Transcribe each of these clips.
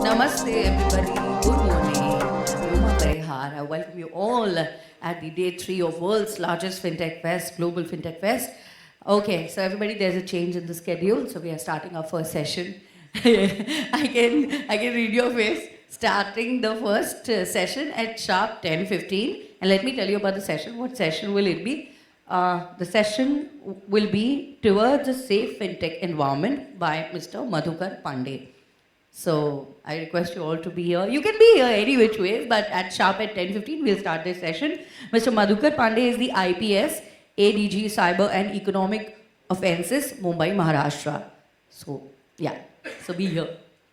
Namaste, everybody. Good morning. I'm Uma Parihar. I welcome you all at the day 3 of World's largest Fintech Fest, Global Fintech Fest. Okay, so everybody, there's a change in the schedule. So we are starting our first session. I can read your face. Starting the first session at sharp 10:15. And let me tell you about the session. What session will it be? The session will be towards a safe fintech environment by Mr. Madhukar Pandey. So I request you all to be here. You can be here any which ways, but at sharp at 10:15 we'll start this session. Mr. Madhukar Pandey is the IPS, ADG Cyber and Economic Offences, Mumbai, Maharashtra. So yeah, so be here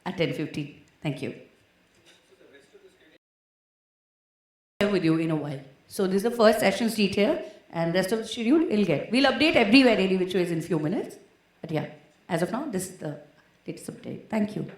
at 10:15. Thank you. With you in a while. So this is the first session's detail, and rest of the schedule we'll update everywhere any which ways in few minutes. But yeah, as of now, this is the latest update. Thank you.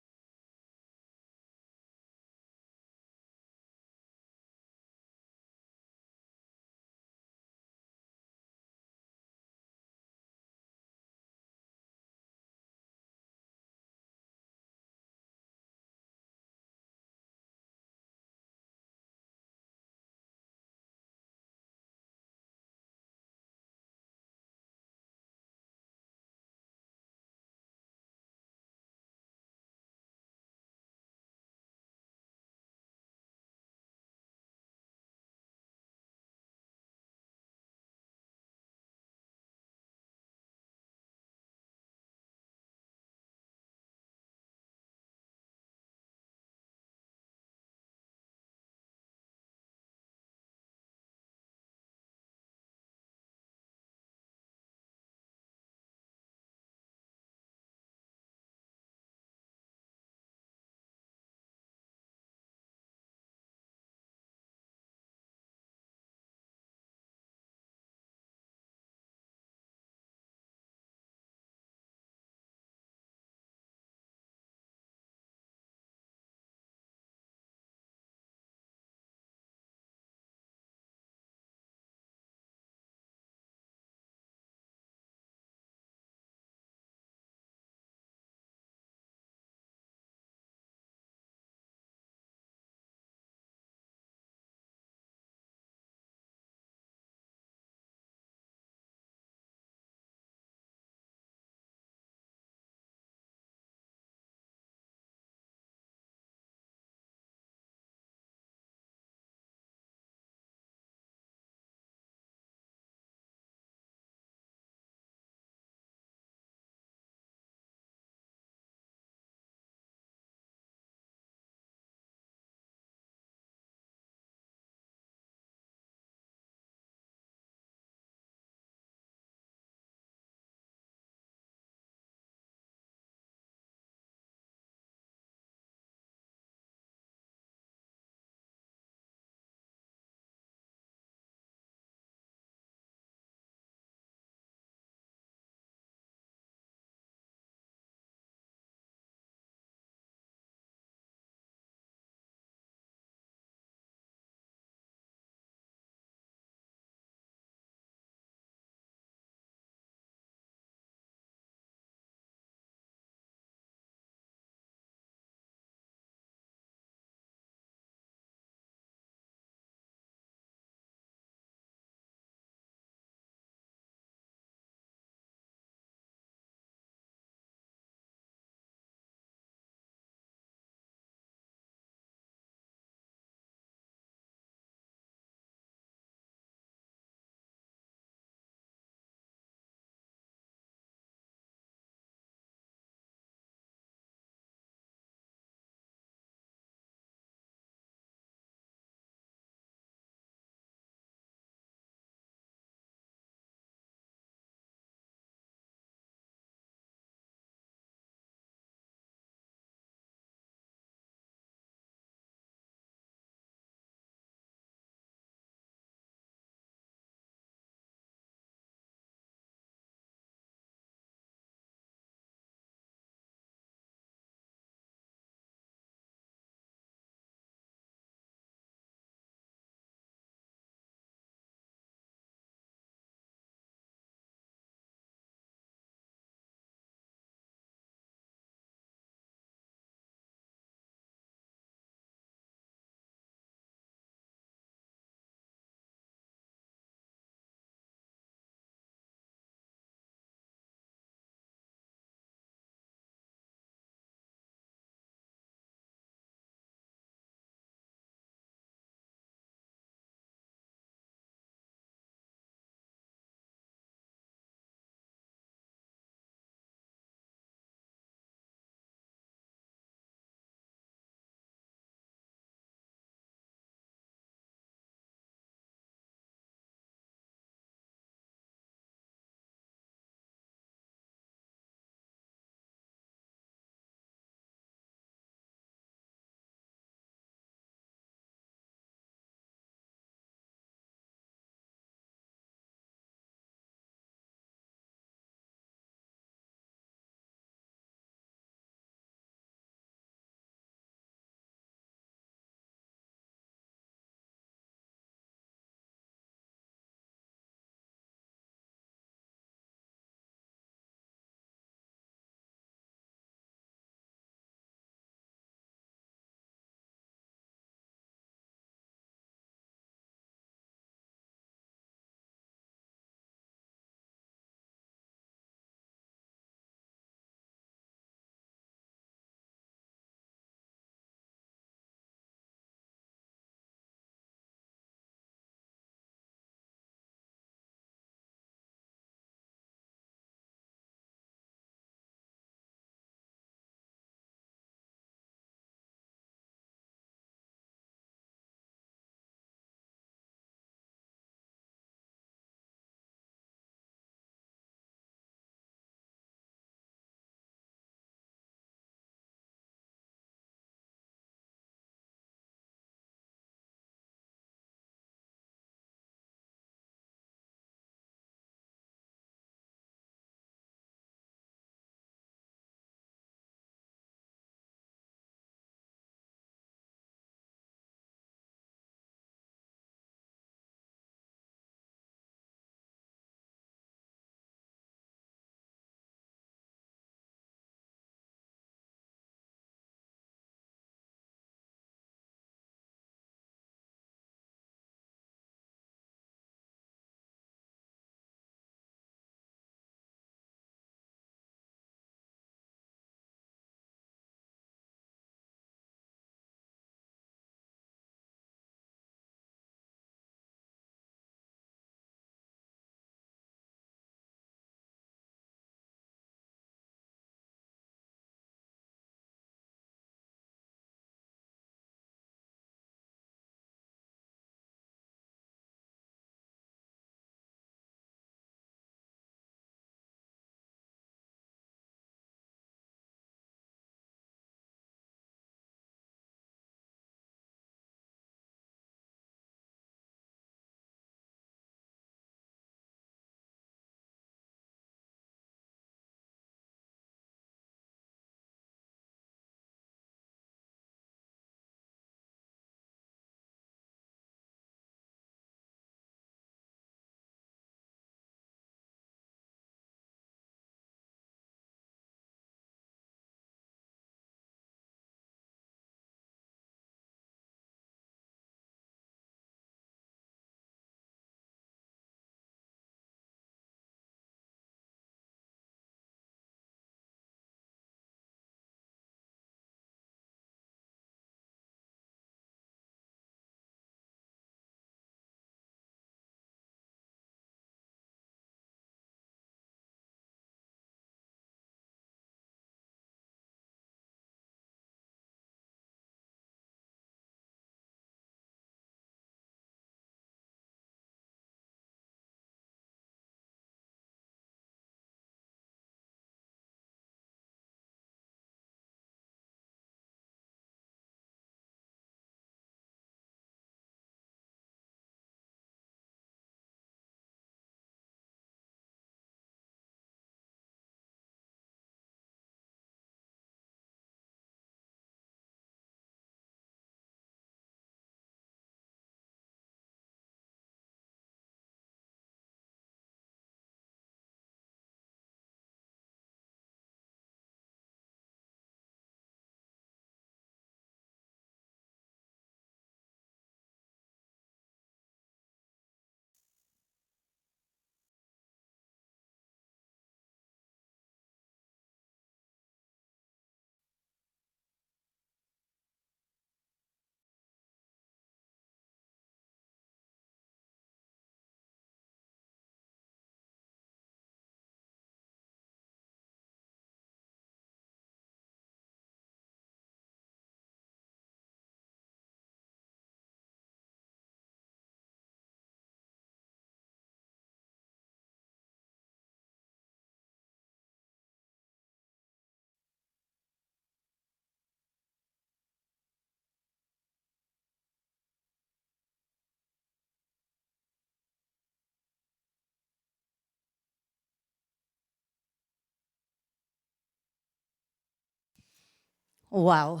Wow.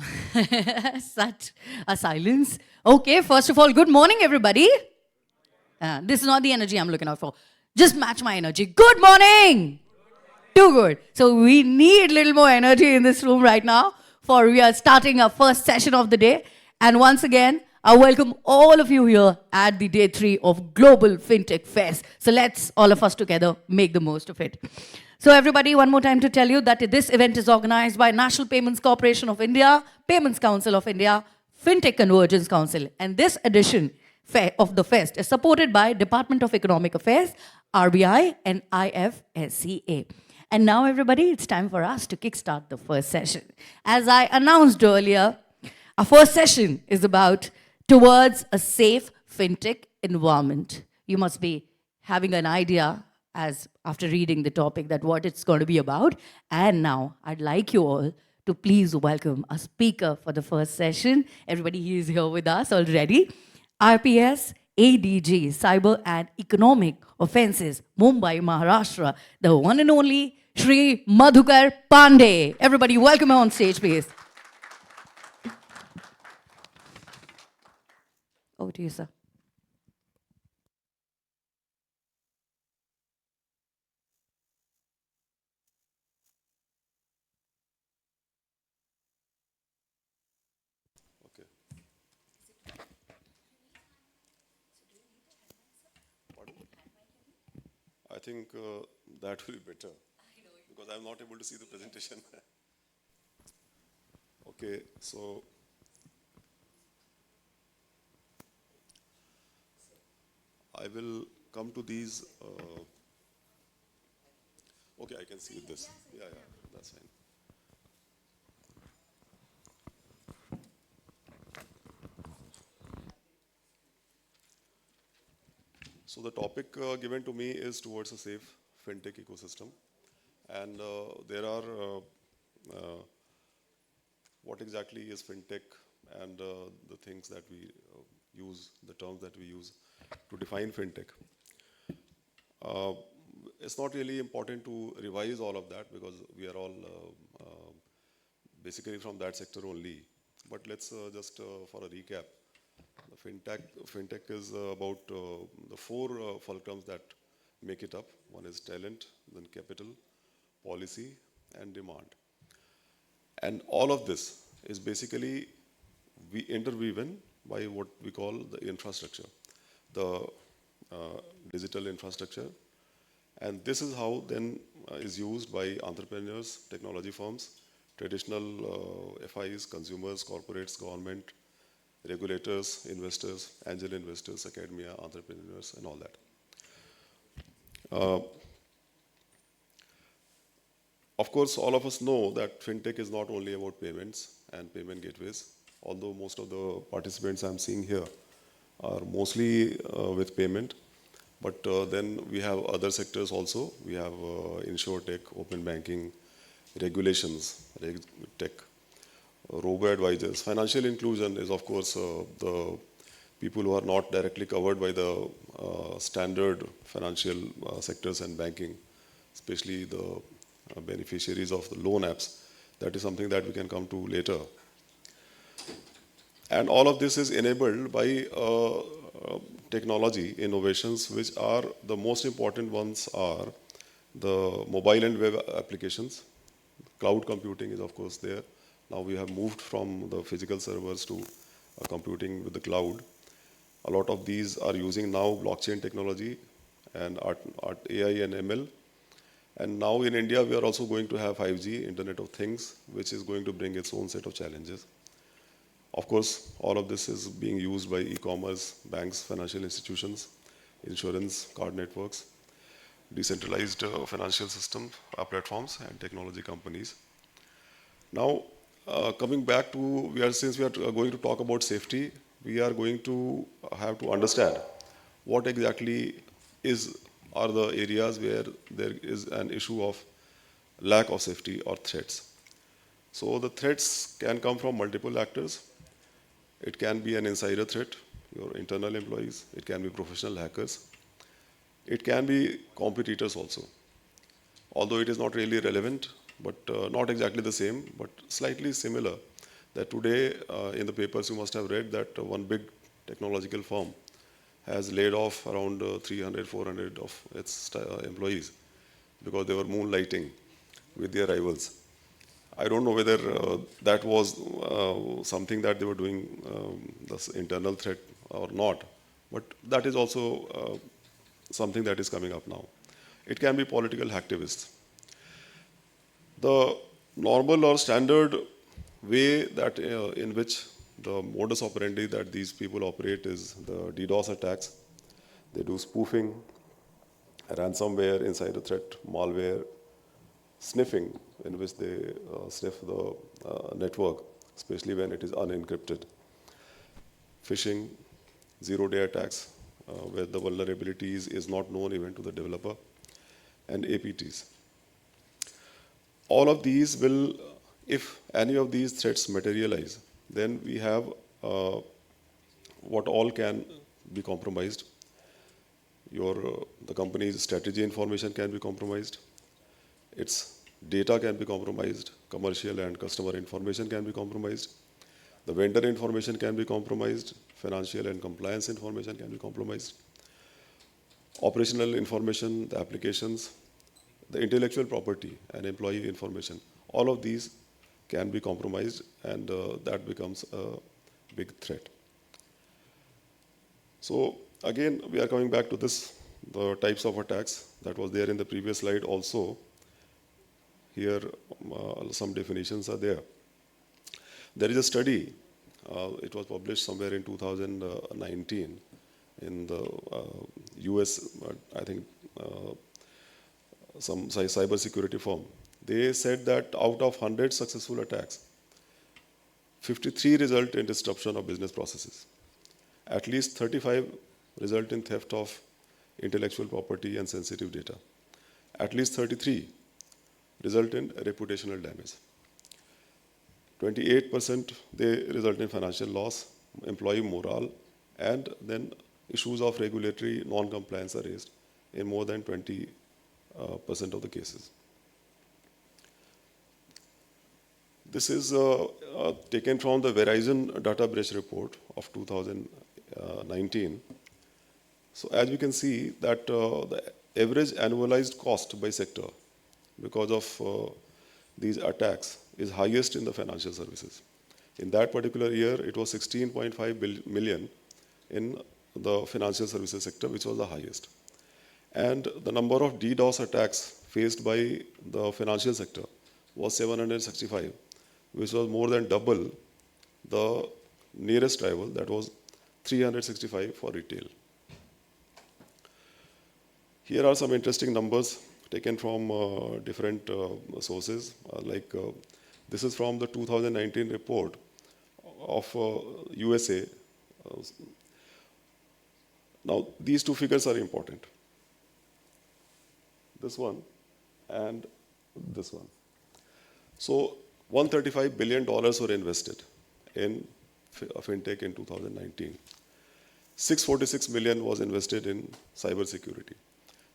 Such a silence. Okay, first of all, good morning, everybody. This is not the energy I'm looking out for. Just match my energy. Good morning. Too good. So we need a little more energy in this room right now for we are starting our first session of the day. And once again, I welcome all of you here at the day 3 of Global Fintech Fest. So let's all of us together make the most of it. So everybody, one more time to tell you that this event is organized by National Payments Corporation of India, Payments Council of India, Fintech Convergence Council. And this edition of the fest is supported by Department of Economic Affairs, RBI, and IFSCA. And now, everybody, it's time for us to kickstart the first session. As I announced earlier, our first session is about towards a safe fintech environment. You must be having an idea as after reading the topic that what it's going to be about. And now I'd like you all to please welcome a speaker for the first session. Everybody is here with us already. RPS ADG, Cyber and Economic Offences, Mumbai, Maharashtra, the one and only Shri Madhukar Pandey. Everybody, welcome him on stage, please. Over to you, sir. Okay. Pardon? I think that will be better because I'm not able to see the presentation. Okay, so I will come to these. Okay, I can see this. Yeah, yeah, that's fine. So the topic given to me is towards a safe fintech ecosystem, and there are what exactly is fintech and the things that we use, the terms that we use to define fintech. Uh, it's not really important to revise all of that because we are all basically from that sector only. But let's just for a recap, the fintech is about the four fulcrums that make it up. One is talent, then capital, policy, and demand. And all of this is basically we interwoven by what we call the infrastructure, the digital infrastructure. And this is how then is used by entrepreneurs, technology firms, traditional FIs, consumers, corporates, government, regulators, investors, angel investors, academia, entrepreneurs, and all that. Uh, Of course, all of us know that fintech is not only about payments and payment gateways, although most of the participants I'm seeing here are mostly with payment. But then we have other sectors also. We have insurtech, open banking, regulations, tech, robo-advisors. Financial inclusion is, of course, the people who are not directly covered by the standard financial sectors and banking, especially the beneficiaries of the loan apps. That is something that we can come to later. And all of this is enabled by technology innovations, which are the most important ones are the mobile and web applications. Cloud computing is of course there. Now we have moved from the physical servers to computing with the cloud. A lot of these are using now blockchain technology and art AI and ML. And now in India, we are also going to have 5G, Internet of Things, which is going to bring its own set of challenges. Of course, all of this is being used by e-commerce, banks, financial institutions, insurance, card networks, decentralized financial systems, platforms, and technology companies. Now, coming back to, since we are going to talk about safety, we are going to have to understand what exactly are the areas where there is an issue of lack of safety or threats. So the threats can come from multiple actors. It can be an insider threat, your internal employees. It can be professional hackers. It can be competitors also. Although it is not really relevant, but not exactly the same, but slightly similar. that today in the papers you must have read that one big technological firm has laid off around 300, 400 of its employees because they were moonlighting with their rivals. I don't know whether that was something that they were doing, this internal threat or not, but that is also something that is coming up now. It can be political hacktivists. The normal or standard way that in which the modus operandi that these people operate is the DDoS attacks. They do spoofing, ransomware inside a threat, malware, sniffing, in which they sniff the network, especially when it is unencrypted, phishing, zero-day attacks, where the vulnerabilities is not known even to the developer, and APTs. All of these will, if any of these threats materialize, then we have what all can be compromised. The company's strategy information can be compromised. Its data can be compromised. Commercial and customer information can be compromised. The vendor information can be compromised. Financial and compliance information can be compromised. Operational information, the applications, the intellectual property and employee information, all of these can be compromised, and that becomes a big threat. So again, we are coming back to this, the types of attacks that was there in the previous slide also. Here, some definitions are there. There is a study, it was published somewhere in 2019 in the US, I think, some cyber security firm. They said that out of 100 successful attacks, 53 result in disruption of business processes. At least 35 result in theft of intellectual property and sensitive data. At least 33 result in reputational damage. 28% they result in financial loss, employee morale, and then issues of regulatory non-compliance are raised in more than 20% of the cases. This is taken from the Verizon data breach report of 2019. So as we can see that the average annualized cost by sector because of these attacks is highest in the financial services. In that particular year, it was 16.5 million in the financial services sector, which was the highest. And the number of DDoS attacks faced by the financial sector was 765, which was more than double the nearest rival, that was 365 for retail. Here are some interesting numbers taken from different sources. This is from the 2019 report of USA. Now, these two figures are important. This one and this one. So, $135 billion were invested in Fintech in 2019. 646 million was invested in cybersecurity,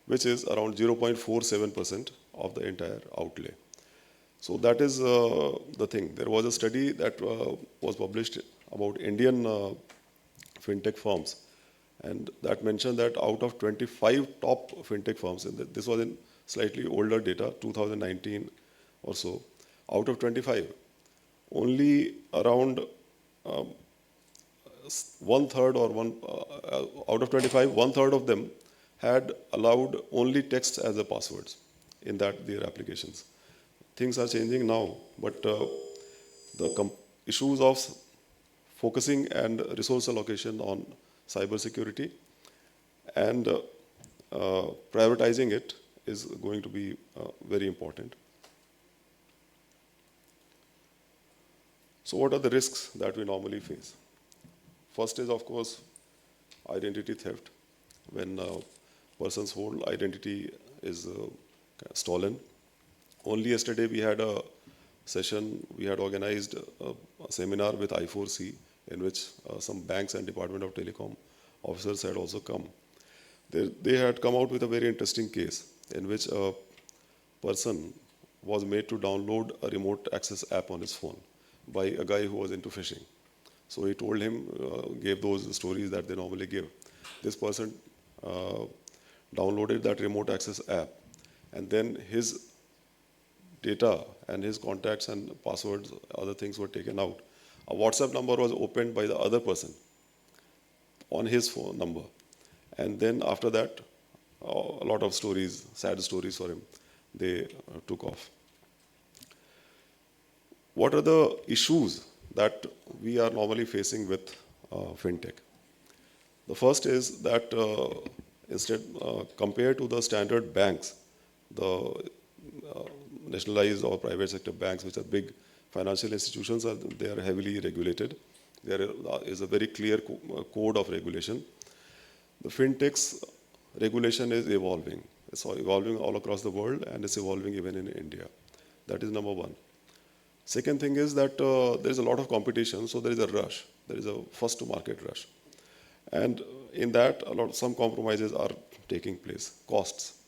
which is around 0.47% of the entire outlay. So that is the thing. There was a study that was published about Indian fintech firms, and that mentioned that out of 25 top fintech firms, and this was in slightly older data, 2019 or so, out of 25, only around one-third or out of 25, one-third of them had allowed only text as the passwords in their applications. Things are changing now, but the issues of focusing and resource allocation on cybersecurity and prioritizing it is going to be very important. So what are the risks that we normally face? First is, of course, identity theft. When a person's whole identity is stolen. Only yesterday we had a session, we had organized a seminar with I4C in which some banks and Department of Telecom officers had also come. They had come out with a very interesting case in which a person was made to download a remote access app on his phone, by a guy who was into fishing. So he told him, gave those stories that they normally give. This person uh, downloaded that remote access app, and then his data and his contacts and passwords, other things were taken out. A WhatsApp number was opened by the other person on his phone number. And then after that, a lot of stories, sad stories for him, they took off. What are the issues that we are normally facing with fintech? The first is that compared to the standard banks, the nationalized or private sector banks, which are big financial institutions, they are heavily regulated. There is a very clear code of regulation. The fintech's regulation is evolving. It's evolving all across the world, and it's evolving even in India. That is number one. Second thing is that there is a lot of competition, so there is a rush. There is a first to market rush. And in that, some compromises are taking place. Costs.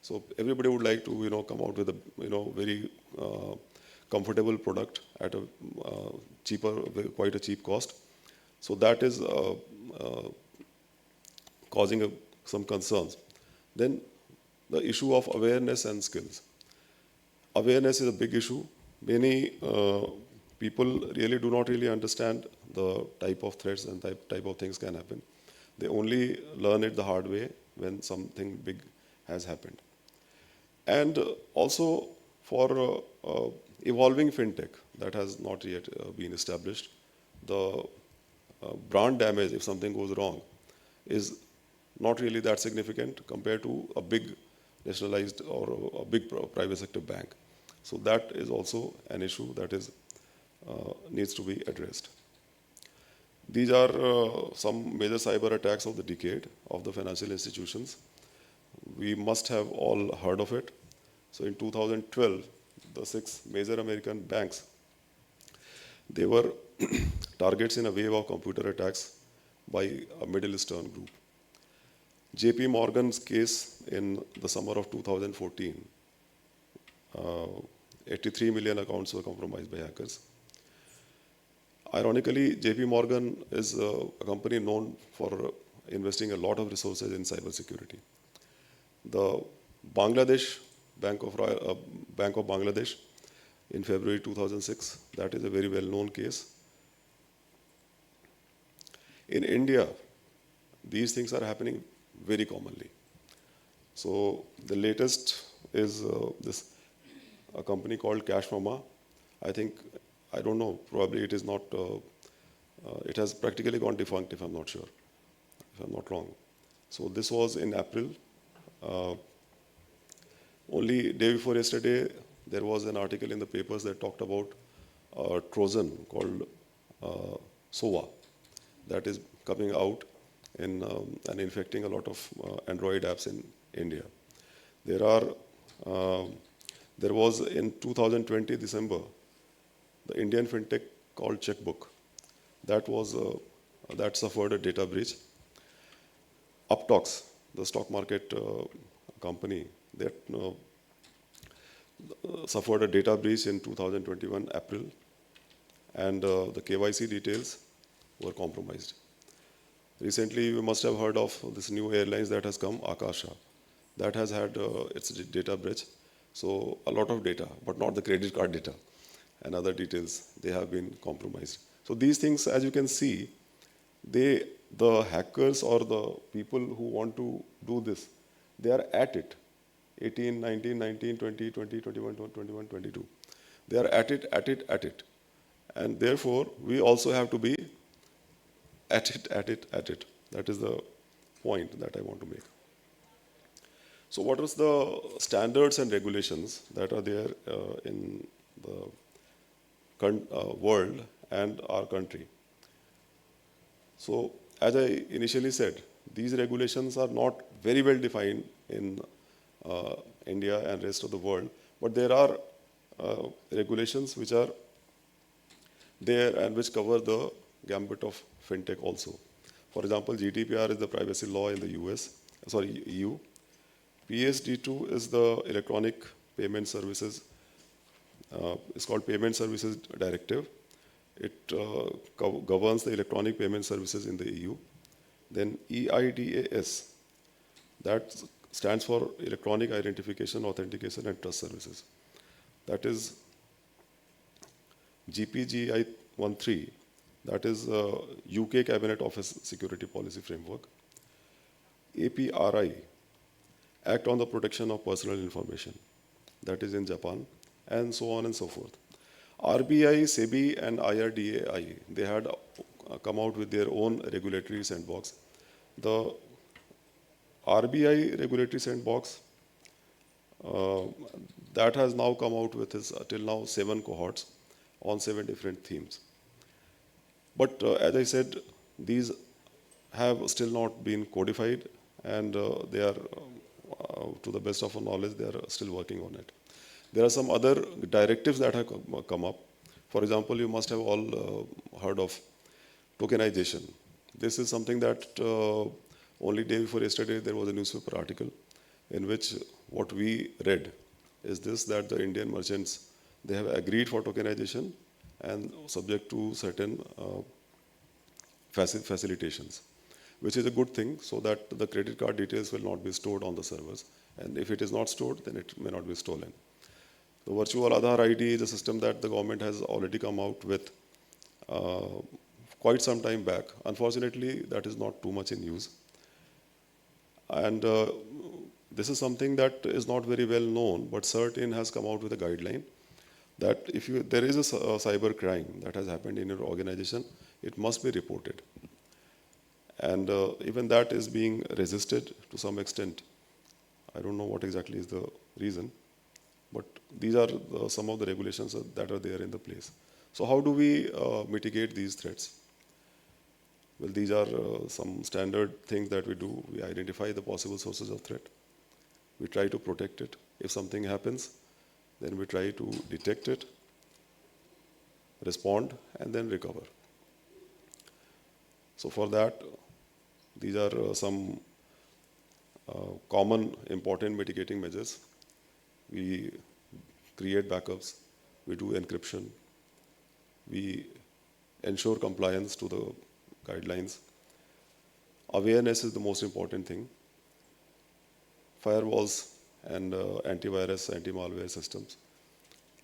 So everybody would like to, come out with a, very comfortable product at a cheaper, quite a cheap cost. So that is causing some concerns. Then the issue of awareness and skills. Awareness is a big issue. Many people really do not really understand the type of threats and type of things can happen. They only learn it the hard way when something big has happened. And also for evolving fintech that has not yet been established, the brand damage if something goes wrong is not really that significant compared to a big nationalized or a big private sector bank. So that is also an issue that is needs to be addressed. These are some major cyber attacks of the decade of the financial institutions. We must have all heard of it. So in 2012, the 6 major American banks, they were targets in a wave of computer attacks by a Middle Eastern group. JP Morgan's case in the summer of 2014, 83 million accounts were compromised by hackers. Ironically, JP Morgan is a company known for investing a lot of resources in cybersecurity. The Bangladesh Bank of Bangladesh in February 2006, that is a very well-known case. In India, these things are happening very commonly. So the latest is a company called Cash Mama. I don't know, probably it is not, it has practically gone defunct if I'm not sure, if I'm not wrong. So this was in April. Only day before yesterday, there was an article in the papers that talked about a Trojan called SOA that is coming out in, and infecting a lot of Android apps in India. There was in 2020 December, the Indian fintech called Checkbook. That suffered a data breach. Uptox, the stock market company, that suffered a data breach in 2021 April, and the KYC details were compromised. Recently, you must have heard of this new airlines that has come, Akasha. That has had its data breach. So a lot of data, but not the credit card data and other details, they have been compromised. So these things, as you can see, the hackers or the people who want to do this, they are at it. 18, 19, 19, 20, 20, 21, 21, 22. They are at it. And therefore, we also have to be at it. That is the point that I want to make. So what is the standards and regulations that are there in the world and our country? So as I initially said, these regulations are not very well defined in India and rest of the world, but there are regulations which are there and which cover the gambit of fintech also. For example, GDPR is the privacy law in the EU. PSD2 is the electronic payment services It's called Payment Services Directive. It governs the electronic payment services in the EU. Then EIDAS, that stands for Electronic Identification, Authentication and Trust Services. That is GPGI 13, that is UK Cabinet Office Security Policy Framework. APRI, Act on the Protection of Personal Information, that is in Japan, and so on and so forth. RBI, SEBI, and IRDAI, they had come out with their own regulatory sandbox. The RBI regulatory sandbox, that has now come out with its, till now, 7 cohorts on 7 different themes. But as I said, these have still not been codified, and they are, to the best of our knowledge, they are still working on it. There are some other directives that have come up. For example, you must have all heard of tokenization. This is something that only day before yesterday there was a newspaper article in which what we read is this, that the Indian merchants, they have agreed for tokenization and subject to certain facilitations, which is a good thing, so that the credit card details will not be stored on the servers. And if it is not stored, then it may not be stolen. The virtual Aadhaar ID is a system that the government has already come out with quite some time back. Unfortunately, that is not too much in use. And this is something that is not very well known, but CERT-In has come out with a guideline that if there is a cyber crime that has happened in your organization, it must be reported. And even that is being resisted to some extent. I don't know what exactly is the reason, but these are some of the regulations that are there in the place. So how do we mitigate these threats? Well, these are some standard things that we do. We identify the possible sources of threat. We try to protect it. If something happens, then we try to detect it, respond, and then recover. So for that, these are some common important mitigating measures. We create backups, we do encryption, we ensure compliance to the guidelines. Awareness is the most important thing. Firewalls and antivirus, anti-malware systems.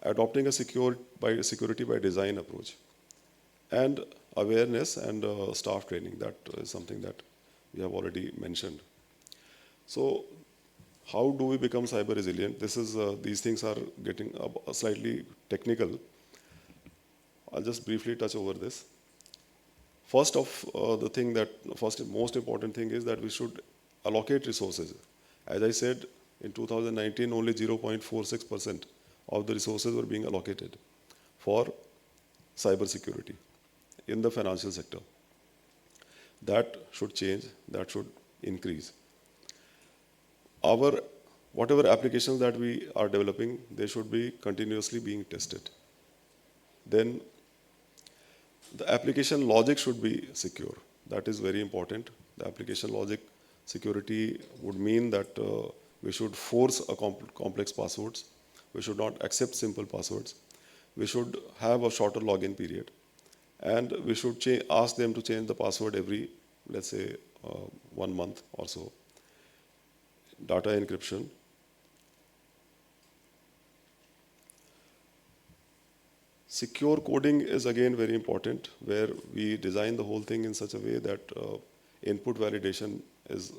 Adopting a security by design approach. And awareness and staff training, that is something that we have already mentioned. So how do we become cyber resilient? These things are getting slightly technical. I'll just briefly touch over this. First most important thing is that we should allocate resources. As I said, in 2019, only 0.46% of the resources were being allocated for cyber security in the financial sector. That should change, that should increase. Whatever applications that we are developing, they should be continuously being tested. Then the application logic should be secure. That is very important. The application logic security would mean that we should force a complex passwords. We should not accept simple passwords. We should have a shorter login period. And we should ask them to change the password every, let's say, 1 month or so. Data encryption. Secure coding is again very important, where we design the whole thing in such a way that input validation is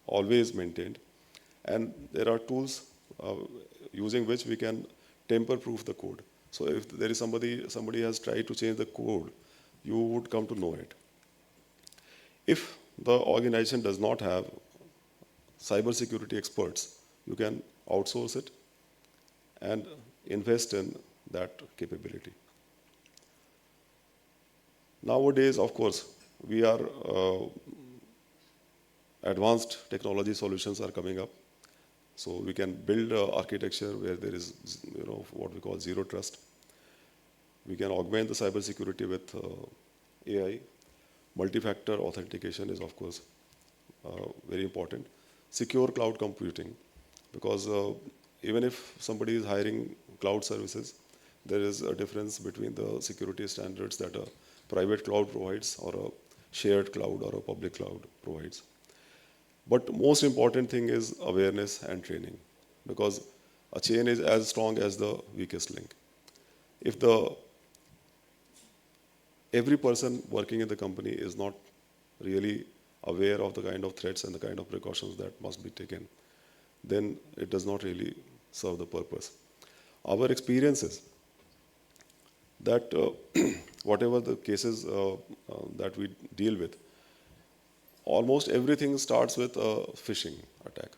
always maintained. And there are tools using which we can tamper-proof the code. So if there is somebody has tried to change the code, you would come to know it. If the organization does not have cybersecurity experts, you can outsource it and invest in that capability. Nowadays, of course, we are advanced technology solutions are coming up. So we can build architecture where there is, what we call zero trust. We can augment the cybersecurity with AI. Multi-factor authentication is, of course, very important. Secure cloud computing, because even if somebody is hiring cloud services, there is a difference between the security standards that a private cloud provides or a shared cloud or a public cloud provides. But most important thing is awareness and training, because a chain is as strong as the weakest link. If every person working in the company is not really aware of the kind of threats and the kind of precautions that must be taken, then it does not really serve the purpose. Our experience is that whatever the cases that we deal with, almost everything starts with a phishing attack.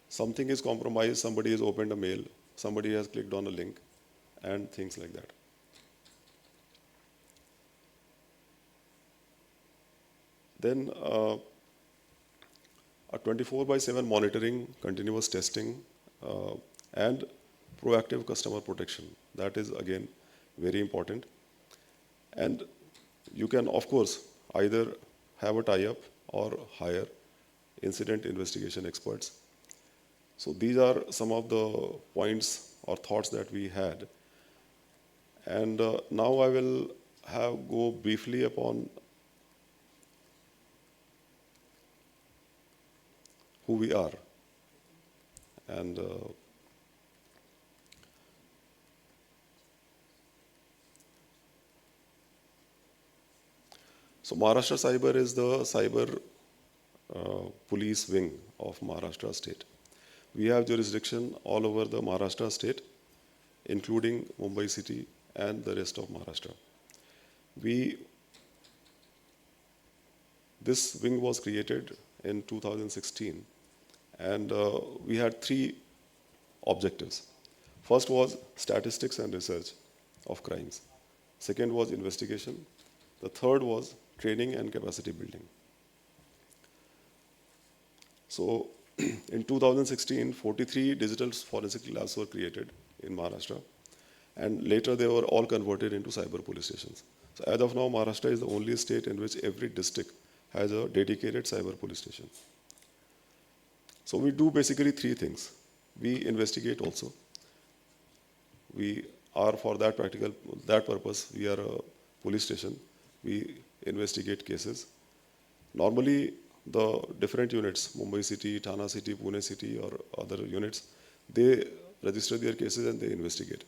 Something is compromised, somebody has opened a mail, somebody has clicked on a link, and things like that. Then a 24/7 monitoring, continuous testing, and proactive customer protection. That is again very important. And you can, of course, either have a tie-up or hire incident investigation experts. So these are some of the points or thoughts that we had. And now I will go briefly upon who we are. And so Maharashtra Cyber is the cyber police wing of Maharashtra state. We have jurisdiction all over the Maharashtra state, including Mumbai city and the rest of Maharashtra. This wing was created in 2016, and we had three objectives. First was statistics and research of crimes. Second was investigation. The third was training and capacity building. So in 2016, 43 digital forensic labs were created in Maharashtra, and later they were all converted into cyber police stations. So as of now, Maharashtra is the only state in which every district has a dedicated cyber police station. So we do basically three things. We investigate also. We are, for that purpose, we are a police station. We investigate cases. Normally, the different units, Mumbai city, Thana city, Pune city, or other units, they register their cases and they investigate.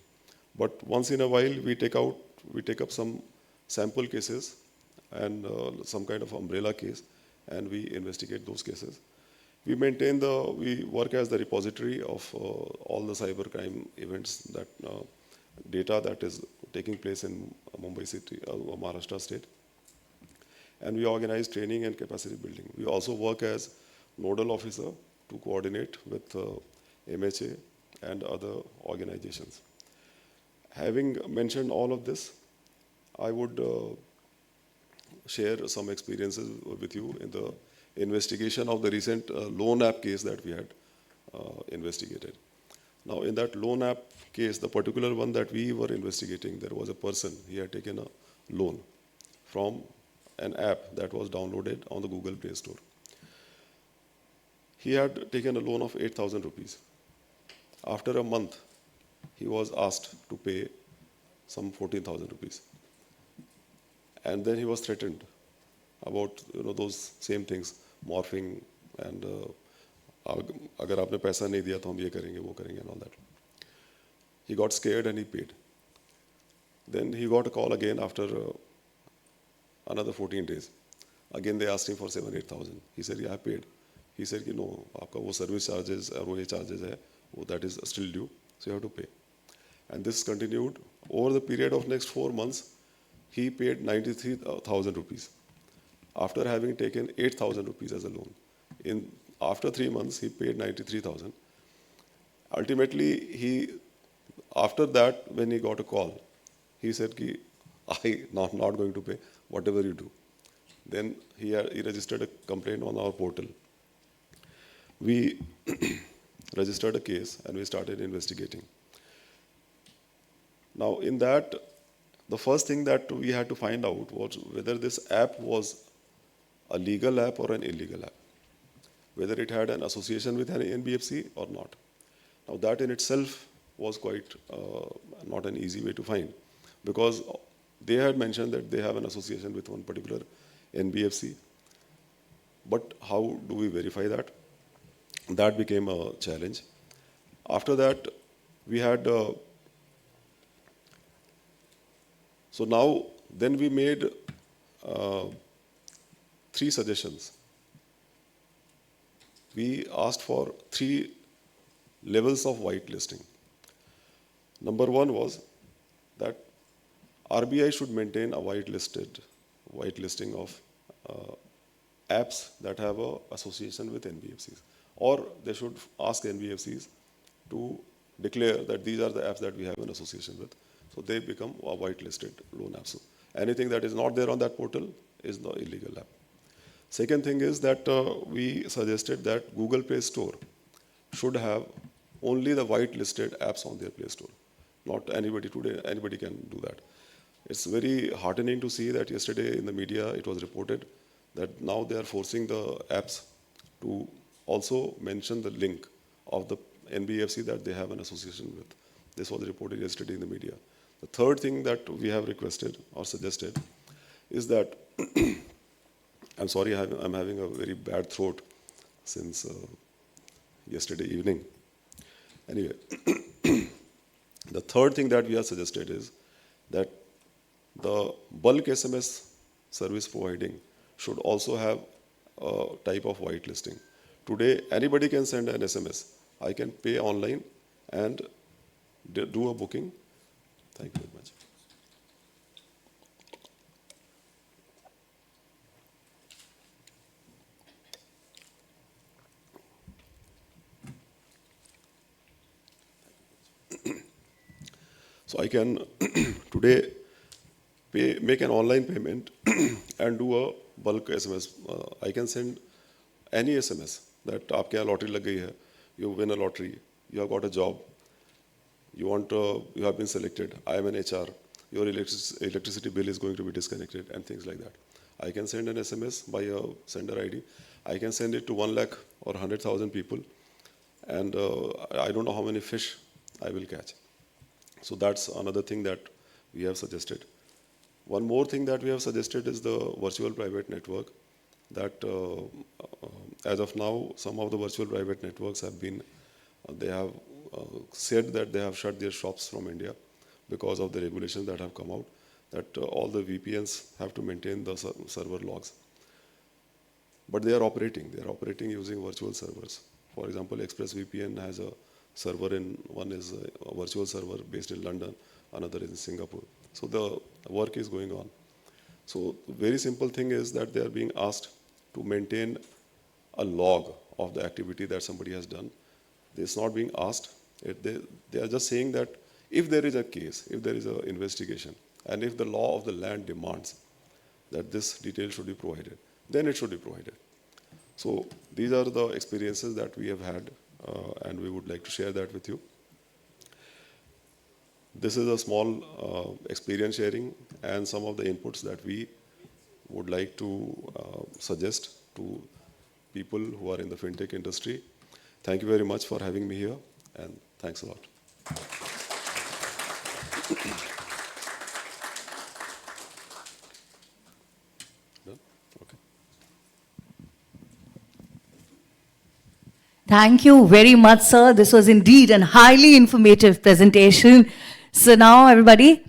But once in a while, we take up some sample cases and some kind of umbrella case, and we investigate those cases. We work as the repository of all the cybercrime events, that data that is taking place in Mumbai city, Maharashtra state. And we organize training and capacity building. We also work as nodal officer to coordinate with MHA and other organizations. Having mentioned all of this, I would share some experiences with you in the investigation of the recent loan app case that we had investigated. Now, in that loan app case, the particular one that we were investigating, there was a person, he had taken a loan from an app that was downloaded on the Google Play Store. He had taken a loan of 8,000 rupees. After a month, he was asked to pay some 14,000 rupees. And then he was threatened about those same things, morphing and agar aapne paisa nahi diya to hum ye karenge, wo karenge, and all that. He got scared and he paid. Then he got a call again after another 14 days. Again, they asked him for 7,000-8,000. He said, yeah, I paid. He said, no, aapka wo service charges or wo ye charges hai, that is still due, so you have to pay. And this continued. Over the period of next 4 months, he paid 93,000 rupees after having taken 8,000 rupees as a loan. After 3 months, he paid 93,000. Ultimately, after that, when he got a call, he said, I not going to pay, whatever you do. Then he registered a complaint on our portal. We registered a case and we started investigating. Now, in that, the first thing that we had to find out was whether this app was a legal app or an illegal app, whether it had an association with an NBFC or not. Now that in itself was quite not an easy way to find, because they had mentioned that they have an association with one particular NBFC, but how do we verify that? That became a challenge. After that, we had, so now, then we made uh, three suggestions. We asked for three levels of whitelisting. Number one was that RBI should maintain a whitelisting of apps that have a association with NBFCs, or they should ask NBFCs to declare that these are the apps that we have an association with, so they become a whitelisted loan app. So anything that is not there on that portal is the illegal app. Second thing is that we suggested that Google Play Store should have only the whitelisted apps on their Play Store. Not anybody today, anybody can do that. It's very heartening to see that yesterday in the media it was reported that now they are forcing the apps to also mention the link of the NBFC that they have an association with. This was reported yesterday in the media. The third thing that we have requested or suggested is that I'm sorry, I'm having a very bad throat since yesterday evening. Anyway, the third thing that we have suggested is that the bulk SMS service providing should also have a type of whitelisting. Today, anybody can send an SMS. I can pay online and do a booking. Thank you very much. So I can today make an online payment and do a bulk SMS. I can send any SMS that आपके यहाँ lottery लग गई है, you win a lottery, you have got a job, you have been selected, I am an HR, your electricity bill is going to be disconnected and things like that. I can send an SMS by a sender ID. I can send it to 1 lakh or 100,000 people, and I don't know how many fish I will catch. So that's another thing that we have suggested. One more thing that we have suggested is the virtual private network, that as of now, some of the virtual private networks have been, they have said that they have shut their shops from India because of the regulations that have come out, that all the VPNs have to maintain the server logs. But they are operating using virtual servers. For example, ExpressVPN has a server one is a virtual server based in London, another is in Singapore. So the work is going on. So very simple thing is that they are being asked to maintain a log of the activity that somebody has done. It's not being asked. They are just saying that if there is a case, if there is an investigation, and if the law of the land demands that this detail should be provided, then it should be provided. So these are the experiences that we have had, and we would like to share that with you. This is a small experience sharing and some of the inputs that we would like to suggest to people who are in the fintech industry. Thank you very much for having me here, and thanks a lot. Done? Okay. Thank you very much, sir. This was indeed a highly informative presentation. So now, everybody,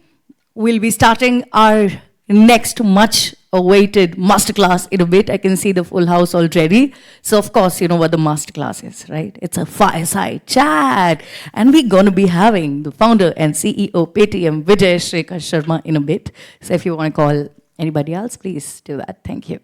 we'll be starting our next much awaited masterclass in a bit. I can see the full house already. So, of course, you know what the masterclass is, right? It's a fireside chat. And we're going to be having the founder and CEO Paytm, Vijay Shekhar Sharma, in a bit. So if you want to call anybody else, please do that. Thank you.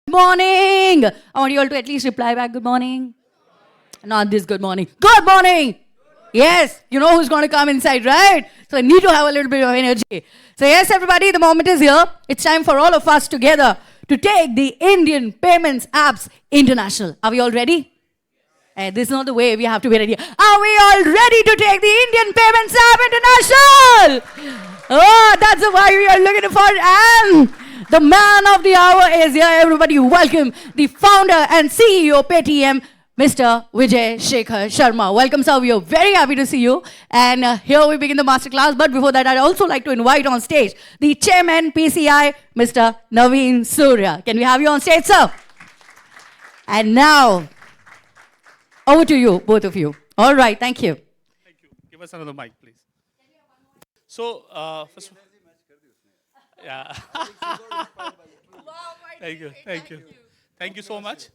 morning. I want you all to at least reply back, good morning. Not this good morning. Good morning. Yes, you know who's going to come inside, right? So I need to have a little bit of energy. So yes, everybody, the moment is here. It's time for all of us together to take the Indian payments apps international. Are we all ready? This is not the way we have to be ready. Are we all ready to take the Indian payments app international? Oh, that's the why we are looking for. And the man of the hour is here. Everybody welcome the founder and CEO Paytm, Mr. Vijay Shekhar Sharma. Welcome, sir. We are very happy to see you. And here we begin the masterclass. But before that, I'd also like to invite on stage the chairman, PCI, Mr. Naveen Surya. Can we have you on stage, sir? And now, over to you, both of you. All right, thank you. Thank you. Give us another mic, please. So, first of all, yeah. Thank you so much.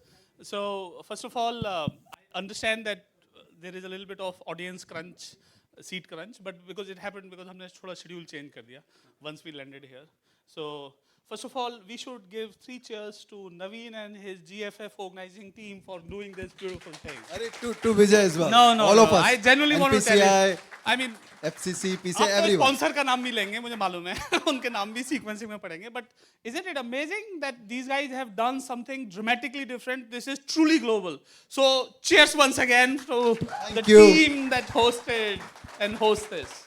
So, first of all, I understand that there is a little bit of audience crunch, seat crunch, but because it happened because हमने थोड़ा schedule change कर दिया once we landed here. So, first of all, we should give 3 cheers to Naveen and his GFF organizing team for doing this beautiful thing. To Vijay as well. No, all of us. I genuinely want to tell you. I mean, FCC, PCI, आपको everyone. Sponsor का नाम भी लेंगे मुझे मालूम है उनके नाम भी सीक्वेंसिंग में पड़ेंगे but isn't it amazing that these guys have done something dramatically different? This is truly global. So cheers once again to the you. team that hosted and hosts this.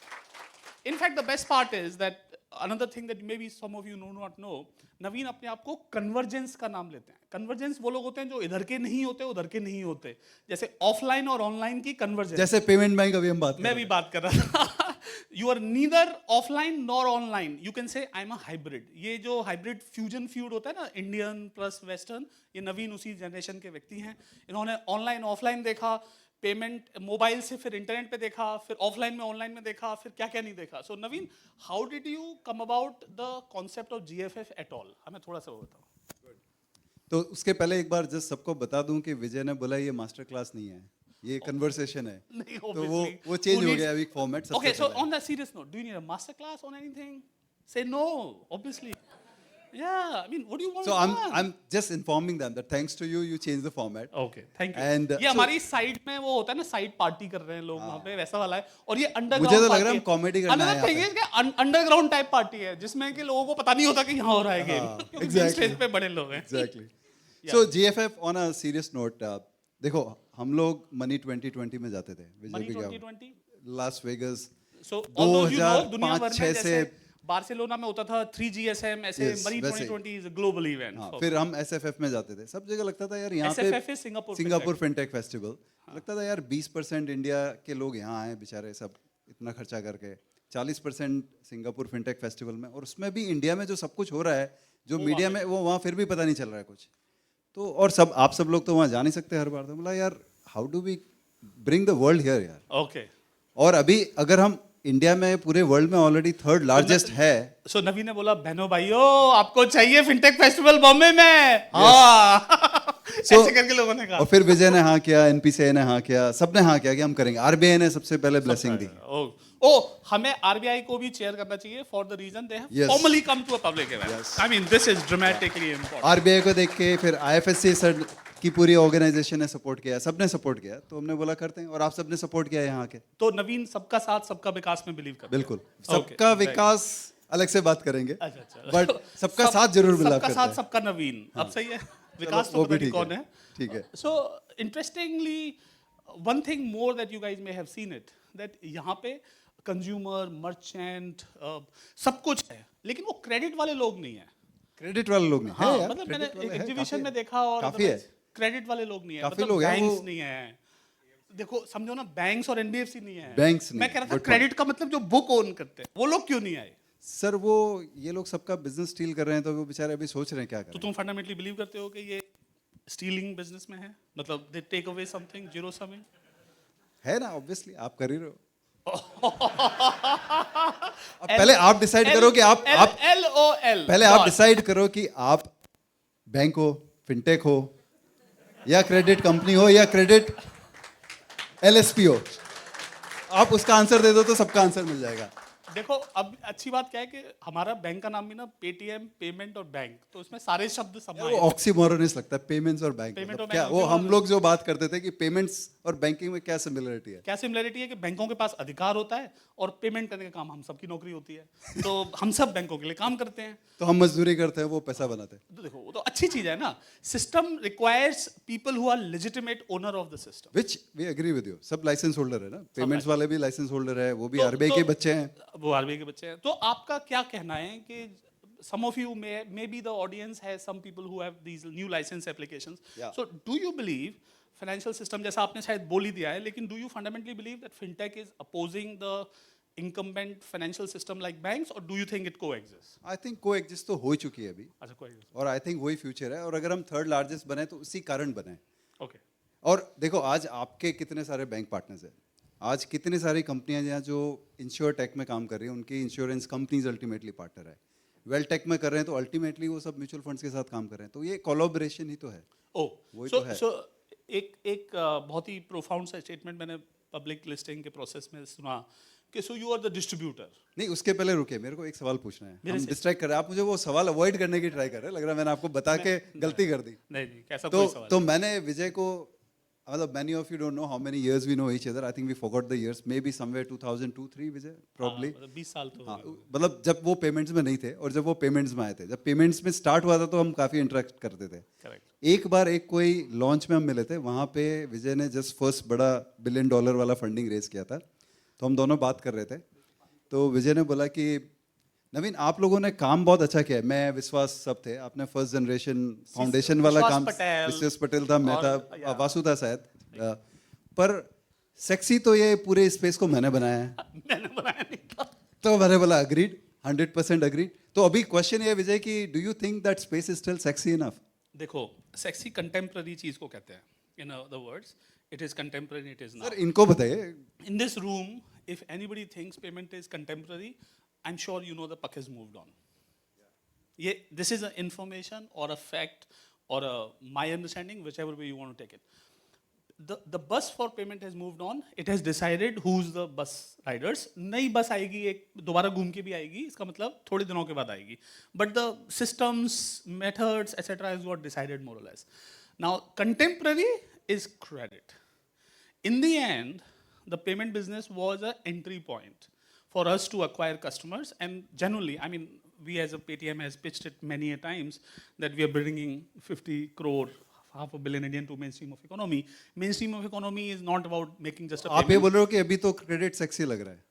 In fact, the best part is that another thing that maybe some of you do not know, नवीन अपने आप को convergence का नाम लेते हैं. Convergence वो लोग होते हैं जो इधर के नहीं होते उधर के नहीं होते, जैसे ऑफलाइन और ऑनलाइन की कन्वर्जेंस. जैसे पेमेंट बैंक अभी हम बात मैं भी बात कर रहा था. You are neither offline nor online. You can say I am a hybrid. ये जो हाइब्रिड फ्यूजन फ्यूड होता है ना, इंडियन प्लस वेस्टर्न, ये नवीन उसी जनरेशन के व्यक्ति हैं. इन्होंने ऑनलाइन ऑफलाइन देखा, पेमेंट मोबाइल से फिर इंटरनेट पे देखा, फिर ऑफलाइन में ऑनलाइन में देखा, फिर क्या क्या नहीं देखा. So Naveen, how did you come about the concept of GFF at all? हमें थोड़ा सा वो बताओ. तो उसके पहले एक बार जस्ट सबको बता दूं कि विजय ने बोला ये मास्टर क्लास नहीं है, ये कन्वर्सेशन है. तो वो चेंज हो गया अभी format. Okay, so on the serious note, do you need a master class on anything? Say no, obviously. Yeah, I mean, what do you want? So I'm just informing them that thanks to you, you changed the format. Okay, thank you. And ये हमारी side में वो होता है ना, side party कर रहे हैं लोग वहाँ पे, वैसा वाला है. और ये अंडरग्राउंड मुझे तो लग रहा है हम कॉमेडी करना है यहाँ पे. Another thing is कि अंडरग्राउंड टाइप पार्टी है जिसमें कि लोगों को पता नहीं होता कि यहाँ हो रहा है गेम. Exactly. स्टेज पे बड़े लोग हैं. Exactly. So GFF on a serious note, देखो हम लोग मनी 2020 में जाते थे. Money 2020. Las Vegas. So although you know दुनिया भर में 2005-6 से बार्सिलोना में होता था 3GSM, ऐसे money 2020 is a global event. फिर हम SFF में जाते थे. सब जगह लगता था यार यहाँ SFF पे is सिंगापुर फिनटेक फेस्टिवल. लगता था यार 20% इंडिया के लोग यहाँ आए बेचारे, सब इतना खर्चा करके. 40% सिंगापुर फिनटेक फेस्टिवल में, और उसमें भी इंडिया में जो सब कुछ हो रहा है, जो मीडिया में वो वहाँ फिर भी पता नहीं चल रहा है कुछ. तो और सब आप सब लोग तो वहाँ जा नहीं सकते हर बार. तो बोला यार how do we bring the world here यार. ओके. और अभी अगर हम इंडिया में पूरे वर्ल्ड में ऑलरेडी 3rd लार्जेस्ट है. सो नवीन ने बोला बहनों भाइयों आपको चाहिए फिनटेक फेस्टिवल बॉम्बे में. हाँ. ऐसे करके लोगों ने कहा. और फिर विजय ने हाँ किया, NPCI ने हाँ किया, सबने हाँ किया कि हम करेंगे. RBI ने सबसे पहले ब्लेसिंग दी. हमें RBI को भी चेयर करना चाहिए for the reason they have formally come to a public event. I mean this is dramatically important. RBI को देख के फिर IFSC सर की पूरी ऑर्गेनाइजेशन ने सपोर्ट किया, सबने सपोर्ट किया. तो हमने बोला करते हैं, और आप सबने सपोर्ट किया यहाँ के. तो नवीन सबका साथ सबका विकास में बिलीव करता है. बिल्कुल. सबका विकास अलग से बात करेंगे, अच्छा. बट सबका साथ जरूर बिलीव करते हैं. सबका साथ सबका नवीन. अब सही है. विकास तो पता नहीं कौन है. ठीक है. सो interestingly one thing more that you guys may have seen it, that यहाँ पे कंज्यूमर मर्चेंट सब कुछ है, लेकिन वो क्रेडिट वाले लोग नहीं है. क्रेडिट वाले लोग नहीं. हाँ, है मतलब मैंने वाले एग्जीबिशन में देखा और काफी है. क्रेडिट वाले लोग नहीं है. काफी मतलब लोग हैं. बैंक्स नहीं है. देखो समझो ना, बैंक्स और NBFC नहीं है. बैंक्स नहीं. मैं कह रहा था क्रेडिट का मतलब जो बुक ओन करते हैं वो लोग क्यों नहीं आए? सर वो ये लोग सबका बिजनेस स्टील कर रहे हैं, तो वो बेचारे अभी सोच रहे हैं क्या करें. तो तुम फंडामेंटली बिलीव करते हो कि ये स्टीलिंग बिजनेस में है? मतलब they take away something, zero summing है ना. ऑब्वियसली आप कर ही रहे हो. पहले आप डिसाइड करो कि आप LOL. पहले आप डिसाइड करो कि आप बैंक हो, फिनटेक हो, या क्रेडिट कंपनी हो, या क्रेडिट LSP हो. आप उसका आंसर दे दो तो सबका आंसर मिल जाएगा. देखो अब अच्छी बात क्या है कि हमारा बैंक का नाम भी ना पेटीएम पेमेंट और बैंक, तो इसमें सारे शब्द यार समाये वो हैं। ऑक्सीमोरनिस लगता है, पेमेंट्स और बैंक। पेमेंट मतलब और क्या बैंक वो हम oxymoron लोग जो बात करते थे कि पेमेंट्स और बैंकिंग में क्या सिमिलरिटी है? क्या सिमिलरिटी है कि बैंकों के पास अधिकार होता है और पेमेंट करने का काम हम सबकी नौकरी होती है, तो हम सब बैंकों के लिए काम करते हैं। तो हम मजदूरी करते हैं, वो पैसा बनाते हैं। तो देखो वो तो अच्छी चीज है ना। System requires people who are legitimate owner of the system. Which we agree with you, सब लाइसेंस होल्डर है ना, पेमेंट्स license- वाले भी लाइसेंस होल्डर है, वो भी तो आरबीआई के बच्चे हैं। वो आरबीआई के बच्चे हैं। तो आपका क्या कहना है कि some of you maybe the audience has some people who have these new license applications. Yeah. So do you believe financial system, जैसा आपने शायद बोल ही दिया है, लेकिन do you fundamentally believe that fintech is opposing the incumbent financial system like banks, or do you think it coexists? I think को exist तो हो ही चुकी है अभी, अच्छा coexist. और आई थिंक वही फ्यूचर है। और अगर हम थर्ड लार्जेस्ट बने तो उसी कारण बने। Okay. और देखो आज आपके कितने सारे बैंक पार्टनर्स हैं, आज कितनी सारी कंपनियां हैं जो इंश्योर टेक में काम कर रही हैं, उनकी इंश्योरेंस कंपनीज अल्टीमेटली पार्टनर है। वेल टेक में कर रहे हैं तो अल्टीमेटली वो सब म्यूचुअल फंड्स के साथ काम कर रहे हैं, तो ये कोलैबोरेशन ही तो है। Oh, वही so तो है। so एक बहुत ही प्रोफाउंड सा स्टेटमेंट मैंने पब्लिक लिस्टिंग के प्रोसेस में सुना कि so you are the distributor. नहीं, उसके पहले रुके, मेरे को एक सवाल पूछना है। मेरे हम से- डिस्ट्रैक्ट कर रहे हैं, आप मुझे वो सवाल अवॉइड करने की ट्राई कर रहे हैं, लग रहा है मैंने आपको बता के गलती कर दी। नहीं नहीं कैसा तो कोई सवाल तो मैंने विजय को, मतलब many of you don't know how many years we know each other, I think we forgot the years, maybe somewhere 2002-3 Vijay probably. 20 साल तो हो हाँ, गए। मतलब जब वो पेमेंट्स में नहीं थे और जब वो पेमेंट्स में आए थे, जब पेमेंट्स में स्टार्ट हुआ था तो हम काफ़ी इंटरेक्ट करते थे। करेक्ट। एक बार एक कोई लॉन्च में हम मिले थे, वहाँ पे विजय ने जस्ट फर्स्ट बड़ा $1 बिलियन वाला फंडिंग रेज किया था, तो हम दोनों बात कर रहे थे। तो विजय ने बोला कि नवीन आप लोगों ने काम बहुत अच्छा किया है, मैं विश्वास सब थे, आपने फर्स्ट जनरेशन फाउंडेशन वाला विश्वास काम, पटेल विश्वास पटेल था, मैं और- था, या। वासु था शायद, पर सेक्सी तो ये पूरे स्पेस को मैंने बनाया है। मैंने बनाया नहीं था। तो मैंने बोला अग्रीड, 100% अग्रीड। तो अभी क्वेश्चन ये है विजय कि do you think that space is still sexy enough? देखो सेक्सी कंटेम्प्ररी चीज को कहते हैं। In other words it is contemporary, it is sir not. इनको बताइए। In this room, if anybody thinks payment is contemporary, I'm sure you know the puck has moved on. Yeah, this is an information or a fact or my understanding, whichever way you want to take it. The bus for payment has moved on. It has decided who's the bus riders. नई बस आएगी, एक दोबारा घूम के भी आएगी, इसका मतलब थोड़े दिनों के बाद आएगी. But the systems, methods, etc. has got decided more or less. Now, contemporary is credit. In the end, the payment business was an entry point for us to acquire customers. And generally, I mean, we as a Paytm has pitched it many a times that we are bringing 50 crore, $500 million Indian to mainstream of economy. Mainstream of economy is not about making just a आप ये payment. बोल रहे हो कि अभी तो credit sexy लग रहा है?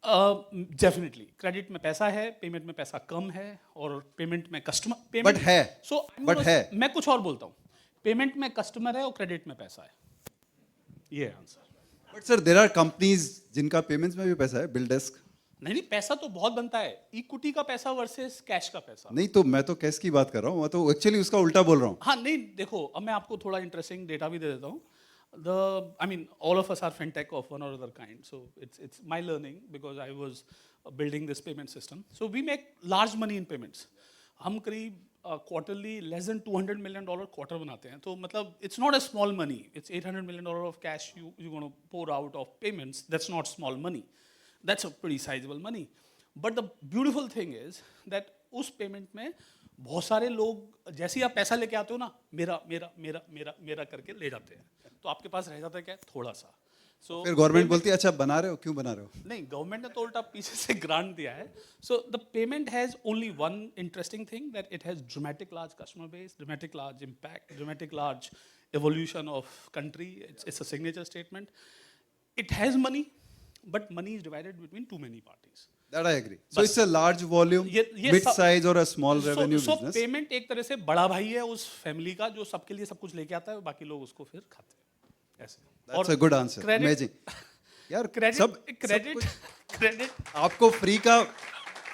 Definitely. Credit में पैसा है, पेमेंट में पैसा कम है, और पेमेंट में कस्टमर But है. But है. मैं कुछ और बोलता हूँ, पेमेंट में कस्टमर है और क्रेडिट में पैसा है, ये answer. But sir there are companies जिनका पेमेंट्स में भी पैसा है, बिल डेस्क। नहीं पैसा तो बहुत बनता है, इक्विटी का पैसा वर्सेस कैश का पैसा। नहीं तो मैं तो कैश की बात कर रहा हूँ, मैं तो एक्चुअली उसका उल्टा बोल रहा हूँ। हाँ नहीं देखो, अब मैं आपको थोड़ा इंटरेस्टिंग डेटा भी दे देता हूँ। I mean, all of us are fintech of one or other kind, so it's my learning because I was building this payment system. So we make large money in payments. हम करीब quarterly less than $200 million quarter बनाते हैं, तो मतलब it's not a small money. It's $800 million of cash you're going to pour out of payments. That's not small money. That's a pretty sizable money. But the beautiful thing is that उस payment में बहुत सारे लोग जैसे ही आप पैसा लेके आते हो ना, मेरा मेरा मेरा मेरा मेरा करके ले जाते हैं, तो आपके पास रह जाता है क्या, थोड़ा सा। So फिर गवर्नमेंट बोलती है अच्छा बना रहे हो, क्यों बना रहे हो? नहीं, गवर्नमेंट ने तो उल्टा पीछे से ग्रांट दिया है। So the payment has only one interesting thing, that it has dramatic large customer base, dramatic large impact, dramatic large evolution of country. It's a signature statement. It has money, but money is divided between too many parties. That I agree. So बस- it's a large volume, ये mid size or a small revenue so business. Payment एक तरह से बड़ा भाई है उस family का, जो सबके लिए सब कुछ लेके आता है, बाकी लोग उसको फिर खाते हैं ऐसे। That's a good answer. credit- Amazing. यार क्रेडिट सब क्रेडिट कुछ क्रेडिट आपको फ्री का।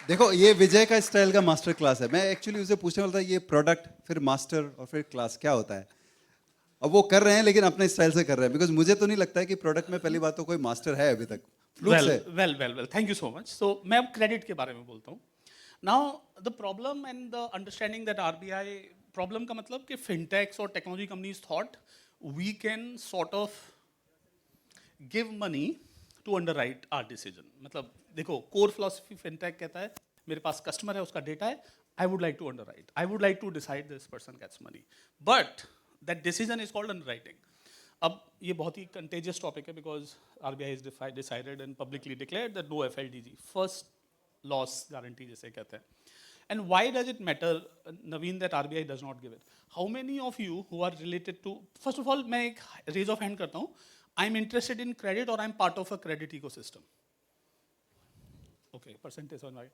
देखो ये विजय का स्टाइल का मास्टर क्लास है। मैं एक्चुअली उसे पूछने वाला था ये प्रोडक्ट फिर मास्टर और फिर क्लास क्या होता है। अब वो कर रहे हैं लेकिन अपने स्टाइल से कर रहे हैं, बिकॉज मुझे तो नहीं लगता है कि प्रोडक्ट में पहली बात तो कोई मास्टर है अभी तक। फ्लूक्स है। Well thank you so much. So मैं अब क्रेडिट के बारे में बोलता हूँ। Now the problem and the understanding that RBI, problem का मतलब कि फिनटेक्स और technology companies thought we can sort of give money to underwrite our decision. मतलब देखो core philosophy fintech कहता है मेरे पास customer है उसका data है I would like to underwrite. I would like to decide this person gets money. But that decision is called underwriting. अब ये बहुत ही contagious topic है because RBI has decided and publicly declared that no FLDG, first loss guarantee जिसे कहते हैं. And why does it matter, Naveen, that RBI does not give it? How many of you who are related to, first of all, मैं एक raise of hand करता हूँ. I'm interested in credit or I'm part of a credit ecosystem. Okay, percentage on that.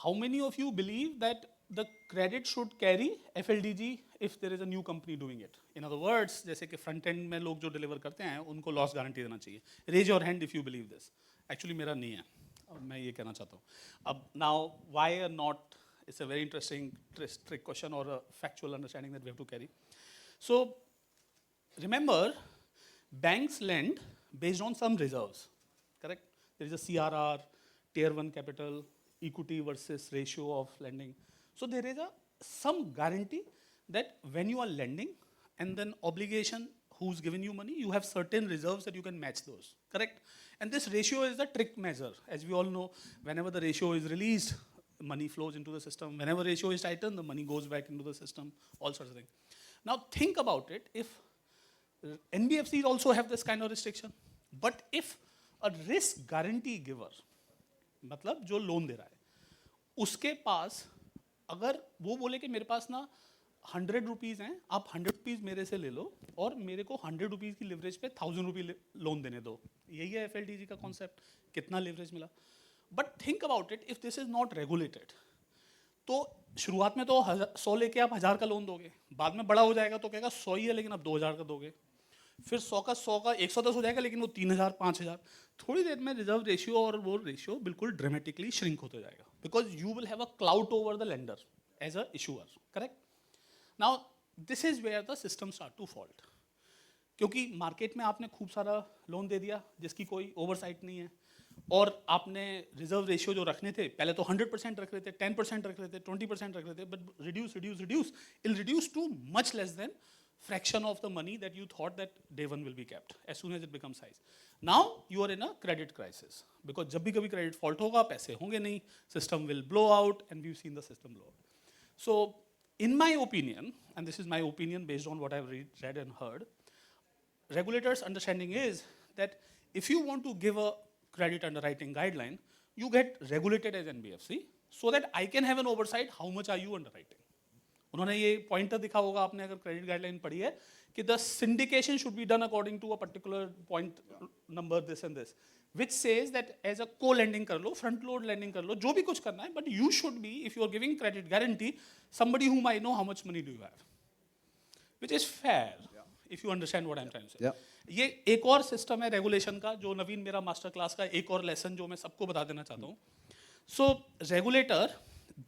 How many of you believe that the credit should carry FLDG if there is a new company doing it? In other words, जैसे कि front end में लोग जो deliver करते हैं उनको loss guarantee देना चाहिए. Raise your hand if you believe this. Actually मेरा नहीं है. मैं ये कहना चाहता हूँ. अब now why or not? It's a very interesting trick question or a factual understanding that we have to carry. So remember, banks lend based on some reserves, correct? There is a CRR, tier 1 capital, equity versus ratio of lending. So there is some guarantee that when you are lending and then obligation who's given you money, you have certain reserves that you can match those, correct? And this ratio is the trick measure. As we all know, whenever the ratio is released, money flows into the system. Whenever ratio is tightened, the money goes back into the system, all sorts of things. Now think about it, if NBFCs also have this kind of restriction, but if a risk guarantee giver, मतलब जो loan दे रहा है, उसके पास अगर वो बोले कि मेरे पास ना 100 रुपीज़ हैं, आप 100 रुपीज़ मेरे से ले लो और मेरे को 100 रुपीज़ की लिवरेज पे 1000 रुपये लोन देने दो, यही है FLDG का कॉन्सेप्ट. कितना लिवरेज मिला? But think about it, if this is not regulated, तो शुरुआत में तो 100 लेके आप 1000 का लोन दोगे, बाद में बड़ा हो जाएगा तो कहेगा 100 ही है लेकिन आप 2000 का दोगे, फिर 100 का 110 हो जाएगा लेकिन वो 3000 5000. थोड़ी देर में रिजर्व रेशियो और वो रेशियो बिल्कुल ड्रामेटिकली श्रिंक होते जाएगा, because you will have a cloud over the lender as a issuer, correct? Now this is where the system start to fault, क्योंकि मार्केट में आपने खूब सारा लोन दे दिया जिसकी कोई ओवरसाइट नहीं है, और आपने रिजर्व रेशियो जो रखने थे पहले तो 100% रख रहे थे, 10% रख रहे थे, 20% रख रहे थे, but reduce ill reduce to much less than fraction of the money that you thought that day one will be kept as soon as it becomes size. Now you are in a credit crisis because जब भी कभी credit fault होगा पैसे होंगे नहीं, system will blow out and we've seen the system blow out. So in my opinion, and this is my opinion based on what I've read and heard, regulators' understanding is that if you want to give a credit underwriting guideline, you get regulated as NBFC so that I can have an oversight how much are you underwriting. उन्होंने ये pointer दिखा होगा आपने अगर credit guideline पढ़ी है कि the syndication should be done according to a particular point number this and this, which says that as a co lending कर लो, फ्रंट लोड लेंडिंग कर लो, जो भी कुछ करना है, but you should be, if you are giving credit guarantee, somebody whom I know how much money do you have, which is fair if you understand what I am trying to say. ये एक और system है regulation का, जो नवीन मेरा master class का एक और लेसन जो मैं सबको बता देना चाहता हूँ. सो रेगुलेटर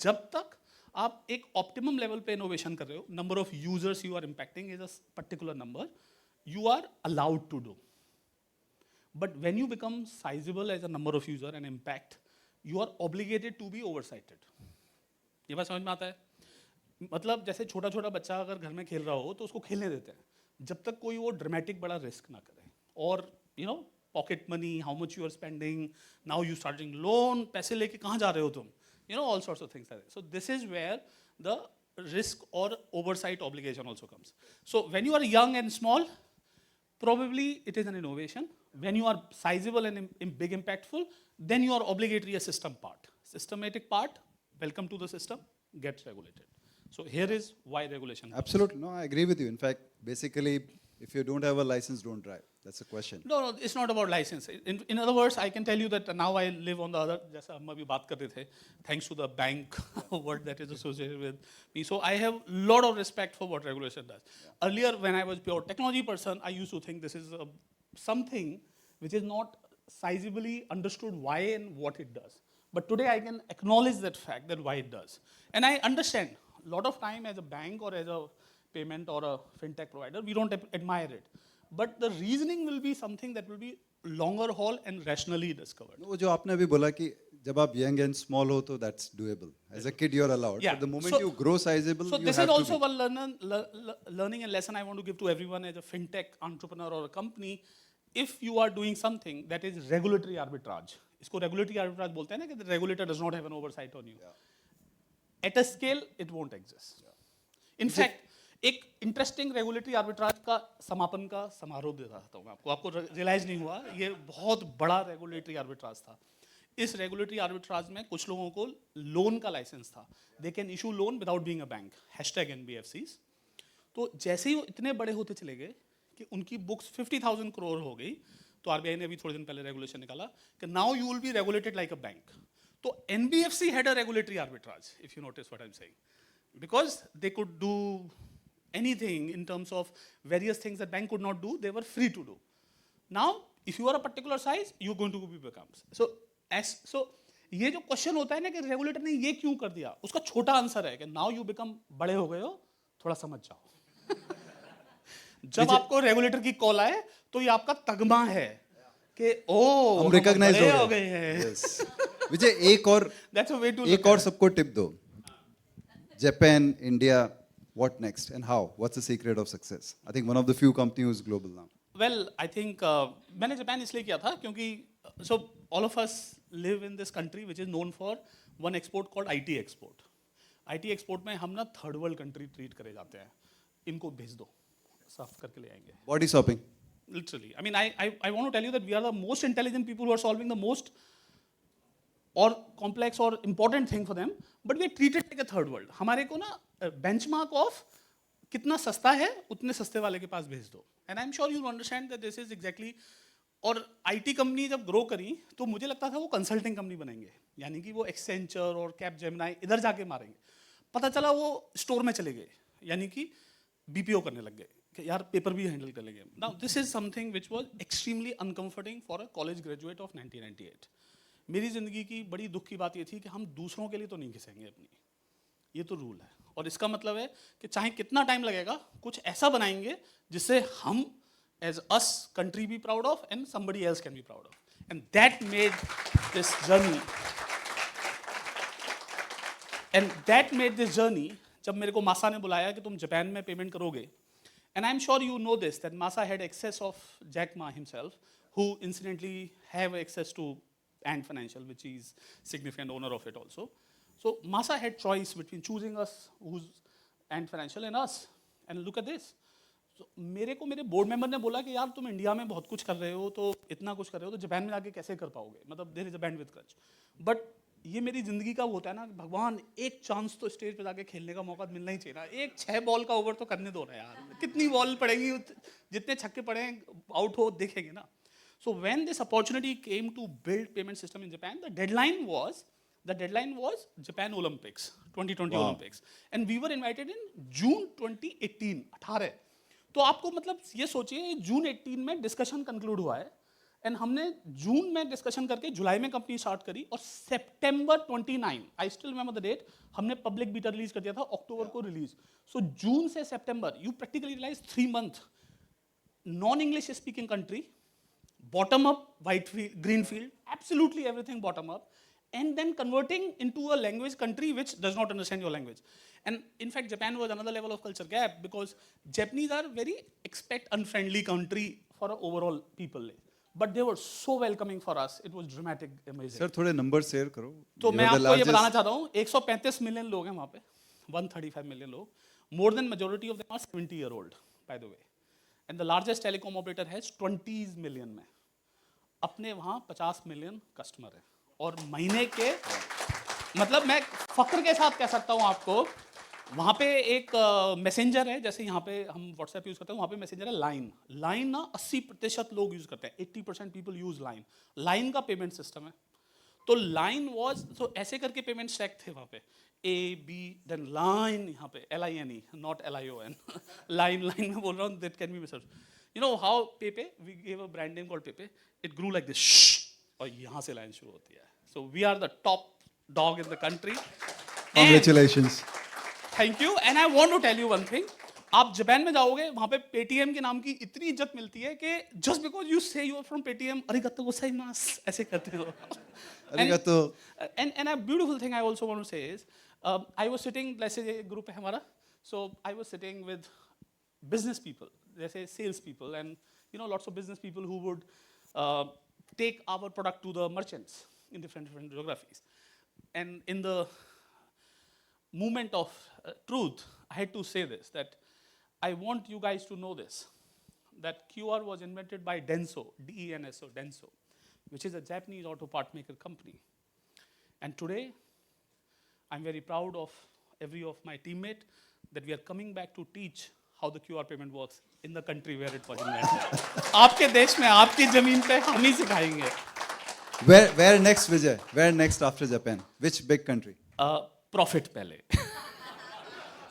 जब तक आप एक ऑप्टिमम लेवल पे इनोवेशन कर रहे हो, number of users you are impacting is a particular number, you are allowed to do. But when you become sizeable as a number of user and impact, you are obligated to be oversighted. ये बात समझ में आता है? मतलब जैसे छोटा छोटा बच्चा अगर घर में खेल रहा हो तो उसको खेलने देते हैं जब तक कोई वो ड्रामेटिक बड़ा रिस्क ना करे. और you know pocket money, how much you are spending, now you starting loan, पैसे लेके कहाँ जा रहे हो तुम, you know, all sorts of things like that. So this is where the risk or oversight obligation also comes. So when you are young and small, probably it is an innovation. When you are sizable and big impactful, then you are obligatory a system part. Systematic part, welcome to the system, gets regulated. So here is why regulation comes. Absolutely, no, I agree with you. In fact, basically, if you don't have a license, don't drive. That's a question. No, it's not about license. In other words, I can tell you that now I live on the other, जैसा हम अभी बात कर रहे थे, thanks to the bank word that is associated with me. So I have a lot of respect for what regulation does. Yeah. Earlier, when I was pure technology person, I used to think this is something which is not sizably understood why and what it does. But today I can acknowledge that fact that why it does. And I understand, a lot of time as a bank or as a payment or a fintech provider, we don't admire it. But the reasoning will be something that will be longer haul and rationally discovered. वो जो आपने अभी बोला कि जब आप young and small हो तो that's doable. As a kid you're allowed. Yeah. But the moment you grow sizable, so you this have is also to be. one learning and lesson I want to give to everyone as a fintech entrepreneur or a company. if you are doing something that is regulatory arbitrage, इसको regulatory arbitrage बोलते हैं ना कि the regulator does not have an oversight on you. At a scale, it won't exist. In fact, एक interesting regulatory arbitrage का समापन का समारोह दे रहा था मैं आपको रियलाइज नहीं हुआ, ये बहुत बड़ा रेगुलेटरी आर्बिट्राज था. इस रेगुलेटरी आर्बिट्राज में कुछ लोगों को लोन का लाइसेंस था. They can issue loan without being a bank, #NBFCs. तो जैसे ही वो इतने बड़े होते चले गए कि उनकी बुक्स 50,000 करोड़ हो गई, तो आरबीआई ने अभी थोड़े दिन पहले रेगुलेशन निकाला कि now you will be regulated like a bank. तो NBFC had a regulatory arbitrage, if you notice what I am saying, because they could do anything in terms of various things that bank could not do, they were free to do. Now if you are a particular size, you're going to be becomes so ये जो question होता है ना कि regulator ने ये क्यों कर दिया, उसका छोटा आंसर है कि नाउ यू बिकम बड़े हो गए हो, थोड़ा समझ जाओ. जब आपको रेगुलेटर की कॉल आए तो ये आपका तगमा है कि ओ हम रिकॉग्नाइज हो गए हैं. विजय एक और सबको टिप दो. Japan, India, what next and how? What's the secret of success? I think one of the few companies who's global now. Well, I think मैंने जापान इसलिए किया था क्योंकि so all of us live in this country which is known for one export called IT export. IT export में हम ना third world country treat करे जाते हैं. इनको भेज दो, साफ करके ले आएंगे. Body shopping. Literally. I mean, I want to tell you that we are the most intelligent people who are solving the most or complex or important thing for them, but we are treated like a third world. हमारे को ना benchmark of कितना सस्ता है उतने सस्ते वाले के पास भेज दो. And I'm sure you'll understand that this is exactly. और IT कंपनी जब ग्रो करी तो मुझे लगता था वो कंसल्टिंग कंपनी बनेंगे, यानी कि वो एक्सेंचर और कैपजेमिनी इधर जाके मारेंगे. पता चला वो स्टोर में चले गए, यानी कि बीपीओ करने लग गए कि यार पेपर भी हैंडल कर लेंगे. Now this is something which was extremely uncomforting for a college graduate of 1998. मेरी ज़िंदगी की बड़ी दुख की बात ये थी कि हम दूसरों के लिए तो नहीं घिसेंगे अपनी, ये तो रूल है. और इसका मतलब है कि चाहे कितना टाइम लगेगा, कुछ ऐसा बनाएंगे जिससे हम as us country be proud of and somebody else can be proud of. And that made this journey जब मेरे को मासा ने बुलाया कि तुम जापान में पेमेंट करोगे. And I am sure you know this that Masa had access of Jack Ma himself, who incidentally have access to Ant Financial, which is significant owner of it also. So Masa had choice between choosing us, who's Ant Financial, and us. And look at this. So मेरे को मेरे board member ने बोला कि यार तुम India में बहुत कुछ कर रहे हो, तो इतना कुछ कर रहे हो, तो जापान में जाके कैसे कर पाओगे, मतलब there is a bandwidth crunch. But ये मेरी जिंदगी का होता है ना, भगवान एक चांस तो स्टेज पे जाके खेलने का मौका मिलना ही चाहिए ना. एक 6 बॉल का ओवर तो करने दो ना यार, कितनी बॉल पड़ेगी, जितने छक्के पड़े आउट हो देखेंगे ना. So when this opportunity came to build payment system in Japan, the deadline was Japan Olympics, 2020 Wow. Olympics, and we were invited in June 2018. 18. तो आपको मतलब ये सोचिए जून 18 में डिस्कशन कंक्लूड हुआ है, एंड हमने जून में डिस्कशन करके जुलाई में कंपनी स्टार्ट करी, और सितंबर 29, I still remember the date, हमने पब्लिक बीटा रिलीज कर दिया था, अक्टूबर को रिलीज. सो जून से सितंबर, you practically realise 3 months, non English speaking country, bottom up, white field, green field, absolutely everything bottom up, and then converting into a language country which does not understand your language. And in fact, Japan was another level of culture gap, because Japanese are very expect unfriendly country for overall people, but they were so welcoming for us. It was dramatic, amazing. Sir थोड़े number share करो. तो मैं आपको ये बताना चाहता हूँ, 135 million लोग हैं वहाँ पे, 135 मिलियन लोग. More than majority of them are 70-year-old, by the way. And the largest telecom operator has 20 million में. अपने वहाँ 50 मिलियन कस्टमर है, और महीने के मतलब मैं फक्र के साथ कह सकता हूँ आपको, वहाँ पे एक मैसेंजर है, जैसे यहाँ पे हम व्हाट्सएप यूज़ करते हैं, वहाँ पे मैसेंजर है लाइन ना 80% लोग यूज़ करते हैं, 80% पीपल यूज़ लाइन का पेमेंट सिस्टम है. तो लाइन वॉज, तो ऐसे करके पेमेंट स्टैक थे वहाँ पे, A, B, then line यहाँ पे LINE, not LION. line में बोल रहा हूँ, that can be misunderstood. You know how Pepe, we gave a brand name called Pepe, it grew like this, और यहाँ से लाइन शुरू होती है. So we are the top dog in the country. Congratulations. Thank you. And I want to tell you one thing. आप Japan में जाओगे, वहाँ पे पेटीएम के नाम की इतनी इज्जत मिलती है कि just because you say you are from Paytm, arigatou gozaimasu, ऐसे करते हो. Arigato. And a beautiful thing I also want to say is, I was sitting, let's say एक group है हमारा, so I was sitting with business people, जैसे sales people, and lots of business people who would take our product to the merchants in different geographies. And in the moment of truth, I had to say this, that I want you guys to know this, that QR was invented by Denso, D-E-N-S-O, Denso, which is a Japanese auto part maker company. And today, I'm very proud of every of my teammate that we are coming back to teach how the QR payment works in the country where it was invented. आपके देश में, आपकी जमीन पे हम ही सिखाएंगे. Where next, Vijay? Where next after Japan? Which big country? Profit पहले.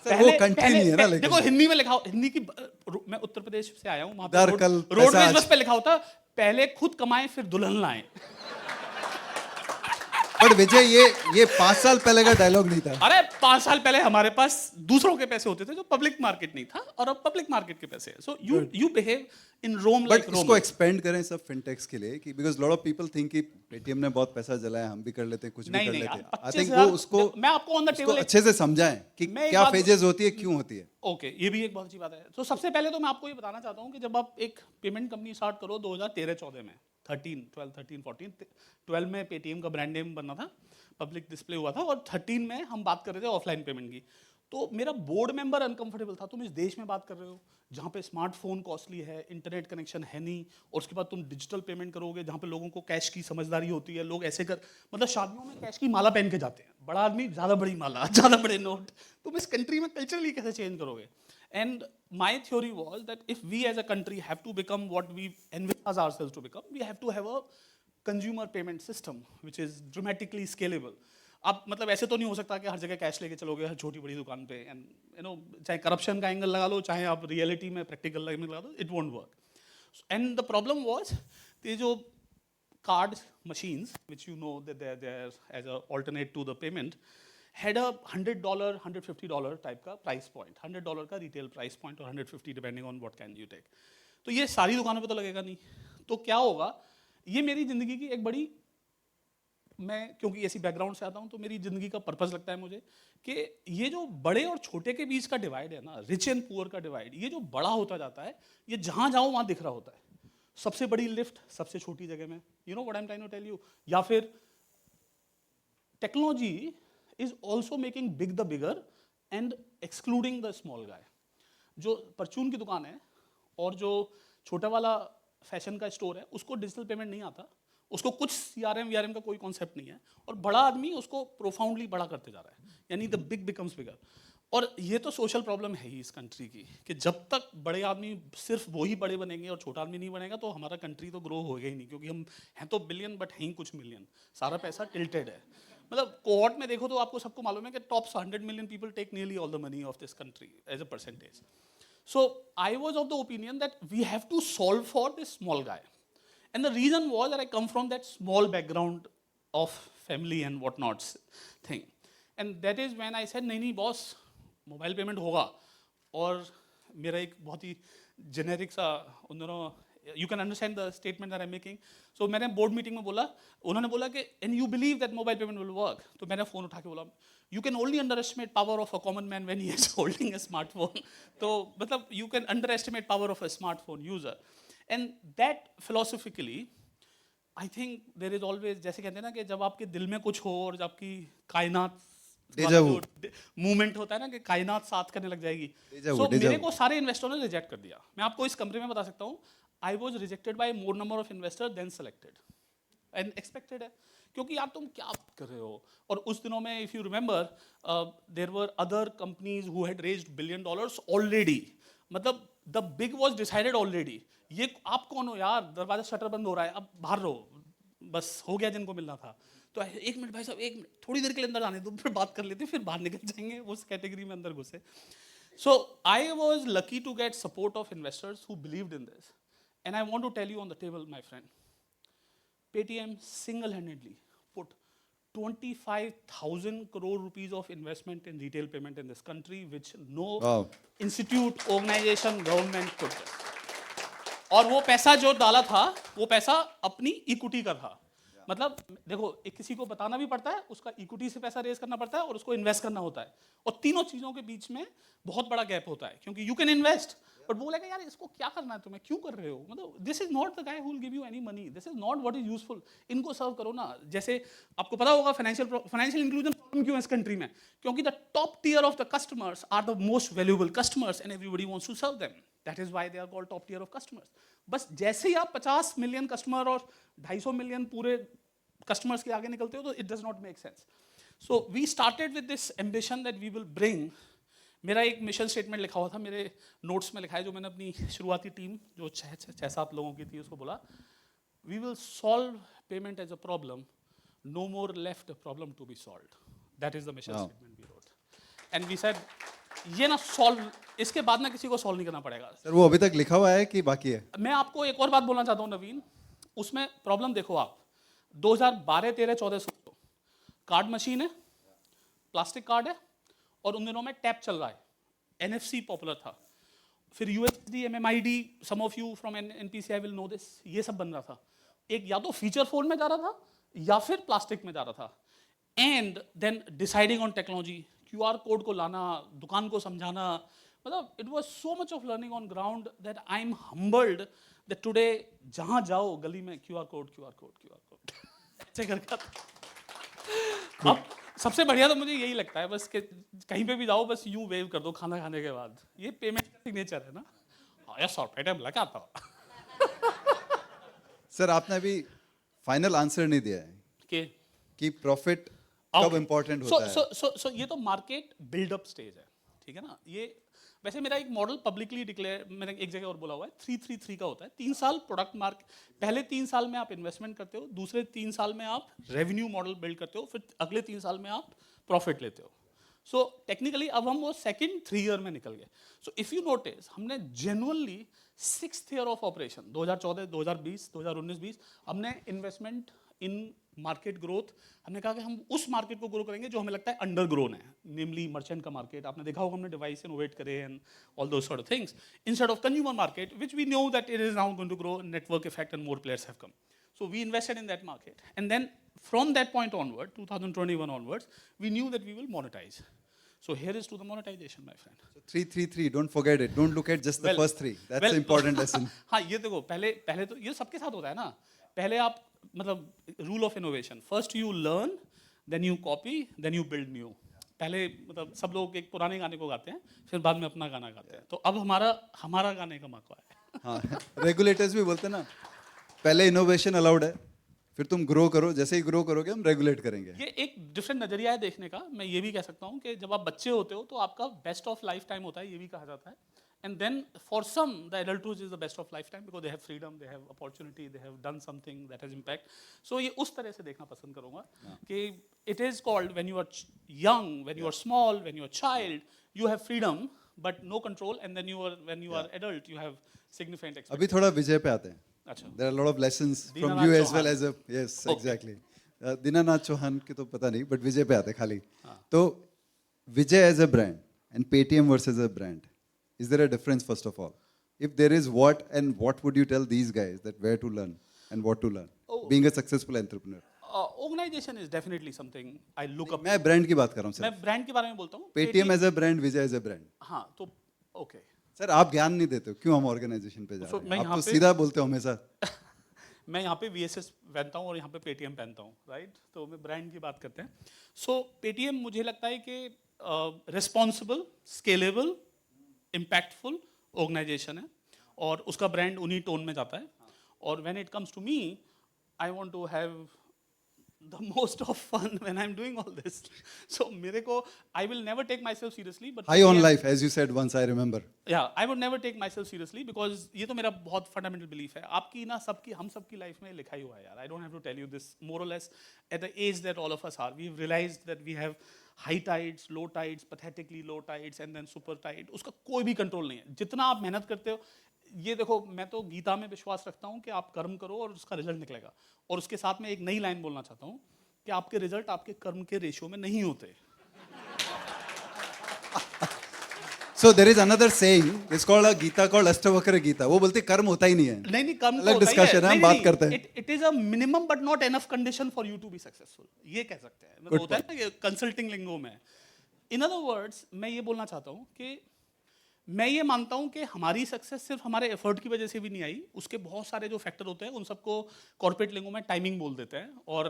Sir वो कंट्री नहीं है ना, लेकिन देखो हिंदी में लिखा, हिंदी की, मैं उत्तर प्रदेश से आया हूँ, वहाँ पे दरकल रोडवेज बस पे लिखा होता पहले खुद कमाएं फिर दुल्हन लाएं. बट विजय ये 5 साल पहले का डायलॉग नहीं था. अरे 5 साल पहले हमारे पास दूसरों के पैसे होते थे जो पब्लिक मार्केट नहीं था, और अब पब्लिक मार्केट के पैसे हैं. So you behave in Rome like Rome. इसको एक्सपेंड करें सब फिनटेक्स के लिए, कि because lot of people think कि पेटीएम ने बहुत पैसा जलाया, हम भी कर लेते हैं, कुछ भी कर लेते हैं. आई थिंक वो उसको मैं आपको ऑन द टेबल अच्छे से समझाएं कि क्या फेजेस होती है, क्यों होती है. ओके, ये भी एक बहुत अच्छी बात है. तो सबसे पहले तो मैं आपको ये बताना चाहता हूँ कि जब आप एक पेमेंट कंपनी स्टार्ट करो 2013-14 में, 12 में पेटीएम का ब्रांड नेम बनना था, पब्लिक डिस्प्ले हुआ था, और 13 में हम बात कर रहे थे ऑफलाइन पेमेंट की. तो मेरा बोर्ड मेंबर अनकंफर्टेबल था, तुम इस देश में बात कर रहे हो जहाँ पे स्मार्टफोन कॉस्टली है, इंटरनेट कनेक्शन है नहीं, और उसके बाद तुम डिजिटल पेमेंट करोगे जहाँ पे लोगों को कैश की समझदारी होती है, लोग ऐसे कर, मतलब शादियों में कैश की माला पहन के जाते हैं, बड़ा आदमी ज़्यादा बड़ी माला, ज़्यादा बड़े नोट. तुम इस कंट्री में कल्चरली कैसे चेंज करोगे? And my theory was that if we as a country have to become what we envisage ourselves to become, we have to have a consumer payment system which is dramatically scalable. अब मतलब ऐसे तो नहीं हो सकता कि हर जगह cash लेके चलोगे हर छोटी बड़ी दुकान पे, एंड चाहे करप्शन का एंगल लगा लो, चाहे आप रियलिटी में प्रैक्टिकल एंगल लगा दो, it won't work. And the problem was ये जो card machines which you know that they are as a alternate to the payment had a $100, $150 type का प्राइस पॉइंट, $100 का रिटेल प्राइस पॉइंट, और 150 depending on what can you take. तो ये सारी दुकानों पे तो लगेगा नहीं. तो क्या होगा, ये मेरी ज़िंदगी की एक बड़ी, मैं क्योंकि ऐसी बैकग्राउंड से आता हूँ तो मेरी ज़िंदगी का पर्पस लगता है मुझे कि ये जो बड़े और छोटे के बीच का डिवाइड है ना, रिच एंड पुअर का डिवाइड, ये जो बड़ा होता जाता है, ये जहाँ जाओ वहाँ दिख रहा होता है. सबसे बड़ी लिफ्ट सबसे छोटी जगह में, you know what I am trying to tell you. या फिर technology is also making big the bigger and excluding the small guy. जो परचून की दुकान है और जो छोटा वाला फैशन का स्टोर है, उसको डिजिटल पेमेंट नहीं आता, उसको कुछ CRM VRM का कोई कॉन्सेप्ट नहीं है, और बड़ा आदमी उसको प्रोफाउंडली बड़ा करते जा रहा है, यानी द बिग बिकम्स बिगर. और ये तो सोशल प्रॉब्लम है ही इस कंट्री की, कि जब तक बड़े आदमी सिर्फ वही बड़े बनेंगे और छोटा आदमी नहीं बनेगा तो हमारा कंट्री तो ग्रो होगा ही नहीं, क्योंकि हम हैं तो बिलियन बट हैं ही कुछ मिलियन, सारा पैसा टिल्टेड है. मतलब कोहॉर्ट में देखो तो आपको सबको मालूम है कि top 100 million people take nearly all the money of this country as a percentage. So I was of the opinion that we have to solve for this small guy, and the reason was that I come from that small background of family and what nots thing, and that is when I said नहीं boss, mobile payment होगा. और मेरा एक बहुत ही generic सा, उन दोनों, you can understand the statement that I'm making. So मैंने बोर्ड मीटिंग में बोला, उन्होंने बोला कि and you believe that mobile payment will work. तो मैंने फ़ोन उठा के बोला, you can only underestimate power of a common man when he is holding a smartphone. तो मतलब you can underestimate power of a smartphone user. And that philosophically, I think there is always, जैसे कहते हैं ना कि जब आपके दिल में कुछ हो और जब आपकी कायनात मूवमेंट होता है ना कि कायनात साथ करने लग जाएगी. So मेरे को सारे इन्वेस्टरों ने रिजेक्ट कर दिया. मैं आपको इस कमरे में बता सकता हूँ, I was rejected by more number of investors than selected and expected है, क्योंकि यार तुम क्या कर रहे हो. और उस दिनों में if you remember there were other companies who had raised $1 billion already. मतलब the big was decided already. ये आप कौन हो यार, दरवाजा शटर बंद हो रहा है, अब बाहर रहो, बस हो गया जिनको मिलना था. तो 1 मिनट भाई साहब, 1 मिनट, थोड़ी देर के लिए अंदर आने दो, फिर बात कर लेते, फिर बाहर निकल जाएंगे, उस कैटेगरी में अंदर घुसे. So I was lucky to get support of investors who believed in this. And I want to tell you on the table, my friend, Paytm single-handedly put 25,000 crore rupees of investment in retail payment in this country, which no institute, organization, government could do. और वो पैसा जो डाला था, वो पैसा अपनी equity का था. मतलब देखो, एक किसी को बताना भी पड़ता है, उसका इक्विटी से पैसा रेज करना पड़ता है और उसको इन्वेस्ट करना होता है, और तीनों चीज़ों के बीच में बहुत बड़ा गैप होता है, क्योंकि यू कैन इन्वेस्ट बट वो बोलेगा यार इसको क्या करना है तुम्हें, क्यों कर रहे हो, मतलब this is not the guy who will give you any money, this is not what is useful, इनको सर्व करो ना। जैसे आपको पता होगा फाइनेंशियल इंक्लूजन प्रॉब्लम क्यों है इस कंट्री में, क्योंकि the top tier of the customers are the most valuable customers and everybody wants to serve them, that is why they are called top tier of customers. बस जैसे ही आप 50 million customer और 250 million पूरे customers के आगे निकलते हो तो it does not make sense. So we started with this ambition that we will bring, मेरा एक मिशन स्टेटमेंट लिखा हुआ था, मेरे नोट्स में लिखा है, जो मैंने अपनी शुरुआती टीम जो 6-7 लोगों की थी उसको बोला, we will solve payment as a problem, no more left problem to be solved, that is the mission statement we wrote, and we said ये ना सॉल्व, इसके बाद ना किसी को सॉल्व नहीं करना पड़ेगा। सर वो अभी तक लिखा हुआ है कि बाकी है? मैं आपको एक और बात बोलना चाहता हूँ नवीन, उसमें प्रॉब्लम देखो आप, 2012, 13, 14 सोचो, कार्ड मशीन है, प्लास्टिक कार्ड है, और उन दिनों में टैप चल रहा है, NFC पॉपुलर था, फिर USD, MMID, some of you from NPCI will know this, ये सब बन रहा था, एक या तो फीचर फोन में जा रहा था या फिर प्लास्टिक में जा रहा था, and then deciding on technology, QR code को लाना, दुकान को समझाना, मतलब it was so much of learning on ground that I am humbled that today जहां जाओ गली में QR कोड ऐसे करके अब सबसे बढ़िया तो मुझे यही लगता है बस कि कहीं पे भी जाओ बस यूं वेव कर दो खाना खाने के बाद, ये पेमेंट का सिग्नेचर है ना, हाँ यार सॉफ्टवेयर टाइम लगा था। सर आपने अभी फाइनल आंसर नहीं दिया है कि प्रॉफिट कब इंपॉर्टेंट होता है। सो ये तो मार्केट बिल्डअप स्टेज है, ठीक है ना। ये वैसे मेरा एक मॉडल पब्लिकली डिक्लेयर, मैंने एक जगह और बोला हुआ है, 3-3-3 का होता है, 3 साल प्रोडक्ट मार्क, पहले 3 साल में आप इन्वेस्टमेंट करते हो, दूसरे 3 साल में आप रेवेन्यू मॉडल बिल्ड करते हो, फिर अगले 3 साल में आप प्रॉफिट लेते हो। सो टेक्निकली अब हम वो सेकंड 3 ईयर में निकल गए। सो इफ यू नोटिस हमने genuinely 6th year of operation 2014, 2020, 2019-20 हमने इन्वेस्टमेंट इन मार्केट ग्रोथ, हमने कहा कि हम उस मार्केट को ग्रो करेंगे जो हमें लगता है अंडर ग्रोन है, नेमली मर्चेंट का मार्केट, आपने देखा होगा हमने डिवाइस इनोवेट करे and all those sort of things, instead of consumer market which we know that it is now going to grow, network effect and more players have come, so we invested in that market and then from that point onward 2021 onwards we knew that we will monetize. So here is to the monetization, my friend. So 3-3-3, don't forget it, don't look at just the first 3, that's the important lesson. हाँ ये देखो, पहले तो ये सबके साथ होता है ना, पहले आप मतलब rule of innovation, first you learn, then you copy, then you build new. पहले मतलब सब लोग एक पुराने गाने को गाते हैं, फिर बाद में अपना गाना गाते हैं, तो अब हमारा गाने का मौका है। हाँ, रेगुलेटर्स भी बोलते हैं ना, पहले इनोवेशन अलाउड है, फिर तुम ग्रो करो, जैसे ही ग्रो करोगे हम रेगुलेट करेंगे। ये एक डिफरेंट नजरिया है देखने का। मैं ये भी कह सकता हूँ कि जब आप बच्चे होते हो तो आपका बेस्ट ऑफ लाइफ टाइम होता है, ये भी कहा जाता है, and then for some the adulthood is the best of lifetime because they have freedom, they have opportunity, they have done something that has impact. So ये उस तरह से देखना पसंद करूँगा कि it is called when you are young, when you are small, when you are child, you have freedom but no control, and then when you are adult you have significant expectations. अभी थोड़ा विजय पे आते हैं। अच्छा, There are a lot of lessons from Dinanath you as Chauhan. well as a, yes, exactly. Dinanath Chauhan की तो पता नहीं, but विजय पे आते हैं खाली। तो विजय as a brand and Paytm versus a brand, is there a difference first of all? If there is, what would you tell these guys that where to learn and what to learn? Being a successful entrepreneur. Organization is definitely something I look up. मैं brand की बात कर रहा हूँ मैं sir. Brand के बारे में बोलता हूँ। Paytm as a brand, Vijay as a brand. हाँ तो ओके सर आप ज्ञान नहीं देते हो, क्यों हम ऑर्गेनाइजेशन पे जा So, रहे मैं हैं? आप यहाँ तो पे- सीधा बोलते हो हमेशा। मैं यहाँ पे VSS पहनता हूँ और यहाँ पे Paytm पहनता हूँ, राइट। तो मैं ब्रांड की बात करते हैं। सो Paytm मुझे लगता है कि रिस्पॉन्सिबल, स्केलेबल, इम्पैक्टफुल ऑर्गेनाइजेशन है और उसका ब्रांड उन्हीं टोन में जाता है। और when it comes to me, I want to have the most of fun when I'm doing all this. So मेरे को I will never take myself seriously, but High on life, as you said once, I remember. Yeah, I would never take myself seriously because ये तो मेरा बहुत fundamental belief है। आपकी ना सबकी हम सबकी life में लिखा ही हुआ है यार। I don't have to tell you this, more or less at the age that all of us are, we've realized that we have high tides, low tides, pathetically low tides and then super tide. उसका कोई भी control नहीं है। जितना आप मेहनत करते हो, ये देखो मैं तो गीता में विश्वास रखता हूँ कि आप कर्म करो और उसका रिजल्ट निकलेगा। और उसके साथ में एक नई लाइन बोलना चाहता हूँ कि आपके रिजल्ट आपके कर्म के रेशियो में नहीं होते। So there is another saying, it's called a Gita called Ashtavakra Gita. वो बोलते कर्म होता ही नहीं है. नहीं कम तो अलग होता ही discussion है, हम बात करते हैं. It is a minimum but not enough condition for you to be successful, ये कह सकते हैं. मतलब होता है ना कि कंसल्टिंग लिंगो में. इन अदर वर्ड्स मैं ये बोलना चाहता हूँ कि मैं ये मानता हूँ कि हमारी सक्सेस सिर्फ हमारे एफर्ट की वजह से भी नहीं आई. उसके बहुत सारे जो फैक्टर होते हैं उन सबको कॉर्पोरेट लिंगो में टाइमिंग बोल देते हैं. और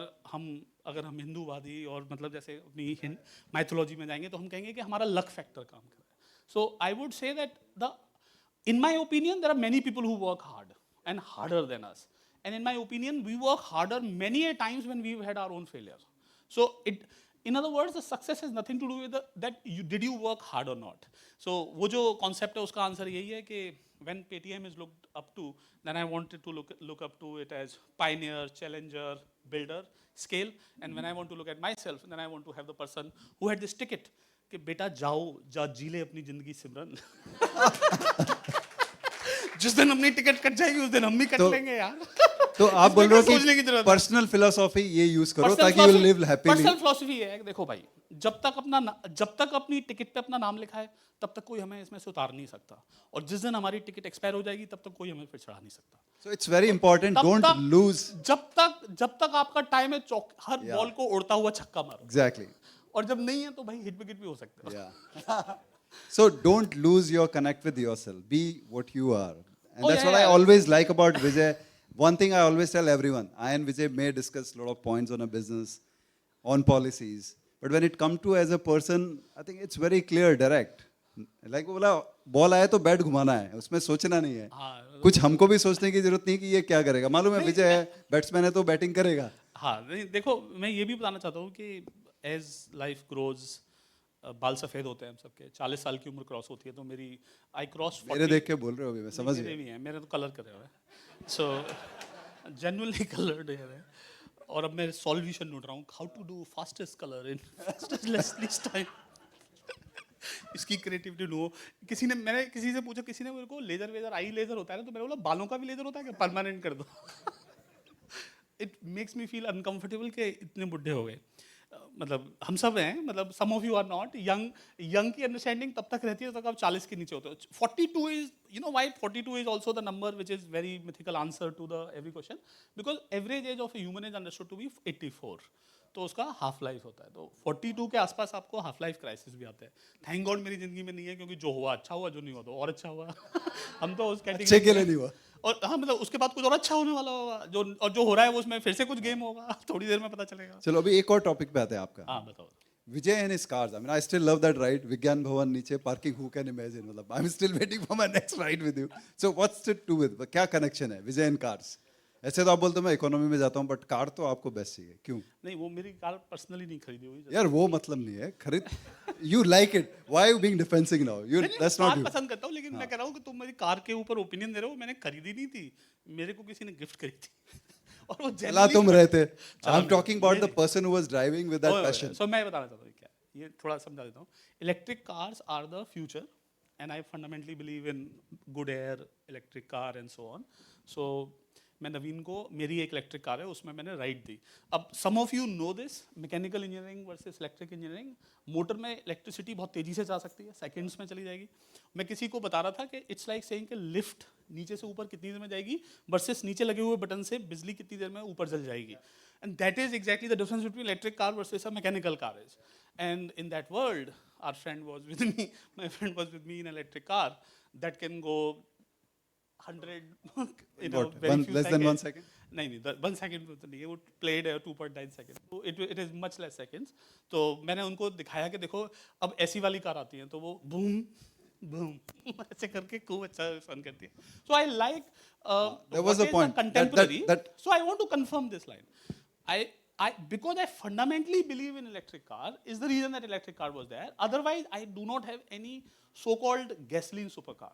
अगर हम हिंदूवादी और मतलब जैसे अपनी माइथोलॉजी में जाएंगे तो हम कहेंगे कि हमारा लक फैक्टर काम कर रहा है. So I would say that in my opinion, there are many people who work hard and harder than us. And in my opinion, we work harder many a times when we've had our own failures. So in other words, the success has nothing to do with that did you work hard or not. So वो जो concept है उसका answer यही है कि when Paytm is looked up to, then I wanted to look up to it as pioneer, challenger, builder, scale. And when I want to look at myself, then I want to have the person who had this ticket. कि बेटा जा जी ले अपनी जिंदगी सिमरन. जिस दिन अपनी ticket cut जाएगी उस दिन हम भी कट लेंगे यार. तो आप बोल रहे हो कि पर्सनल फिलोसॉफी ये यूज करो ताकि you live happily. Personal philosophy है, देखो भाई, जब तक अपनी टिकट पे अपना नाम लिखा है तब तक कोई हमें इसमें से उतार नहीं सकता. और जिस दिन हमारी टिकट एक्सपायर हो जाएगी तब तक कोई हमें फिर चढ़ा नहीं सकता. So it's very important, don't lose. जब तक आपका टाइम है हर बॉल को उड़ता हुआ छक्का मारो. एग्जैक्टली. और जब नहीं है तो भाई हिट विकेट भी हो सकता है. So don't lose your connect with yourself. Be what you are. And Oh, that's yeah, what I yeah. always like about Vijay. One thing I always tell everyone, I and Vijay may discuss a lot of points on a business, on policies. But when it comes to as a person, I think it's very clear, direct. Like बोला ball आया तो bat घुमाना है, उसमें सोचना नहीं है. कुछ हमको भी सोचने की जरूरत नहीं कि ये क्या करेगा. मालूम है विजय है, बैट्समैन है तो बैटिंग करेगा. हाँ नहीं, देखो मैं ये भी बताना चाहता हूँ कि एज लाइफ ग्रोज बाल सफ़ेद होते हैं हम सबके. 40 साल की उम्र क्रॉस होती है तो मेरी आई क्रॉस. मेरे देख के बोल रहे हो अभी, मैं समझ गया. नहीं है, मेरे तो कलर करे हुए हैं. सो जेन्युइनली कलर्ड हेयर है. और अब मैं सॉल्यूशन ढूंढ रहा हूँ, how to do fastest colour in fastest less time. इसकी क्रिएटिविटी ढूंढो. मैंने किसी से पूछा, किसी ने मेरे को लेजर वेजर आई लेजर होता है ना, तो मैंने बोला बालों का भी लेजर होता है क्या, परमानेंट कर दो. It makes me feel uncomfortable कि इतने बुढ़े हो गए. मतलब हम सब हैं, मतलब some of you are not young की अंडरस्टैंडिंग तब तक रहती है जब आप 40 के नीचे होते हो. 42 is, you know why 42 is also the number which is very mythical answer to the every question. Because average age of a human is understood to be 84. तो उसका हाफ लाइफ होता है. तो 42 के आसपास आपको हाफ लाइफ क्राइसिस भी आता है. थैंक गॉड मेरी जिंदगी में नहीं है, क्योंकि जो हुआ अच्छा हुआ, जो नहीं हुआ तो और अच्छा हुआ. हम तो उस कैटेगरी अच्छे के लिए नहीं हुआ. और हाँ, मतलब उसके बाद कुछ और अच्छा होने वाला होगा. जो हो रहा है वो उसमें फिर से कुछ गेम होगा. थोड़ी देर में पता चलेगा. चलो अभी एक और टॉपिक पे आते हैं आपका. हाँ बताओ. Vijay and his cars. I mean, I still love that ride. Vigyan Bhavan नीचे parking. Who can imagine? मतलब, I'm still waiting for my next ride with you. So what's it to with? क्या connection है Vijay and cars? ऐसे तो आप बोलते हो मैं इकोनॉमी में जाता हूँ, बट कार तो आपको बेस्ट चाहिए. क्यों? नहीं, वो मेरी कार पर्सनली नहीं खरीदी हुई. यार वो मतलब नहीं है खरीद. You like it. Why are you being defensive now? That's not you. पसंद करता हूँ, लेकिन मैं कह रहा हूँ कि तुम मेरी कार के ऊपर ओपिनियन दे रहे हो. मैंने खरीदी नहीं थी, मेरे को किसी ने गिफ्ट करी थी. और वो चला तुम रहे थे. I'm talking about the person who was driving with that passion. So मैं बताना चाहता हूँ क्या, ये थोड़ा समझा देता हूँ. Electric cars are the future and I fundamentally believe in good air, electric car and so on. So मैं नवीन को, मेरी एक इलेक्ट्रिक कार है, उसमें मैंने राइड दी. अब some of you know this, mechanical engineering versus electric engineering. Motor में इलेक्ट्रिसिटी बहुत तेज़ी से जा सकती है, सेकंड्स में चली जाएगी. मैं किसी को बता रहा था कि इट्स लाइक सेइंग कि लिफ्ट नीचे से ऊपर कितनी देर में जाएगी वर्सेस नीचे लगे हुए बटन से बिजली कितनी देर में ऊपर जल जाएगी. And that is exactly the difference between electric car versus a mechanical car is. And in that world our friend was with me, my friend was with me in electric car that can go 100 in a very few less than 1 second? नहीं 1 second तो नहीं है, वो played है 2.9 second. तो it is much less seconds. तो मैंने उनको दिखाया कि देखो अब ऐसी वाली कार आती है तो वो बूम बूम ऐसे करके खूब अच्छा फन करती है. So I like there was a point contemporary. that So I want to confirm this line. Because I fundamentally believe in electric car is the reason that electric car was there. Otherwise, I do not have any so-called gasoline supercar.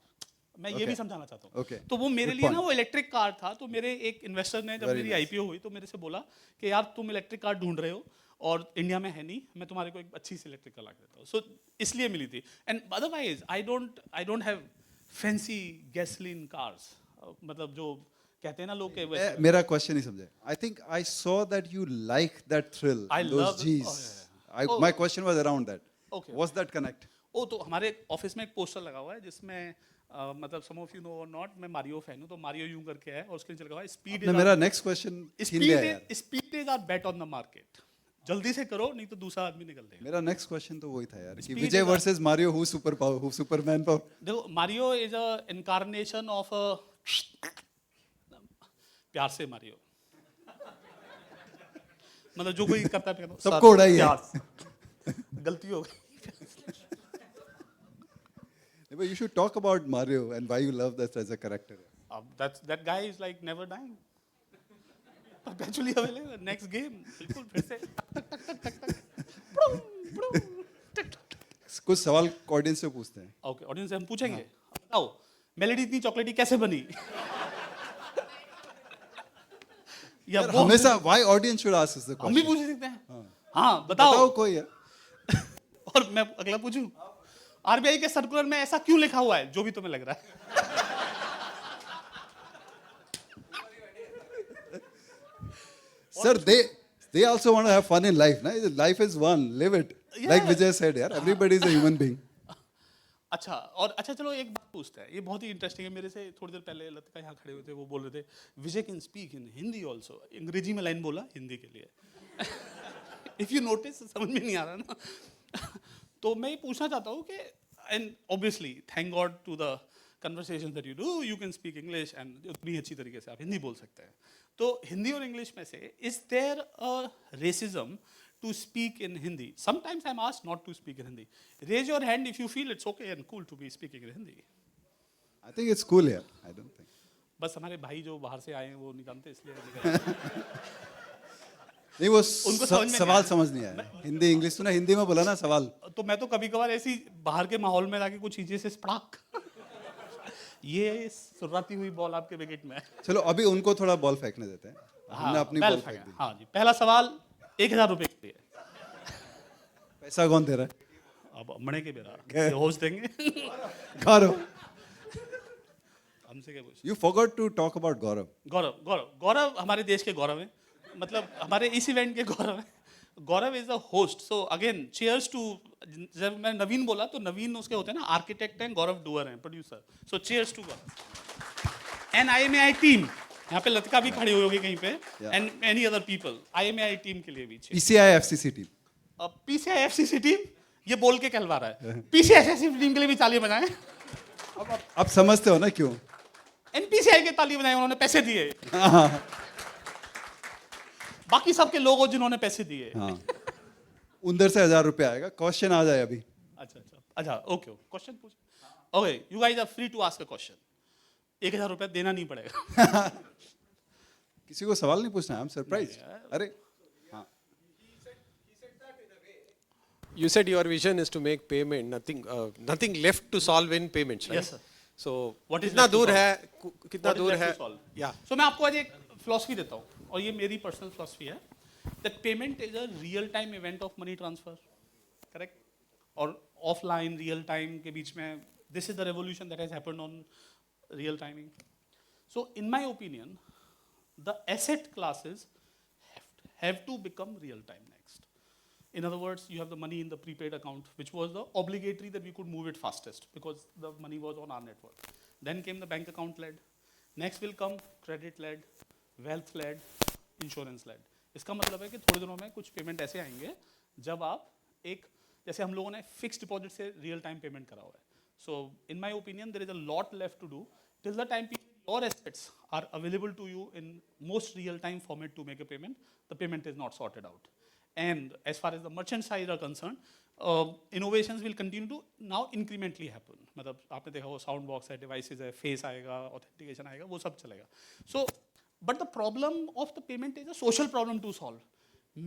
मैं ये भी समझाना चाहता हूँ. Okay. तो वो मेरे Good लिए ना point. वो इलेक्ट्रिक कार था. तो मेरे एक इन्वेस्टर ने जब Very मेरी nice. आईपीओ हुई तो मेरे से बोला कि यार तुम इलेक्ट्रिक कार ढूंढ रहे हो और इंडिया में है नहीं, मैं तुम्हारे को एक अच्छी सी इलेक्ट्रिक कार ला के देता हूँ. सो इसलिए मिली थी. And otherwise I don't have fancy gasoline cars. मतलब जो कहते हैं ना लोग के मेरा क्वेश्चन ही समझे. I think I saw that you like that thrill. I those love- G's. oh, yeah. My question was around that. Okay. What's that connect? ओ तो हमारे ऑफिस में एक पोस्टर लगा हुआ है जिसमें मतलब सम ऑफ यू नो और नॉट, मैं मारियो फैन हूँ, तो मारियो यूं करके है और उसके नीचे लगा हुआ है स्पीड आपने मेरा नेक्स्ट क्वेश्चन छीन लिया यार। Speed is our bet on the market. जल्दी से करो नहीं तो दूसरा आदमी निकल देगा। मेरा नेक्स्ट क्वेश्चन तो वही था यार कि Speed Vijay is a- versus Mario, who super power, who superman power. देखो Mario is a incarnation of a, प्यार से मारियो, मतलब जो कोई करता है कहता, सबको उड़ाई है। प्यार। गलती हो गई। But you should talk about Mario and why you love that as a character. that guy is like never dying, perpetually available, next game बिल्कुल फिर से कुछ सवाल ऑडियंस से पूछते हैं। ओके ऑडियंस से हम पूछेंगे। बताओ मेलेडी इतनी चॉकलेटी कैसे बनी? या यार वो हमेशा why audience should ask us the हम भी question? पूछ सकते हैं। हाँ बताओ। बताओ कोई है। और मैं अगला पूछूं, आरबीआई के सर्कुलर में ऐसा क्यों लिखा हुआ है जो भी तुम्हें लग रहा है? Sir, they also want to have fun in life, na? Life is one, live it. Like Yeah. Vijay said, यार, everybody is a human being. अच्छा और अच्छा चलो एक बात पूछते हैं, ये बहुत ही इंटरेस्टिंग है। मेरे से थोड़ी देर पहले लतिका यहाँ खड़े हुए थे, वो बोल रहे थे Vijay can speak in Hindi also. अंग्रेजी में लाइन बोला हिंदी के लिए। इफ यू नोटिस समझ में नहीं आ रहा ना। तो मैं ये पूछना चाहता हूँ कि and obviously thank God to the conversation that you do, you can speak English and उतनी अच्छी तरीके से आप हिंदी बोल सकते हैं। तो हिंदी और इंग्लिश में से is there a racism to speak in Hindi? Sometimes I'm asked not to speak in Hindi. Raise your hand if you feel it's okay and cool to be speaking in Hindi. I think it's cool, yeah. I don't think. बस हमारे भाई जो बाहर से आए हैं वो नहीं जानते इसलिए नहीं कर रहे। नहीं वो उनको समझ में नहीं सवाल आया। समझ नहीं आया। हिंदी इंग्लिश तूने हिंदी में बोला ना सवाल। तो मैं तो कभी कभार ऐसी बाहर के माहौल में जाके कुछ चीजें से स्पड़ाक ये सुर्राती हुई बॉल आपके विकेट में है। चलो अभी उनको थोड़ा बॉल फेंकने देते हैं। हमने अपनी well बॉल फेंक fine. दी। हाँ जी, पहला सवाल 1000 रुपए के लिए। पैसा कौन दे रहा है? अब मणे के बेरा होस्ट देंगे। गौरव। हमसे क्या पूछ? You forgot to talk about गौरव। गौरव गौरव गौरव हमारे देश के गौरव हैं, मतलब हमारे इस इवेंट के गौरव हैं। Gaurav is a host, so again cheers to. जब मैं नवीन बोला तो नवीन उसके होते हैं ना आर्किटेक्ट हैं, गौरव डूअर हैं producer. So cheers to Gaurav and IMAI team. यहाँ पे लतिका भी खड़ी हुई होगी कहीं पे and any other people. IMAI team के लिए भी PCI FCC team. PCI FCC team ये बोल के कहलवा रहा है। PCI FCC टीम के लिए भी ताली बजाएं। अब समझते हो ना क्यों? NPCI के ताली बजाएं, उन्होंने पैसे दिए। बाकी सबके लोग हो जिन्होंने पैसे दिए। हाँ। उधर से 1000 रुपया आएगा। क्वेश्चन आ जाए अभी। अच्छा ओके क्वेश्चन पूछ। Okay you guys are free to ask a question. 1000 रुपया देना नहीं पड़ेगा। किसी को सवाल नहीं पूछना है। I'm surprised. अरे You said your vision is to make payment, nothing left to solve in payments, right? Yes, sir. So, What is कितना left to दूर solve? है, कितना What is दूर left है? to solve? Yeah. So मैं आपको आज एक फिलॉसफी देता हूँ और ये मेरी पर्सनल फिलॉसफी है that payment is a real time event of money transfer, correct? और ऑफलाइन रियल टाइम के बीच में this is the revolution that has happened on real timing. So in my opinion, the asset classes have to become real time next. In other words, you have the money in the prepaid account, which was the obligatory that we could move it fastest because the money was on our network. Then came the bank account led. Next will come credit led, wealth led, insurance led. इसका मतलब है कि थोड़े दिनों में कुछ payment ऐसे आएंगे जब आप एक जैसे हम लोगों ने फिक्स डिपॉजिट से रियल टाइम पेमेंट करा हुआ है. So in my opinion, there is a lot left to do till the time your assets are available to you in most real time format to make a payment. The payment is not sorted out. And as far as the merchant side are concerned, innovations will continue to now incrementally happen. मतलब आपने देखा वो sound box है, devices है, face आएगा, authentication आएगा, वो सब चलेगा. So, but the problem of the payment is a social problem to solve.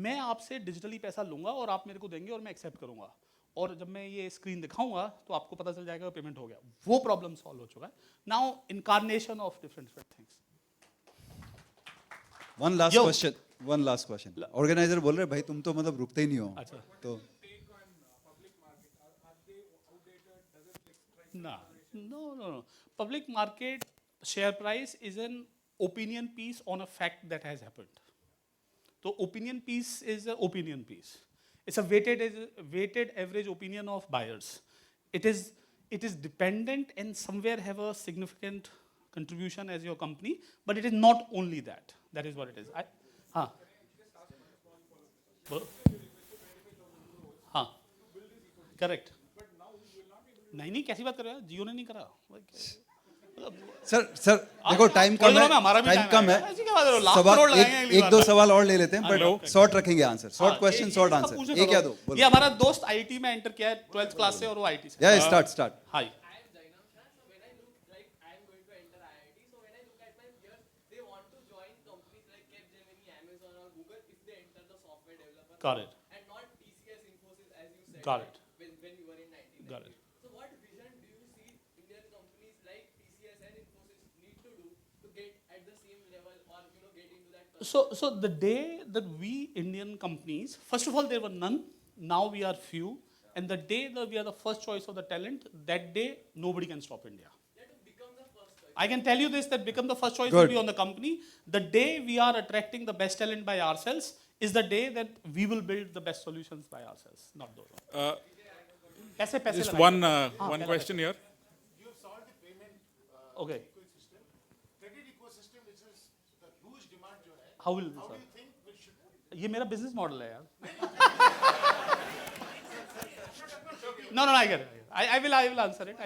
मैं आपसे डिजिटली पैसा लूंगा और आप मेरे को देंगे और मैं एक्सेप्ट करूंगा और जब मैं ये स्क्रीन दिखाऊंगा तो आपको पता चल जाएगा पेमेंट हो गया. वो प्रॉब्लम सॉल्व हो चुका है. Now incarnation of different things. one last question. Organiser बोल रहे भाई तुम तो मतलब रुकते ही नहीं हो. अच्छा. तो No. Public market share price is an opinion piece on a fact that has happened. So opinion piece is an opinion piece. It's a weighted average opinion of buyers. it is dependent and somewhere have a significant contribution as your company, but it is not only that. That is what it is. हाँ बोलो हाँ correct नहीं नहीं कैसी बात कर रहे हो जियो ने नहीं करा सर सर देखो टाइम कम है, टाइम कम है, सवाल एक दो सवाल और ले लेते हैं, बट शॉर्ट रखेंगे answer, short question short answer, एक या दो। ये हमारा दोस्त आईआईटी में एंटर किया है 12th क्लास से और वो आईआईटी से। या start hi Got it. And not TCS, Infosys, as you said. Got it. When you were in 19. Got it. So what vision do you see Indian companies like TCS and Infosys need to do to get at the same level or get into that? So the day that we Indian companies, first of all there were none. Now we are few, and the day that we are the first choice of the talent, that day nobody can stop India. Become the first choice. I can tell you this, that become the first choice Good. will be on the company. The day we are attracting the best talent by ourselves is the day that we will build the best solutions by ourselves, not those. पैसे Just लगाएंगे। one question here. You have solved the payment Okay. ecosystem. Credit ecosystem, which is the huge demand जो है. How will How sir? do you think we should? ये मेरा business model है यार। No, I get it. I will answer it.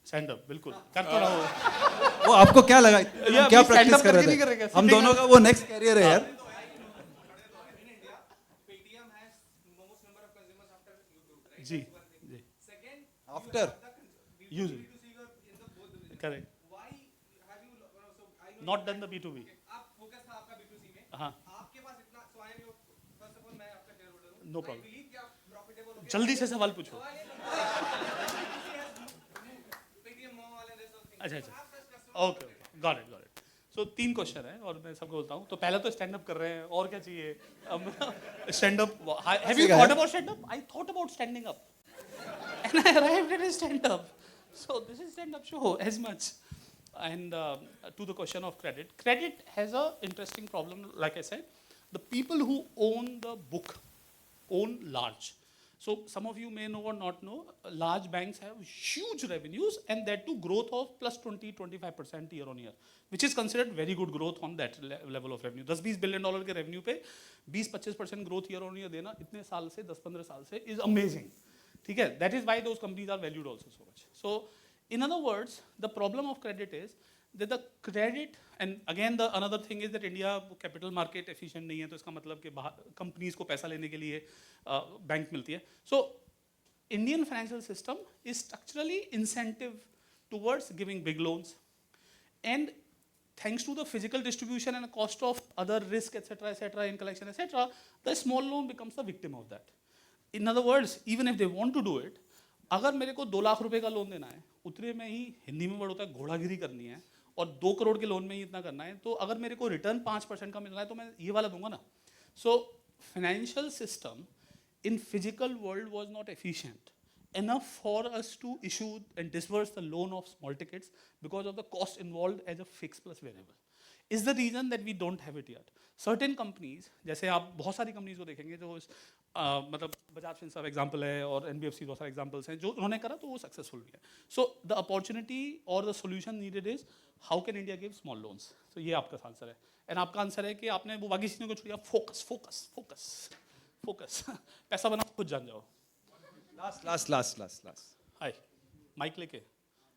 Stand up, बिल्कुल करता रहो। वो आपको क्या लगा, Yeah, क्या अभी stand प्रैक्टिस up कर करके रहे नहीं करेंगे, थे हम सीधे दोनों का, वो नेक्स्ट कैरियर है यार। जी जी। After Use it. Correct. Not done the B2B. हाँ। No problem. जल्दी से सवाल पूछो। अच्छा okay got it so 3 question है और मैं सबको बोलता हूँ। तो पहले तो स्टैंड अप कर रहे हैं और क्या चाहिए अब stand up have you thought about stand up I thought about standing up and I arrived at stand up so this is stand up show as much and to the question of credit has a interesting problem. Like I said, the people who own the book own large. So some of you may know or not know, large banks have huge revenues and that too growth of plus 20-25% year on year, which is considered very good growth on that level of revenue. 10-20 billion dollar के revenue पे 20-25% growth year on year देना इतने साल से 10-15 साल से is amazing. ठीक है? That is why those companies are valued also so much. So in other words, the problem of credit is that the credit, and again the another thing is that India capital market efficient नहीं है, तो इसका मतलब कि companies को पैसा लेने के लिए बैंक मिलती है. So Indian financial system is structurally incentive towards giving big loans, and thanks to the physical distribution and cost of other risk etc in collection etc, the small loan becomes the victim of that. In other words, even if they want to do it, अगर मेरे को 2 लाख रुपए का loan देना है, उतने में ही हिंदी में वर्ड होता है घोड़ागिरी करनी है, और 2 करोड़ के लोन में ही इतना करना है, तो अगर मेरे को रिटर्न 5% का मिल रहा है तो मैं ये वाला दूंगा ना. So financial system in physical world was not efficient enough for us to issue and disburse the loan of small tickets because of the cost involved as a fixed plus variable. Is the reason that we don't have it yet. Certain companies, जैसे आप बहुत सारी companies को देखेंगे जो मतलब Bajaj Finserv example है और एनबीएफसी बहुत सारे एग्जाम्पल्स हैं जो उन्होंने करा तो वो सक्सेसफुल भी है. सो द अपॉर्चुनिटी और the solution needed is how can India give small loans. तो ये आपका आंसर है. एंड आपका आंसर है कि आपने वो बाकी चीज़ों को छोड़िया. फोकस फोकस फोकस फोकस पैसा बनाओ खुद जान जाओ. लास्ट हाय माइक लेके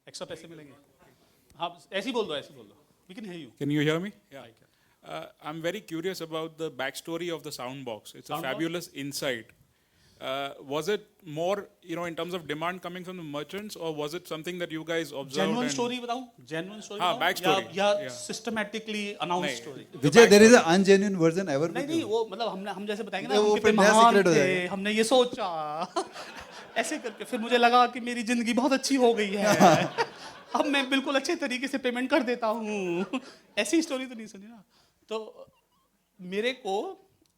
एक्स्ट्रा पैसे मिलेंगे. हाँ ऐसे ही बोल दो ऐसे ही बोल दो. We can hear you. Can you hear me? Yeah, I can. I'm very curious about the backstory of the sound box. It's a Sound box? fabulous insight. Was it more, in terms of demand coming from the merchants, or was it something that you guys observed? Genuine and- story बताऊं. Genuine story हाँ, back story. या Yeah. Systematically announce नहीं. Story. Vijay, there is a ungenuine version ever नहीं नहीं वो मतलब हम जैसे बताएंगे ना वो हम फिर कितने नया महान secret हो थे, जाएगा. हमने ये सोचा ऐसे करके फिर मुझे लगा कि मेरी जिंदगी बहुत अच्छी हो गई है. अब मैं बिल्कुल अच्छे तरीके से पेमेंट कर देता हूँ. ऐसी स्टोरी तो नहीं सुनी ना. तो मेरे को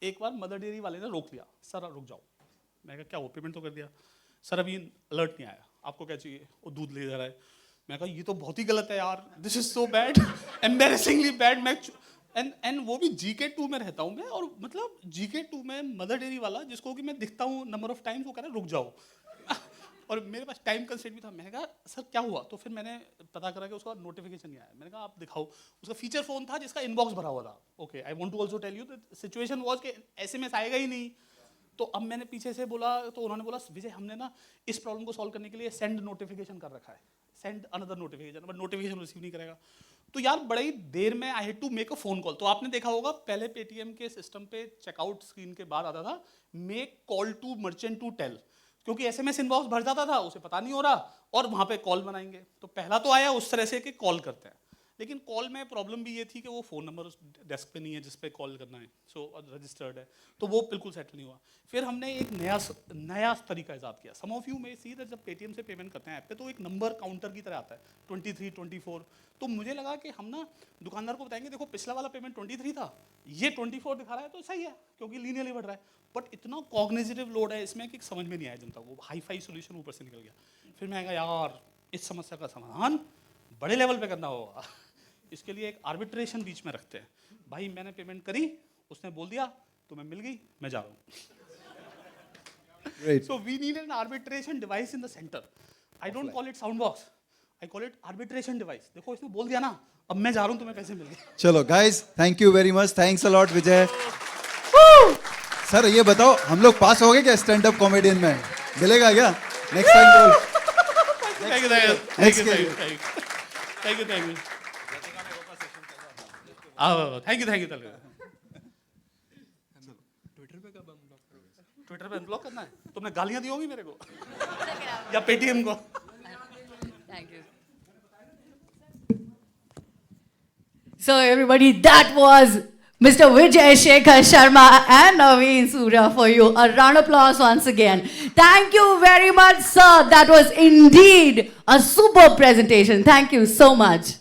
एक बार मदर डेयरी वाले ने रोक लिया. सर रुक जाओ. मैं कहा क्या वो पेमेंट तो कर दिया. सर अभी अलर्ट नहीं आया, आपको क्या चाहिए. वो दूध ले जा रहा है. मैं कहा ये तो बहुत ही गलत है यार. This is so bad, embarrassingly bad. मैं एंड वो भी GK2 में रहता हूँ मैं, और मतलब GK2 में मदर डेयरी वाला जिसको कि मैं दिखता हूँ नंबर ऑफ टाइम्स, वो कह रहा है रुक जाओ। और मेरे पास टाइम कंस्ट्रेंट भी था। मैंने कहा सर क्या हुआ? तो फिर मैंने पता करा कि उसका नोटिफिकेशन नहीं आया। मैंने कहा आप दिखाओ। उसका फीचर फोन था जिसका इनबॉक्स भरा हुआ था। Okay, I want to also tell you the situation was कि SMS आएगा ही नहीं। तो अब मैंने पीछे से बोला, तो उन्होंने बोला विजय हमने ना इस प्रॉब्लम को सॉल्व करने के लिए सेंड नोटिफिकेशन कर रखा है, send another notification, but notification receive नहीं करेगा। तो यार बड़े ही देर में I had to make a phone call. तो आपने देखा होगा पहले पेटीएम के सिस्टम पे चेकआउट स्क्रीन के बाद आता था make call to merchant to tell, क्योंकि SMS इनबॉक्स भर जाता था, उसे पता नहीं हो रहा, और वहां पे कॉल बनाएंगे। तो पहला तो आया उस तरह से कि कॉल करते हैं, लेकिन कॉल में प्रॉब्लम भी ये थी कि वो फ़ोन नंबर उस डेस्क पे नहीं है जिस पे कॉल करना है, सो रजिस्टर्ड है, तो वो बिल्कुल सेटल नहीं हुआ। फिर हमने एक नया तरीका ईजाद किया। सम ऑफ यू में सी दैट जब पेटीएम से पेमेंट करते हैं ऐप पे, तो एक नंबर काउंटर की तरह आता है 23, 24। तो मुझे लगा कि हम ना दुकानदार को बताएंगे देखो पिछला वाला पेमेंट 23 था, ये 24 दिखा रहा है, तो सही है क्योंकि लीनियरली बढ़ रहा है। बट इतना कॉग्निटिव लोड है इसमें कि समझ में नहीं आया जनता को, हाई फाई सोल्यूशन ऊपर से निकल गया। फिर मैं कहा यार इस समस्या का समाधान बड़े लेवल पे करना होगा। इसके लिए एक आर्बिट्रेशन बीच में रखते हैं। भाई मैंने पेमेंट करी, उसने बोल दिया तुम्हें मिल गई, मैं जा रहा हूँ। Great. So we need an arbitration device in the center. I don't call it sound box. I call it arbitration device. देखो इसने बोल दिया ना, अब मैं जा रहा हूँ, तुम्हें पैसे मिल गए। चलो guys, thank you very much, thanks a lot Vijay. Sir ये बताओ हम लोग पास हो गए क्या स्टैंड अप कॉमेडियन में? मिलेगा क्या next time role? Thank you, thank you, Next thank you, game. thank you, thank you, thank you. Thank you, thank you, thank you. Twitter पे अनब्लॉक करना है? तुमने गालियां दी होगी मेरे को या पेटीएम को? Thank you. So everybody, that was Mr. Vijay Shekhar Sharma and Naveen Surya for you. A round of applause once again. Thank you very much, sir. That was indeed a superb presentation. Thank you so much.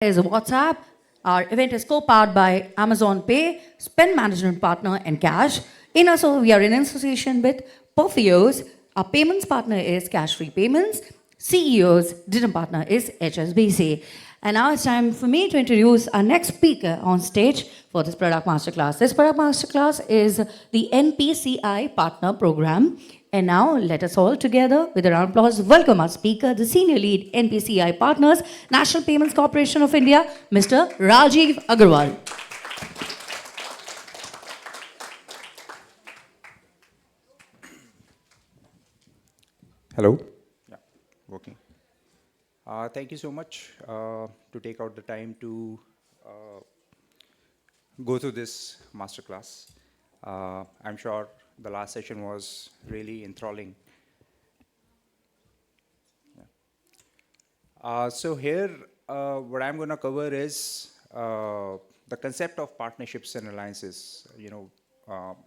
is WhatsApp. Our event is co-powered by Amazon Pay, Spend Management Partner, and Cash. We are in association with Perfios. Our payments partner is Cash Free Payments. CEO's dinner partner is HSBC. And now it's time for me to introduce our next speaker on stage for this product masterclass. This product masterclass is the NPCI Partner Program. And now let us all together, with a round of applause, welcome our speaker, the senior lead NPCI Partners, National Payments Corporation of India, Mr. Rajiv Agarwal. Hello. Yeah, working. Thank you so much to take out the time to go through this masterclass. I'm sure the last session was really enthralling. Yeah. So here, what I'm going to cover is the concept of partnerships and alliances. You know,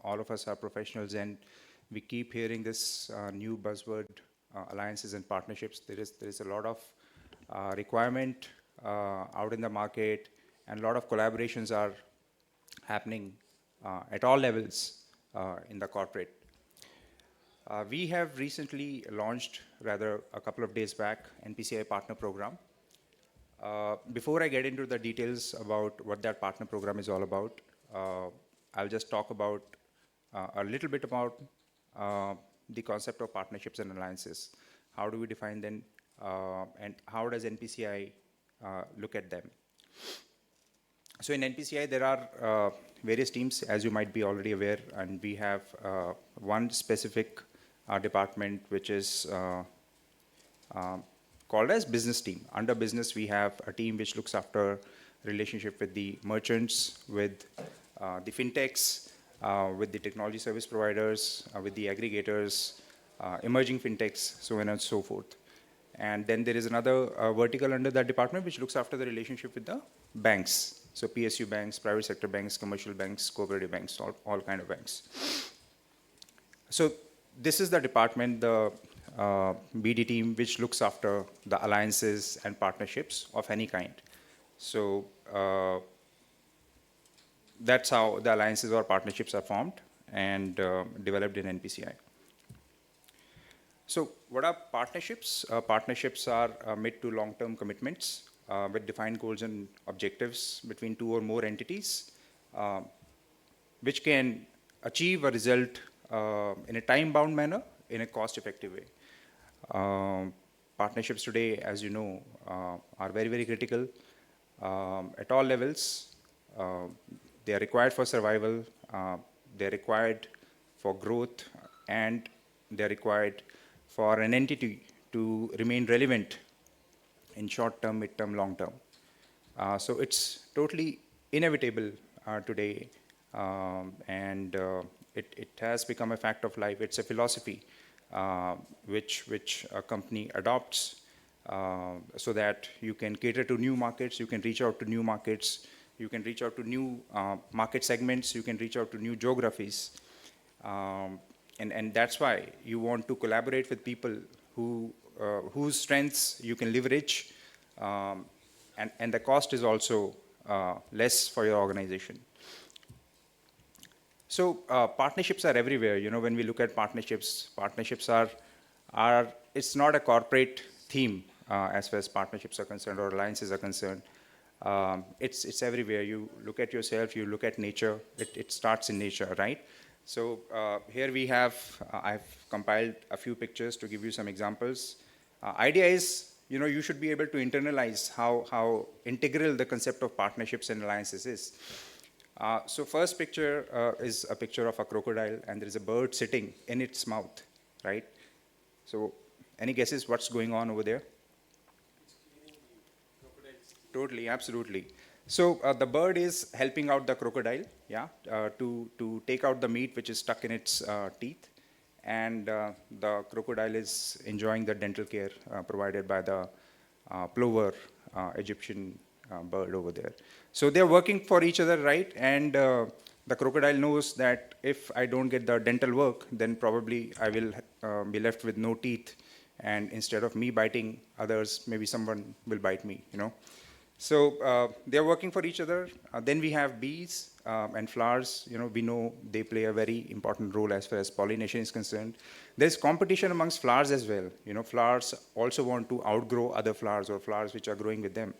all of us are professionals, and we keep hearing this new buzzword, alliances and partnerships. There is a lot of requirement out in the market, and a lot of collaborations are happening at all levels in the corporate. We have recently launched, rather a couple of days back, NPCI Partner Program. Before I get into the details about what that partner program is all about, I'll just talk about a little bit about the concept of partnerships and alliances. How do we define them, and how does NPCI look at them? So in NPCI, there are various teams, as you might be already aware, and we have one specific department which is called as business team. Under business, we have a team which looks after relationship with the merchants, with the fintechs, with the technology service providers, with the aggregators, emerging fintechs, so on and so forth. And then there is another vertical under that department which looks after the relationship with the banks. So PSU banks, private sector banks, commercial banks, cooperative banks, all kind of banks. So this is the department, the BD team, which looks after the alliances and partnerships of any kind. So that's how the alliances or partnerships are formed and developed in NPCI. So what are partnerships? Partnerships are mid to long-term commitments with defined goals and objectives between two or more entities, which can achieve a result in a time-bound manner, in a cost-effective way. Partnerships today, as you know, are very, very critical at all levels. They are required for survival, they are required for growth, and they are required for an entity to remain relevant in short term, mid term, long term. So it's totally inevitable today, and it has become a fact of life. It's a philosophy which a company adopts so that you can cater to new markets, you can reach out to new markets, you can reach out to new market segments, you can reach out to new geographies. And that's why you want to collaborate with people whose strengths you can leverage, and the cost is also less for your organization. So partnerships are everywhere. You know, when we look at partnerships are it's not a corporate theme as far as partnerships are concerned or alliances are concerned. It's everywhere. You look at yourself, you look at nature. It starts in nature, right? So here we have, I've compiled a few pictures to give you some examples. Idea is, you know, you should be able to internalize how integral the concept of partnerships and alliances is. So first picture is a picture of a crocodile, and there is a bird sitting in its mouth, right? So any guesses what's going on over there? Totally, absolutely. So the bird is helping out the crocodile, yeah, to take out the meat which is stuck in its teeth, and the crocodile is enjoying the dental care provided by the plover, Egyptian bird over there. So they're working for each other, right? And the crocodile knows that if I don't get the dental work, then probably I will be left with no teeth, and instead of me biting others, maybe someone will bite me, you know. So they're working for each other. Then we have bees and flowers. We know they play a very important role as far as pollination is concerned. There's competition amongst flowers as well. Flowers also want to outgrow other flowers or flowers which are growing with them.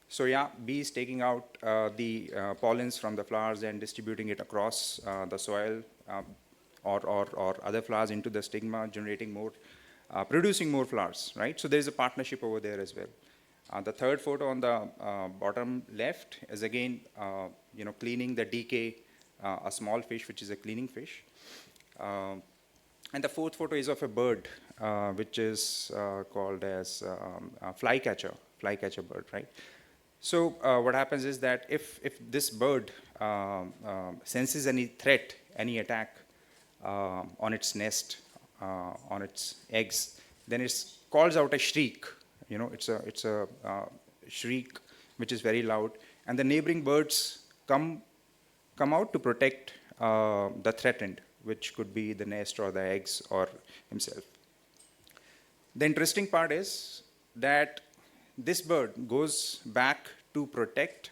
So yeah, bees taking out the pollens from the flowers and distributing it across the soil or other flowers into the stigma, generating more, producing more flowers, right? So there's a partnership over there as well. The third photo on the bottom left is again, cleaning the decay, a small fish, which is a cleaning fish. And the fourth photo is of a bird, which is called as a flycatcher bird, right? So what happens is that if this bird senses any threat, any attack on its nest, on its eggs, then it calls out a shriek. It's a shriek which is very loud, and the neighboring birds come out to protect the threatened, which could be the nest or the eggs or himself. The interesting part is that this bird goes back to protect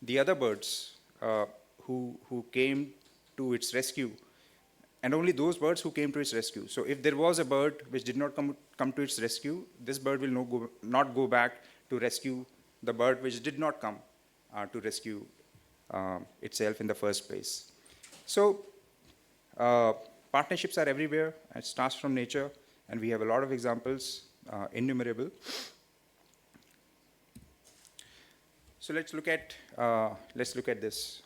the other birds who came to its rescue, and only those birds who came to its rescue. So if there was a bird which did not come to its rescue, this bird will not go back to rescue the bird which did not come to rescue itself in the first place. So partnerships are everywhere. It starts from nature, and we have a lot of examples, innumerable. So let's look at this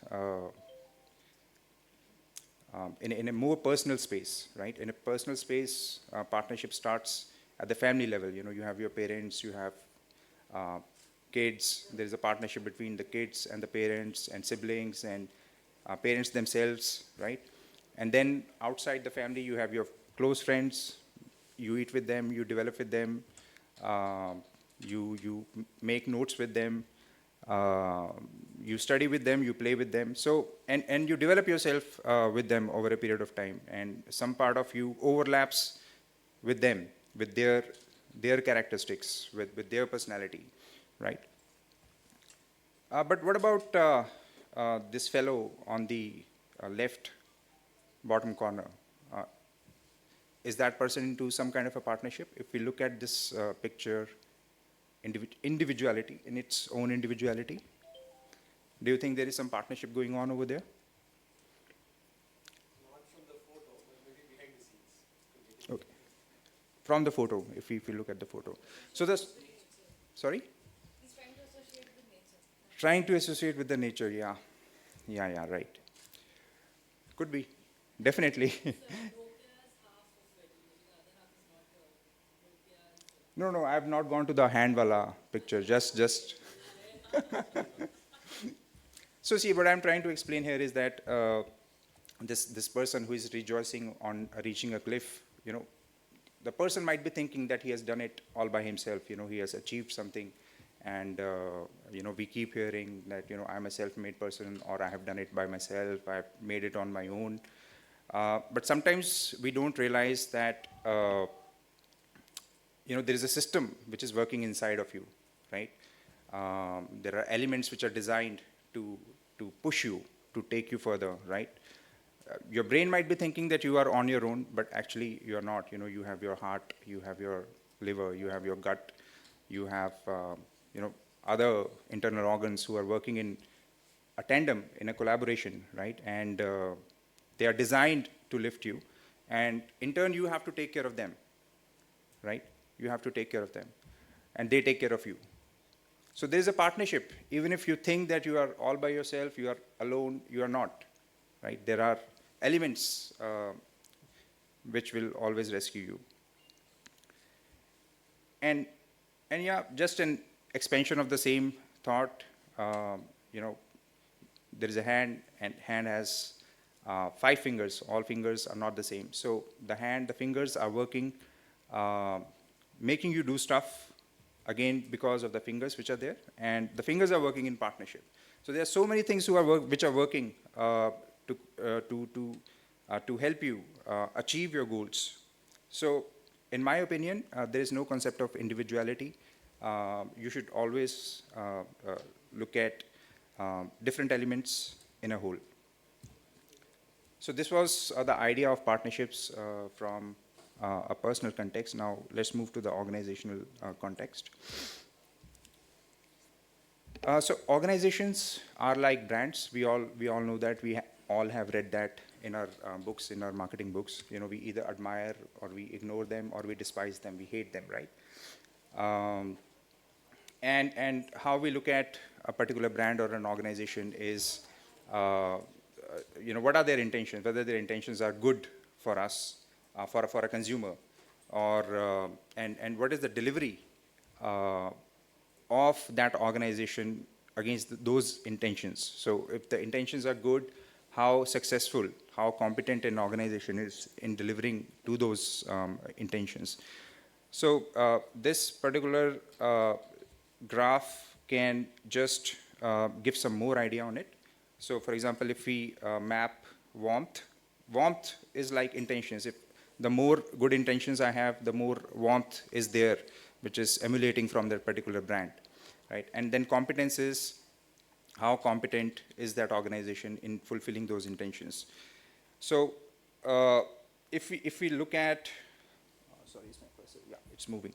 in a more personal space, right? In a personal space, partnership starts at the family level. You have your parents, you have kids. There is a partnership between the kids and the parents and siblings and parents themselves, right? And then outside the family, you have your close friends. You eat with them, you develop with them, you make notes with them. You study with them, you play with them. So, and you develop yourself with them over a period of time. And some part of you overlaps with them, with their characteristics, with their personality, right? But what about this fellow on the left bottom corner? Is that person into some kind of a partnership? If we look at this picture, individuality, in its own individuality, do you think there is some partnership going on over there? Not from the photo, but maybe behind the scenes. Okay. From the photo, if we look at the photo. So this, sorry? He's trying to associate with nature. Trying to associate with the nature, yeah. Yeah, right. Could be, definitely. No, I have not gone to the handwala picture, just. So see, what I'm trying to explain here is that this person who is rejoicing on reaching a cliff, the person might be thinking that he has done it all by himself, he has achieved something, and we keep hearing that, I'm a self-made person, or I have done it by myself, I've made it on my own. But sometimes we don't realize that there is a system which is working inside of you, right? There are elements which are designed to push you, to take you further, right? Your brain might be thinking that you are on your own, but actually you are not. You have your heart, you have your liver, you have your gut, you have other internal organs who are working in a tandem, in a collaboration, right? And they are designed to lift you, and in turn you have to take care of them, right? You have to take care of them, and they take care of you. So there is a partnership. Even if you think that you are all by yourself, you are alone, you are not, right? There are elements which will always rescue you. And yeah, just an expansion of the same thought. There is a hand, and hand has 5 fingers. All fingers are not the same. So the fingers are working, making you do stuff, again, because of the fingers which are there, and the fingers are working in partnership. So there are so many things which are working to help you achieve your goals. So in my opinion, there is no concept of individuality. you should always look at different elements in a whole. So this was the idea of partnerships from a personal context. Now let's move to the organizational context. So organizations are like brands. We all know that. We all have read that in our books, in our marketing books. You know, we either admire or we ignore them or we despise them. We hate them, right? And how we look at a particular brand or an organization is, you know, what are their intentions? Whether their intentions are good for us, for a consumer, or and what is the delivery of that organization against those intentions. So if the intentions are good, how successful, how competent an organization is in delivering to those intentions. So this particular graph can just give some more idea on it. So for example, if we map warmth is like intentions. If the more good intentions I have, the more warmth is there, which is emulating from that particular brand, right? And then competence is how competent is that organization in fulfilling those intentions. So if we look at, sorry, is my cursor? Yeah, it's moving.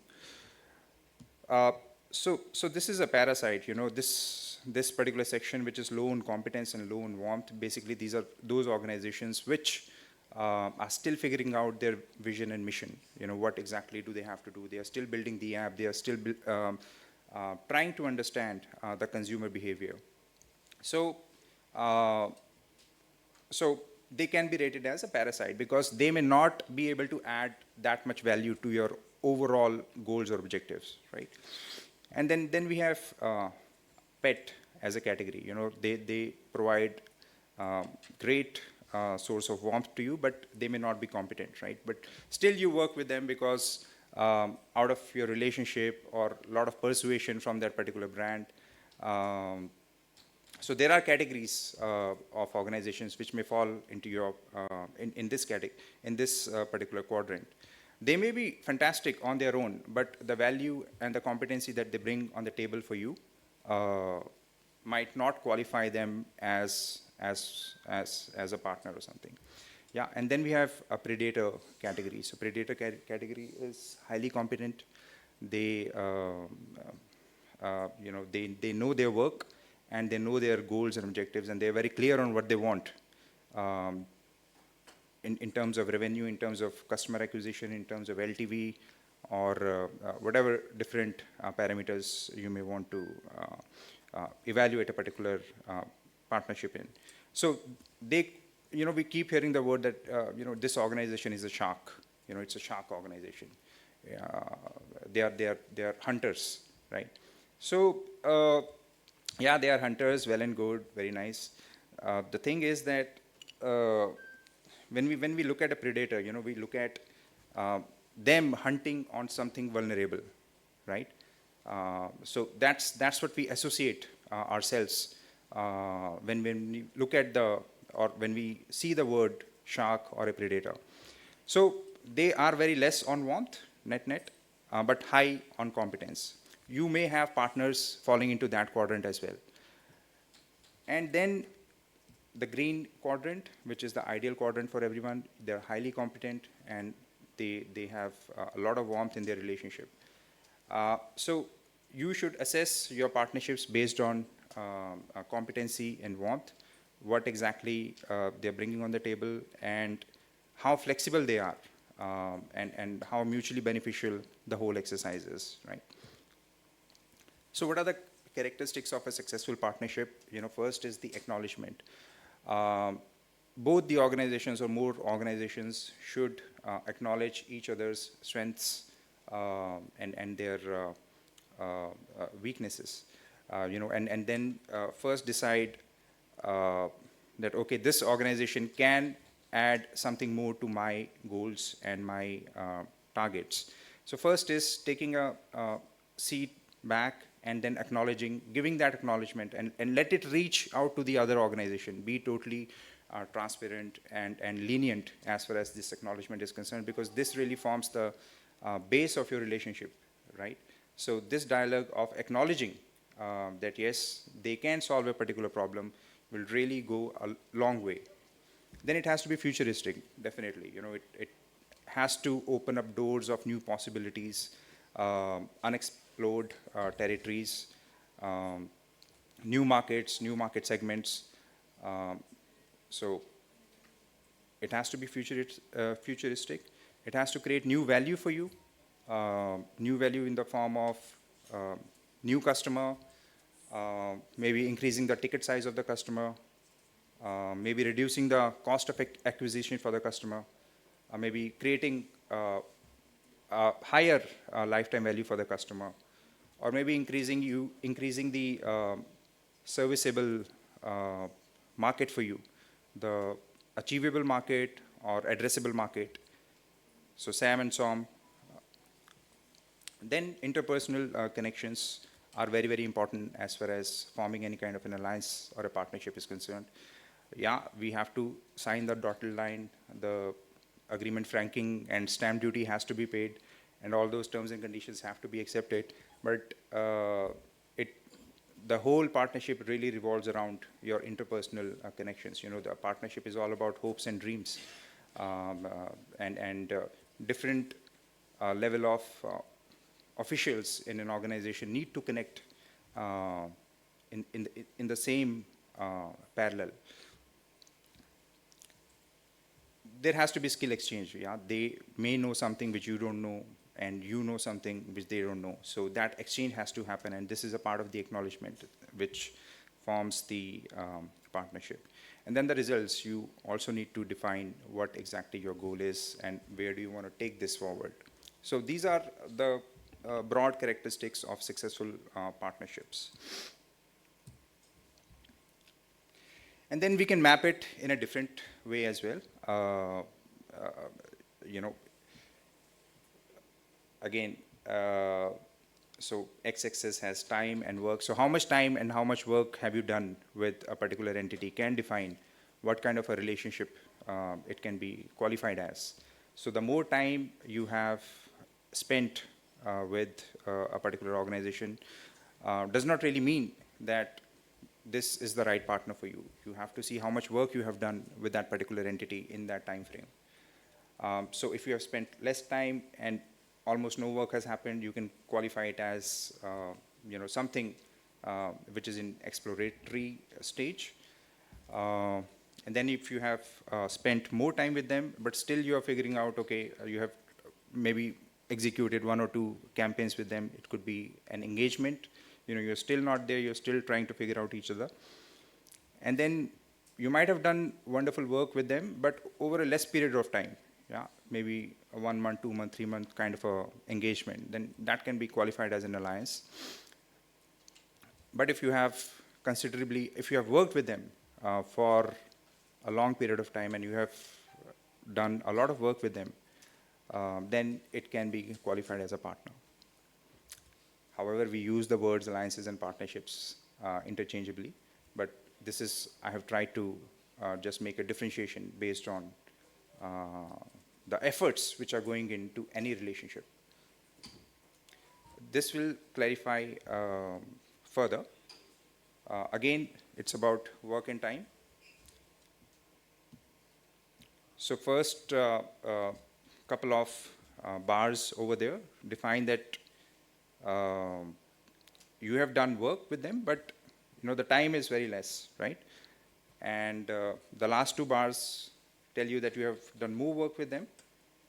So this is a parasite, you know, this particular section, which is low in competence and low in warmth. Basically, these are those organizations which are still figuring out their vision and mission. You know, what exactly do they have to do? They are still building the app. They are still trying to understand the consumer behavior. So they can be rated as a parasite because they may not be able to add that much value to your overall goals or objectives, right? And then we have pet as a category. You know, they provide great source of warmth to you, but they may not be competent, right? But still you work with them because out of your relationship or a lot of persuasion from that particular brand. So there are categories of organizations which may fall into your in this category, in this particular quadrant. They may be fantastic on their own, but the value and the competency that they bring on the table for you might not qualify them as a partner or something. Yeah, and then we have a predator category. So predator category is highly competent. They you know, they know their work and they know their goals and objectives, and they're very clear on what they want in terms of revenue, in terms of customer acquisition, in terms of LTV, or whatever different parameters you may want to evaluate a particular partnership in. So they, you know, we keep hearing the word that, you know, this organization is a shark. You know, it's a shark organization. They are hunters, right? So yeah, they are hunters, well and good, very nice. The thing is that when we look at a predator, you know, we look at them hunting on something vulnerable, right? So that's what we associate ourselves when we look at or when we see the word shark or a predator. So they are very less on warmth, net, but high on competence. You may have partners falling into that quadrant as well. And then the green quadrant, which is the ideal quadrant for everyone, they're highly competent and they have a lot of warmth in their relationship. So you should assess your partnerships based on competency and warmth, what exactly they're bringing on the table, and how flexible they are, and how mutually beneficial the whole exercise is, right? So what are the characteristics of a successful partnership? You know, first is the acknowledgement. Both the organizations or more organizations should acknowledge each other's strengths and their weaknesses. You know, and then first decide that, okay, this organization can add something more to my goals and my targets. So first is taking a seat back and then acknowledging, giving that acknowledgement, and let it reach out to the other organization. Be totally transparent and lenient as far as this acknowledgement is concerned, because this really forms the base of your relationship, right? So this dialogue of acknowledging that yes, they can solve a particular problem will really go a long way. Then it has to be futuristic, definitely. It has to open up doors of new possibilities, unexplored territories, um, new markets, new market segments. Um, so it has to be futuristic. It has to create new value for you, new value in the form of uh, new customer, maybe increasing the ticket size of the customer, maybe reducing the cost of acquisition for the customer, maybe creating a higher lifetime value for the customer, or maybe increasing the serviceable market for you, the achievable market or addressable market. So Sam and Som. Then interpersonal connections are very, very important as far as forming any kind of an alliance or a partnership is concerned. Yeah, we have to sign the dotted line, the agreement franking and stamp duty has to be paid, and all those terms and conditions have to be accepted. But the whole partnership really revolves around your interpersonal connections. The partnership is all about hopes and dreams, and different level of officials in an organization need to connect in the same parallel. There has to be skill exchange. Yeah, they may know something which you don't know, and you know something which they don't know. So that exchange has to happen, and this is a part of the acknowledgement which forms the partnership. And then the results, you also need to define what exactly your goal is and where do you want to take this forward. So these are the broad characteristics of successful partnerships. And then we can map it in a different way as well. Again, so x-axis has time and work. So how much time and how much work have you done with a particular entity can define what kind of a relationship it can be qualified as. So the more time you have spent with a particular organization does not really mean that this is the right partner for you. You have to see how much work you have done with that particular entity in that time frame. So if you have spent less time and almost no work has happened, you can qualify it as something which is in exploratory stage. And then if you have spent more time with them, but still you are figuring out, okay, you have maybe executed 1 or 2 campaigns with them. It could be an engagement. You're still not there. You're still trying to figure out each other. And then you might have done wonderful work with them, but over a less period of time. Yeah, maybe a 1 month, 2 month, 3 month kind of a engagement. Then that can be qualified as an alliance. But if you have worked with them for a long period of time and you have done a lot of work with them, then it can be qualified as a partner. However, we use the words alliances and partnerships interchangeably, but I have tried to just make a differentiation based on the efforts which are going into any relationship. This will clarify further. Again, it's about work and time. So first couple of bars over there define that you have done work with them, but the time is very less, right? And the last 2 bars tell you that you have done more work with them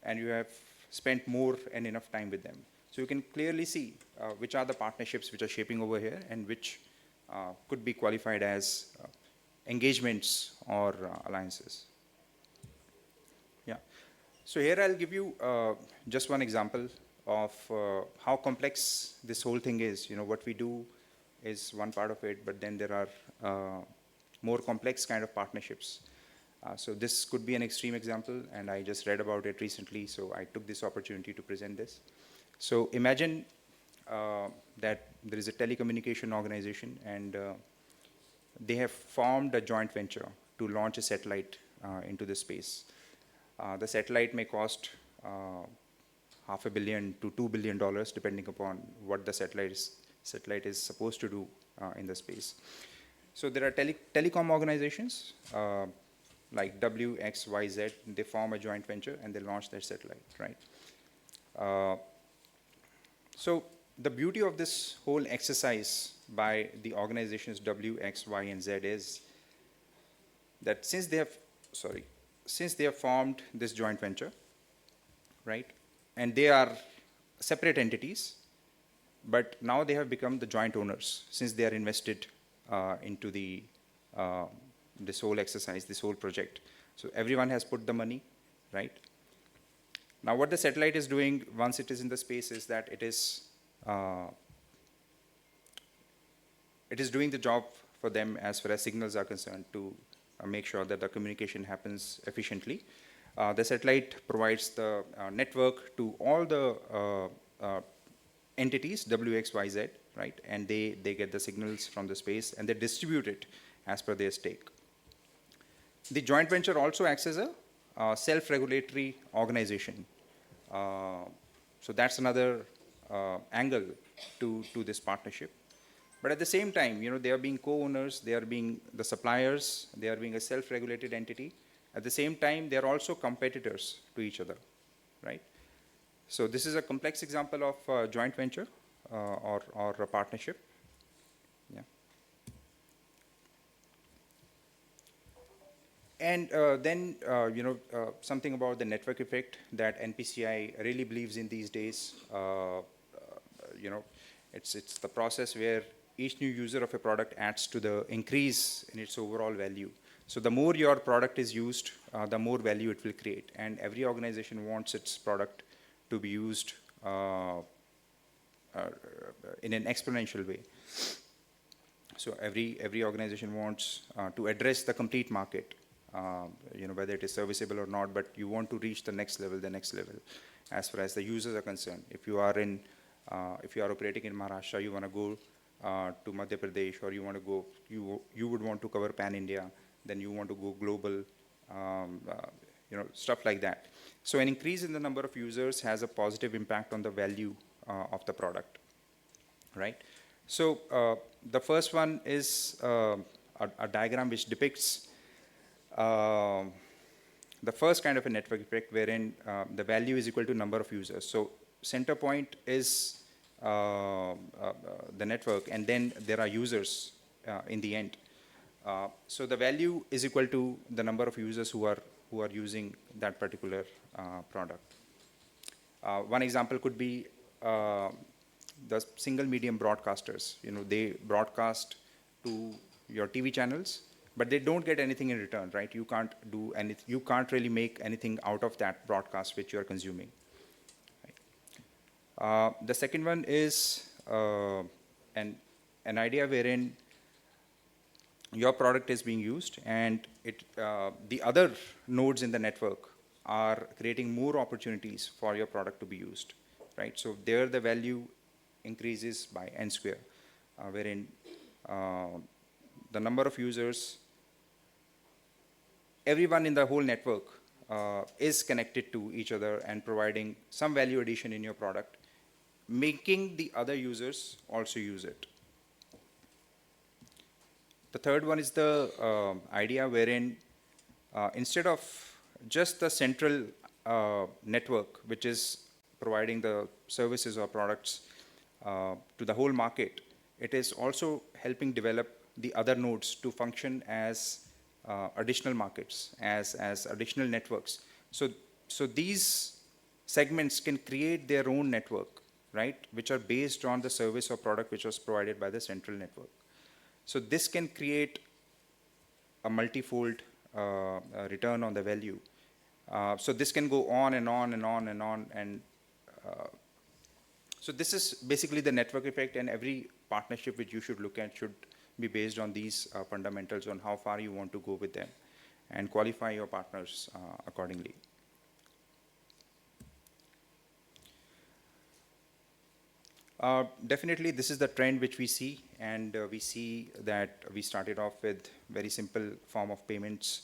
and you have spent more and enough time with them. So you can clearly see which are the partnerships which are shaping over here and which could be qualified as engagements or alliances. Yeah. So here I'll give you just one example of how complex this whole thing is. What we do is one part of it, but then there are more complex kind of partnerships. So this could be an extreme example, and I just read about it recently, so I took this opportunity to present this. So imagine that there is a telecommunication organization, and they have formed a joint venture to launch a satellite into the space. The satellite may cost $500 million to $2 billion, depending upon what the satellite is supposed to do in the space. So there are telecom organizations like WXYZ. They form a joint venture and they launch their satellite, right? So the beauty of this whole exercise by the organizations W, X, Y, and Z is that since they have formed this joint venture, right, and they are separate entities, but now they have become the joint owners since they are invested into this whole exercise, this whole project. So everyone has put the money, right? Now what the satellite is doing once it is in the space is that it is doing the job for them as far as signals are concerned to make sure that the communication happens efficiently. The satellite provides the network to all the entities, W, X, Y, Z, right? And they get the signals from the space and they distribute it as per their stake. The joint venture also acts as a self-regulatory organization. So that's another angle to this partnership. But at the same time, they are being co-owners, they are being the suppliers, they are being a self-regulated entity. At the same time, they are also competitors to each other, right? So this is a complex example of a joint venture or a partnership. Yeah. And then, something about the network effect that NPCI really believes in these days. It's the process where each new user of a product adds to the increase in its overall value. So the more your product is used, the more value it will create. And every organization wants its product to be used in an exponential way. So every organization wants to address the complete market, whether it is serviceable or not, but you want to reach the next level, as far as the users are concerned. If you are operating in Maharashtra, you want to go to Madhya Pradesh, or you would want to cover Pan India, then you want to go global, stuff like that. So an increase in the number of users has a positive impact on the value of the product, right? So the first one is a diagram which depicts the first kind of a network effect wherein the value is equal to number of users. So center point is the network, and then there are users in the end. So the value is equal to the number of users who are using that particular product. One example could be the single medium broadcasters. They broadcast to your TV channels, but they don't get anything in return, right? You can't do anything. You can't really make anything out of that broadcast which you are consuming. Right? The second one is an idea wherein your product is being used, and the other nodes in the network are creating more opportunities for your product to be used, right? So there the value increases by n square, wherein the number of users, everyone in the whole network is connected to each other and providing some value addition in your product, making the other users also use it. The third one is the idea wherein instead of just the central network, which is providing the services or products to the whole market, it is also helping develop the other nodes to function as additional markets, as additional networks. So these segments can create their own network, right, which are based on the service or product which was provided by the central network. So this can create a multifold return on the value. So this can go on and on and on and on. And so this is basically the network effect, and every partnership which you should look at should be based on these fundamentals, on how far you want to go with them, and qualify your partners accordingly. Definitely, this is the trend which we see, and we see that we started off with very simple form of payments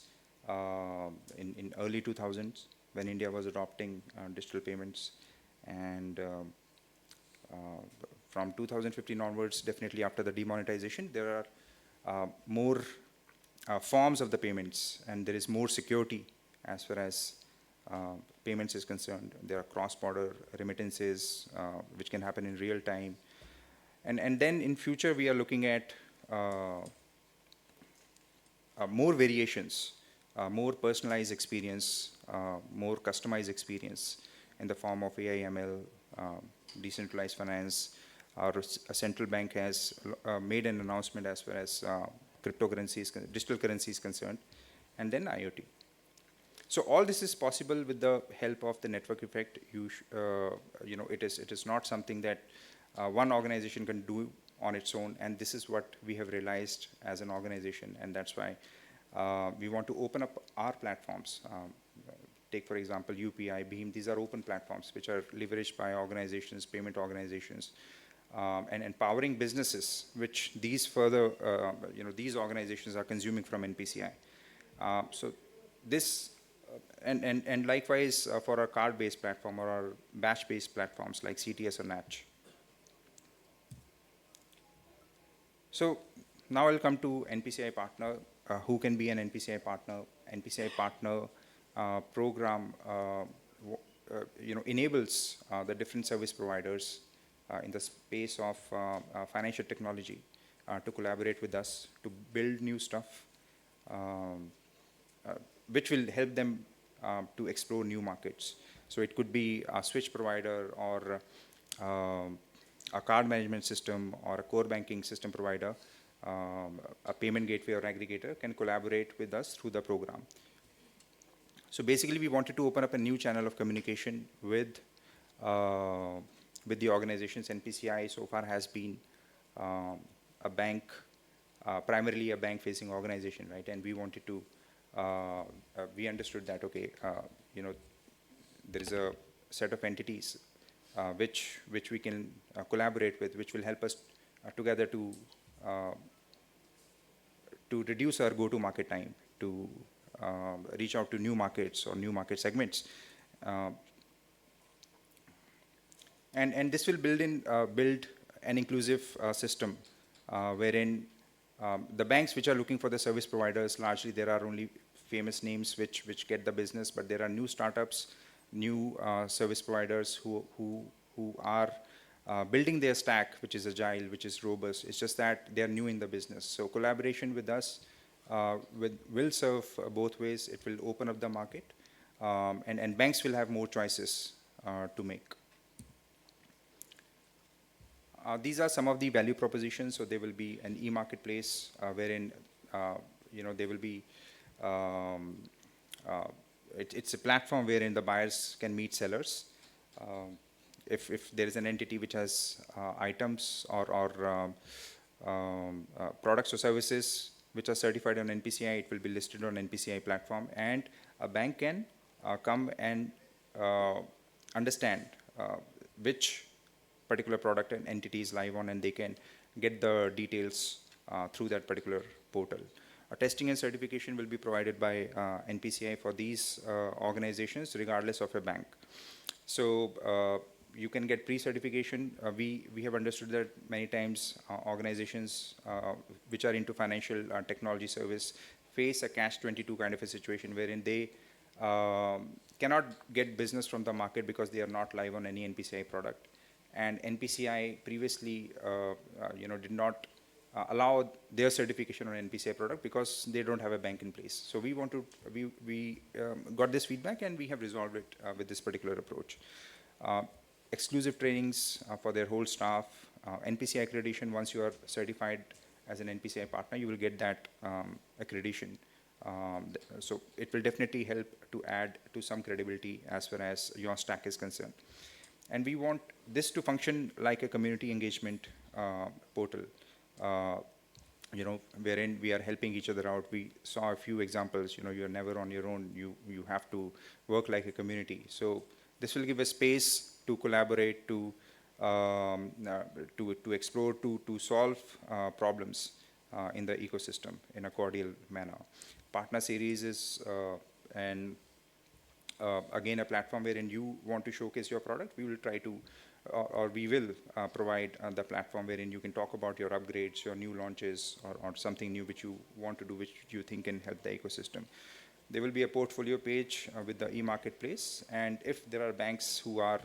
in early 2000s when India was adopting digital payments, And from 2015 onwards, definitely after the demonetization, there are more forms of the payments, and there is more security as far as payments is concerned. There are cross-border remittances, which can happen in real time. And then in future, we are looking at more variations, more personalized experience, more customized experience in the form of AI, ML, decentralized finance. A central bank has made an announcement as far as cryptocurrencies, digital currency is concerned, and then IoT. So all this is possible with the help of the network effect. It is not something that one organization can do on its own, and this is what we have realized as an organization, and that's why we want to open up our platforms. Take, for example, UPI, Beam. These are open platforms which are leveraged by organizations, payment organizations, and empowering businesses, which these these organizations are consuming from NPCI. So this, and likewise for our card-based platform or our batch-based platforms like CTS or NACH. So now I'll come to NPCI partner. Who can be an NPCI partner? NPCI partner program enables the different service providers in the space of financial technology to collaborate with us to build new stuff, which will help them to explore new markets. So it could be a switch provider or a card management system or a core banking system provider, a payment gateway or aggregator can collaborate with us through the program. So basically, we wanted to open up a new channel of communication with the organizations. NPCI so far has been a bank, primarily a bank-facing organization, right? And we wanted to, we understood that, okay, there is a set of entities which we can collaborate with, which will help us together to reduce our go-to-market time, to reach out to new markets or new market segments. And this will build an inclusive system wherein the banks which are looking for the service providers, largely there are only famous names which get the business, but there are new startups, new service providers who are building their stack, which is agile, which is robust. It's just that they are new in the business. So collaboration with us will serve both ways. It will open up the market, and banks will have more choices to make. These are some of the value propositions. So there will be an e-marketplace wherein there will be it's a platform wherein the buyers can meet sellers. If there is an entity which has items or products or services which are certified on NPCI, it will be listed on NPCI platform, and a bank can come and understand which particular product and entity is live on, and they can get the details through that particular portal. Testing and certification will be provided by NPCI for these organizations regardless of a bank. So you can get pre-certification. We have understood that many times organizations which are into financial technology service face a catch-22 kind of a situation wherein they cannot get business from the market because they are not live on any NPCI product. And NPCI previously did not allow their certification on NPCI product because they don't have a bank in place. So we got this feedback and we have resolved it with this particular approach. Exclusive trainings for their whole staff, NPCI accreditation. Once you are certified as an NPCI partner, you will get that accreditation. So it will definitely help to add to some credibility as far as your stack is concerned. And we want this to function like a community engagement portal, wherein we are helping each other out. We saw a few examples. You're never on your own. You have to work like a community. So this will give a space to collaborate, to explore, to solve problems in the ecosystem in a cordial manner. Partner series is again, a platform wherein you want to showcase your product, we will try to, or we will provide the platform wherein you can talk about your upgrades, your new launches, or something new which you want to do, which you think can help the ecosystem. There will be a portfolio page with the e-marketplace, and if there are banks who are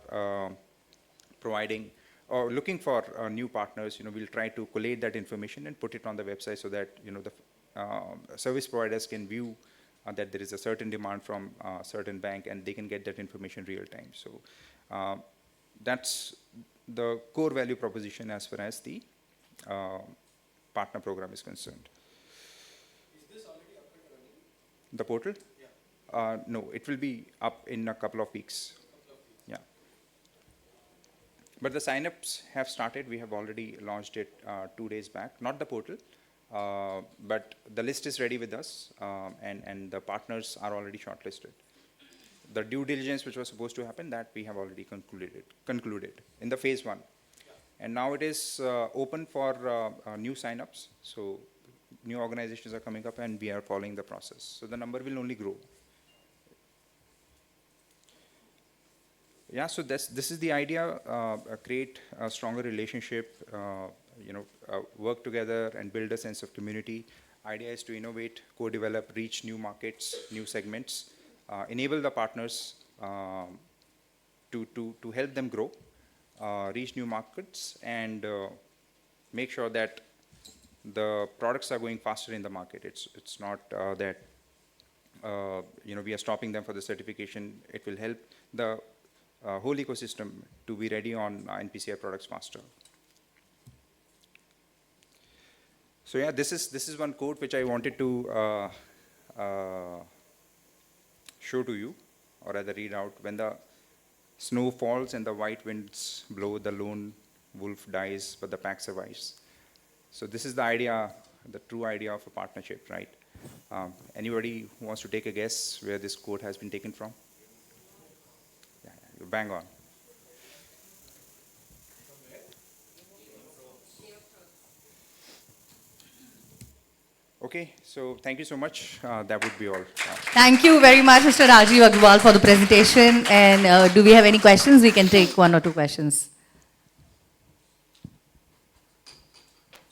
providing or looking for new partners, we'll try to collate that information and put it on the website so that, the service providers can view that there is a certain demand from a certain bank and they can get that information real time. So that's the core value proposition as far as the partner program is concerned. Is this already up and running? The portal? Yeah. No, it will be up in a couple of weeks. Yeah. But the signups have started. We have already launched it 2 days back. Not the portal, but the list is ready with us, and the partners are already shortlisted. The due diligence which was supposed to happen, that we have already concluded in the phase 1. And now it is open for new signups. So new organizations are coming up and we are following the process. So the number will only grow. Yeah, so this is the idea, create a stronger relationship, work together and build a sense of community. Idea is to innovate, co-develop, reach new markets, new segments, enable the partners to help them grow, reach new markets, and make sure that the products are going faster in the market. It's not that we are stopping them for the certification. It will help the whole ecosystem to be ready on NPCI products faster. So yeah, this is one quote which I wanted to show to you, or rather read out. When the snow falls and the white winds blow, the lone wolf dies, but the pack survives. So this is the idea, the true idea of a partnership, right? Anybody who wants to take a guess where this quote has been taken from? Yeah, you bang on. Okay, so thank you so much. That would be all. Thank you very much, Mr. Rajiv Agarwal, for the presentation. And do we have any questions? We can take 1 or 2 questions.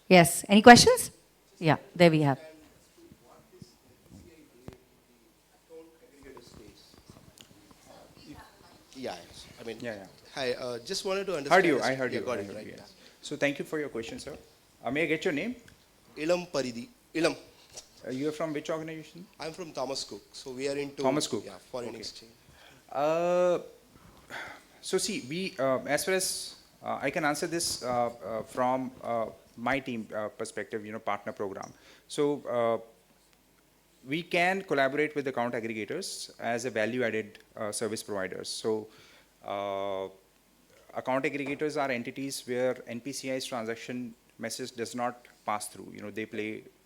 Yes, any questions? Yeah, there we have. Yeah, I mean, Yeah. hi, just wanted to understand. I heard you. Yeah, got I it, heard right? you, yes. So thank you for your question, sir. May I get your name? Ilam Paridi. Ilam. You are from which organization? I'm from Thomas Cook. So we are into Thomas Cook. Yeah, foreign Okay. exchange. So see, we, as far as I can answer this from my team perspective, partner program. So we can collaborate with account aggregators as a value-added service providers. So account aggregators are entities where NPCI's transaction message does not pass through.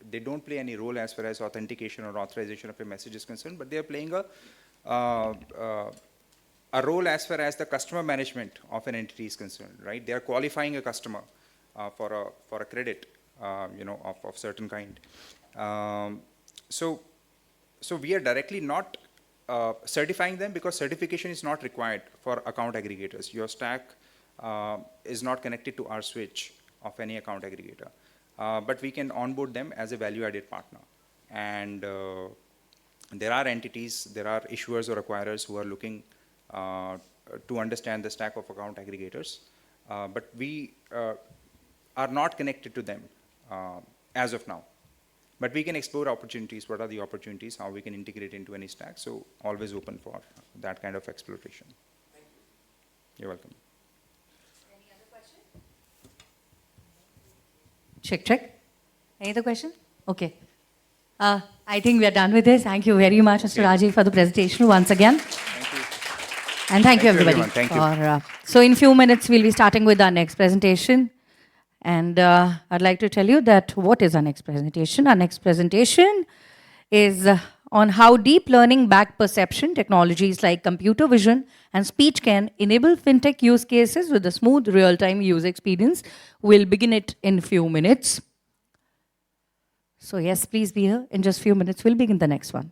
They don't play any role as far as authentication or authorization of a message is concerned, but they are playing a role as far as the customer management of an entity is concerned, right? They are qualifying a customer for a credit, of certain kind. So we are directly not certifying them because certification is not required for account aggregators. Your stack is not connected to our switch of any account aggregator. But we can onboard them as a value-added partner. And there are entities, there are issuers or acquirers who are looking to understand the stack of account aggregators. But we are not connected to them as of now. But we can explore opportunities. What are the opportunities? How we can integrate into any stack? So always open for that kind of exploration. Thank you. You're welcome. Any other question? Check. Any other question? Okay. I think we are done with this. Thank you very much, Mr. Rajiv, for the presentation once again. Thank you. And thank you, everybody. Everyone. Thank you. So in few minutes, we'll be starting with our next presentation. And I'd like to tell you that what is our next presentation? Our next presentation is on how deep learning-backed perception technologies like computer vision and speech can enable fintech use cases with a smooth real-time user experience. We'll begin it in few minutes. So yes, please be here. In just few minutes, we'll begin the next one.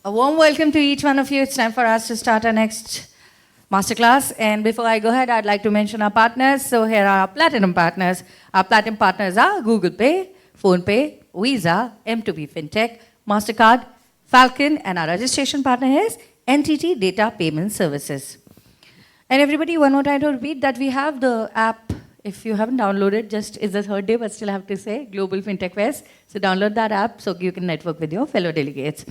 A warm welcome to each one of you. It's time for us to start our next masterclass. And before I go ahead, I'd like to mention our partners. So here are our platinum partners. Our platinum partners are Google Pay, PhonePe, Visa, M2B Fintech, MasterCard, Falcon, and our registration partner is NTT Data Payment Services. And everybody, one more time to repeat that we have the app. If you haven't downloaded, just it's the third day, but still have to say Global FinTech Fest. So download that app so you can network with your fellow delegates.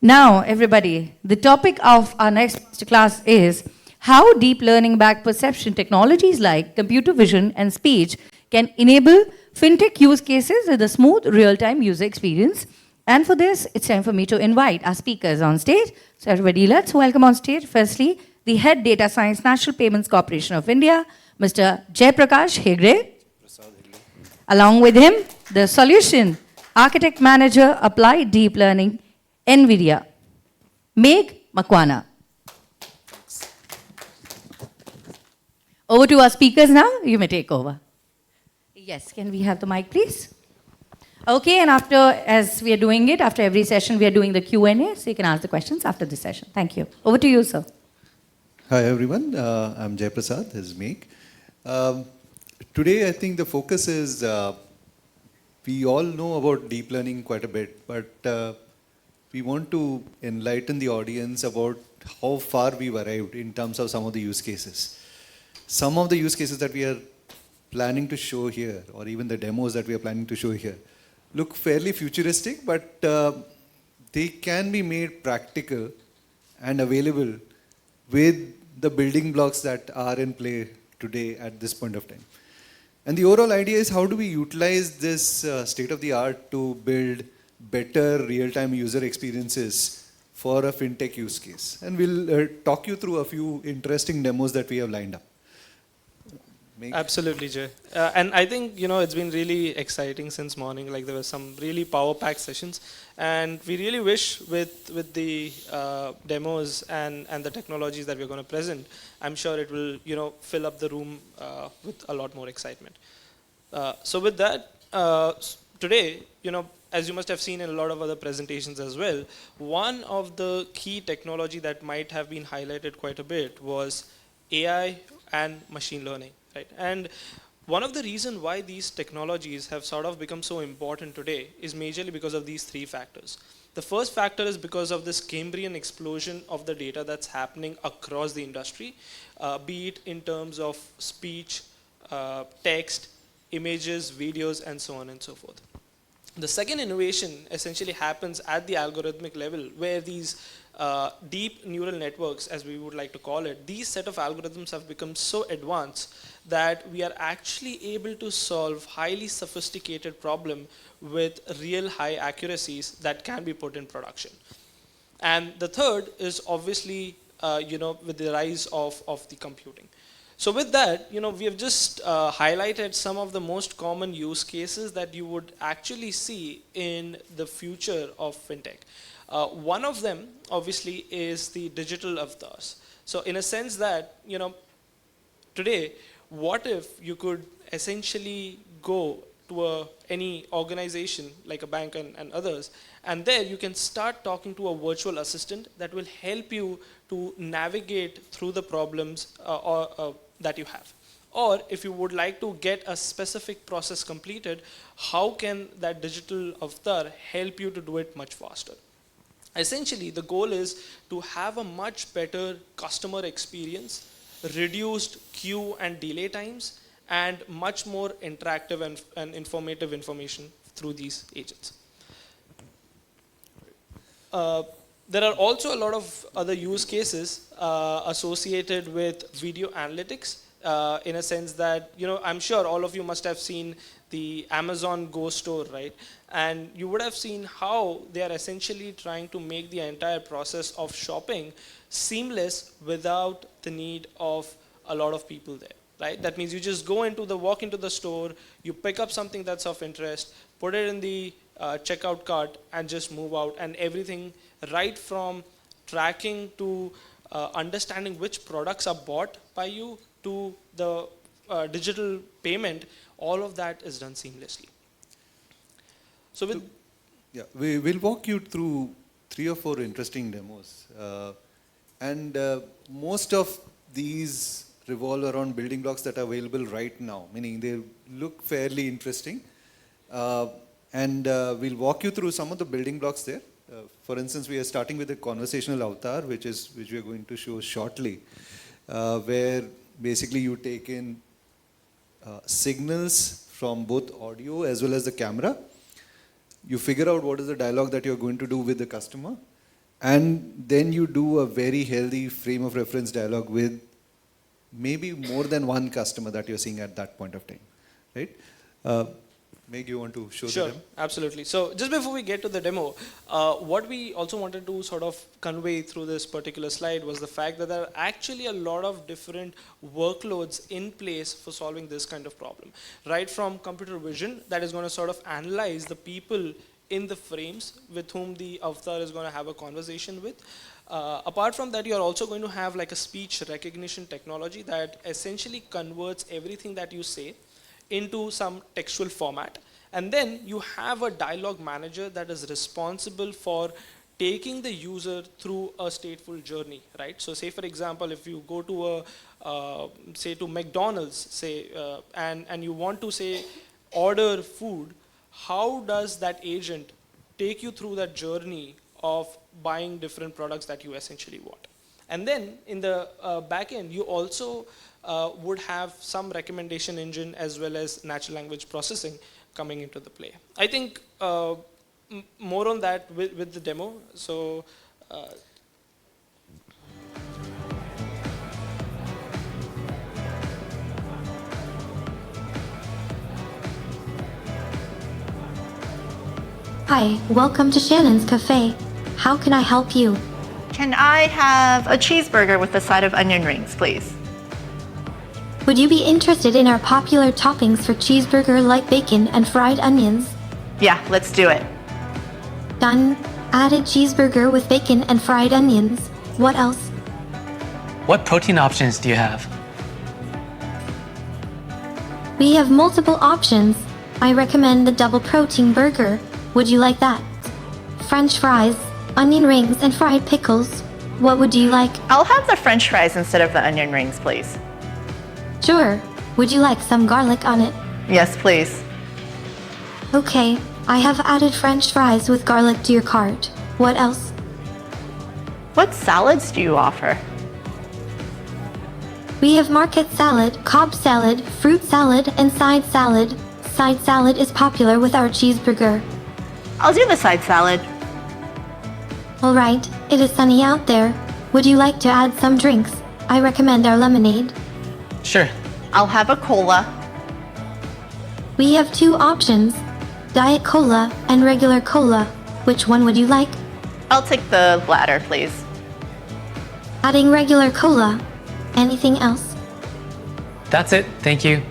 Now, everybody, the topic of our next class is how deep learning backed perception technologies like computer vision and speech can enable fintech use cases with a smooth real-time user experience. And for this, it's time for me to invite our speakers on stage. So everybody, let's welcome on stage, firstly, the Head Data Science National Payments Corporation of India, Mr. Jaiprakash Hegde. Along with him, the Solution Architect Manager Applied Deep Learning, NVIDIA, Meg Makwana. Over to our speakers now. You may take over. Yes, can we have the mic, please? Okay, and after, as we are doing it, after every session, we are doing the Q&A, so you can ask the questions after the session. Thank you. Over to you, sir. Hi, everyone. I'm Jaiprasad. This is Meg. Today, I think the focus is, we all know about deep learning quite a bit, but we want to enlighten the audience about how far we've arrived in terms of some of the use cases. Some of the use cases that we are planning to show here, or even the demos that we are planning to show here, look fairly futuristic, but they can be made practical and available with the building blocks that are in play today at this point of time. And the overall idea is how do we utilize this state-of-the-art to build better real-time user experiences for a fintech use case. And we'll talk you through a few interesting demos that we have lined up. Absolutely, Jay. And I think, it's been really exciting since morning. Like there were some really power-packed sessions. And we really wish with the demos and the technologies that we're going to present, I'm sure it will, fill up the room with a lot more excitement. So with that, today, as you must have seen in a lot of other presentations as well, one of the key technology that might have been highlighted quite a bit was AI and machine learning, right? And one of the reasons why these technologies have sort of become so important today is majorly because of these three factors. The first factor is because of this Cambrian explosion of the data that's happening across the industry, be it in terms of speech, text, images, videos, and so on and so forth. The second innovation essentially happens at the algorithmic level where these deep neural networks, as we would like to call it, these set of algorithms have become so advanced that we are actually able to solve highly sophisticated problem with real high accuracies that can be put in production. And the third is obviously, with the rise of the computing. So with that, we have just highlighted some of the most common use cases that you would actually see in the future of fintech. One of them, obviously, is the digital avatars. So in a sense that, today, what if you could essentially go to any organization like a bank and others, and there you can start talking to a virtual assistant that will help you to navigate through the problems that you have. Or if you would like to get a specific process completed, how can that digital avatar help you to do it much faster? Essentially, the goal is to have a much better customer experience, reduced queue and delay times, and much more interactive and informative information through these agents. There are also a lot of other use cases associated with video analytics, in a sense that, I'm sure all of you must have seen the Amazon Go store, right? And you would have seen how they are essentially trying to make the entire process of shopping seamless without the need of a lot of people there, right? That means you just walk into the store, you pick up something that's of interest, put it in the checkout cart, and just move out, and everything right from tracking to understanding which products are bought by you to the digital payment, all of that is done seamlessly. So we will walk you through three or four interesting demos. And most of these revolve around building blocks that are available right now, meaning they look fairly interesting. And we'll walk you through some of the building blocks there. For instance, we are starting with a conversational avatar, which we are going to show shortly, where basically you take in signals from both audio as well as the camera. You figure out what is the dialogue that you're going to do with the customer, and then you do a very healthy frame of reference dialogue with maybe more than one customer that you're seeing at that point of time, right? Meg, you want to show Sure, the demo? absolutely. So just before we get to the demo, what we also wanted to sort of convey through this particular slide was the fact that there are actually a lot of different workloads in place for solving this kind of problem. Right from computer vision, that is going to sort of analyze the people in the frames with whom the avatar is going to have a conversation with. Apart from that, you're also going to have like a speech recognition technology that essentially converts everything that you say into some textual format. And then you have a dialogue manager that is responsible for taking the user through a stateful journey, right? So say for example, if you go to say to McDonald's, and you want to say order food, how does that agent take you through that journey of buying different products that you essentially want? And then in the back end, you also would have some recommendation engine as well as natural language processing coming into the play. I think more on that with the demo. So. Hi, welcome to Shannon's Cafe. How can I help you? Can I have a cheeseburger with a side of onion rings, please? Would you be interested in our popular toppings for cheeseburger like bacon and fried onions? Yeah, let's do it. Done. Added cheeseburger with bacon and fried onions. What else? What protein options do you have? We have multiple options. I recommend the double protein burger. Would you like that? French fries, onion rings, and fried pickles. What would you like? I'll have the French fries instead of the onion rings, please. Sure. Would you like some garlic on it? Yes, please. Okay, I have added French fries with garlic to your cart. What else? What salads do you offer? We have market salad, Cobb salad, fruit salad, and side salad. Side salad is popular with our cheeseburger. I'll do the side salad. Alright, it is sunny out there. Would you like to add some drinks? I recommend our lemonade. Sure. I'll have a cola. We have two options, Diet Cola and regular cola. Which one would you like? I'll take the latter, please. Adding regular cola. Anything else? That's it. Thank you.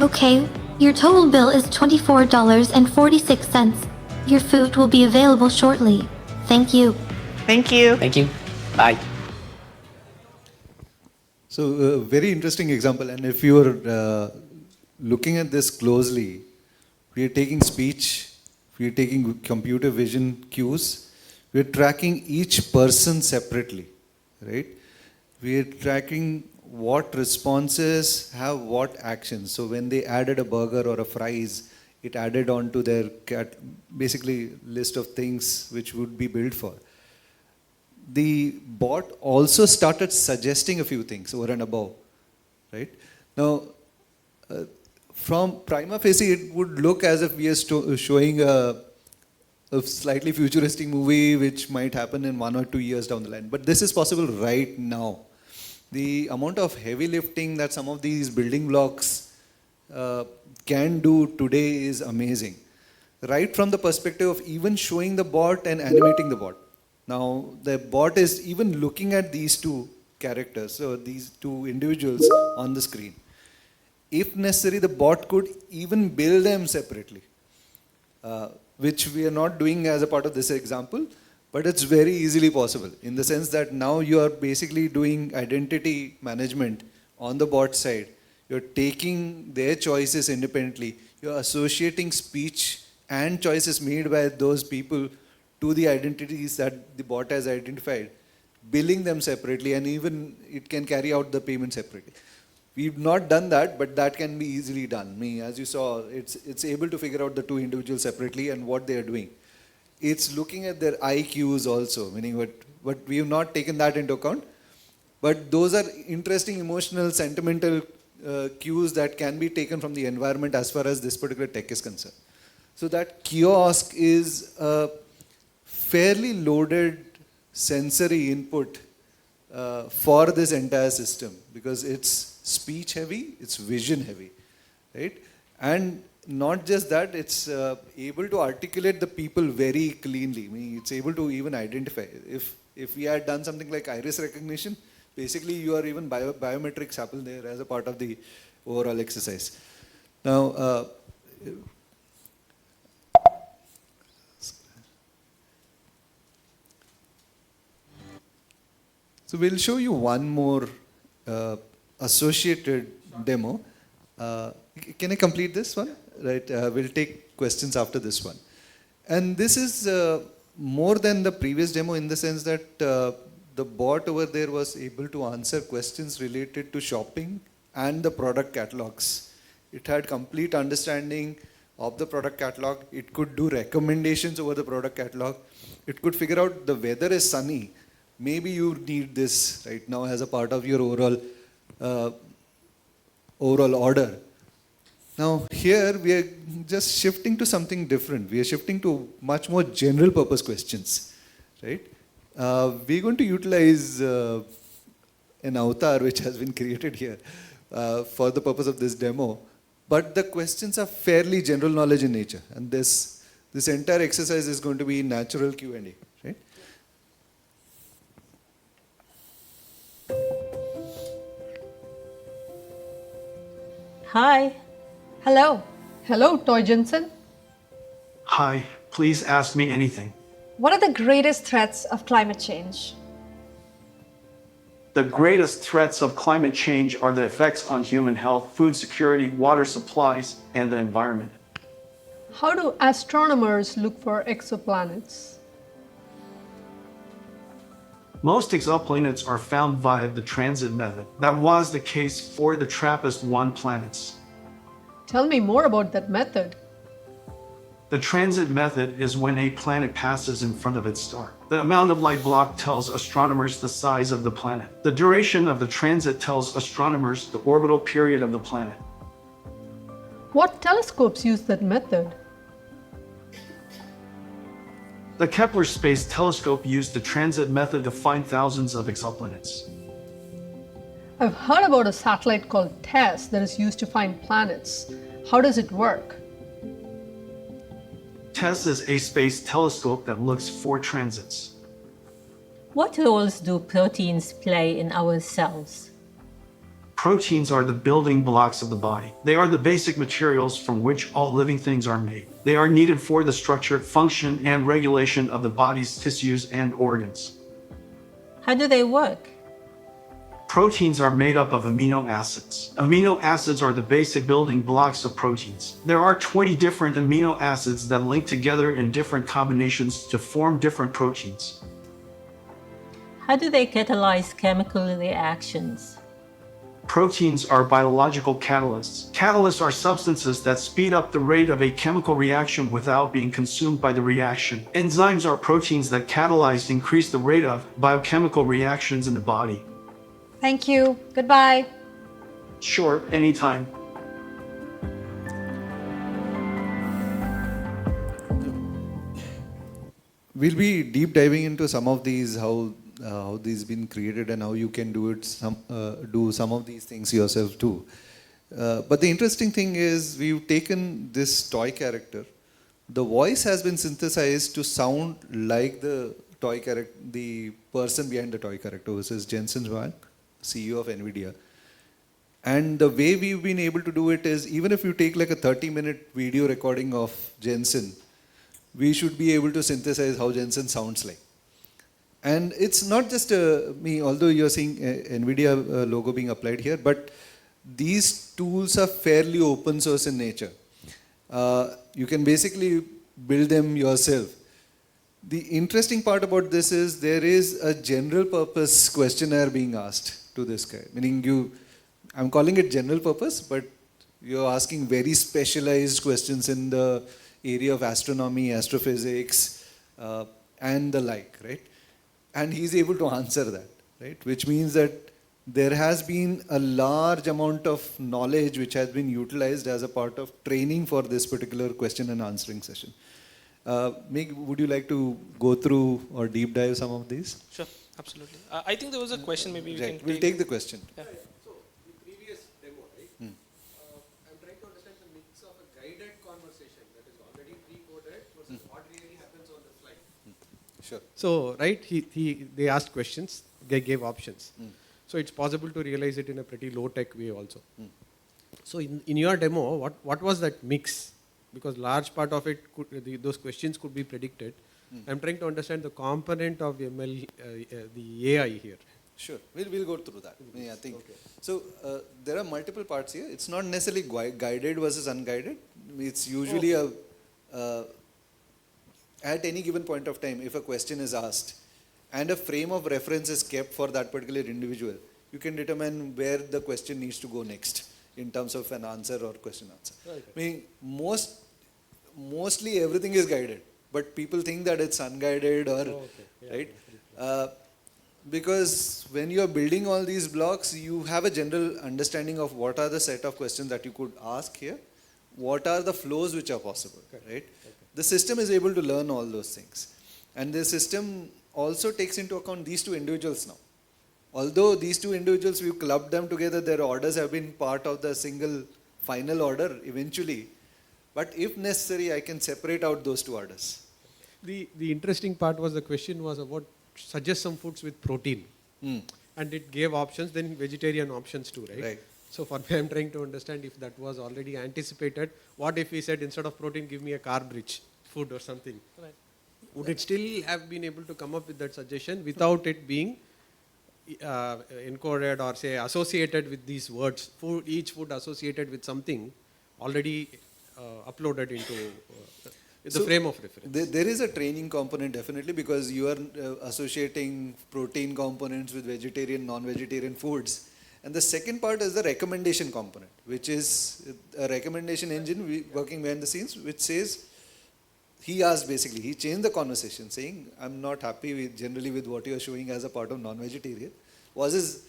Okay, your total bill is $24.46. Your food will be available shortly. Thank you. Thank you. Thank you. Bye. So, very interesting example. And if you are looking at this closely, we are taking speech, we are taking computer vision cues, we are tracking each person separately, right? We are tracking what responses have what actions. So when they added a burger or a fries, it added on to their basically list of things which would be billed for. The bot also started suggesting a few things over and above, right? Now, from prima facie, it would look as if we are showing a slightly futuristic movie which might happen in 1 or 2 years down the line. But this is possible right now. The amount of heavy lifting that some of these building blocks can do today is amazing. Right from the perspective of even showing the bot and animating the bot. Now, the bot is even looking at these two characters, so these two individuals on the screen. If necessary, the bot could even bill them separately, which we are not doing as a part of this example, but it's very easily possible in the sense that now you are basically doing identity management on the bot side. You're taking their choices independently. You're associating speech and choices made by those people to the identities that the bot has identified, billing them separately, and even it can carry out the payment separately. We've not done that, but that can be easily done. As you saw, it's able to figure out the two individuals separately and what they are doing. It's looking at their IQs also, meaning what we have not taken that into account. But those are interesting emotional, sentimental cues that can be taken from the environment as far as this particular tech is concerned. So that kiosk is a fairly loaded sensory input for this entire system, because it's speech heavy, it's vision heavy, right? And not just that, it's able to articulate the people very cleanly. It's able to even identify. If we had done something like iris recognition, basically you are even biometrics happen there as a part of the overall exercise. Now, so we'll show you one more associated demo. Can I complete this one? Right, we'll take questions after this one. And this is more than the previous demo in the sense that the bot over there was able to answer questions related to shopping and the product catalogs. It had complete understanding of the product catalog. It could do recommendations over the product catalog. It could figure out the weather is sunny. Maybe you need this right now as a part of your overall order. Now here we are just shifting to something different. We are shifting to much more general purpose questions, right? We're going to utilize an avatar which has been created here for the purpose of this demo. But the questions are fairly general knowledge in nature. And this entire exercise is going to be natural Q&A, right? Hi. Hello. Hello, Toy Jensen. Hi, please ask me anything. What are the greatest threats of climate change? The greatest threats of climate change are the effects on human health, food security, water supplies, and the environment. How do astronomers look for exoplanets? Most exoplanets are found via the transit method. That was the case for the TRAPPIST-1 planets. Tell me more about that method. The transit method is when a planet passes in front of its star. The amount of light blocked tells astronomers the size of the planet. The duration of the transit tells astronomers the orbital period of the planet. What telescopes use that method? The Kepler Space Telescope used the transit method to find thousands of exoplanets. I've heard about a satellite called TESS that is used to find planets. How does it work? TESS is a space telescope that looks for transits. What roles do proteins play in our cells? Proteins are the building blocks of the body. They are the basic materials from which all living things are made. They are needed for the structure, function, and regulation of the body's tissues and organs. How do they work? Proteins are made up of amino acids. Amino acids are the basic building blocks of proteins. There are 20 different amino acids that link together in different combinations to form different proteins. How do they catalyze chemical reactions? Proteins are biological catalysts. Catalysts are substances that speed up the rate of a chemical reaction without being consumed by the reaction. Enzymes are proteins that catalyze to increase the rate of biochemical reactions in the body. Thank you. Goodbye. Sure, anytime. We'll be deep diving into some of these, how these been created and how you can do some of these things yourself too. But the interesting thing is we've taken this toy character. The voice has been synthesized to sound like the toy character, the person behind the toy character, which is Jensen Huang, CEO of NVIDIA. And the way we've been able to do it is, even if you take like a 30-minute video recording of Jensen, we should be able to synthesize how Jensen sounds like. And it's not just me, although you're seeing NVIDIA logo being applied here, but these tools are fairly open source in nature. You can basically build them yourself. The interesting part about this is there is a general purpose questionnaire being asked to this guy. Meaning I'm calling it general purpose, but you're asking very specialized questions in the area of astronomy, astrophysics, and the like, right? And he's able to answer that, right? Which means that there has been a large amount of knowledge which has been utilized as a part of training for this particular question and answering session. Meg, would you like to go through or deep dive some of these? Sure, absolutely. I think there was a question. Maybe we Right. can. We'll take the question. Yeah. So the previous demo, right? I'm trying to understand the mix of a guided conversation that is already pre-coded versus what really happens on the fly. Sure. So right, they asked questions, they gave options. So it's possible to realize it in a pretty low-tech way also. So in your demo, what was that mix? Because large part of it, those questions could be predicted. I'm trying to understand the component of ML, the AI here. Sure, we'll go through that. I think so. There are multiple parts here. It's not necessarily guided versus unguided. It's usually at any given point of time, if a question is asked and a frame of reference is kept for that particular individual, you can determine where the question needs to go next in terms of an answer or question answer. Right. I mean, mostly everything is guided, but people think that it's unguided or right. Because when you are building all these blocks, you have a general understanding of what are the set of questions that you could ask here, what are the flows which are possible, right? The system is able to learn all those things. And the system also takes into account these two individuals now. Although these two individuals, we've clubbed them together, their orders have been part of the single final order eventually. But if necessary, I can separate out those two orders. The interesting part was the question was about suggest some foods with protein. And it gave options, then vegetarian options too, right? Right. So for me, I'm trying to understand if that was already anticipated. What if we said instead of protein, give me a carb-rich food or something? Right. Would it still have been able to come up with that suggestion without it being encoded or say associated with these words? Each food associated with something already uploaded into the frame of reference. There is a training component definitely, because you are associating protein components with vegetarian, non-vegetarian foods. And the second part is the recommendation component, which is a recommendation engine working behind the scenes, which says, he asked basically, he changed the conversation saying, I'm not happy generally with what you are showing as a part of non-vegetarian. Was his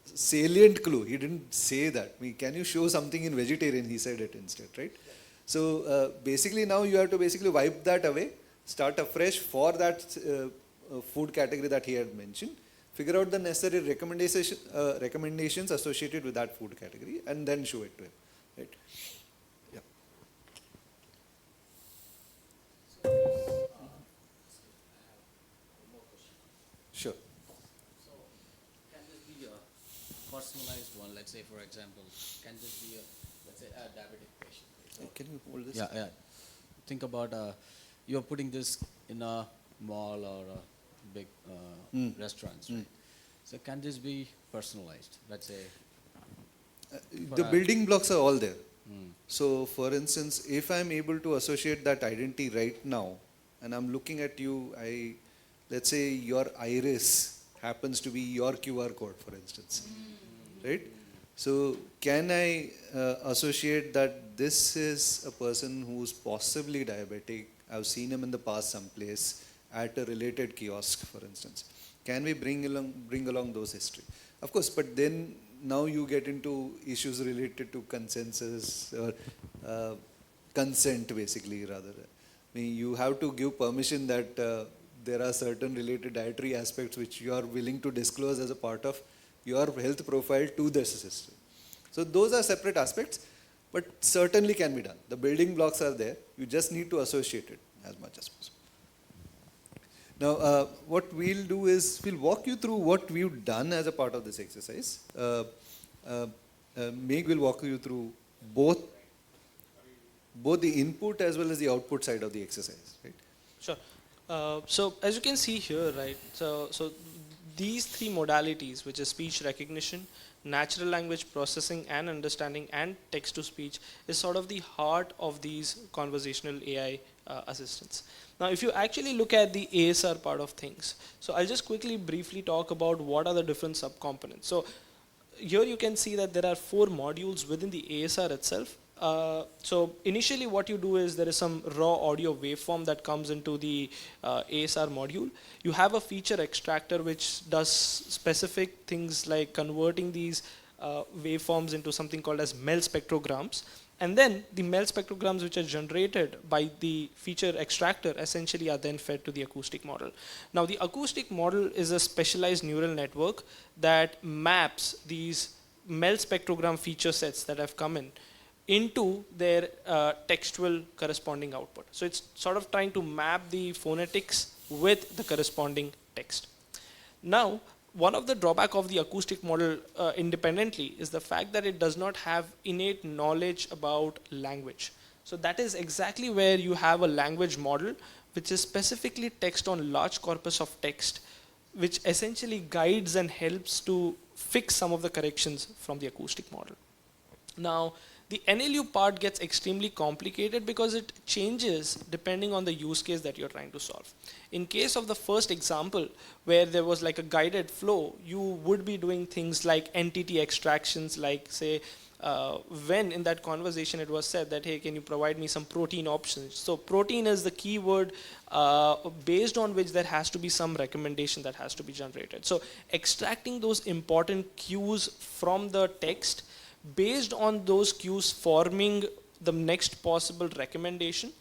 salient clue. He didn't say that. Can you show something in vegetarian? He said it instead, right? So basically now you have to basically wipe that away, start afresh for that food category that he had mentioned, figure out the necessary recommendations associated with that food category, and then show it to him, right? Yeah. Sure. So, can this be a personalized one? Let's say, for example, can this be let's say, a diabetic patient? Can you hold this? Yeah. Think about you're putting this in a mall or a big restaurants, right? So, can this be personalized? Let's say. The building blocks are all there. So, for instance, if I'm able to associate that identity right now, and I'm looking at you, let's say your iris happens to be your QR code, for instance, right? So, can I associate that this is a person who's possibly diabetic? I've seen him in the past someplace at a related kiosk, for instance. Can we bring along those history? Of course, but then now you get into issues related to consensus or consent, basically, rather. I mean, you have to give permission that there are certain related dietary aspects which you are willing to disclose as a part of your health profile to the system. So those are separate aspects, but certainly can be done. The building blocks are there. You just need to associate it as much as possible. Now, what we'll do is we'll walk you through what we've done as a part of this exercise. Meg will walk you through both the input as well as the output side of the exercise, right? Sure. So as you can see here, right, so these three modalities, which is speech recognition, natural language processing and understanding, and text to speech, is sort of the heart of these conversational AI assistants. Now, if you actually look at the ASR part of things, so I'll just quickly briefly talk about what are the different subcomponents. So here you can see that there are 4 modules within the ASR itself. So initially what you do is there is some raw audio waveform that comes into the ASR module. You have a feature extractor which does specific things like converting these waveforms into something called as MEL spectrograms. And then the MEL spectrograms which are generated by the feature extractor essentially are then fed to the acoustic model. Now the acoustic model is a specialized neural network that maps these MEL spectrogram feature sets that have come in into their textual corresponding output. So it's sort of trying to map the phonetics with the corresponding text. Now, one of the drawback of the acoustic model independently is the fact that it does not have innate knowledge about language. So that is exactly where you have a language model which is specifically text on large corpus of text, which essentially guides and helps to fix some of the corrections from the acoustic model. Now, the NLU part gets extremely complicated because it changes depending on the use case that you're trying to solve. In case of the first example, where there was like a guided flow, you would be doing things like entity extractions, like say, when in that conversation it was said that, hey, can you provide me some protein options? So protein is the keyword based on which there has to be some recommendation that has to be generated. So extracting those important cues from the text, based on those cues forming the next possible recommendation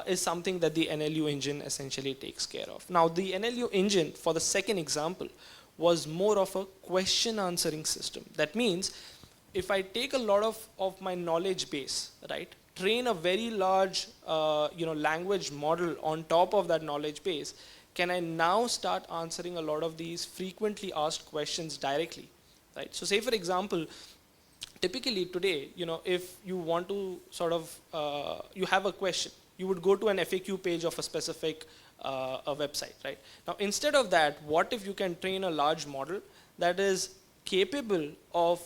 is something that the NLU engine essentially takes care of. Now the NLU engine for the second example was more of a question answering system. That means if I take a lot of my knowledge base, right, train a very large language model on top of that knowledge base, can I now start answering a lot of these frequently asked questions directly, right? So say for example, typically today, if you want to sort of, you have a question, you would go to an FAQ page of a specific a website, right? Now, instead of that, what if you can train a large model that is capable of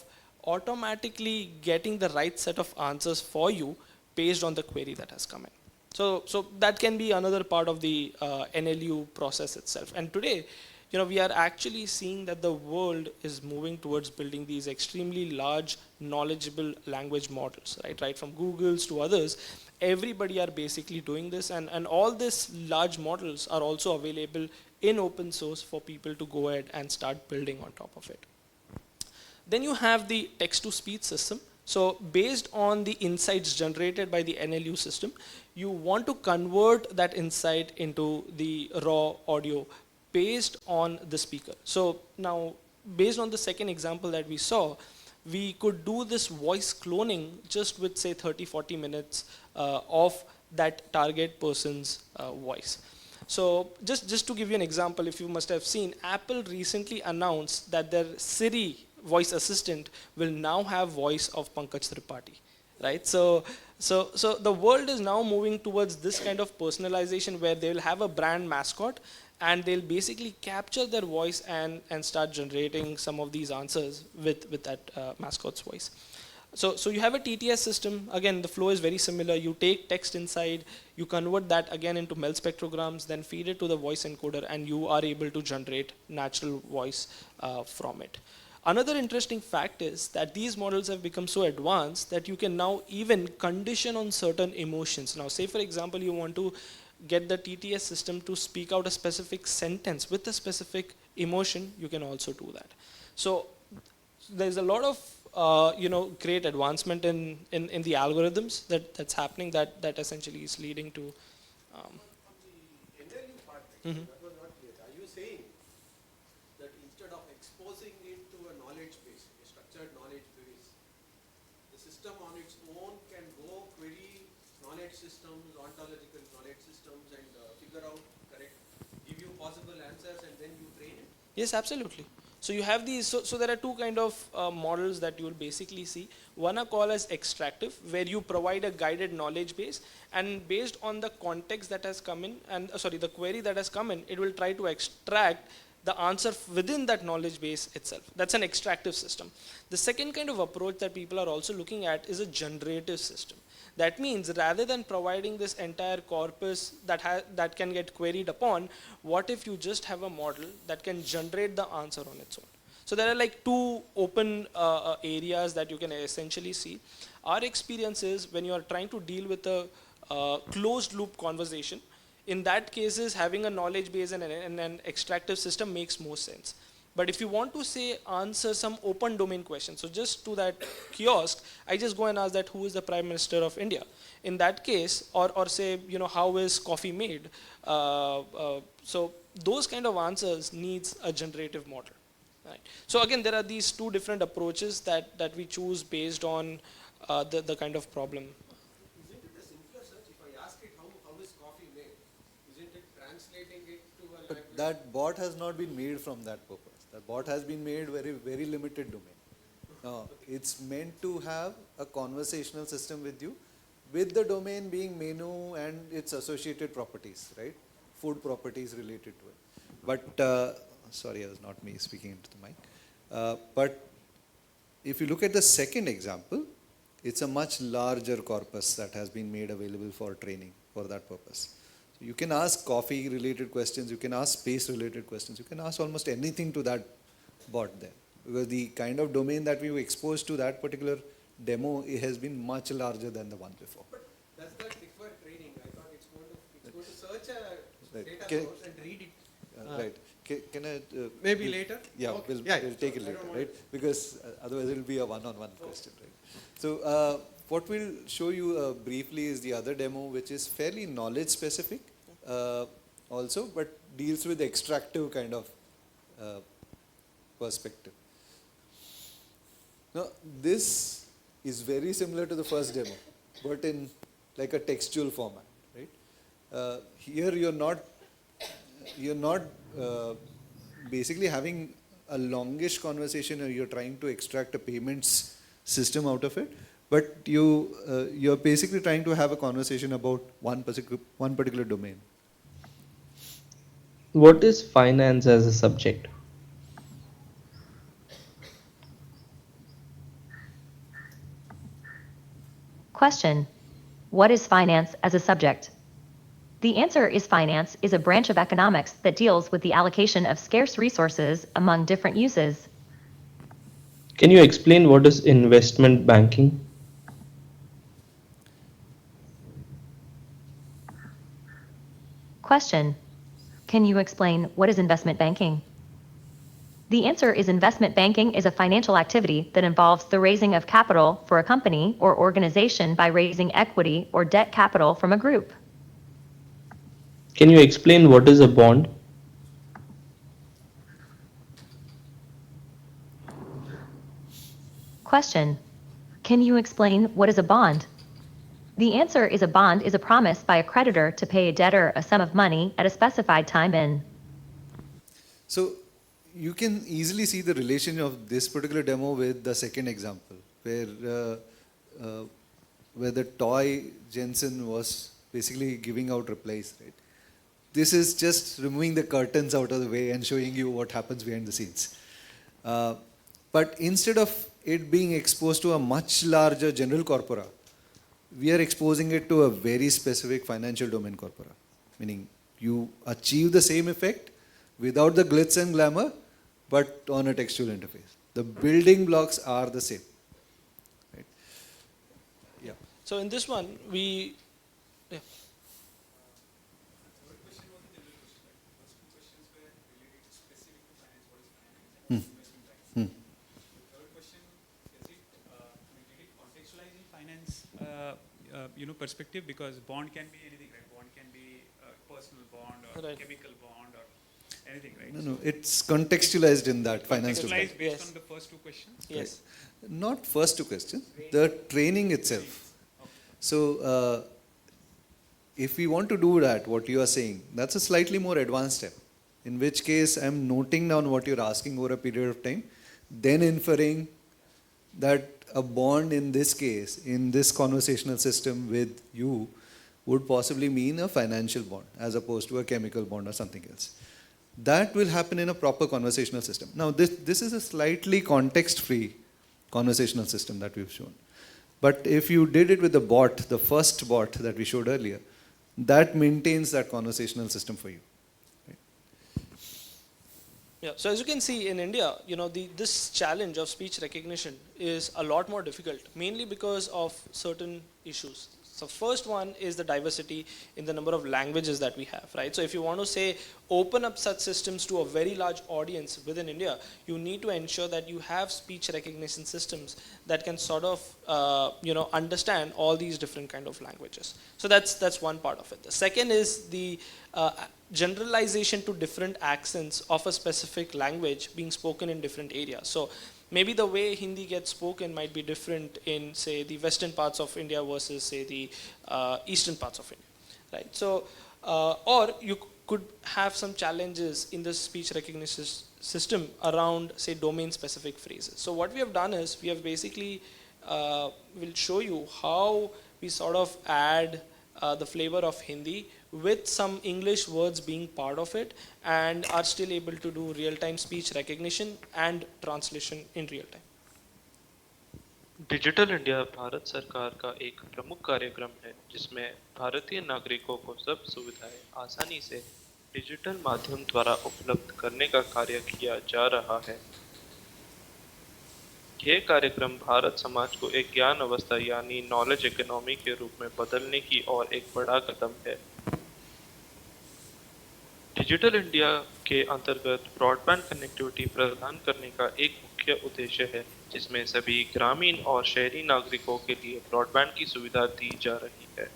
automatically getting the right set of answers for you based on the query that has come in? So that can be another part of the NLU process itself. And today, we are actually seeing that the world is moving towards building these extremely large, knowledgeable language models, right from Google's to others. Everybody are basically doing this, and all these large models are also available in open source for people to go ahead and start building on top of it. Then you have the text-to-speech system. So based on the insights generated by the NLU system, you want to convert that insight into the raw audio based on the speaker. So now, based on the second example that we saw, we could do this voice cloning just with say 30-40 minutes of that target person's voice. So just to give you an example, if you must have seen, Apple recently announced that their Siri voice assistant will now have voice of Pankaj Tripathi, right? So the world is now moving towards this kind of personalization where they will have a brand mascot and they'll basically capture their voice and start generating some of these answers with that mascot's voice. So you have a TTS system. Again, the flow is very similar. You take text inside, you convert that again into MEL spectrograms, then feed it to the voice encoder, and you are able to generate natural voice from it. Another interesting fact is that these models have become so advanced that you can now even condition on certain emotions. Now, say for example, you want to get the TTS system to speak out a specific sentence with a specific emotion, you can also do that. So there's a lot of great advancement in the algorithms that's happening that essentially is leading to. That was not clear. Are you saying that instead of exposing it to a knowledge base, a structured knowledge base, the system on its own can go query knowledge systems, ontological knowledge systems, and figure out correct, give you possible answers, and then you train it? Yes, absolutely. So you have these, so there are two kind of models that you will basically see. One are called as extractive, where you provide a guided knowledge base, and based on the context that has come in, and the query that has come in, it will try to extract the answer within that knowledge base itself. That's an extractive system. The second kind of approach that people are also looking at is a generative system. That means rather than providing this entire corpus that can get queried upon, what if you just have a model that can generate the answer on its own? So there are like two open areas that you can essentially see. Our experience is when you are trying to deal with a closed loop conversation, in that cases having a knowledge base and an extractive system makes more sense. But if you want to say answer some open domain question, so just to that kiosk, I just go and ask that who is the Prime Minister of India? In that case, or say, you know, how is coffee made? So those kind of answers needs a generative model. Right. So again, there are these two different approaches that we choose based on the kind of problem. Isn't it a simpler search? If I ask it how is coffee made, isn't it translating it to a language? But that bot has not been made from that purpose. That bot has been made very limited domain. Now, it's meant to have a conversational system with you, with the domain being menu and its associated properties, right? Food properties related to it. But, sorry, it was not me speaking into the mic. But if you look at the second example, it's a much larger corpus that has been made available for training for that purpose. So you can ask coffee related questions, you can ask space related questions, you can ask almost anything to that bot there. Because the kind of domain that we were exposed to that particular demo, it has been much larger than the one before. But does that require training? I thought it's going to search a Right. data source and read it. Right. Can I? Maybe later? Yeah, Okay. we'll take it later, right? Because otherwise it will be a one-on-one question, right? So what we'll show you briefly is the other demo, which is fairly knowledge specific also, but deals with extractive kind of perspective. Now, this is very similar to the first demo, but in like a textual format, right? Here you're not basically having a longish conversation, or you're trying to extract a payments system out of it, but you're basically trying to have a conversation about one particular domain. What is finance as a subject? Question: what is finance as a subject? The answer is finance is a branch of economics that deals with the allocation of scarce resources among different uses. Can you explain what is investment banking? Question: can you explain what is investment banking? The answer is investment banking is a financial activity that involves the raising of capital for a company or organization by raising equity or debt capital from a group. Can you explain what is a bond? Question: can you explain what is a bond? The answer is a bond is a promise by a creditor to pay a debtor a sum of money at a specified time in. So you can easily see the relation of this particular demo with the second example, where the toy Jensen was basically giving out replies, right? This is just removing the curtains out of the way and showing you what happens behind the scenes. But instead of it being exposed to a much larger general corpora, we are exposing it to a very specific financial domain corpora, meaning you achieve the same effect without the glitz and glamour, but on a textual interface. The building blocks are the same. Right? Yeah. So in this one, we... Yeah. Perspective, because bond can be anything, right? Bond can be a personal bond or right. chemical bond or anything, right? No, it's contextualized in that finance domain. Contextualized based on the first two questions? Yes. Right. Not first two questions, the training itself. Okay. So if we want to do that, what you are saying, that's a slightly more advanced step, in which case I'm noting down what you're asking over a period of time, then inferring that a bond in this case, in this conversational system with you, would possibly mean a financial bond as opposed to a chemical bond or something else. That will happen in a proper conversational system. Now, this is a slightly context-free conversational system that we've shown. But if you did it with the bot, the first bot that we showed earlier, that maintains that conversational system for you. Yeah, so as you can see in India, this challenge of speech recognition is a lot more difficult, mainly because of certain issues. So first one is the diversity in the number of languages that we have, right? So if you want to say open up such systems to a very large audience within India, you need to ensure that you have speech recognition systems that can sort of, understand all these different kind of languages. So that's one part of it. The second is the generalization to different accents of a specific language being spoken in different areas. So maybe the way Hindi gets spoken might be different in, say, the western parts of India versus, say, the eastern parts of India, right? So, or you could have some challenges in the speech recognition system around, say, domain-specific phrases. So what we have done is we have basically will show you how we sort of add the flavor of Hindi with some English words being part of it, and are still able to do real-time speech recognition and translation in real time. Digital India Bharat सरकार का एक प्रमुख कार्यक्रम है जिसमें भारतीय नागरिकों को सब सुविधाएं आसानी से डिजिटल माध्यम द्वारा उपलब्ध करने का कार्य किया जा रहा है। यह कार्यक्रम भारत समाज को एक ज्ञान अवस्था यानी नॉलेज इकोनॉमी के रूप में बदलने की ओर एक बड़ा कदम है। डिजिटल इंडिया के अंतर्गत ब्रॉडबैंड कनेक्टिविटी प्रदान करने का एक मुख्य उद्देश्य है जिसमें सभी ग्रामीण और शहरी नागरिकों के लिए ब्रॉडबैंड की सुविधा दी जा रही है।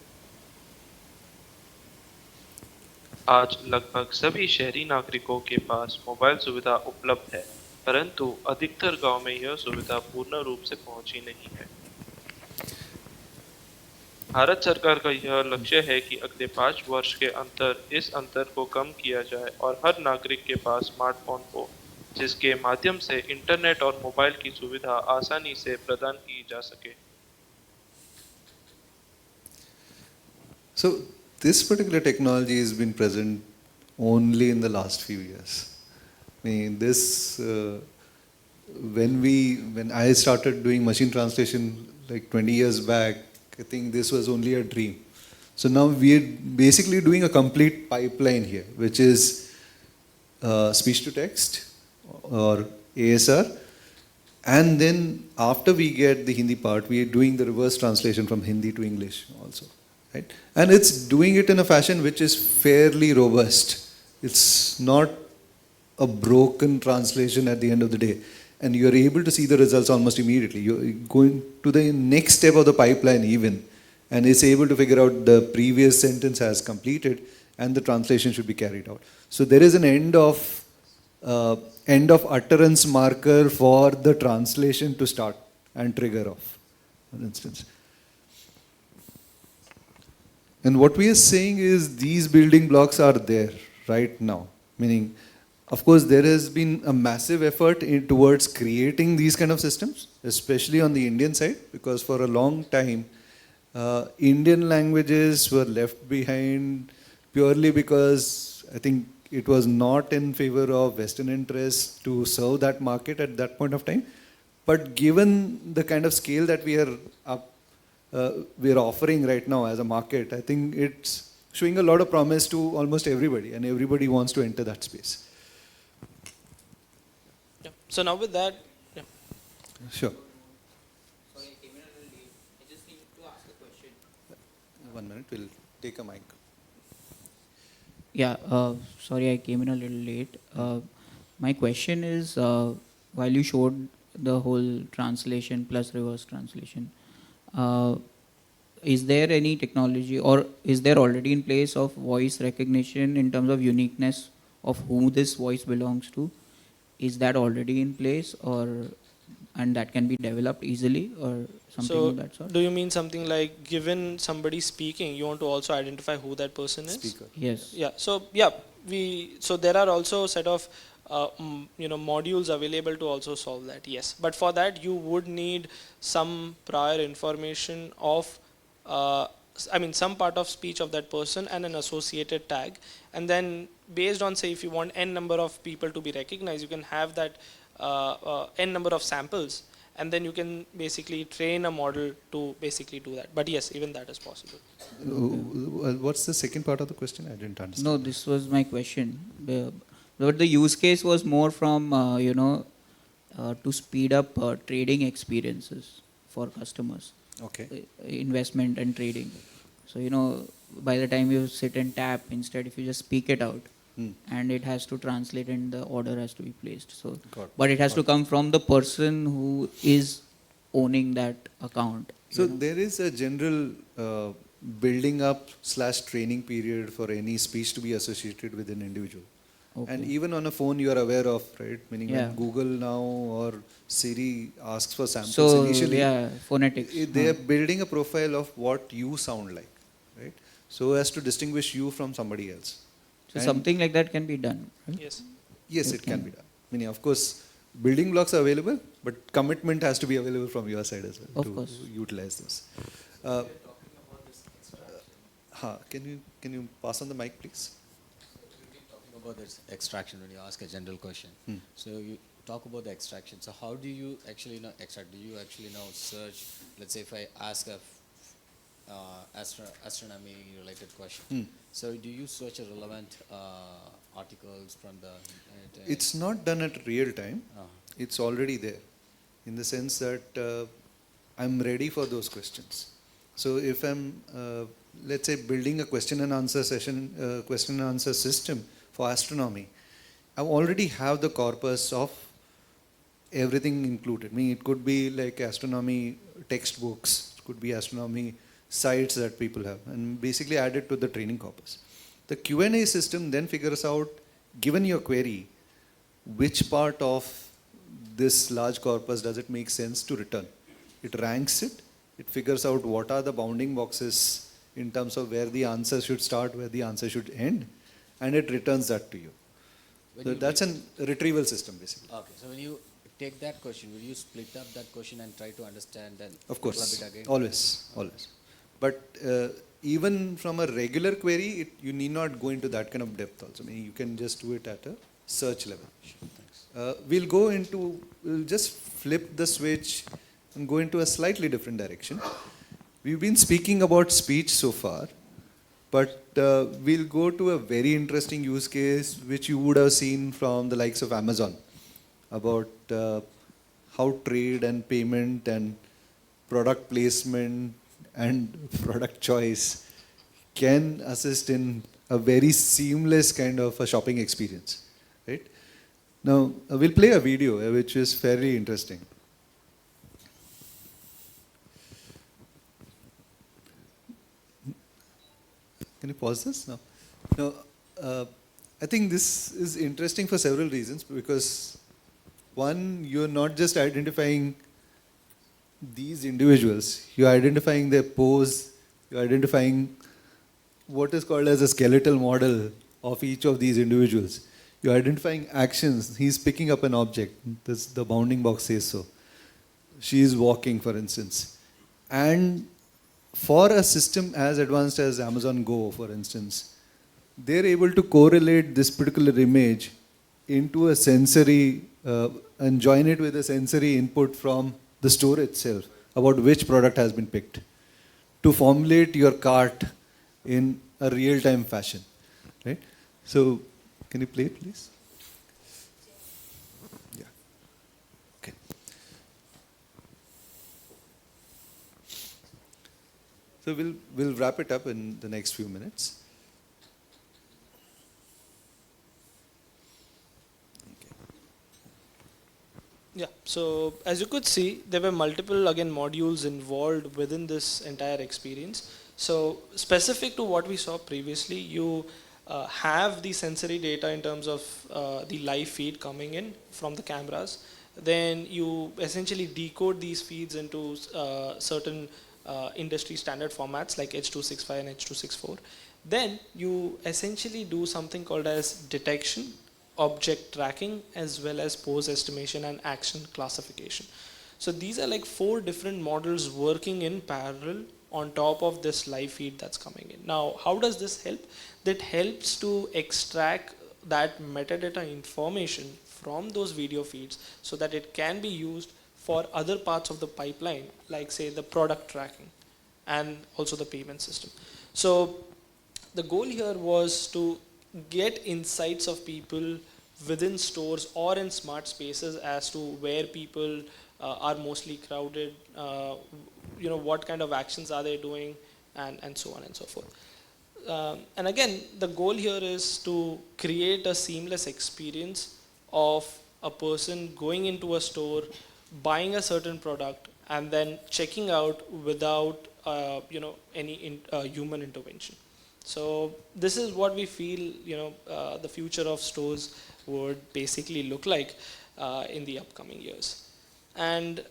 आज लगभग सभी शहरी नागरिकों के पास मोबाइल सुविधा उपलब्ध है, परंतु अधिकतर गांव में यह सुविधा पूर्ण रूप से पहुंची नहीं है। भारत सरकार का यह लक्ष्य है कि अगले 5 वर्ष के अंतर इस अंतर को कम किया जाए और हर नागरिक के पास स्मार्टफोन हो जिसके माध्यम से इंटरनेट और मोबाइल की सुविधा आसानी से प्रदान की जा सके। So this particular technology has been present only in the last few years. I mean, this when I started doing machine translation like 20 years back, I think this was only a dream. So now we're basically doing a complete pipeline here, which is speech to text or ASR. And then after we get the Hindi part, we are doing the reverse translation from Hindi to English also. Right? And it's doing it in a fashion which is fairly robust. It's not a broken translation at the end of the day. And you're able to see the results almost immediately. You're going to the next step of the pipeline even, and it's able to figure out the previous sentence has completed and the translation should be carried out. So there is an end of utterance marker for the translation to start and trigger off, for instance. And what we are saying is these building blocks are there right now, meaning of course, there has been a massive effort towards creating these kind of systems, especially on the Indian side, because for a long time, Indian languages were left behind purely because I think it was not in favor of Western interests to serve that market at that point of time. But given the kind of scale that we are offering right now as a market, I think it's showing a lot of promise to almost everybody, and everybody wants to enter that space. So now with that, yeah. Sure. Sorry, I came in a little late. I just need to ask a question. 1 minute, we'll take a mic. Yeah, sorry, I came in a little late. My question is, while you showed the whole translation plus reverse translation, is there any technology or is there already in place of voice recognition in terms of uniqueness of who this voice belongs to? Is that already in place, and that can be developed easily or something So of that sort? do you mean something like given somebody speaking, you want to also identify who that person is? Speaker. Yes. Yeah. So yeah, so there are also a set of modules available to also solve that. Yes, but for that you would need some prior information of some part of speech of that person and an associated tag, and then based on, say, if you want n number of people to be recognized, you can have that n number of samples, and then you can basically train a model to basically do that. But yes, even that is possible. What's the second part of the question? I didn't understand. No, this was my question. But the use case was more from, to speed up trading experiences for customers. Okay. Investment and trading. So, by the time you sit and tap, instead if you just speak it out, and it has to translate and the order has to be placed. So, but it has to come from the person who is owning that account. So there is a general building up / training period for any speech to be associated with an individual. Okay. And even on a phone you are aware of, right? Meaning Yeah. when Google now or Siri asks for samples So, initially, yeah, phonetics. they are building a profile of what you sound like, right? So as to distinguish you from somebody else. So And something like that can be done, right? Yes. yes, it can be done. Meaning, of course, building blocks are available, but commitment has to be available from your side as well Of course. utilize this. Can you pass on the mic, please? Talking about this extraction when you ask a general question. So you talk about the extraction. So how do you actually extract? Do you actually search? Let's say if I ask a astronomy related question. So do you search a relevant articles from the? It's not done at real time. It's already there, in the sense that I'm ready for those questions. So if I'm, let's say, building a question and answer session, question and answer system for astronomy, I already have the corpus of everything included. I mean, it could be like astronomy textbooks, it could be astronomy sites that people have, and basically add it to the training corpus. The Q&A system then figures out, given your query, which part of this large corpus does it make sense to return. It ranks it, it figures out what are the bounding boxes in terms of where the answer should start, where the answer should end, and it returns that to you. So that's a retrieval system, basically. Okay, so when you take that question, will you split up that question and try to understand and Of club course, it again? always. But even from a regular query, you need not go into that kind of depth also. I mean, you can just do it at a search level. We'll just flip the switch and go into a slightly different direction. We've been speaking about speech so far, but we'll go to a very interesting use case which you would have seen from the likes of Amazon, about how trade and payment and product placement and product choice can assist in a very seamless kind of a shopping experience, right? Now, we'll play a video which is fairly interesting. Can you pause this? No. No, I think this is interesting for several reasons, because one, you're not just identifying these individuals, you're identifying their pose, you're identifying what is called as a skeletal model of each of these individuals. You're identifying actions. He's picking up an object. The bounding box says so. She is walking, for instance. And for a system as advanced as Amazon Go, for instance, they're able to correlate this particular image into a sensory, and join it with a sensory input from the store itself about which product has been picked, to formulate your cart in a real-time fashion, right? So, can you play it, please? Yeah. Okay. So we'll wrap it up in the next few minutes. Yeah, so as you could see, there were multiple, again, modules involved within this entire experience. So specific to what we saw previously, you have the sensory data in terms of the live feed coming in from the cameras. Then you essentially decode these feeds into certain industry standard formats like H.265 and H.264. Then you essentially do something called as detection, object tracking, as well as pose estimation and action classification. So these are like 4 different models working in parallel on top of this live feed that's coming in. Now, how does this help? That helps to extract that metadata information from those video feeds so that it can be used for other parts of the pipeline, like say the product tracking and also the payment system. So the goal here was to get insights of people within stores or in smart spaces as to where people are mostly crowded, what kind of actions are they doing, and so on and so forth. And again, the goal here is to create a seamless experience of a person going into a store, buying a certain product, and then checking out without any human intervention. So this is what we feel the future of stores would basically look like in the upcoming years. And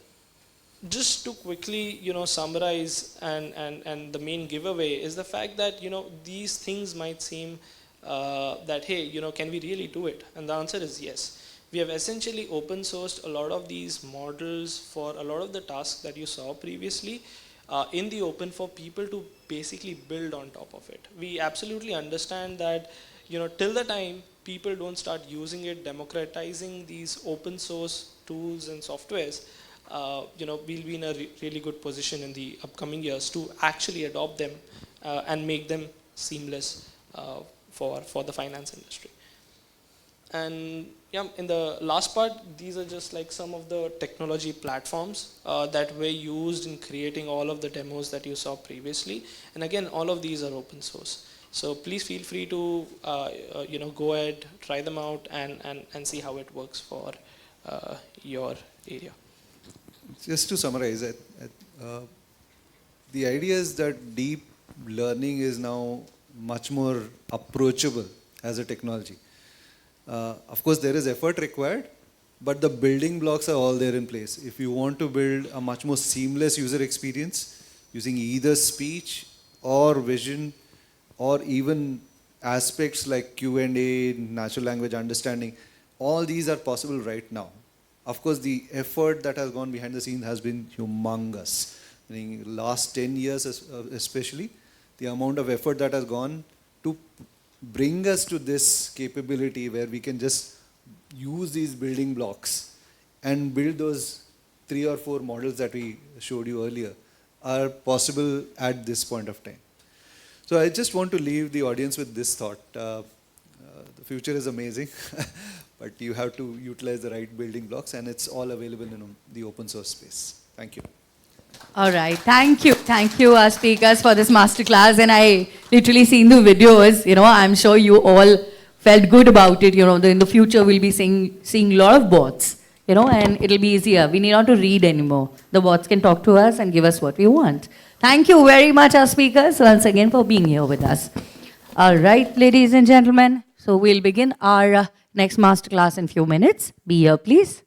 just to quickly summarize, and the main giveaway is the fact that these things might seem that, hey, can we really do it? And the answer is yes. We have essentially open sourced a lot of these models for a lot of the tasks that you saw previously in the open for people to basically build on top of it. We absolutely understand that till the time people don't start using it, democratizing these open source tools and softwares, we'll be in a really good position in the upcoming years to actually adopt them and make them seamless for the finance industry. And yeah, in the last part, these are just like some of the technology platforms that were used in creating all of the demos that you saw previously. And again, all of these are open source. So please feel free to go ahead, try them out, and see how it works for your area. Just to summarize, the idea is that deep learning is now much more approachable as a technology. Of course, there is effort required, but the building blocks are all there in place. If you want to build a much more seamless user experience using either speech or vision or even aspects like Q&A, natural language understanding, all these are possible right now. Of course, the effort that has gone behind the scenes has been humongous. In the last 10 years especially, the amount of effort that has gone to bring us to this capability where we can just use these building blocks and build those 3 or 4 models that we showed you earlier are possible at this point of time. So I just want to leave the audience with this thought. The future is amazing, but you have to utilize the right building blocks, and it's all available in the open source space. Thank you. All right, thank you, our speakers, for this masterclass. And I literally seen the videos. I'm sure you all felt good about it. In the future we'll be seeing a lot of bots. And it'll be easier. We need not to read anymore. The bots can talk to us and give us what we want. Thank you very much, our speakers, once again for being here with us. All right, ladies and gentlemen. So we'll begin our next masterclass in a few minutes. Be here, please.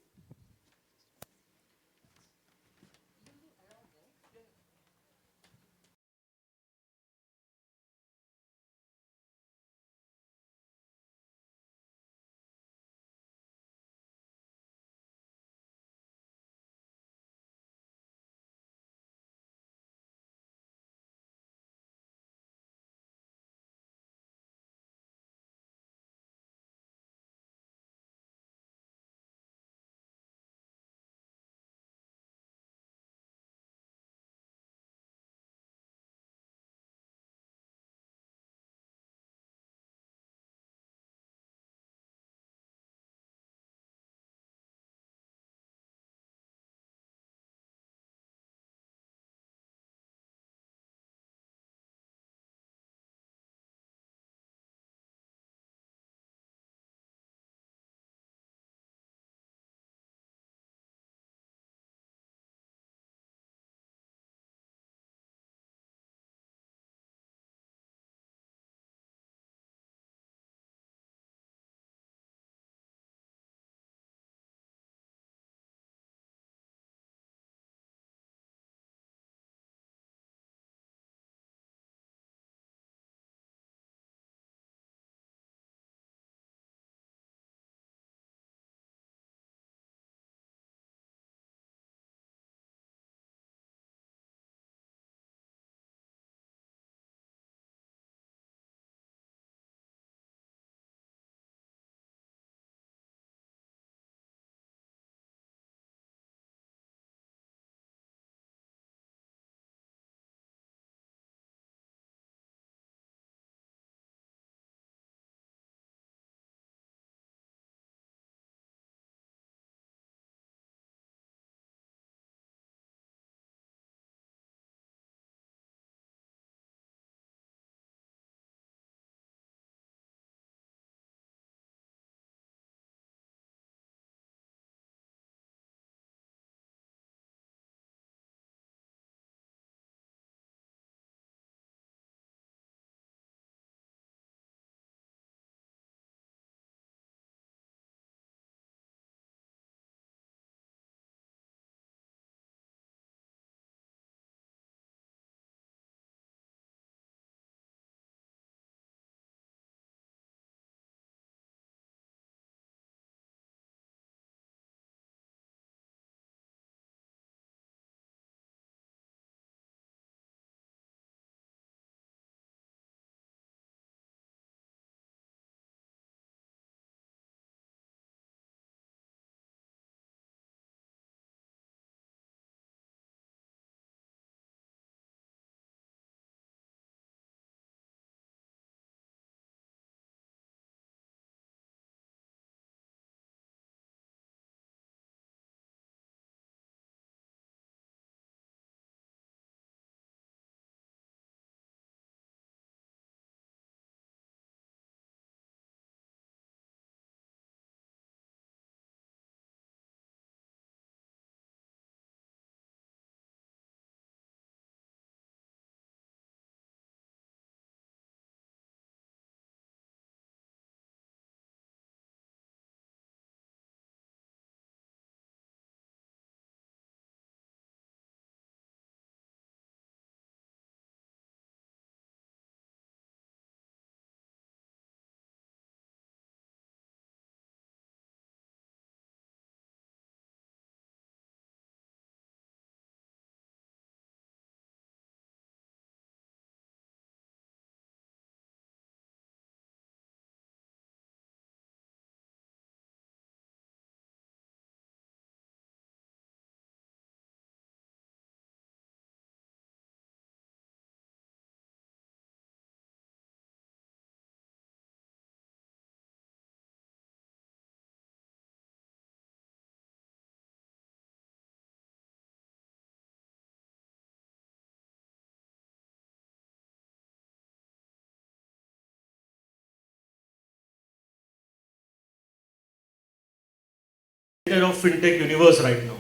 of Fintech universe right now,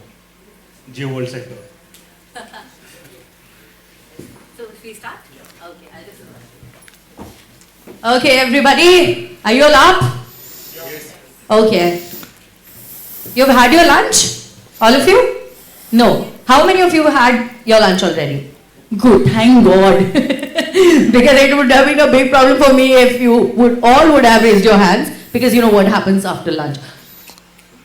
Geo World Center. So should we start? Okay, I'll just Okay, everybody, are you all up? Yes. Okay. You've had your lunch? All of you? No. How many of you had your lunch already? Good, thank God. Because it would have been a big problem for me if you would have raised your hands, because you know what happens after lunch.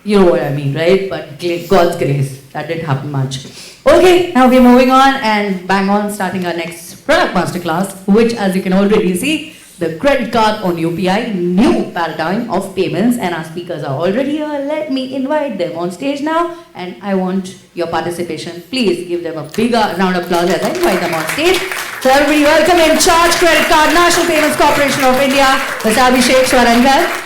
You know what I mean, right? But God's grace, that didn't happen much. Okay, now we're moving on and bang on starting our next product masterclass, which, as you can already see, the credit card on UPI, new paradigm of payments, and our speakers are already here. Let me invite them on stage now, and I want your participation. Please give them a bigger round of applause as I invite them on stage. So everybody welcome in charge credit card, National Payments Corporation of India, Mr. Abhishek Swarangal.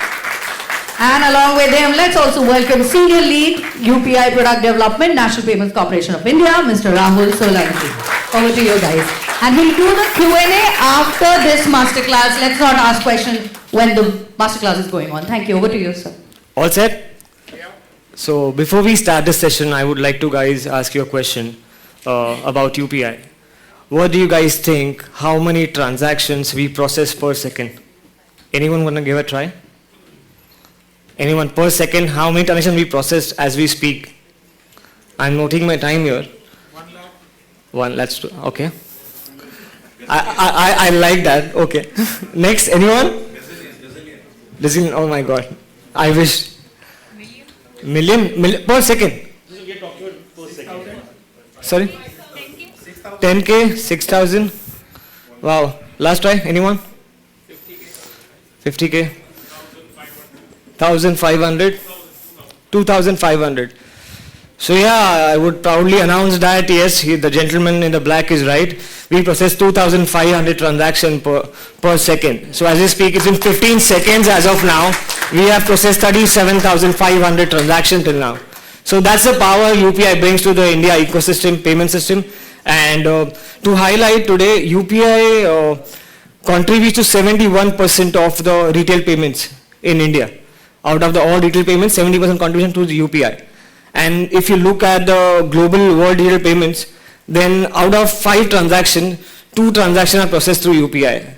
And along with him, let's also welcome Senior Lead, UPI Product Development, National Payments Corporation of India, Mr. Rahul Solanki. Over to you guys. And we'll do the Q&A after this masterclass. Let's not ask questions when the masterclass is going on. Thank you. Over to you, sir. All set? Yeah. So before we start this session, I would like to guys ask you a question about UPI. What do you guys think, how many transactions we process per second? Anyone want to give a try? Anyone per second, how many transactions we process as we speak? I'm noting my time here. 1 lakh. Let's do, okay. I like that, okay. Next, anyone? Gazillion, oh my God. I wish. Million per second. Sorry? 10K, 6,000. Wow. Last try, anyone? 50K. 1,500, 2,500. So yeah, I would proudly announce that yes, the gentleman in the black is right. We process 2,500 transactions per second. So as we speak, it's in 15 seconds as of now. We have processed 37,500 transactions till now. So that's the power UPI brings to the India ecosystem, payment system. And to highlight today, UPI contributes to 71% of the retail payments in India. Out of the all retail payments, 70% contribution to the UPI. And if you look at the global world digital payments, then out of 5 transactions, 2 transactions are processed through UPI.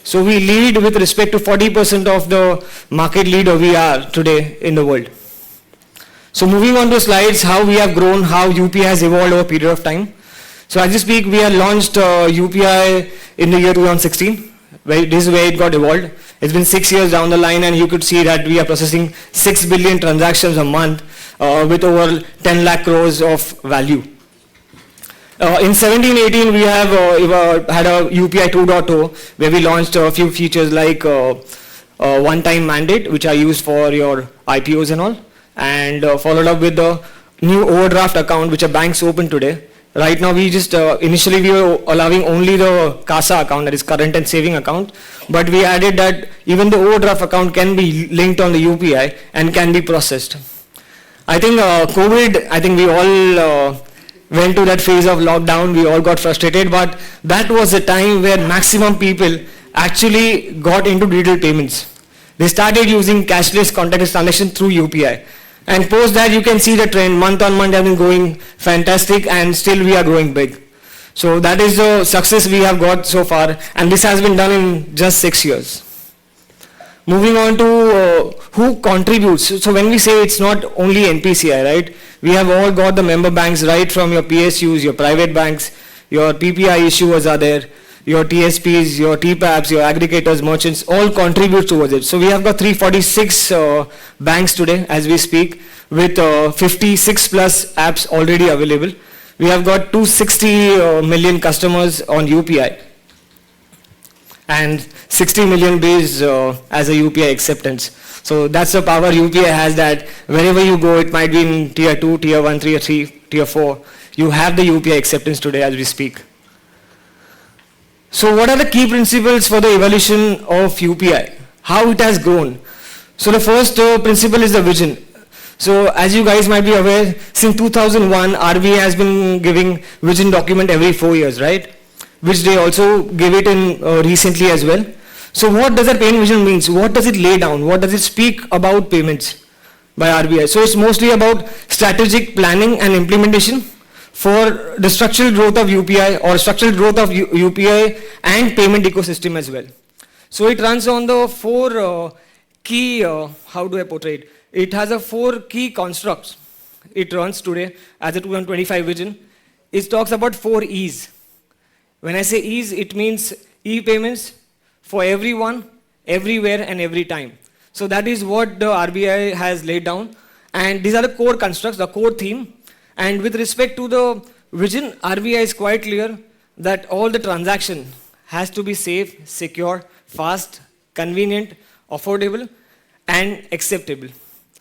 So we lead with respect to 40% of the market leader we are today in the world. So moving on to slides, how we have grown, how UPI has evolved over a period of time. So as you speak, we have launched UPI in the year 2016. This is where it got evolved. It's been 6 years down the line, and you could see that we are processing 6 billion transactions a month with over 10 lakh crores of value. In 17-18, we have had a UPI 2.0 where we launched a few features like one-time mandate, which are used for your IPOs and all, and followed up with the new overdraft account, which are banks open today. Right now, we just initially we were allowing only the CASA account, that is current and saving account, but we added that even the overdraft account can be linked on the UPI and can be processed. I think COVID, I think we all went to that phase of lockdown, we all got frustrated, but that was the time where maximum people actually got into digital payments. They started using cashless contactless transaction through UPI. And post that, you can see the trend month on month have been going fantastic, and still we are growing big. So that is the success we have got so far, and this has been done in just 6 years. Moving on to who contributes. So when we say it's not only NPCI, right? We have all got the member banks right from your PSUs, your private banks, your PPI issuers are there, your TSPs, your TPAPs, your aggregators, merchants, all contribute towards it. So we have got 346 banks today as we speak, with 56 plus apps already available. We have got 260 million customers on UPI and 60 million base as a UPI acceptance. So that's the power UPI has, that wherever you go, it might be in tier 2, tier 1, tier 3, tier 4, you have the UPI acceptance today as we speak. So what are the key principles for the evolution of UPI? How it has grown? So the first principle is the vision. So as you guys might be aware, since 2001, RBI has been giving vision document every 4 years, right? Which they also gave it in recently as well. So what does that payment vision means? What does it lay down? What does it speak about payments? by RBI. So it's mostly about strategic planning and implementation for the structural growth of UPI or structural growth of UPI and payment ecosystem as well. So it runs on the four key, how do I portray it? It has a four key constructs. It runs today as a 2025 vision. It talks about 4 E's. When I say E's, it means e-payments for everyone, everywhere and every time. So that is what the RBI has laid down. And these are the core constructs, the core theme. And with respect to the vision, RBI is quite clear that all the transaction has to be safe, secure, fast, convenient, affordable, and acceptable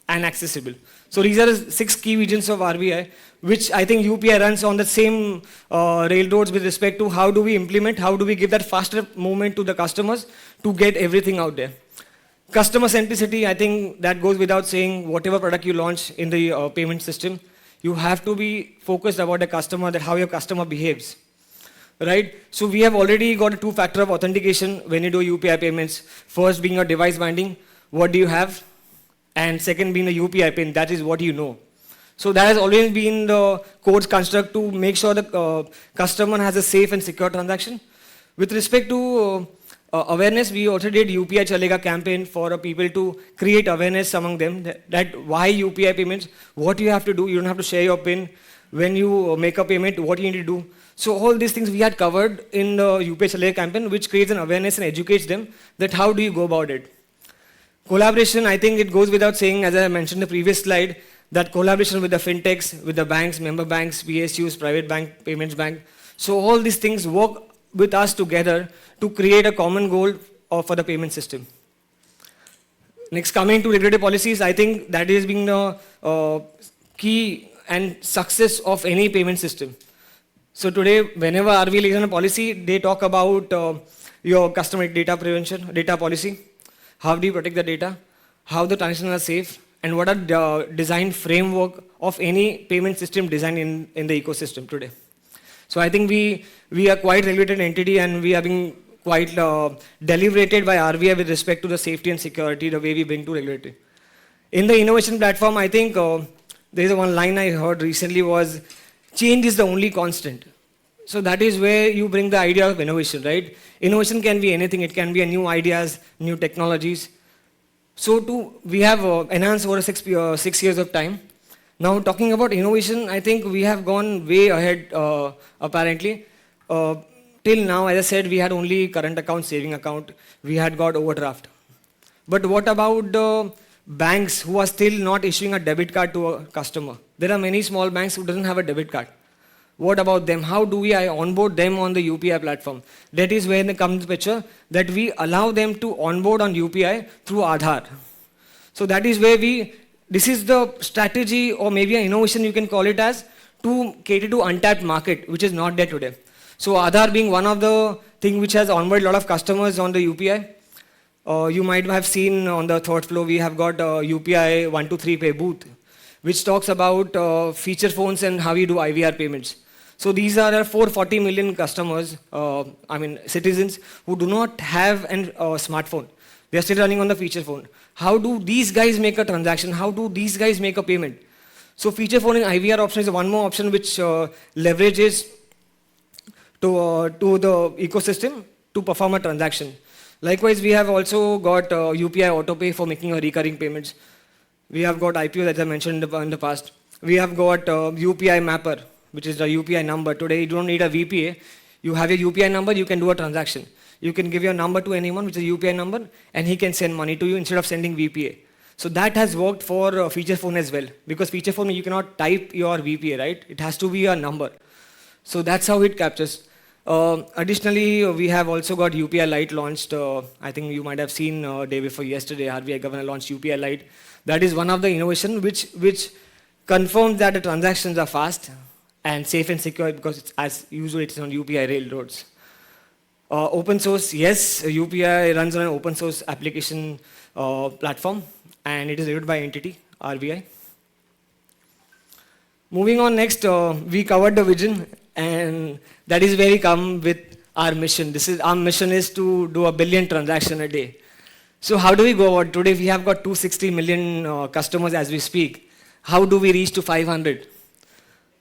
and accessible. So these are the 6 key visions of RBI, which I think UPI runs on the same railroads with respect to how do we implement, how do we give that faster movement to the customers to get everything out there. Customer centricity, I think that goes without saying. Whatever product you launch in the payment system, you have to be focused about the customer, that how your customer behaves, right? So we have already got a 2-factor of authentication when you do UPI payments. First being your device binding, what do you have? And second being the UPI pin, that is what you know. So that has always been the code's construct to make sure the customer has a safe and secure transaction. With respect to awareness, we also did UPI Chalega campaign for people to create awareness among them that why UPI payments, what you have to do, you don't have to share your PIN. When you make a payment, what you need to do. So all these things we had covered in the UPI Chalega campaign, which creates an awareness and educates them that how do you go about it. Collaboration, I think it goes without saying, as I mentioned in the previous slide, that collaboration with the fintechs, with the banks, member banks, PSUs, private bank, payments bank. So all these things work with us together to create a common goal for the payment system. Next, coming to regulatory policies, I think that is being the key and success of any payment system. So today, whenever RBI lays on a policy, they talk about your customer data prevention, data policy. How do you protect the data? How the transactions are safe? And what are the design framework of any payment system designed in the ecosystem today? So I think we are quite regulated entity and we are being quite deliberated by RBI with respect to the safety and security, the way we bring to regulatory. In the innovation platform, I think there is one line I heard recently was, change is the only constant. So that is where you bring the idea of innovation, right? Innovation can be anything. It can be a new ideas, new technologies. So we have enhanced over 6 years of time. Now talking about innovation, I think we have gone way ahead apparently. Till now, as I said, we had only current account, saving account. We had got overdraft. But what about the banks who are still not issuing a debit card to a customer? There are many small banks who doesn't have a debit card. What about them? How do we onboard them on the UPI platform? That is where it comes the picture that we allow them to onboard on UPI through Aadhaar. So that is where this is the strategy or maybe an innovation you can call it as to cater to untapped market, which is not there today. So Aadhaar being one of the things which has onboarded a lot of customers on the UPI. You might have seen on the third floor, we have got UPI 123 Pay booth, which talks about feature phones and how you do IVR payments. So these are 440 million customers, citizens who do not have a smartphone. They are still running on the feature phone. How do these guys make a transaction? How do these guys make a payment? So feature phone and IVR option is one more option which leverages to the ecosystem to perform a transaction. Likewise, we have also got UPI AutoPay for making a recurring payments. We have got IPO that I mentioned in the past. We have got UPI Mapper, which is the UPI number. Today, you don't need a VPA. You have your UPI number, you can do a transaction. You can give your number to anyone, which is a UPI number, and he can send money to you instead of sending VPA. So that has worked for feature phone as well. Because feature phone, you cannot type your VPA, right? It has to be a number. So that's how it captures. Additionally, we have also got UPI Lite launched. I think you might have seen day before yesterday, RBI Governor launched UPI Lite. That is one of the innovation which confirms that the transactions are fast and safe and secure because it's, as usual it's on UPI railroads. Open source, yes, UPI runs on an open source application platform and it is reviewed by entity, RBI. Moving on next, we covered the vision and that is where we come with our mission. Our mission is to do 1 billion transactions a day. So how do we go about today? We have got 260 million customers as we speak. How do we reach to 500?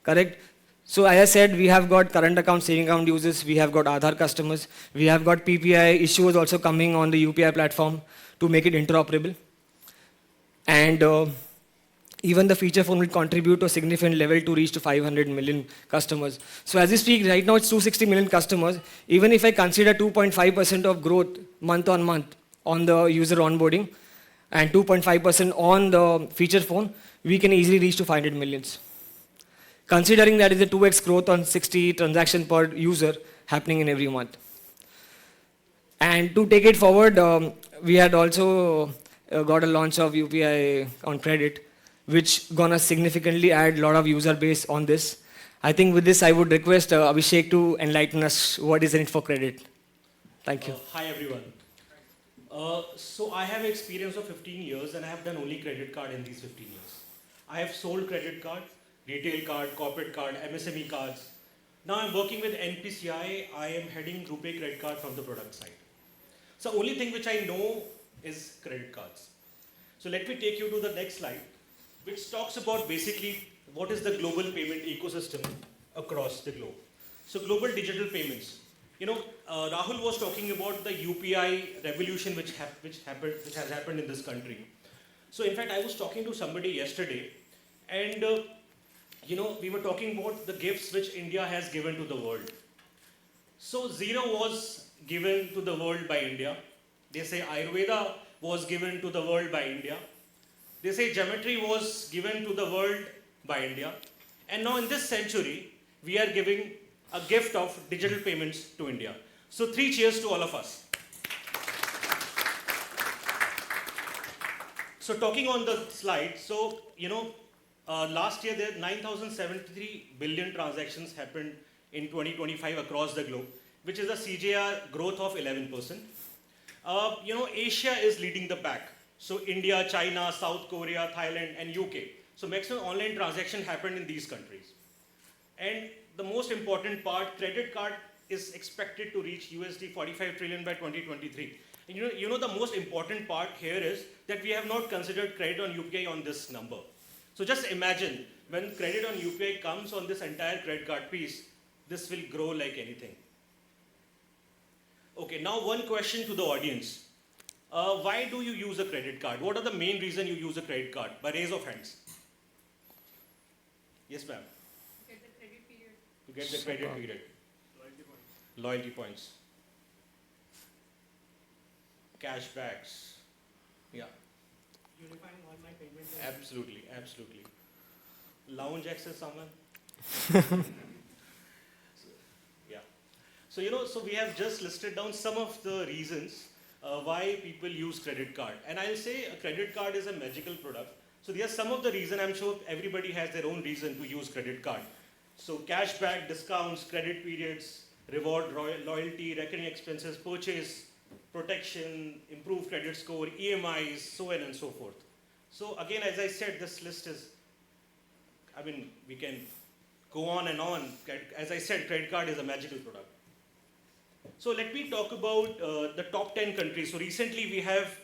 Correct? So as I said, we have got current account, saving account users, we have got Aadhaar customers, we have got PPI issuers also coming on the UPI platform to make it interoperable. And even the feature phone will contribute to a significant level to reach to 500 million customers. So as we speak, right now it's 260 million customers. Even if I consider 2.5% of growth month on month on the user onboarding and 2.5% on the feature phone, we can easily reach to 500 millions. Considering that is a 2x growth on 60 transactions per user happening in every month. And to take it forward, we had also got a launch of UPI on credit, which gonna significantly add a lot of user base on this. I think with this, I would request Abhishek to enlighten us what is in it for credit. Thank you. Hi everyone. So I have experience of 15 years and I have done only credit card in these 15 years. I have sold credit card, retail card, corporate card, MSME cards. Now I'm working with NPCI. I am heading RuPay credit card from the product side. So only thing which I know is credit cards. So let me take you to the next slide, which talks about basically what is the global payment ecosystem across the globe. So global digital payments. You know, Rahul was talking about the UPI revolution which has happened in this country. So in fact, I was talking to somebody yesterday, and you know, we were talking about the gifts which India has given to the world. So zero was given to the world by India. They say Ayurveda was given to the world by India. They say geometry was given to the world by India. And now in this century, we are giving a gift of digital payments to India. So 3 cheers to all of us. So talking on the slide, so you know, last year there 9,073 billion transactions happened in 2025 across the globe, which is a CJR growth of 11%. You know, Asia is leading the pack. So India, China, South Korea, Thailand, and UK. So maximum online transaction happened in these countries. And the most important part, credit card is expected to reach USD 45 trillion by 2023. And you know the most important part here is that we have not considered credit on UPI on this number. So just imagine when credit on UPI comes on this entire credit card piece, this will grow like anything. Okay, now one question to the audience. Why do you use a credit card? What are the main reasons you use a credit card? By raise of hands. Yes, ma'am. To get the credit period. To get the credit period. Loyalty points. Cashbacks. Yeah. Unifying online payments. Absolutely, absolutely. Lounge access, someone? Yeah. So, you know, so we have just listed down some of the reasons why people use credit card. And I'll say a credit card is a magical product. So there are some of the reasons. I'm sure everybody has their own reason to use credit card. So cashback, discounts, credit periods, reward, loyalty, recurring expenses, purchase, protection, improved credit score, EMIs, so on and so forth. So again, as I said, this list is, I mean, we can go on and on. As I said, credit card is a magical product. So let me talk about the top 10 countries. So recently we have,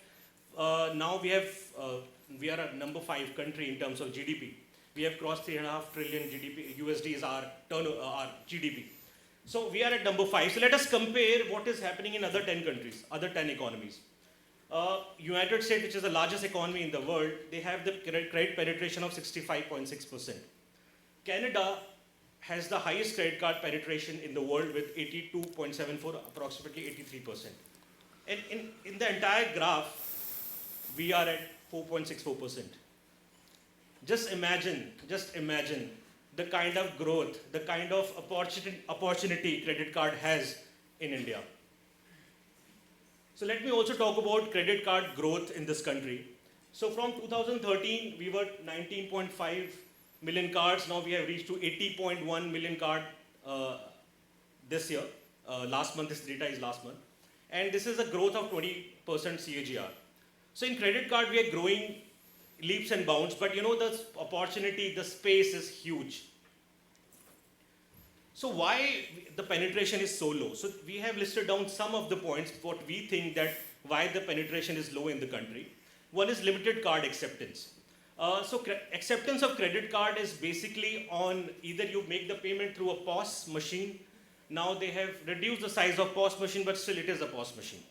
we are a number 5 country in terms of GDP. We have crossed 3.5 trillion GDP, USD is our GDP. So we are at number 5. So let us compare what is happening in other 10 countries, other 10 economies. United States, which is the largest economy in the world, they have the credit penetration of 65.6%. Canada has the highest credit card penetration in the world with 82.74, approximately 83%. And in the entire graph, we are at 4.64%. Just imagine the kind of growth, the kind of opportunity credit card has in India. So let me also talk about credit card growth in this country. So from 2013, we were 19.5 million cards. Now we have reached to 80.1 million card this year. Last month, this data is last month. And this is a growth of 20% CAGR. So in credit card, we are growing leaps and bounds, but you know, the opportunity, the space is huge. So why the penetration is so low? So we have listed down some of the points, what we think that why the penetration is low in the country. One is limited card acceptance. Acceptance of credit card is basically on either you make the payment through a POS machine. Now they have reduced the size of POS machine, but still it is a POS machine.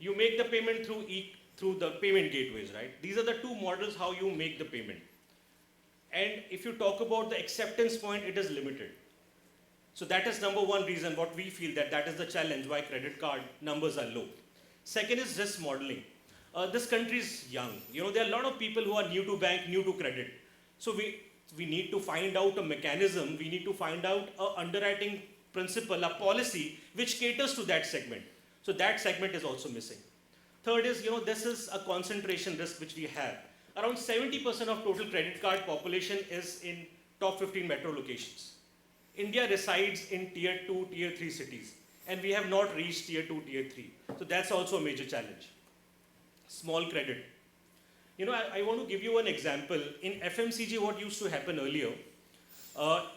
You make the payment through the payment gateways, right? These are the two models how you make the payment. And if you talk about the acceptance point, it is limited. So that is number one reason what we feel that is the challenge why credit card numbers are low. Second is risk modeling. This country is young. There are a lot of people who are new to bank, new to credit. So we need to find out a mechanism, we need to find out a underwriting principle, a policy which caters to that segment. So that segment is also missing. Third is, this is a concentration risk which we have. Around 70% of total credit card population is in top 15 metro locations. India resides in tier 2, tier 3 cities, and we have not reached tier 2, tier 3. So that's also a major challenge. Small credit. I want to give you an example. In FMCG, what used to happen earlier,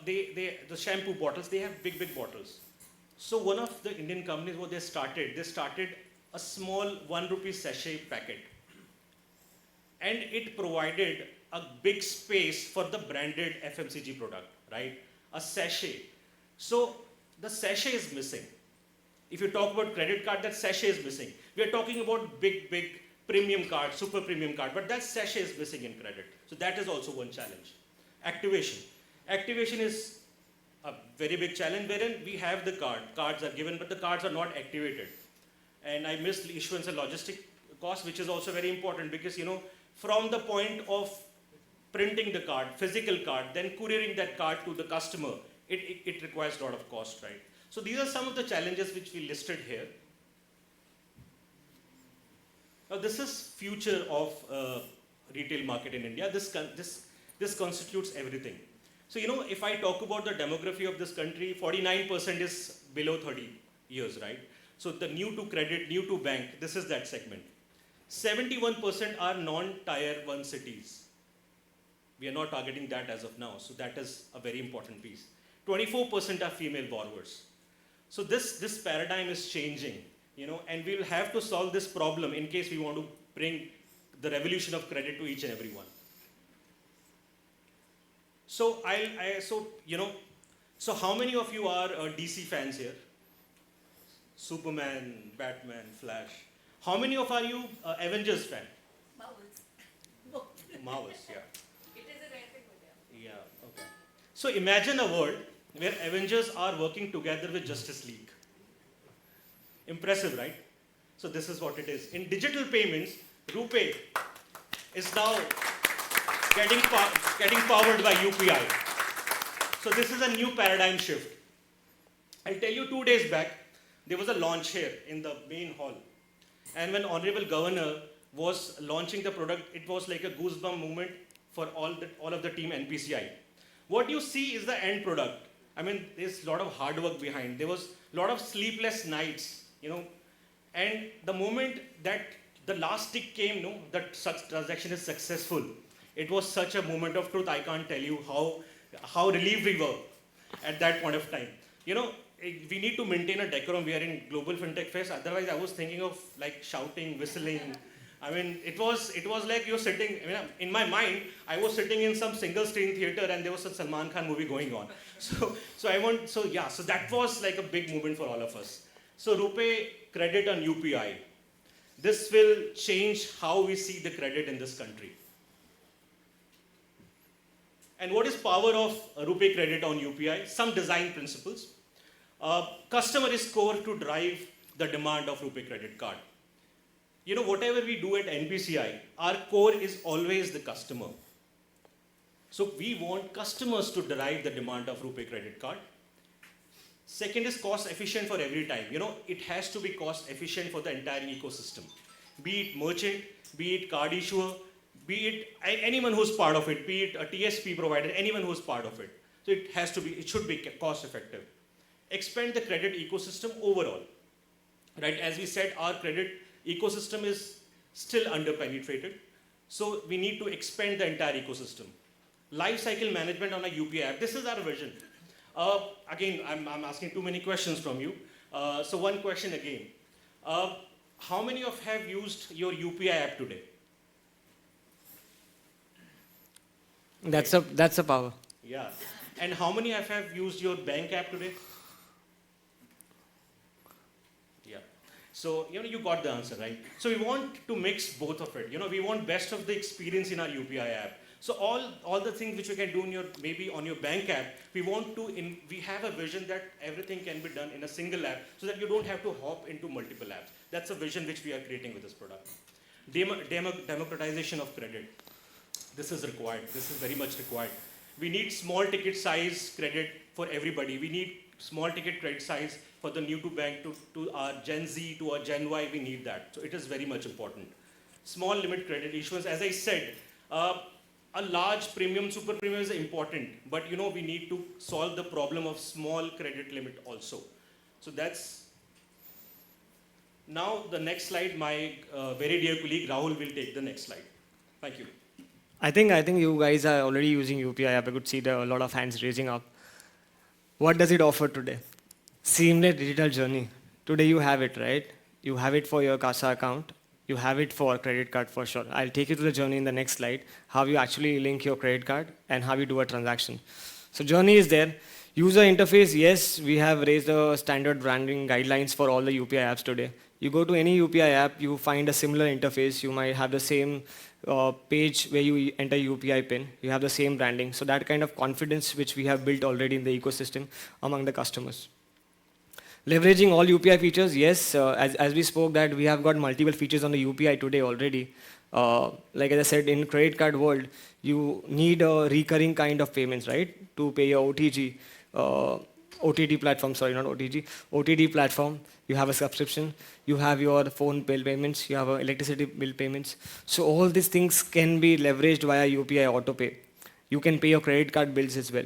the shampoo bottles, they have big, big bottles. So one of the Indian companies, what they started a small 1 rupee sachet packet. And it provided a big space for the branded FMCG product, right? A sachet. So the sachet is missing. If you talk about credit card, that sachet is missing. We are talking about big premium card, super premium card, but that sachet is missing in credit. So that is also one challenge. Activation. Activation is a very big challenge wherein we have the cards are given, but the cards are not activated. And I missed issuance and logistic cost, which is also very important because, from the point of printing the card, physical card, then couriering that card to the customer, it requires a lot of cost, right? So these are some of the challenges which we listed here. Now this is future of retail market in India. This constitutes everything. So if I talk about the demography of this country, 49% is below 30 years, right? So the new to credit, new to bank, this is that segment. 71% are non-tier 1 cities. We are not targeting that as of now, so that is a very important piece. 24% are female borrowers. So this paradigm is changing, and we'll have to solve this problem in case we want to bring the revolution of credit to each and every one. So so how many of you are DC fans here? Superman, Batman, Flash. How many of you Avengers fan? Marvels, yeah. It is a rare thing, yeah, okay. So imagine a world where Avengers are working together with Justice League. Impressive, right? So this is what it is. In digital payments, RuPay is now getting powered by UPI. So this is a new paradigm shift. I'll tell you, 2 days back, there was a launch here in the main hall. And when Honorable Governor was launching the product, it was like a goosebump moment for all of the team NPCI. What you see is the end product. I mean, there's a lot of hard work behind. There was a lot of sleepless nights, and the moment that the last tick came, that such transaction is successful, it was such a moment of truth. I can't tell you how relieved we were at that point of time. We need to maintain a decorum. We are in Global Fintech Fest. Otherwise, I was thinking of like shouting, whistling. I mean, it was like you're sitting. In my mind, I was sitting in some single screen theater, and there was a Salman Khan movie going on. So that was like a big moment for all of us. So RuPay credit on UPI. This will change how we see the credit in this country. And what is power of RuPay credit on UPI? Some design principles. Customer is core to drive the demand of RuPay credit card. Whatever we do at NPCI, our core is always the customer. So we want customers to drive the demand of RuPay credit card. Second is cost efficient for every time. It has to be cost efficient for the entire ecosystem. Be it merchant, be it card issuer, be it anyone who's part of it, be it a TSP provider, anyone who's part of it. So it should be cost effective. Expand the credit ecosystem overall. Right? As we said, our credit ecosystem is still under-penetrated. So we need to expand the entire ecosystem. Life cycle management on a UPI app. This is our vision. Again, I'm asking too many questions from you. So one question again. how many of have used your UPI app today? That's a power. Yeah. And how many of have used your bank app today? Yeah. So, you got the answer, right? So we want to mix both of it. We want best of the experience in our UPI app. So all the things which you can do in your, maybe on your bank app, we have a vision that everything can be done in a single app so that you don't have to hop into multiple apps. That's a vision which we are creating with this product. Democratization of credit. This is required. This is very much required. We need small ticket size credit for everybody. We need small ticket credit size for the new to bank, to our Gen Z, to our Gen Y. We need that. So it is very much important. Small limit credit issuance. As I said, a large premium, super premium is important. But we need to solve the problem of small credit limit also. So that's... Now the next slide, my very dear colleague Rahul will take the next slide. Thank you. I think you guys are already using UPI app. I could see a lot of hands raising up. What does it offer today? Seamless digital journey. Today you have it, right? You have it for your CASA account. You have it for credit card for sure. I'll take you to the journey in the next slide, how you actually link your credit card and how you do a transaction. So journey is there. User interface, yes, we have raised the standard branding guidelines for all the UPI apps today. You go to any UPI app, you find a similar interface. You might have the same page where you enter UPI pin. You have the same branding. So that kind of confidence which we have built already in the ecosystem among the customers. Leveraging all UPI features, yes, as we spoke that we have got multiple features on the UPI today already. Like as I said, in credit card world, you need a recurring kind of payments, right? To pay your OTG. OTT platform, sorry, not OTG, OTT platform, you have a subscription, you have your phone bill payments, you have electricity bill payments. So all these things can be leveraged via UPI autopay. You can pay your credit card bills as well.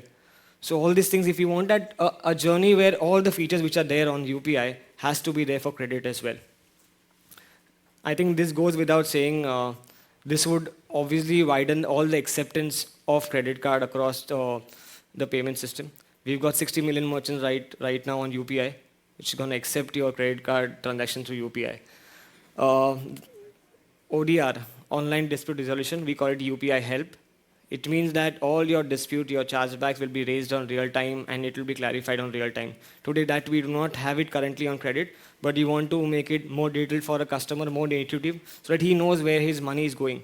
So all these things, if you want that, a journey where all the features which are there on UPI has to be there for credit as well. I think this goes without saying, this would obviously widen all the acceptance of credit card across the payment system. We've got 60 million merchants right now on UPI, which is going to accept your credit card transaction through UPI. ODR, Online Dispute Resolution, we call it UPI Help. It means that all your dispute, your chargebacks will be raised on real time and it will be clarified on real time. Today that we do not have it currently on credit, but we want to make it more detailed for a customer, more intuitive, so that he knows where his money is going.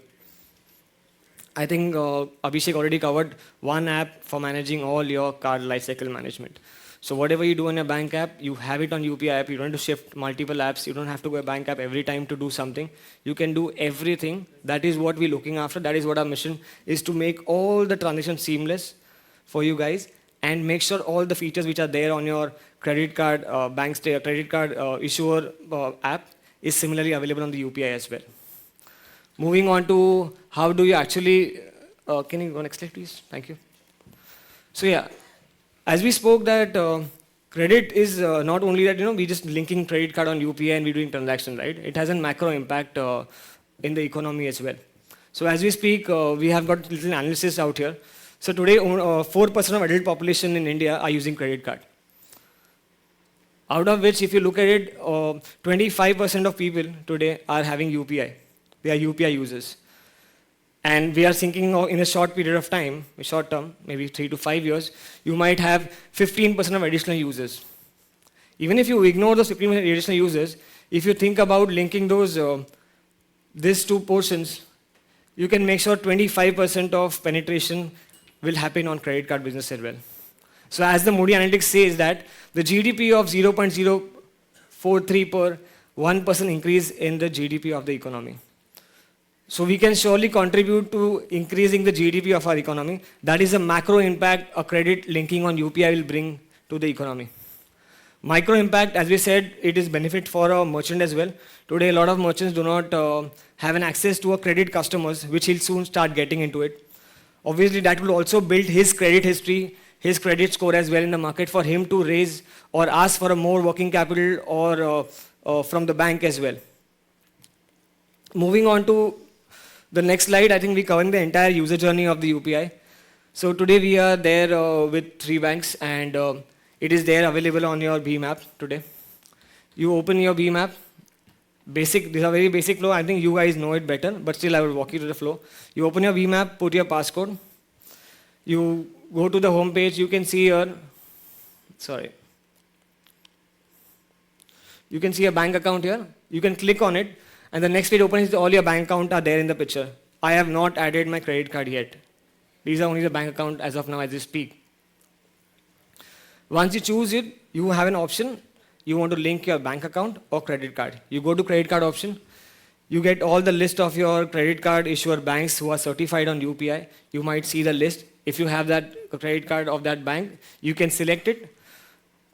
I think Abhishek already covered one app for managing all your card lifecycle management. So whatever you do on a bank app, you have it on UPI app. You don't have to shift multiple apps. You don't have to go a bank app every time to do something. You can do everything. That is what we're looking after. That is what our mission is, to make all the transactions seamless for you guys and make sure all the features which are there on your credit card, credit card issuer app is similarly available on the UPI as well. Moving on to how do you actually, can you go next slide please? Thank you. So yeah, as we spoke that credit is not only that, we just linking credit card on UPI and we doing transaction, right? It has a macro impact in the economy as well. So as we speak, we have got little analysis out here. So today, 4% of adult population in India are using credit card. Out of which, if you look at it, 25% of people today are having UPI. They are UPI users. And we are thinking in a short period of time, short term, maybe 3 to 5 years, you might have 15% of additional users. Even if you ignore those 15% additional users, if you think about linking those, these two portions, you can make sure 25% of penetration will happen on credit card business as well. So as the Moody Analytics says that the GDP of 0.043 per 1% increase in the GDP of the economy. So we can surely contribute to increasing the GDP of our economy. That is a macro impact a credit linking on UPI will bring to the economy. Micro impact, as we said, it is benefit for a merchant as well. Today, a lot of merchants do not have an access to a credit customers, which he'll soon start getting into it. Obviously, that will also build his credit history, his credit score as well in the market for him to raise or ask for a more working capital or from the bank as well. Moving on to the next slide, I think we're covering the entire user journey of the UPI. So today we are there with 3 banks and it is there available on your BHIM app today. You open your BHIM app, Basic, these are very basic flow. I think you guys know it better, but still I will walk you through the flow. You open your VMAP, put your passcode. You go to the home page. You can see your, you can see a bank account here. You can click on it, and the next page opens. All your bank account are there in the picture. I have not added my credit card yet. These are only the bank account as of now as we speak. Once you choose it, you have an option. You want to link your bank account or credit card. You go to credit card option. You get all the list of your credit card issuer banks who are certified on UPI. You might see the list. If you have that credit card of that bank, you can select it,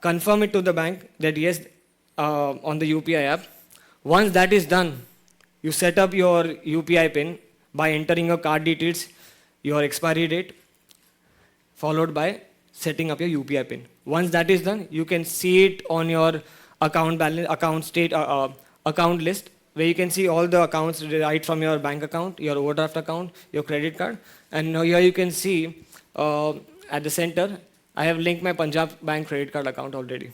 confirm it to the bank that yes, on the UPI app. Once that is done, you set up your UPI PIN by entering your card details, your expiry date, followed by setting up your UPI PIN. Once that is done, you can see it on your account balance, account list, where you can see all the accounts right from your bank account, your overdraft account, your credit card. And now here you can see at the center, I have linked my Punjab Bank credit card account already.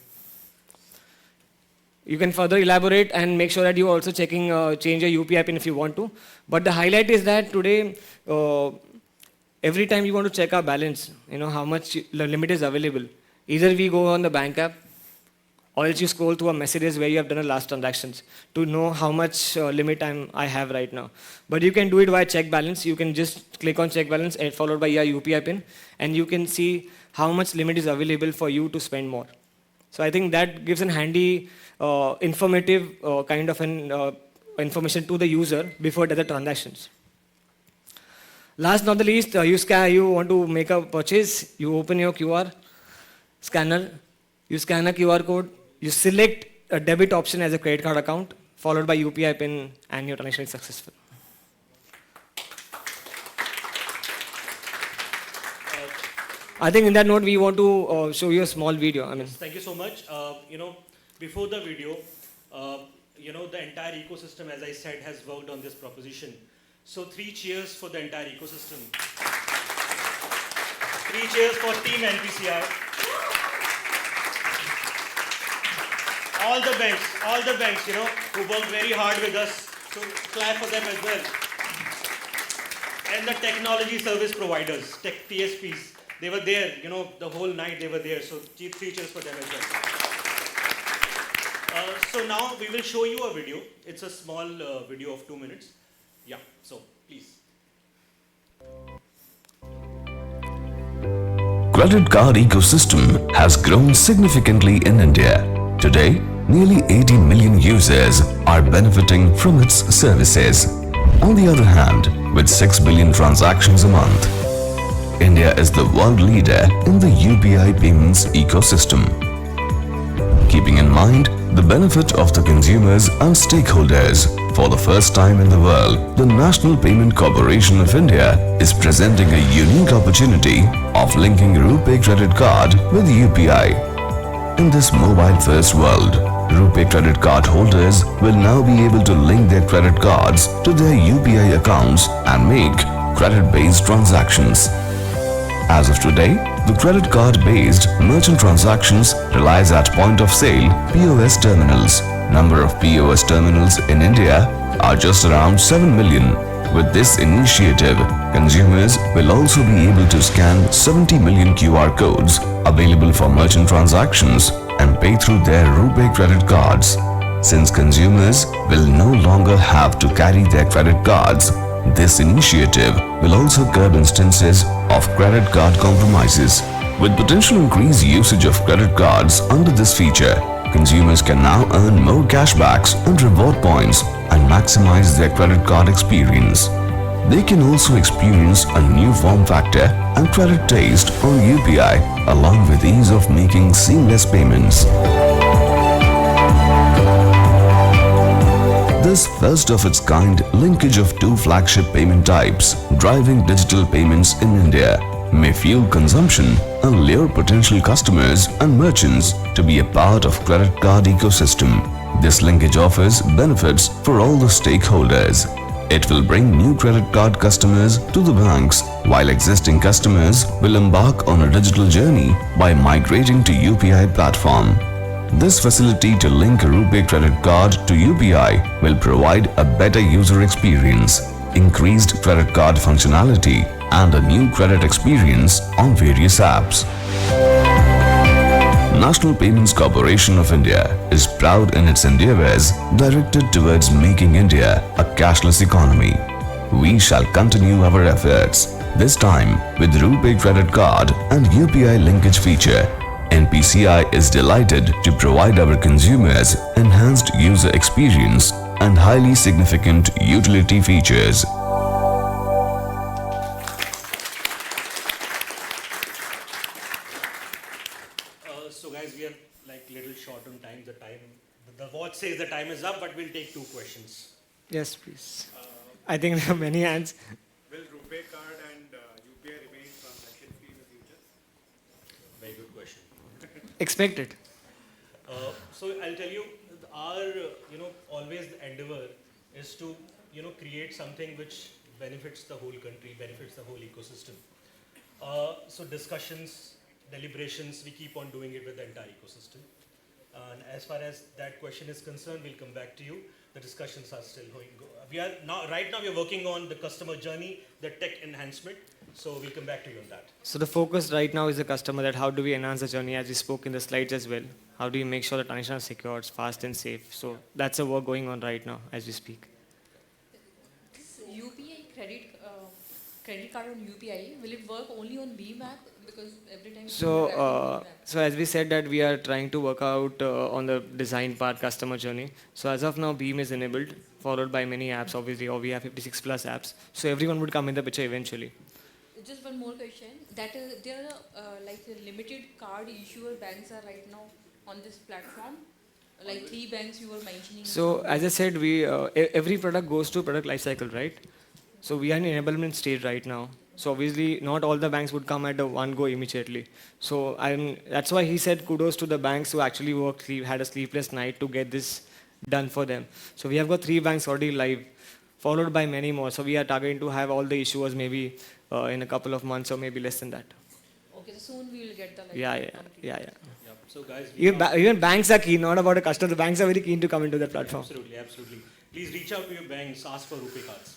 You can further elaborate and make sure that you are also checking, change your UPI PIN if you want to. But the highlight is that today, every time you want to check our balance, how much limit is available. Either we go on the bank app, or else you scroll through a messages where you have done the last transactions to know how much limit I have right now. But you can do it via check balance. You can just click on check balance and followed by your UPI PIN, and you can see how much limit is available for you to spend more. So I think that gives a handy, informative kind of an information to the user before the transactions. Last not the least, you want to make a purchase, you open your QR scanner, you scan a QR code, you select a debit option as a credit card account, followed by UPI PIN, and your transaction is successful. I think in that note, we want to show you a small video. Thank you so much. Before the video, the entire ecosystem, as I said, has worked on this proposition. So 3 cheers for the entire ecosystem. 3 cheers for Team NPCI. All the banks, who worked very hard with us, so clap for them as well. And the technology service providers, tech TSPs, they were there, the whole night they were there, so 3 cheers for them as well. So now we will show you a video. It's a small video of 2 minutes. Yeah, so please. Credit card ecosystem has grown significantly in India. Today, nearly 80 million users are benefiting from its services. On the other hand, with 6 billion transactions a month, India is the world leader in the UPI payments ecosystem. Keeping in mind the benefit of the consumers and stakeholders, for the first time in the world, the National Payment Corporation of India is presenting a unique opportunity of linking RuPay credit card with UPI. In this mobile-first world, RuPay credit card holders will now be able to link their credit cards to their UPI accounts and make credit-based transactions. As of today, the credit card-based merchant transactions relies at point of sale POS terminals. Number of POS terminals in India are just around 7 million. With this initiative, consumers will also be able to scan 70 million QR codes available for merchant transactions and pay through their RuPay credit cards. Since consumers will no longer have to carry their credit cards, this initiative will also curb instances of credit card compromises. With potential increased usage of credit cards under this feature, consumers can now earn more cashbacks and reward points and maximize their credit card experience. They can also experience a new form factor and credit taste on UPI, along with ease of making seamless payments. This first of its kind linkage of 2 flagship payment types driving digital payments in India may fuel consumption and lure potential customers and merchants to be a part of credit card ecosystem. This linkage offers benefits for all the stakeholders. It will bring new credit card customers to the banks, while existing customers will embark on a digital journey by migrating to UPI platform. This facility to link a RuPay credit card to UPI will provide a better user experience, increased credit card functionality, and a new credit experience on various apps. National Payments Corporation of India is proud in its endeavors directed towards making India a cashless economy. We shall continue our efforts, this time with RuPay credit card and UPI linkage feature. NPCI is delighted to provide our consumers enhanced user experience and highly significant utility features. So guys, we are like little short on time. The watch says the time is up, but we'll take 2 questions. Yes, please. I think there are many hands. Will RuPay card and UPI remain transaction free in the future? Very good question. Expect it. So I'll tell you, our always the endeavor is to create something which benefits the whole country, benefits the whole ecosystem. So discussions, deliberations, we keep on doing it with the entire ecosystem. And as far as that question is concerned, we'll come back to you. The discussions are still going. Right now we are working on the customer journey, the tech enhancement. So we'll come back to you on that. So the focus right now is the customer, that how do we enhance the journey, as we spoke in the slides as well. How do you make sure the transaction is secure, it's fast and safe. So that's the work going on right now as we speak. UPI credit card on UPI, will it work only on Beam app? Because every time So as we said that we are trying to work out on the design part, customer journey. So as of now, Beam is enabled, followed by many apps, obviously, or we have 56 plus apps. So everyone would come in the picture eventually. just one more question. That there are like limited card issuer banks are right now on this platform. Like 3 banks you were mentioning. So as I said, we every product goes to product lifecycle, right? So we are in enablement stage right now. So obviously, not all the banks would come at a one go immediately. So that's why he said kudos to the banks who actually worked, had a sleepless night to get this done for them. So we have got 3 banks already live, followed by many more. So we are targeting to have all the issuers maybe in a couple of months or maybe less than that. Okay, so soon we will get the Yeah. So guys, even banks are keen, not about a customer. The banks are very keen to come into that platform. Absolutely. Please reach out to your banks, ask for RuPay cards.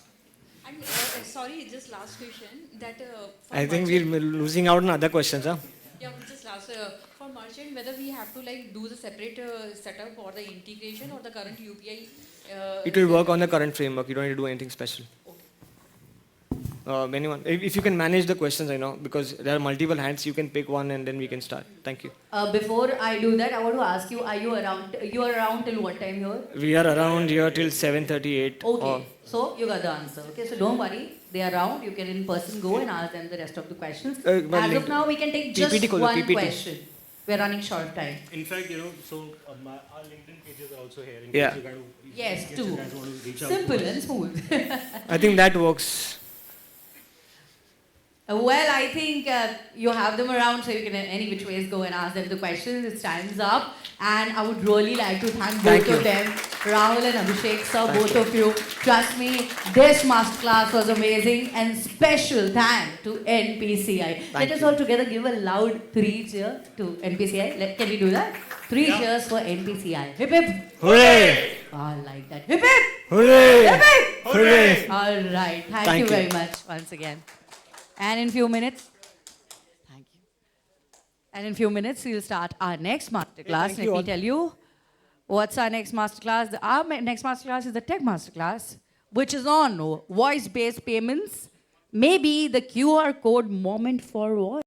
And sorry, just last question. That I think we're losing out on other questions, huh? Yeah, just last for merchant, whether we have to like do the separate setup or the integration or the current UPI. It will work on the current framework. You don't need to do anything special. Anyone, if you can manage the questions, I know, because there are multiple hands, you can pick one and then we can start. Thank you. Before I do that, I want to ask you, are you around? You are around till what time here? We are around here till 7:38. Okay, so you got the answer. Okay, so don't worry, they are around. You can in person go and ask them the rest of the questions. As of now, we can take just one question. We're running short of time. In fact, so our LinkedIn pages are also here. In Yeah. case you guys Yes, you too. guys want to reach out Simple to and us. smooth. I think that works. Well, I think you have them around, so you can any which ways go and ask them the questions. It's time's up. And I would really like to thank both of them, Rahul and Abhishek, sir, both of you. Trust me, this masterclass was amazing. And special thank to NPCI. Let us all together give a loud 3 cheer to NPCI. Can we do that? 3 cheers for NPCI. Hip hip. Hooray! I like that. Hip hip. Hooray! Hip hip. Hooray! All right. Thank you very much once again. And in few minutes, we'll start our next masterclass. Thank you Let me all. tell you what's our next masterclass. Our next masterclass is the tech masterclass, which is on voice-based payments. Maybe the QR code moment for voice.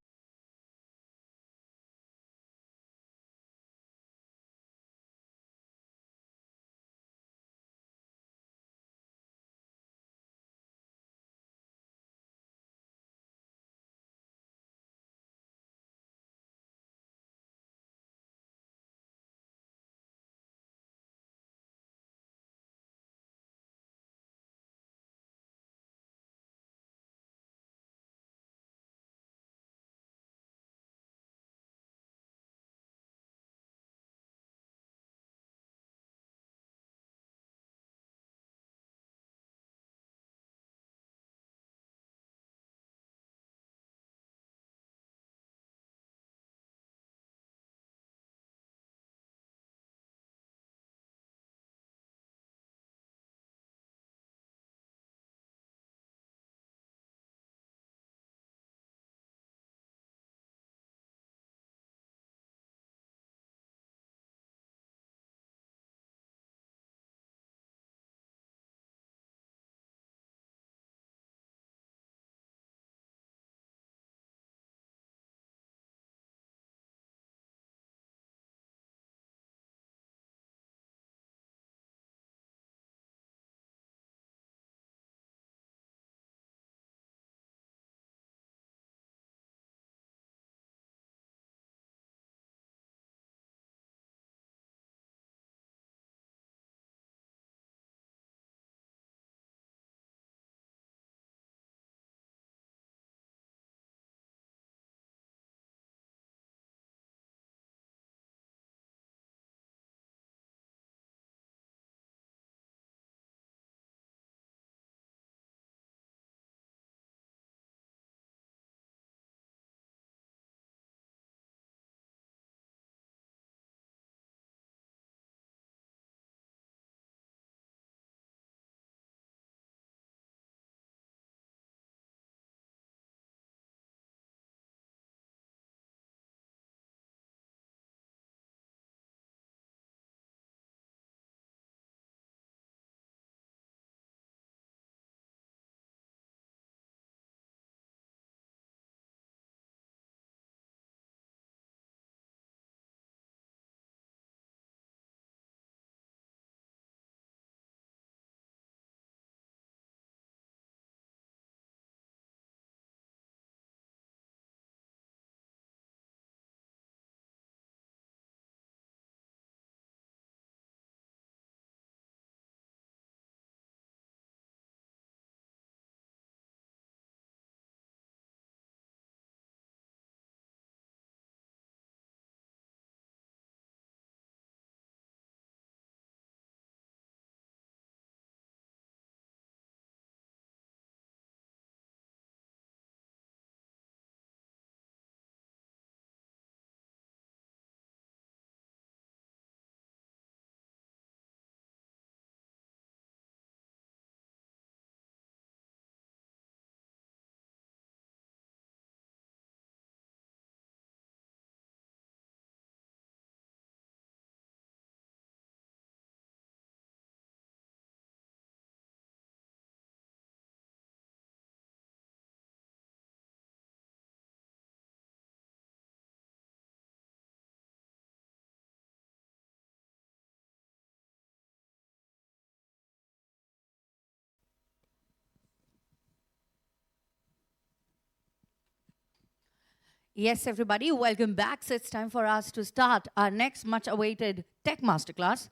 Yes, everybody, welcome back. So it's time for us to start our next much awaited tech masterclass.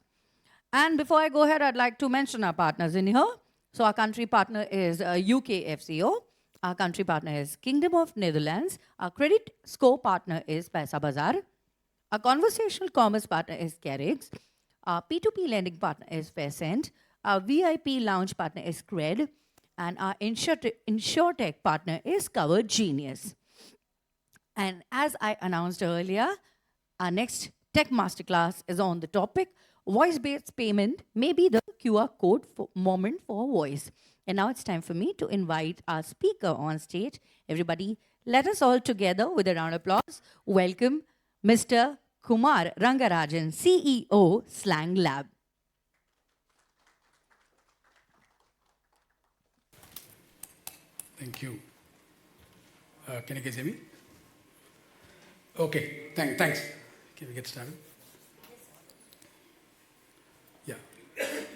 And before I go ahead, I'd like to mention our partners in here. So our country partner is UK FCO. Our country partner is Kingdom of Netherlands. Our credit score partner is Paisa Bazaar. Our conversational commerce partner is Carrix. Our P2P lending partner is Faircent. Our VIP lounge partner is Cred. And our InsurTech partner is Covered Genius. And as I announced earlier, our next tech masterclass is on the topic voice-based payment may be the QR code moment for voice. And now it's time for me to invite our speaker on stage. Everybody, let us all together with a round of applause welcome Mr. Kumar Rangarajan, CEO, Slang Lab. Thank you. Can you guys hear me? Okay, thanks. Can we get started? Yeah.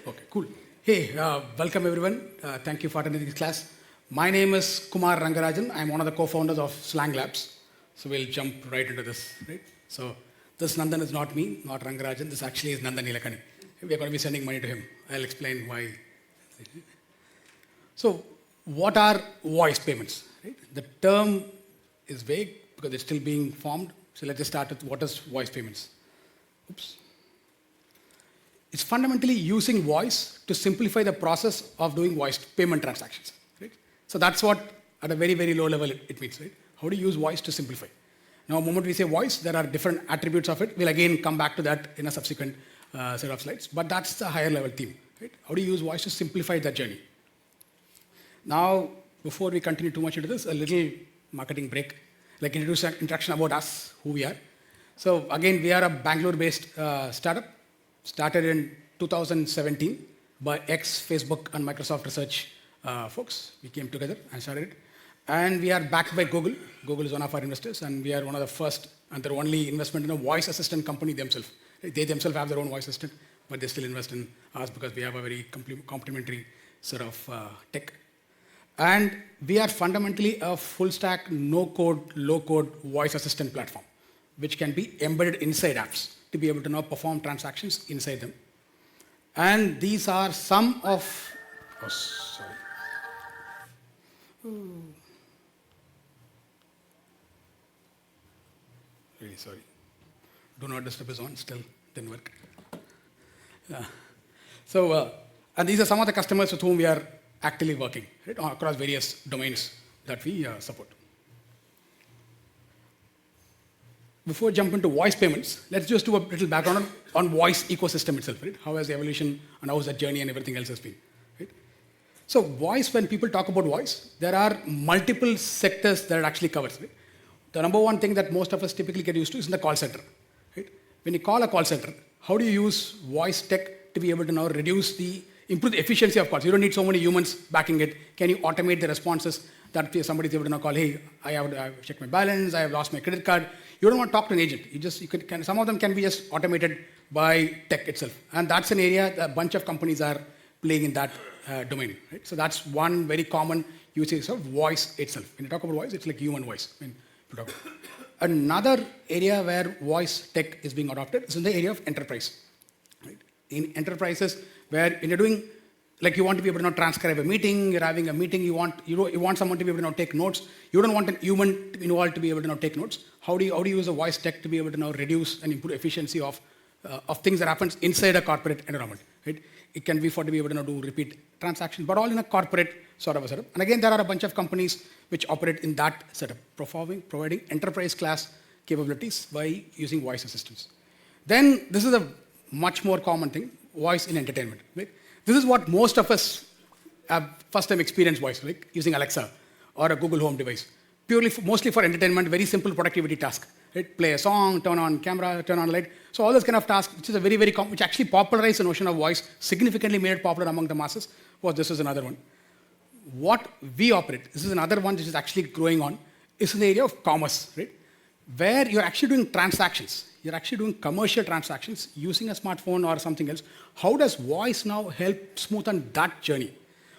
Okay, cool. Hey, welcome everyone. Thank you for attending this class. My name is Kumar Rangarajan. I'm one of the co-founders of Slang Labs. So we'll jump right into this, right? So this Nandan is not me, not Rangarajan. This actually is Nandan Nilakani. We're going to be sending money to him. I'll explain why. So what are voice payments? Right? The term is vague because it's still being formed. So let's just start with what is voice payments. Oops. It's fundamentally using voice to simplify the process of doing voice payment transactions. Right? So that's what, at a very, very low level, it means. Right? How do you use voice to simplify? Now, the moment we say voice, there are different attributes of it. We'll again come back to that in a subsequent set of slides. But that's the higher level theme. Right? How do you use voice to simplify that journey? Now, before we continue too much into this, a little marketing break, like introduction about us, who we are. So again, we are a Bangalore-based startup, started in 2017 by ex-Facebook and Microsoft research folks. We came together and started it. And we are backed by Google. Google is one of our investors, and we are one of the first and their only investment in a voice assistant company themselves. They themselves have their own voice assistant, but they still invest in us because we have a very complementary sort of tech. And we are fundamentally a full-stack, no-code, low-code voice assistant platform, which can be embedded inside apps to be able to now perform transactions inside them. And these are some of... Oh, sorry. Ooh. Really sorry. Do not disturb is on, still didn't work. So, and these are some of the customers with whom we are actively working, right, across various domains that we support. Before we jump into voice payments, let's just do a little background on voice ecosystem itself, right? How has the evolution and how has that journey and everything else has been, right? So voice, when people talk about voice, there are multiple sectors that it actually covers, right? The number one thing that most of us typically get used to is in the call center, right? When you call a call center, how do you use voice tech to be able to now improve the efficiency of calls? You don't need so many humans backing it. Can you automate the responses that somebody is able to now call, hey, I have checked my balance, I have lost my credit card. You don't want to talk to an agent. Some of them can be just automated by tech itself. And that's an area that a bunch of companies are playing in that domain. Right? So that's one very common usage of voice itself. When you talk about voice, it's like human voice. Another area where voice tech is being adopted is in the area of enterprise. Right? In enterprises, where when you're doing, like you want to be able to now transcribe a meeting, you're having a meeting, you want someone to be able to now take notes. You don't want a human involved to be able to now take notes. How do you use a voice tech to be able to now reduce and improve efficiency of things that happens inside a corporate environment? Right? It can be for to be able to now do repeat transactions, but all in a corporate sort of a setup. And again, there are a bunch of companies which operate in that setup, providing enterprise class capabilities by using voice assistants. Then this is a much more common thing, voice in entertainment. Right? This is what most of us have first time experienced voice, like using Alexa or a Google Home device. Mostly for entertainment, very simple productivity task. Right? Play a song, turn on camera, turn on light. So all those kind of tasks, which is a very, very which actually popularized the notion of voice, significantly made it popular among the masses. This is another one. What we operate, this is another one which is actually growing on, is in the area of commerce, right? Where you're actually doing transactions. You're actually doing commercial transactions using a smartphone or something else. How does voice now help smoothen that journey?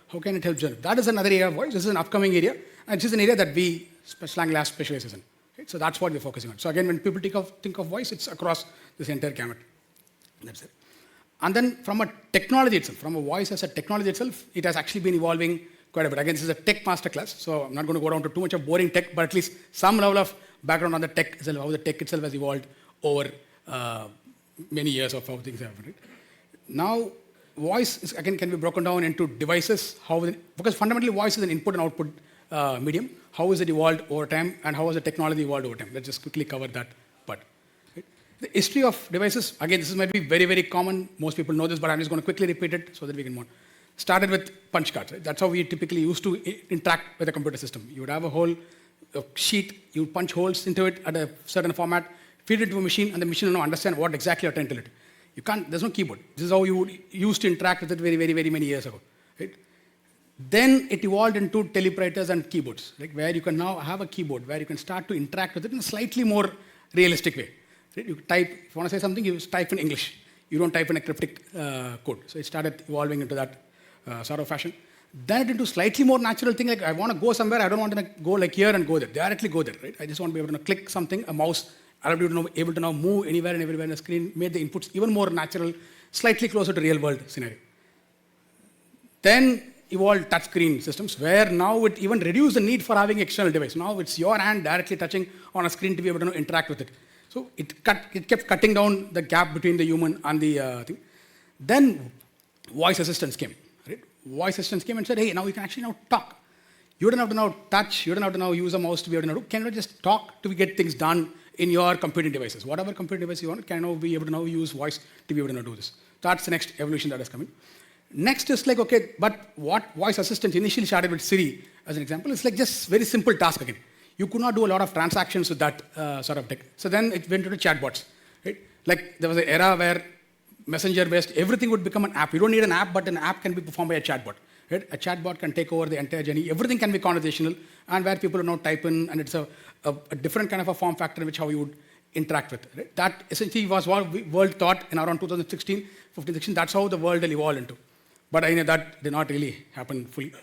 How can it help journey? That is another area of voice. This is an upcoming area, and this is an area that we, Slang Labs, specializes in. Right? So that's what we're focusing on. So again, when people think of voice, it's across this entire gamut. That's it. And then from a technology itself, from a voice as a technology itself, it has actually been evolving quite a bit. Again, this is a tech masterclass, so I'm not going to go down to too much of boring tech, but at least some level of background on the tech itself, how the tech itself has evolved over many years of how things have happened. Right? Now, voice again can be broken down into devices, because fundamentally voice is an input and output medium. How is it evolved over time, and how has the technology evolved over time? Let's just quickly cover that part. Right? The history of devices, again, this might be very, very common. Most people know this, but I'm just going to quickly repeat it so that we can move on. Started with punch cards. Right? That's how we typically used to interact with a computer system. You would have a whole sheet, you would punch holes into it at a certain format, feed it into a machine, and the machine will now understand what exactly you're trying to tell it. You can't, there's no keyboard. This is how you used to interact with it very, very, very many years ago. Right? Then it evolved into teleprompters and keyboards, like where you can now have a keyboard where you can start to interact with it in a slightly more realistic way. Right? You type, if you want to say something, you type in English. You don't type in a cryptic code. So it started evolving into that sort of fashion. Then it into slightly more natural thing, like I want to go somewhere, I don't want to go like here and go there, directly go there, right? I just want to be able to click something, a mouse, I'll be able to now move anywhere and everywhere on the screen, made the inputs even more natural, slightly closer to real world scenario. Then evolved touchscreen systems, where now it even reduced the need for having external device. Now it's your hand directly touching on a screen to be able to interact with it. So it kept cutting down the gap between the human and the thing. Then voice assistants came. Right? Voice assistants came and said, hey, now you can actually now talk. You don't have to now touch, you don't have to now use a mouse to be able to do. Can you just talk to get things done in your computing devices? Whatever computing device you want, can now be able to now use voice to be able to now do this. That's the next evolution that is coming. Next is like, okay, but what voice assistants initially started with Siri as an example, it's like just very simple task again. You could not do a lot of transactions with that sort of tech. So then it went into chatbots. Right? Like there was an era where messenger-based, everything would become an app. You don't need an app, but an app can be performed by a chatbot. Right? A chatbot can take over the entire journey. Everything can be conversational, and where people now type in, and it's a different kind of a form factor in which how you would interact with. Right? That essentially was what the world thought in around 2016, 15, 16. That's how the world will evolve into. But I know that did not really happen fully.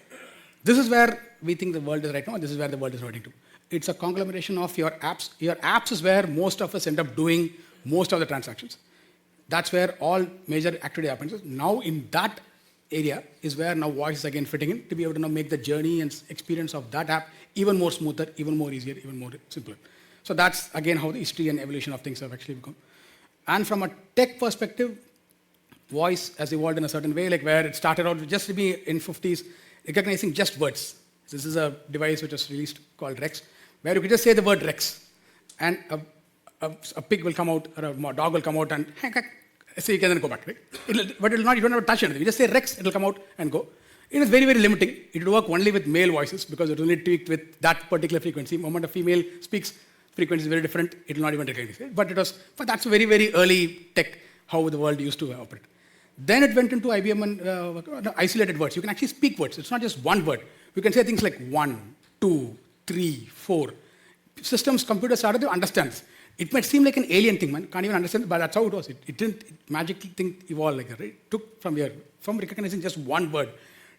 This is where we think the world is right now, and this is where the world is heading to. It's a conglomeration of your apps. Your apps is where most of us end up doing most of the transactions. That's where all major activity happens. Now in that area is where now voice is again fitting in to be able to now make the journey and experience of that app even more smoother, even more easier, even more simpler. So that's again how the history and evolution of things have actually become. And from a tech perspective, voice has evolved in a certain way, like where it started out just to be in 50s, recognizing just words. This is a device which was released called Rex, where you could just say the word Rex, and a pig will come out, or a dog will come out, and so you can then go back, right? But it'll not, you don't have to touch anything. You just say Rex, it'll come out and go. It is very, very limiting. It will work only with male voices because it's only tweaked with that particular frequency. The moment a female speaks, frequency is very different. It will not even recognize it. But that's very, very early tech, how the world used to operate. Then it went into IBM and isolated words. You can actually speak words. It's not just one word. You can say things like 1, 2, 3, 4. Systems, computers started to understand this. It might seem like an alien thing, man. Can't even understand, but that's how it was. It didn't magically evolve like that, right? It took from here, from recognizing just one word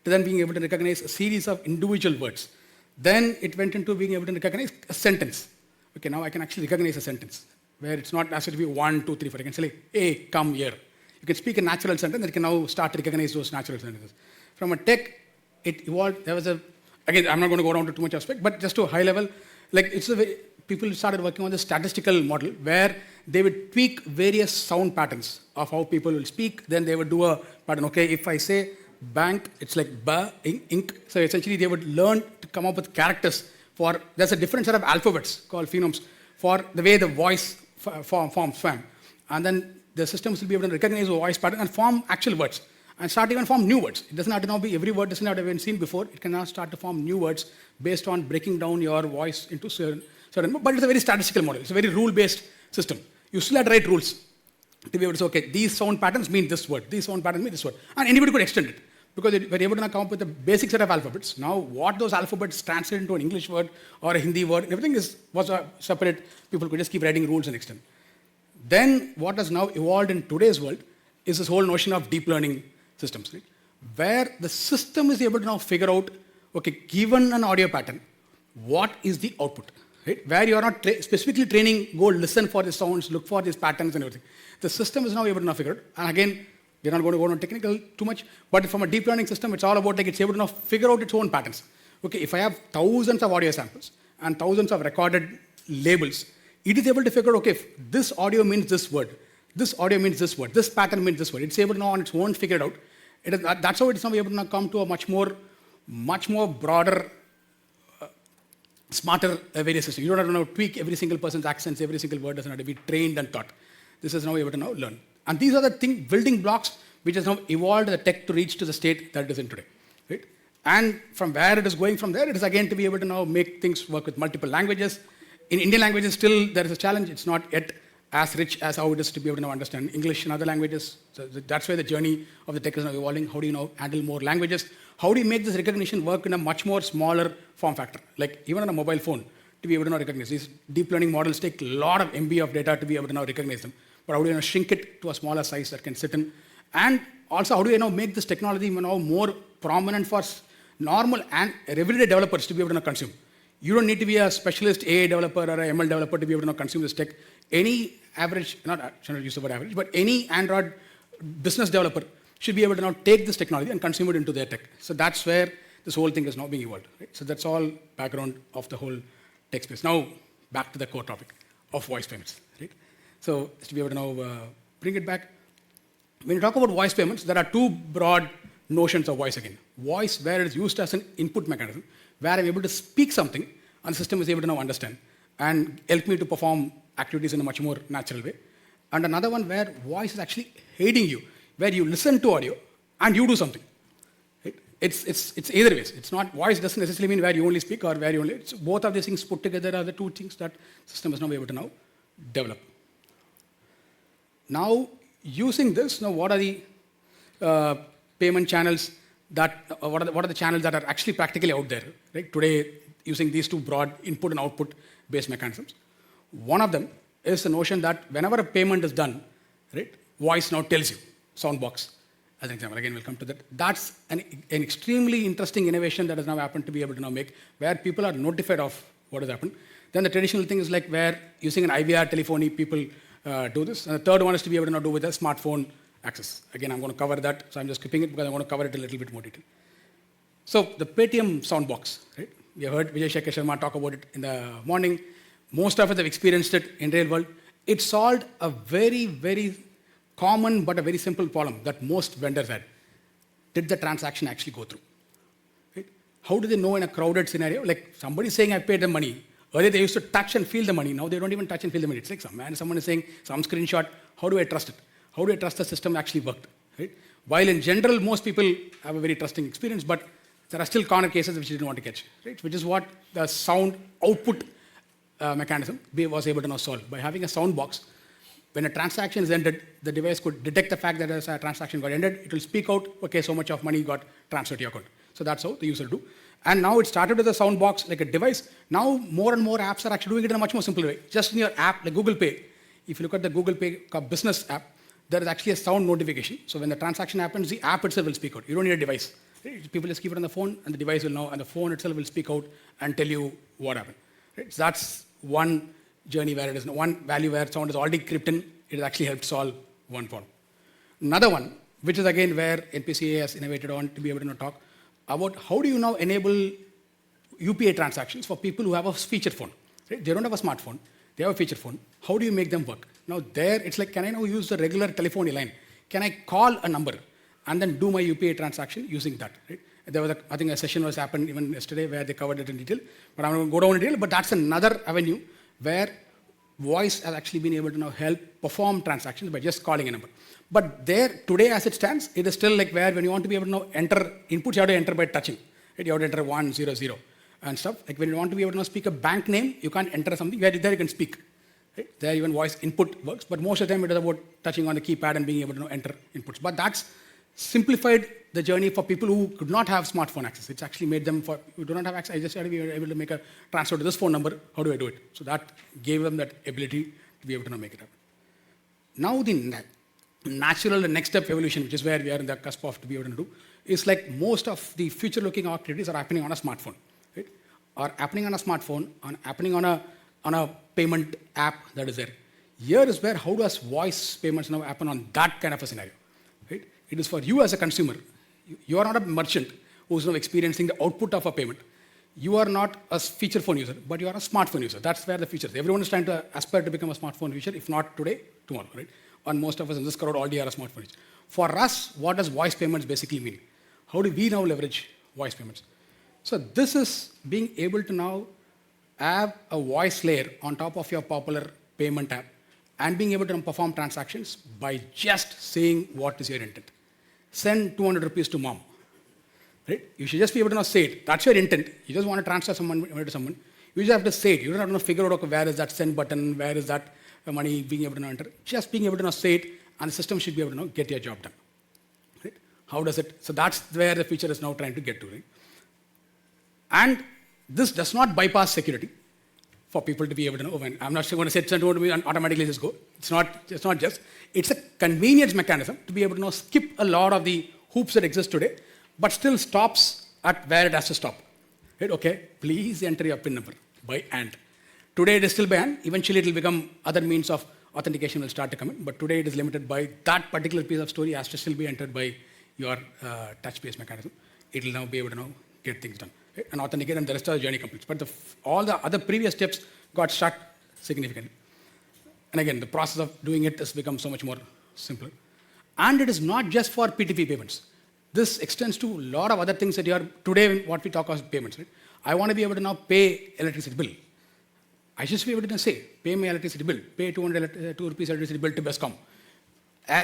to then being able to recognize a series of individual words. Then it went into being able to recognize a sentence. Okay, now I can actually recognize a sentence where it's not necessary to be 1, 2, 3, 4. I can say, like, hey, come here. You can speak a natural sentence, and it can now start to recognize those natural sentences. From a tech, it evolved. There was again, I'm not going to go down to too much aspect, but just to a high level, like people started working on the statistical model where they would tweak various sound patterns of how people will speak. Then they would do a pattern. Okay, if I say bank, it's like ba, ink. So essentially, they would learn to come up with characters for, there's a different set of alphabets called phonemes for the way the voice forms. And then the systems will be able to recognize the voice pattern and form actual words and start even form new words. It doesn't have to now be every word doesn't have to have been seen before. It can now start to form new words based on breaking down your voice into certain, but it's a very statistical model. It's a very rule-based system. You still have to write rules to be able to say, okay, these sound patterns mean this word, these sound patterns mean this word. And anybody could extend it because we're able to now come up with a basic set of alphabets. Now, what those alphabets translate into an English word or a Hindi word, everything was separate. People could just keep writing rules and extend. Then, what has now evolved in today's world is this whole notion of deep learning systems, right? Where the system is able to now figure out, okay, given an audio pattern, what is the output? right? Where you are not specifically training, go listen for the sounds, look for these patterns and everything. The system is now able to now figure it. And again, we're not going to go on technical too much, but from a deep learning system, it's all about like it's able to now figure out its own patterns. Okay, if I have thousands of audio samples and thousands of recorded labels, it is able to figure out, okay, if this audio means this word, this audio means this word, this pattern means this word. It's able to now on its own figure it out. That's how it's now able to now come to a much more broader, smarter various system. You don't have to now tweak every single person's accents, every single word doesn't have to be trained and taught. This is now able to now learn. And these are the building blocks which has now evolved the tech to reach to the state that it is in today. Right? And from where it is going from there, it is again to be able to now make things work with multiple languages. In Indian languages, still there is a challenge. It's not yet as rich as how it is to be able to now understand English and other languages. So that's where the journey of the tech is now evolving. How do you now handle more languages? How do you make this recognition work in a much more smaller form factor? Like even on a mobile phone, to be able to now recognize. These deep learning models take a lot of MB of data to be able to now recognize them. But how do you now shrink it to a smaller size that can sit in? And also, how do you now make this technology now more prominent for normal and everyday developers to be able to now consume? You don't need to be a specialist AI developer or a ML developer to be able to now consume this tech. Any average, I shouldn't use the word average, but any Android business developer should be able to now take this technology and consume it into their tech. So that's where this whole thing is now being evolved. Right? So that's all background of the whole tech space. Now, back to the core topic of voice payments. Right? So to be able to now bring it back, when you talk about voice payments, there are two broad notions of voice again. Voice, where it is used as an input mechanism, where I'm able to speak something and the system is able to now understand and help me to perform activities in a much more natural way. And another one where voice is actually aiding you, where you listen to audio and you do something. Right? It's either ways. It's not, voice doesn't necessarily mean where you only speak or where you only, both of these things put together are the two things that system is now able to now develop. Now, using this, now what are the payment channels that, what are the channels that are actually practically out there, right? Today, using these two broad input and output based mechanisms. One of them is the notion that whenever a payment is done, right, voice now tells you, soundbox, as an example. Again, we'll come to that. That's an extremely interesting innovation that has now happened to be able to now make, where people are notified of what has happened. Then the traditional thing is like where using an IVR telephony, people do this. And the third one is to be able to now do with a smartphone access. Again, I'm going to cover that, so I'm just skipping it because I want to cover it a little bit more detail. So the Paytm soundbox, right? We have heard Vijay Shekhar Sharma talk about it in the morning. Most of us have experienced it in real world. It solved a very, very common but a very simple problem that most vendors had. Did the transaction actually go through? Right? How do they know in a crowded scenario? Like somebody saying I paid them money. Earlier they used to touch and feel the money. Now they don't even touch and feel the money. It's like someone is saying some screenshot. How do I trust it? How do I trust the system actually worked? Right? While in general most people have a very trusting experience, but there are still corner cases which you didn't want to catch. Right? Which is what the sound output mechanism was able to now solve. By having a sound box, when a transaction is ended, the device could detect the fact that a transaction got ended. It will speak out, okay, so much of money got transferred to your account. So that's how the user do. And now it started with a sound box like a device. Now more and more apps are actually doing it in a much more simple way. Just in your app, like Google Pay, if you look at the Google Pay business app, there is actually a sound notification. So when the transaction happens, the app itself will speak out. You don't need a device. Right? People just keep it on the phone, and the device will know, and the phone itself will speak out and tell you what happened. Right? So that's one journey where it is one value where sound is already crept in. It has actually helped solve one problem. Another one, which is again where NPCA has innovated on to be able to talk about how do you now enable UPI transactions for people who have a feature phone. Right? They don't have a smartphone. They have a feature phone. How do you make them work? Now there, it's like, can I now use the regular telephone line? Can I call a number and then do my UPI transaction using that? Right? There was, I think a session was happened even yesterday where they covered it in detail, but I'm going to go down in detail, but that's another avenue where voice has actually been able to now help perform transactions by just calling a number. But there, today as it stands, it is still like where when you want to be able to now enter inputs, you have to enter by touching. Right? You have to enter 1, 0, 0 and stuff. Like when you want to be able to now speak a bank name, you can't enter something, where there you can speak. Right? There even voice input works, but most of the time it is about touching on the keypad and being able to now enter inputs. But that's simplified the journey for people who could not have smartphone access. It's actually made them, for you do not have access, I just had to be able to make a transfer to this phone number. How do I do it? So that gave them that ability to be able to now make it happen. Now the natural and next step evolution, which is where we are in the cusp of to be able to do, is like most of the future-looking activities are happening on a smartphone. Right? are happening on a smartphone, happening on a payment app that is there. Here is where how does voice payments now happen on that kind of a scenario, right? It is for you as a consumer. You are not a merchant who's now experiencing the output of a payment. You are not a feature phone user, but you are a smartphone user. That's where the future is. Everyone is trying to aspire to become a smartphone user, if not today, tomorrow, right? And most of us in this crowd already are a smartphone user. For us, what does voice payments basically mean? How do we now leverage voice payments? So this is being able to now have a voice layer on top of your popular payment app and being able to perform transactions by just saying what is your intent. Send 200 rupees to mom. Right? You should just be able to now say it. That's your intent. You just want to transfer some money to someone. You just have to say it. You don't have to figure out, okay, where is that send button, where is that money being able to now enter. Just being able to now say it, and the system should be able to now get your job done. Right? How does it? So that's where the future is now trying to get to. Right? And this does not bypass security for people to be able to know. When I'm not going to say send to me and automatically just go. It's not just. It's a convenience mechanism to be able to now skip a lot of the hoops that exist today, but still stops at where it has to stop. Right? Okay, please enter your PIN number by hand. Today it is still by hand. Eventually it will become other means of authentication will start to come in, but today it is limited by that particular piece of story has to still be entered by your touch-based mechanism. It will now be able to now get things done. Right? And authenticate, and the rest of the journey completes. But all the other previous steps got shut significantly. And again, the process of doing it has become so much more simpler. And it is not just for P2P payments. This extends to a lot of other things that you are today what we talk about payments. Right? I want to be able to now pay electricity bill. I just be able to say, pay my electricity bill, pay 2 rupees electricity bill to Bescom,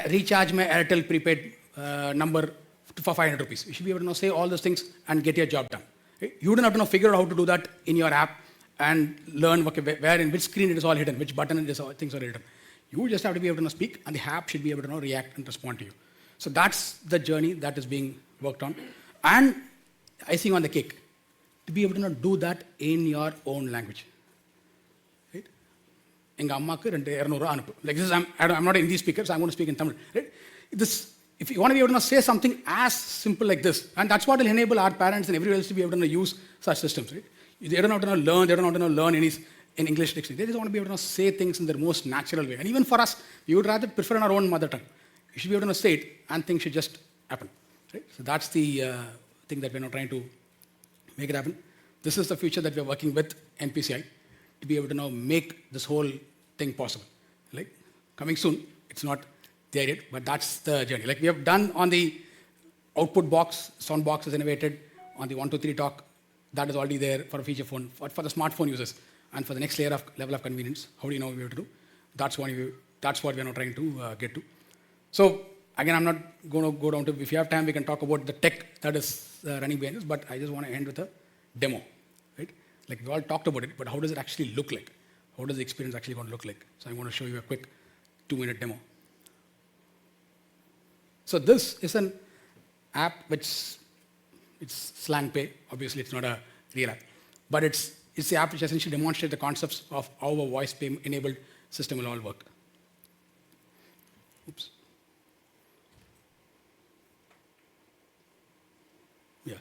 recharge my Airtel prepaid number for 500 rupees. You should be able to now say all those things and get your job done. Right? You don't have to now figure out how to do that in your app and learn okay, where in which screen it is all hidden, which button it is all, things are hidden. You just have to be able to now speak, and the app should be able to now react and respond to you. So that's the journey that is being worked on. And icing on the cake, to be able to now do that in your own language. Right? Like this, I'm not a Hindi speaker, so I'm going to speak in Tamil. Right? If you want to be able to say something as simple like this, and that's what will enable our parents and everyone else to be able to use such systems. Right? They don't have to learn, they don't have to learn any in English dictionary. They just want to be able to say things in their most natural way. And even for us, we would rather prefer in our own mother tongue. You should be able to say it, and things should just happen. Right? So that's the thing that we're now trying to make it happen. This is the future that we're working with NPCI to be able to now make this whole thing possible. Like coming soon, it's not there yet, but that's the journey. Like we have done on the output box, sound box is innovated, on the 123 talk, that is already there for a feature phone, for the smartphone users, and for the next level of convenience, how do you know we have to do? That's what we're now trying to get to. So again, I'm not going to go down to, if you have time, we can talk about the tech that is running behind this, but I just want to end with a demo, right? Like we all talked about it, but how does it actually look like? How does the experience actually going to look like? So I want to show you a quick 2-minute demo. So this is an app which it's slang pay. Obviously, it's not a real app, but it's the app which essentially demonstrates the concepts of how a voice pay enabled system will all work. Oops. Yeah.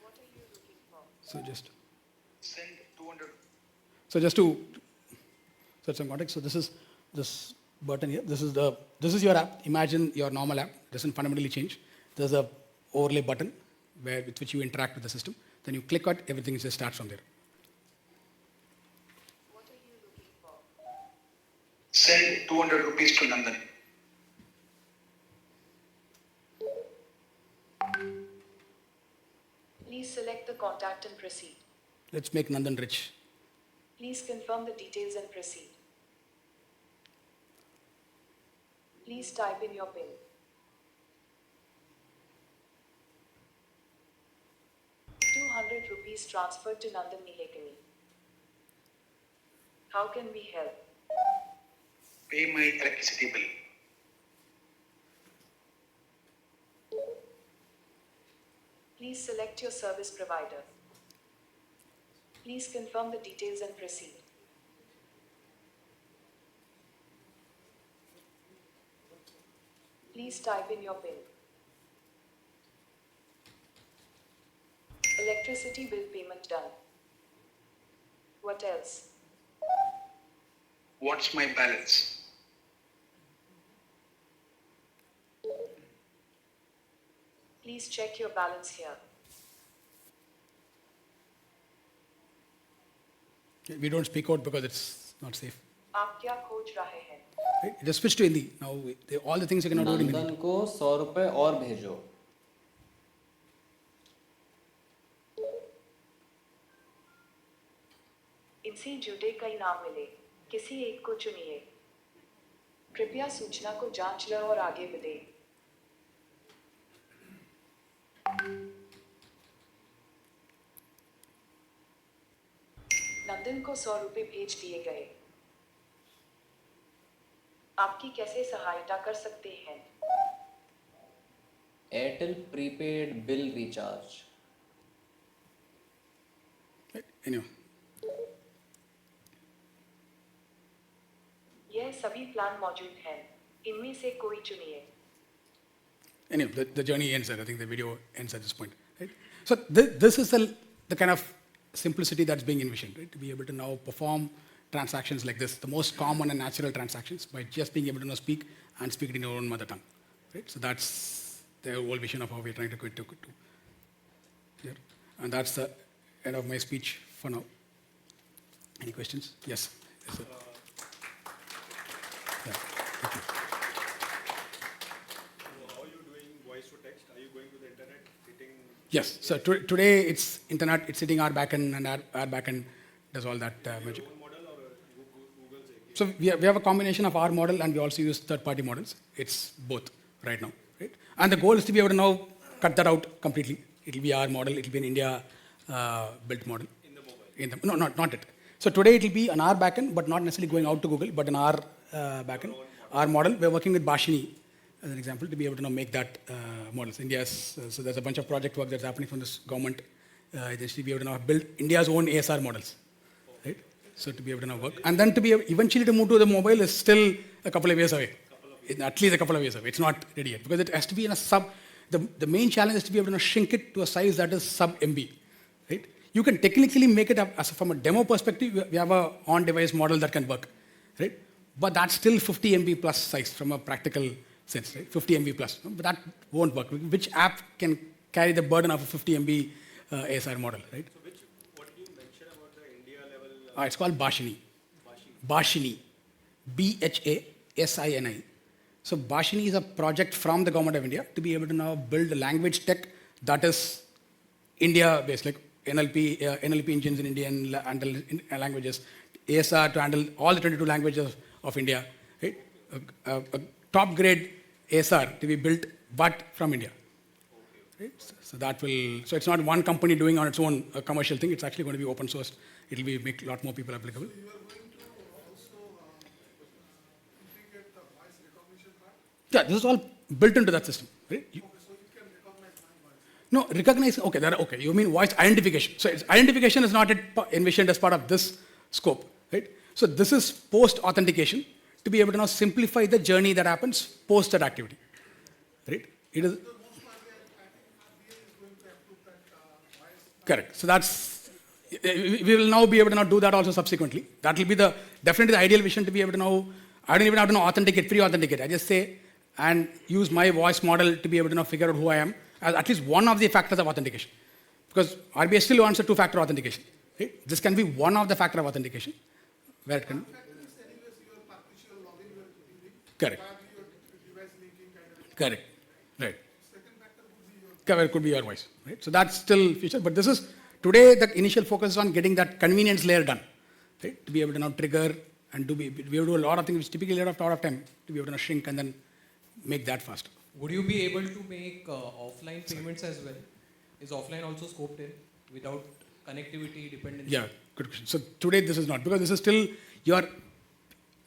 What are you looking for? So just Send 200. so just to set some context. So this is this button here. This is your app. Imagine your normal app. It doesn't fundamentally change. There's a overlay button with which you interact with the system. Then you click on it, everything just starts from there. What are you looking for? Send 200 rupees to Nandan. Please select the contact and proceed. Let's make Nandan rich. Please confirm the details and proceed. Please type in your PIN. 200 rupees transferred to Nandan Nilekani. How can we help? Pay my electricity bill. Please select your service provider. Please confirm the details and proceed. Please type in your PIN. Electricity bill payment done. What else? What's my balance? Please check your balance here. We don't speak out because it's not safe. आप क्या खोज रहे हैं? Right? Just switch to Hindi. Now, all the things you cannot do it in Nandan Hindi. को 100 रुपए और भेजो. इनसे जुड़े कई नाम मिले. किसी एक को चुनिए. कृपया सूचना को जांच लो और आगे बढ़े. नंदन को 100 रुपए भेज दिए गए. आपकी कैसे सहायता कर सकते हैं? Airtel prepaid bill recharge. Anyway. यह सभी प्लान मौजूद हैं. इनमें से कोई चुनिए. Anyway, the journey ends there. I think the video ends at this point. Right? So this is the kind of simplicity that's being envisioned, right? To be able to now perform transactions like this, the most common and natural transactions, by just being able to now speak and speak it in your own mother tongue. Right? So that's the whole vision of how we're trying to get to here. And that's the end of my speech for now. Any questions? Yes. Yes, sir. Yeah. Thank you. How are you doing voice to text? Are you going to the internet, hitting? Yes. So today it's internet, it's hitting our backend, and our backend does all that magic. So we have a combination of our model, and we also use third-party models. It's both right now, right? And the goal is to be able to now cut that out completely. It'll be our model. It'll be an India built model. In the mobile? No, not it. So today it'll be on our backend, but not necessarily going out to Google, but in our backend, our model. We're working with Bashini as an example to be able to now make that models. India's so there's a bunch of project work that's happening from this government agency to be able to now build India's own ASR models, right? So to be able to now work, and then to be able, eventually to move to the mobile is still a couple of years away. At least a couple of years away. It's not ready yet because it has to be in a sub. The main challenge is to be able to now shrink it to a size that is sub MB, right? You can technically make it up as from a demo perspective. We have a on-device model that can work, right? But that's still 50 MB plus size from a practical sense, right? 50 MB plus, but that won't work. Which app can carry the burden of a 50 MB ASR model, right? So what did you mention about the India level? It's called Bashini. Bashini. BHASINI. So Bashini is a project from the government of India to be able to now build a language tech that is India-based, like NLP engines in Indian languages, ASR to handle all the 22 languages of India, right? A top grade ASR to be built, but from India. Right? So that will. So it's not one company doing on its own a commercial thing. It's actually going to be open source. It'll be make a lot more people applicable. Yeah, this is all built into that system, right? No, recognize. Okay, okay. You mean voice identification? So identification is not envisioned as part of this scope, right? So this is post authentication to be able to now simplify the journey that happens post that activity, right? It is correct. So that's we will now be able to now do that also subsequently. That will be definitely the ideal vision to be able to now. I don't even have to now authenticate, pre-authenticate. I just say and use my voice model to be able to now figure out who I am as at least one of the factors of authentication. Because RBI still wants a two-factor authentication. Right? This can be one of the factor of authentication where it can. Correct. Correct. Right. It could be your voice. Right? So that's still future. But this is today the initial focus is on getting that convenience layer done. Right? To be able to now trigger and be able to do a lot of things which typically a lot of time to be able to shrink and then make that faster. Would you be able to make offline payments as well? Is offline also scoped in without connectivity dependency? Yeah, good question. So today this is not, because this is still your,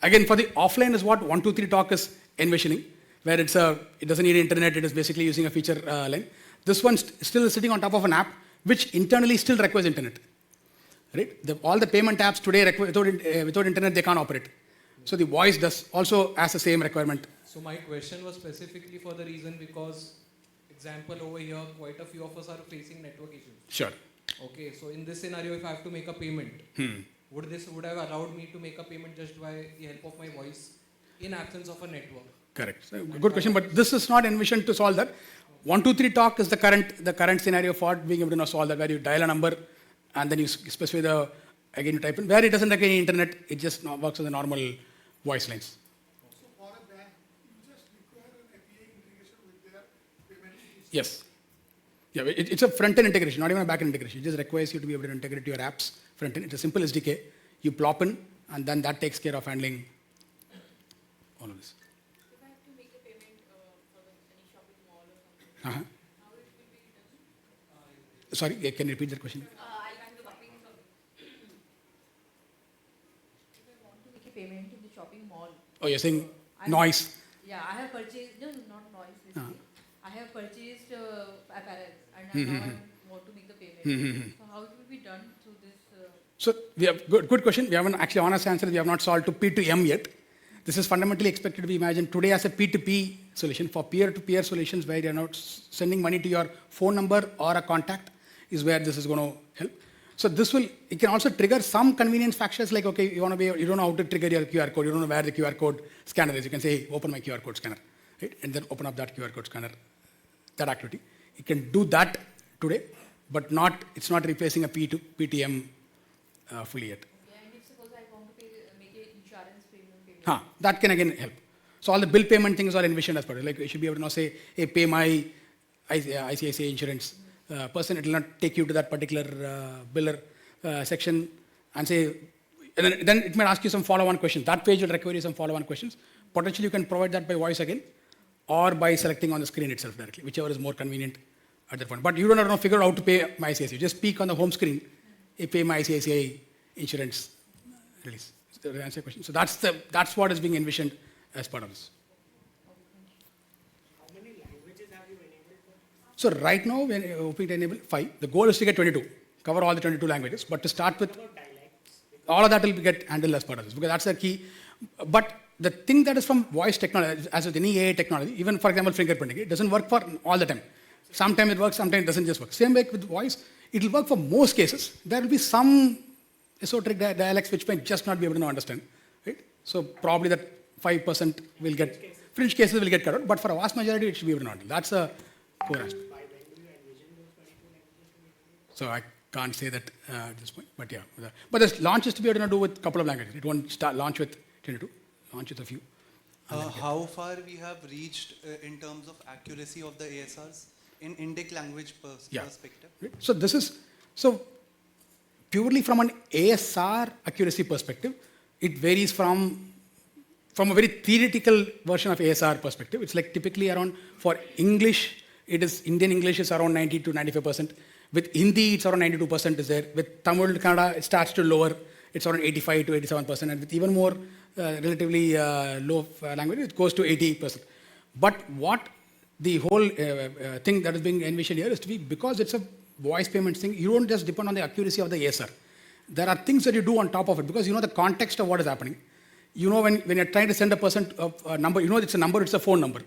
again for the offline is what 123 talk is envisioning, where it doesn't need internet, it is basically using a feature line. This one still is sitting on top of an app which internally still requires internet. Right? All the payment apps today without internet they can't operate. So the voice does also has the same requirement. So my question was specifically for the reason because, example over here, quite a few of us are facing network issues. Sure. Okay, so in this scenario, if I have to make a payment, would have allowed me to make a payment just by the help of my voice in absence of a network? Correct. So, good question, but this is not envisioned to solve that. 123 talk is the current scenario for being able to solve that, where you dial a number and then you specify again you type in. Where it doesn't require any internet, it just works with the normal voice lines. Yes. Yeah, it's a front-end integration, not even a back-end integration. It just requires you to be able to integrate your apps front-end. It's a simple SDK. You plop in, and then that takes care of handling all of this. If I have to make a payment for any shopping mall or something, Uh-huh. how it will be done? Sorry, can you repeat that question? I'll have to shopping. If I want to make a payment in the shopping mall. Oh, you're saying noise. Yeah, I have purchased, no, not noise, basically. I have purchased apparel and now I want to make the payment. So how it will be done through this? So we have good question. We haven't actually honest answer. We have not solved to P2M yet. This is fundamentally expected to be imagined today as a P2P solution. For peer-to-peer solutions where you're not sending money to your phone number or a contact is where this is going to help. So it can also trigger some convenience factors like, okay, you don't know how to trigger your QR code. You don't know where the QR code scanner is. You can say, hey, open my QR code scanner, right? And then open up that QR code scanner, that activity. You can do that today, but it's not replacing a PTM fully yet. Okay, and if suppose I want to make an insurance payment. That can again help. So all the bill payment things are envisioned as part of it. Like you should be able to now say, hey, pay my ICICI insurance person. It will not take you to that particular biller section and say, and then it might ask you some follow-on questions. That page will require you some follow-on questions. Potentially you can provide that by voice again or by selecting on the screen itself directly, whichever is more convenient at that point. But you don't have to figure out how to pay my ICICI. You just speak on the home screen, hey, pay my ICICI insurance release. To answer your question. So that's what is being envisioned as part of this. How many languages have you enabled for? So right now we're hoping to enable 5. The goal is to get 22, cover all the 22 languages. But to start with, all of that will get handled as part of this because that's the key. But the thing that is from voice technology, as with any AI technology, even for example fingerprinting, it doesn't work for all the time. Sometimes it works, sometimes it doesn't just work. Same way with voice, it will work for most cases. There will be some esoteric dialects which might just not be able to understand, right? So probably that 5% will get, fringe cases will get cut out, but for a vast majority it should be able to handle. That's a core aspect. So I can't say that at this point, but yeah. But this launch is to be able to do with a couple of languages. It won't launch with 22, launch with a few. How far we have reached in terms of accuracy of the ASRs in Indic language perspective? Right. So purely from an ASR accuracy perspective, it varies from a very theoretical version of ASR perspective. It's like typically around, for English, Indian English is around 90 to 95%. With Hindi, it's around 92% is there. With Tamil, Kannada, it starts to lower. It's around 85 to 87%. And with even more relatively low language, it goes to 80%. But what the whole thing that is being envisioned here is to be, because it's a voice payments thing, you don't just depend on the accuracy of the ASR. There are things that you do on top of it because you know the context of what is happening. You know when you're trying to send a person a number, you know it's a number, it's a phone number.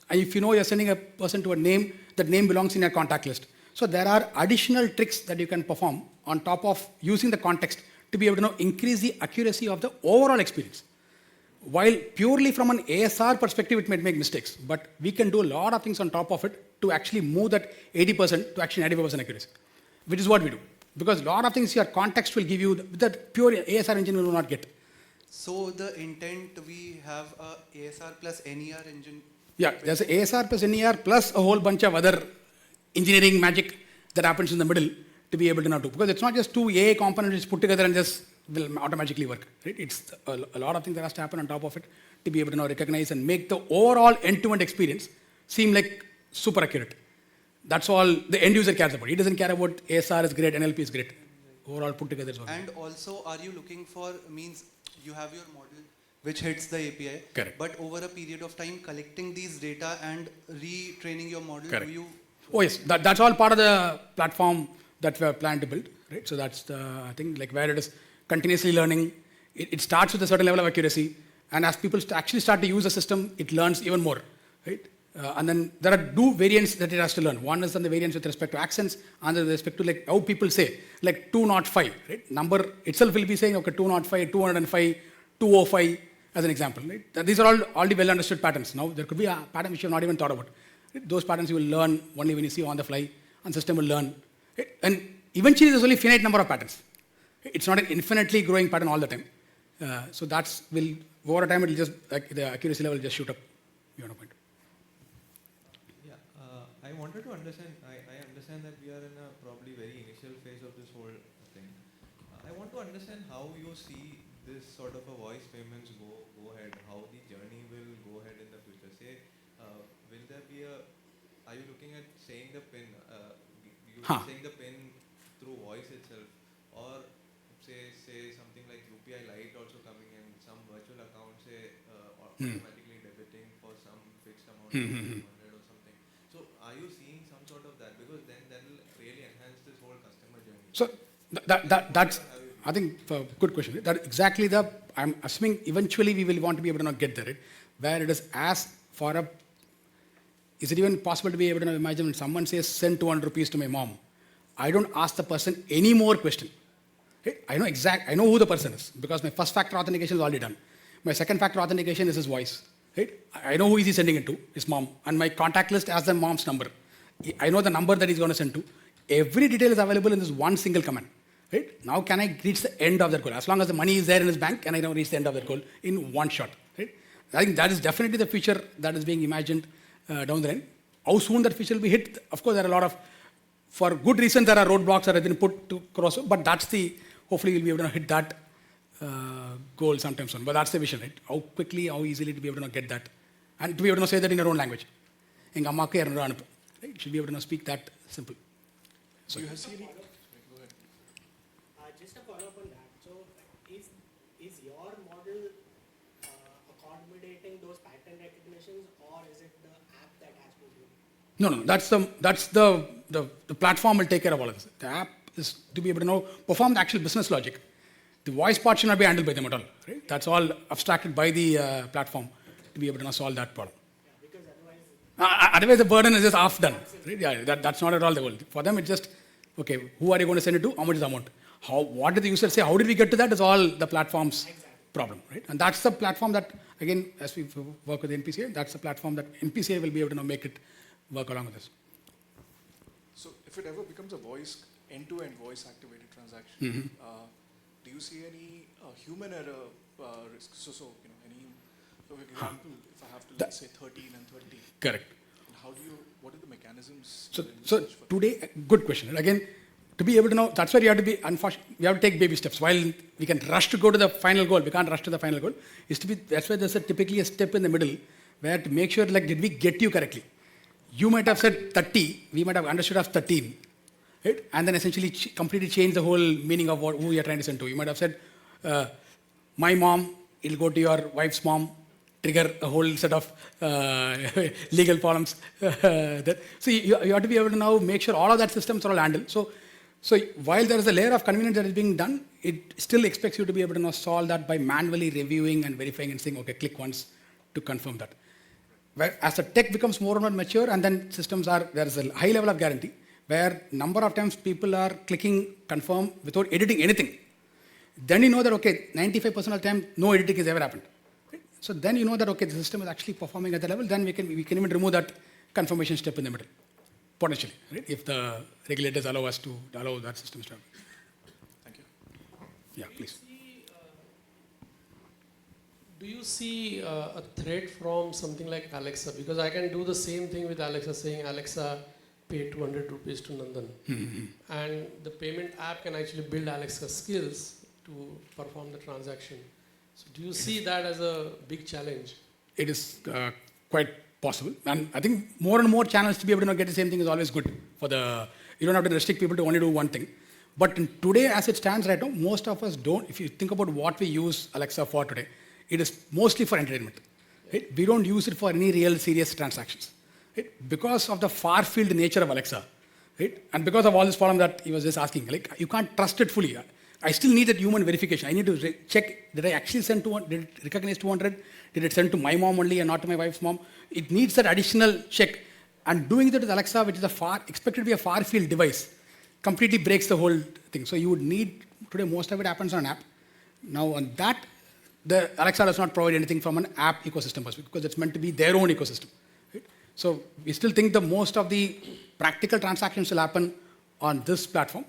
And if you know you're sending a person to a name, that name belongs in your contact list. So there are additional tricks that you can perform on top of using the context to be able to increase the accuracy of the overall experience. While purely from an ASR perspective, it might make mistakes, but we can do a lot of things on top of it to actually move that 80% to actually 95% accuracy, which is what we do. Because a lot of things your context will give you that pure ASR engine will not get. So the intent, we have a ASR plus NER engine. Yeah, there's an ASR plus NER plus a whole bunch of other engineering magic that happens in the middle to be able to now do. Because it's not just two AI components which put together and just will automatically work. Right? It's a lot of things that has to happen on top of it to be able to now recognize and make the overall end-to-end experience seem like super accurate. That's all the end user cares about. He doesn't care about ASR is great, NLP is great. Overall put together is all. And also, are you looking for, means you have your model which hits the API, correct, but over a period of time collecting these data and retraining your model, correct. do you? Oh yes, that's all part of the platform that we are planning to build, right? So that's the thing, like where it is continuously learning. It starts with a certain level of accuracy, and as people actually start to use the system, it learns even more, right? And then there are two variants that it has to learn. One is on the variance with respect to accents, and with respect to like how people say, like 205, right? Number itself will be saying, okay, 205, 205, 205 as an example, right? These are all already well understood patterns. Now, there could be a pattern which you have not even thought about. Right? Those patterns you will learn only when you see on the fly, and system will learn. Right? And eventually, there's only finite number of patterns. It's not an infinitely growing pattern all the time. So that's will over time it will just like the accuracy level will just shoot up beyond a point. I wanted to understand, I understand that we are in a probably very initial phase of this whole thing. I want to understand how you see this sort of a voice payments go ahead, how the journey will go ahead in the future. Say, will there be are you looking at saying the PIN, saying the PIN through voice itself, or say something like UPI Lite also coming in, some virtual account say automatically debiting for some fixed amount of 200 or something. So are you seeing some sort of that? Because then that will really enhance this whole customer journey. So that's, I think, good question. That exactly I'm assuming eventually we will want to be able to get there, right? Where it is as for a, is it even possible to be able to imagine when someone says send 200 rupees to my mom, I don't ask the person any more question. Right? I know who the person is because my first factor authentication is already done. My second factor authentication is his voice. Right? I know who is he sending it to, his mom, and my contact list has the mom's number. I know the number that he's going to send to. Every detail is available in this one single command. Right? Now can I reach the end of that goal? As long as the money is there in his bank, can I now reach the end of that goal in one shot? Right? I think that is definitely the future that is being imagined down the line. How soon that future will be hit? Of course, there are a lot of, for good reasons, there are roadblocks that have been put to cross, but that's the, hopefully we'll be able to hit that goal sometime soon. But that's the vision, right? How quickly, how easily to be able to get that. And to be able to say that in your own language. Right? You should be able to speak that simple. So, you have Siri? Just a follow-up on that. So, is your model accommodating those pattern recognitions, or is it the app that has to do it? No. That's the platform will take care of all of this. The app is to be able to perform the actual business logic. The voice part should not be handled by them at all. Right? That's all abstracted by the platform to be able to solve that problem. Yeah, because otherwise... otherwise, the burden is just half done. Right? Yeah, that's not at all the goal. For them, it's just, okay, who are you going to send it to? How much is the amount? What did the user say? How did we get to that? Is all the platform's problem. Right? And that's the platform that, again, as we work with NPCI, that's the platform that NPCI will be able to make it work along with us. So if it ever becomes a end-to-end voice-activated transaction, do you see any human error risk? So any, for example, if I have to, let's say, 13 and 30. Correct. What are the mechanisms? So today, good question. Again, to be able to know, that's where you have to be, unfortunately, we have to take baby steps. While we can rush to go to the final goal, we can't rush to the final goal. That's why there's typically a step in the middle where to make sure, like, did we get you correctly? You might have said 30, we might have understood as 13. Right? And then essentially completely change the whole meaning of who you're trying to send to. You might have said, my mom, it'll go to your wife's mom, trigger a whole set of legal problems. So you have to be able to now make sure all of that systems are all handled. So while there is a layer of convenience that is being done, it still expects you to be able to now solve that by manually reviewing and verifying and saying, okay, click once to confirm that. Where as the tech becomes more and more mature, and then there is a high level of guarantee, where number of times people are clicking confirm without editing anything. Then you know that, okay, 95% of the time, no editing has ever happened. Right? So then you know that, okay, the system is actually performing at the level, then we can even remove that confirmation step in the middle, potentially, right? If the regulators allow us to allow that system to happen. Thank you. Yeah, please. Do you see a threat from something like Alexa? Because I can do the same thing with Alexa, saying, Alexa, pay 200 rupees to Nandan. And the payment app can actually build Alexa skills to perform the transaction. So do you see that as a big challenge? It is quite possible. And I think more and more channels to be able to get the same thing is always good. You don't have to restrict people to only do one thing. But today, as it stands right now, most of us don't. If you think about what we use Alexa for today, it is mostly for entertainment. Right? We don't use it for any real serious transactions. Right? Because of the far-field nature of Alexa, right? And because of all this problem that he was just asking, like, you can't trust it fully. I still need that human verification. I need to check, did I actually send 200, did it recognize 200? Did it send to my mom only and not to my wife's mom? It needs that additional check. And doing that with Alexa, which is expected to be a far field device, completely breaks the whole thing. So you would need, today most of it happens on an app. Now on that, the Alexa does not provide anything from an app ecosystem perspective because it's meant to be their own ecosystem. Right? So we still think the most of the practical transactions will happen on this platform.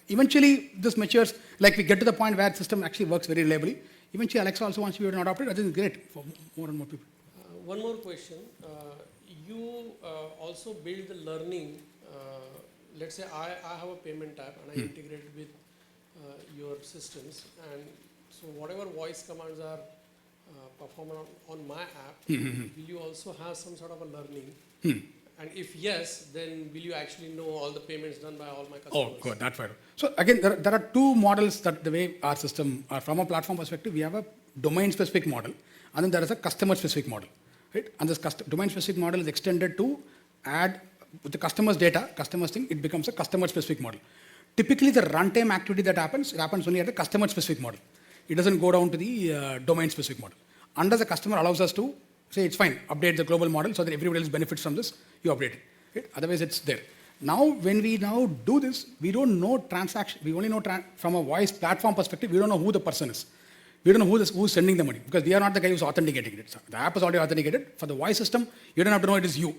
Eventually, this matures, like we get to the point where the system actually works very reliably. Eventually, Alexa also wants to be able to adopt it. I think it's great for more and more people. One more question. You also build the learning. Let's say I have a payment app and I integrate it with your systems, and so whatever voice commands are performed on my app, will you also have some sort of a learning? And if yes, then will you actually know all the payments done by all my customers? Oh, good, that's right. So again, there are two models that the way our system, from a platform perspective, we have a domain-specific model, and then there is a customer-specific model. Right? And this domain-specific model is extended to add with the customer's data, customer's thing, it becomes a customer-specific model. Typically, the runtime activity that happens, it happens only at the customer-specific model. It doesn't go down to the domain-specific model. Unless the customer allows us to say, it's fine, update the global model so that everybody else benefits from this, you update it. Right? Otherwise, it's there. Now, when we now do this, we don't know transaction. We only know from a voice platform perspective, we don't know who the person is. We don't know who's sending the money because we are not the guy who's authenticating it. So the app is already authenticated. For the voice system, you don't have to know it is you.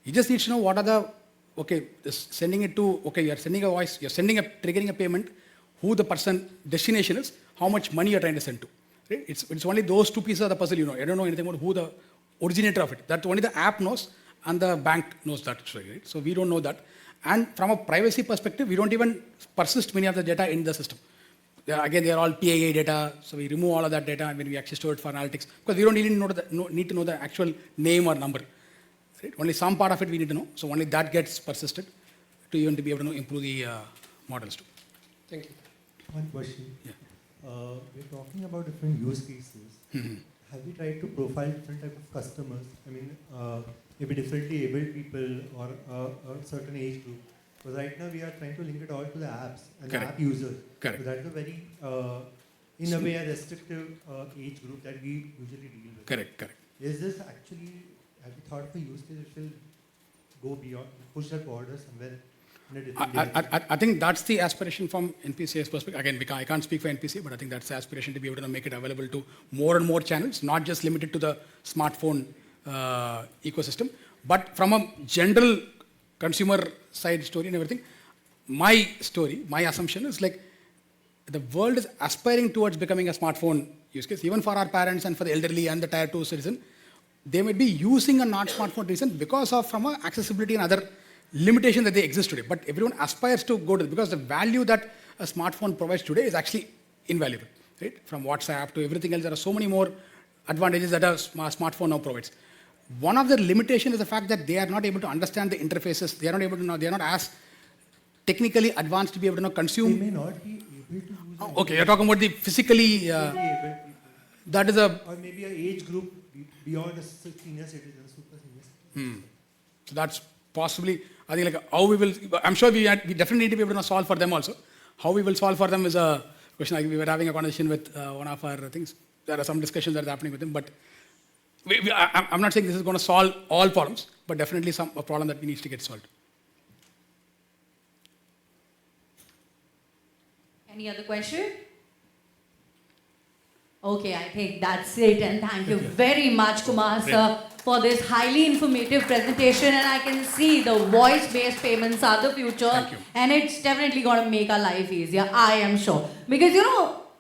You just need to know what are the, sending it to, you're sending a voice, triggering a payment, who the person destination is, how much money you're trying to send to. Right? It's only those two pieces of the puzzle you know. You don't know anything about who the originator of it. That only the app knows and the bank knows that. Right? So we don't know that. And from a privacy perspective, we don't even persist many of the data in the system. Again, they are all PII data, so we remove all of that data and when we actually store it for analytics, because we don't really need to know the actual name or number. Right? Only some part of it we need to know, so only that gets persisted to even to be able to improve the models too. Thank you. One question. Yeah. We're talking about different use cases. Have we tried to profile different type of customers? I mean, maybe differently abled people or a certain age group. Because right now we are trying to link it all to the apps and Correct. the app users. Correct. So that's a very, in a way, a restrictive age group that we usually deal with. Correct. Is this actually, have you thought of a use case which will go beyond, push that border somewhere in a different direction? I think that's the aspiration from NPCI's perspective. Again, I can't speak for NPCI, but I think that's the aspiration to be able to make it available to more and more channels, not just limited to the smartphone ecosystem, but from a general consumer side story and everything. My assumption is like the world is aspiring towards becoming a smartphone use case, even for our parents and for the elderly and the tier 2 citizen. They might be using a non-smartphone reason because of from a accessibility and other limitation that they exist today. But everyone aspires to go to it because the value that a smartphone provides today is actually invaluable. Right? From WhatsApp to everything else, there are so many more advantages that a smartphone now provides. One of the limitations is the fact that they are not able to understand the interfaces. They are not able to know. They are not as technically advanced to be able to consume. They may not be able to use. Okay, you're talking about the physically. That is a. Or maybe an age group beyond a senior citizen, super senior citizen. So that's possibly. I think like how we will. I'm sure we definitely need to be able to solve for them also. How we will solve for them is a question. Like we were having a conversation with one of our things. There are some discussions that are happening with them, but. I'm not saying this is going to solve all problems, but definitely a problem that needs to get solved. Any other question? Okay, I think that's it. And thank you very much, Kumar sir, for this highly informative presentation. And I can see the voice-based payments are the future. And it's definitely going to make our life easier, I am sure. Because,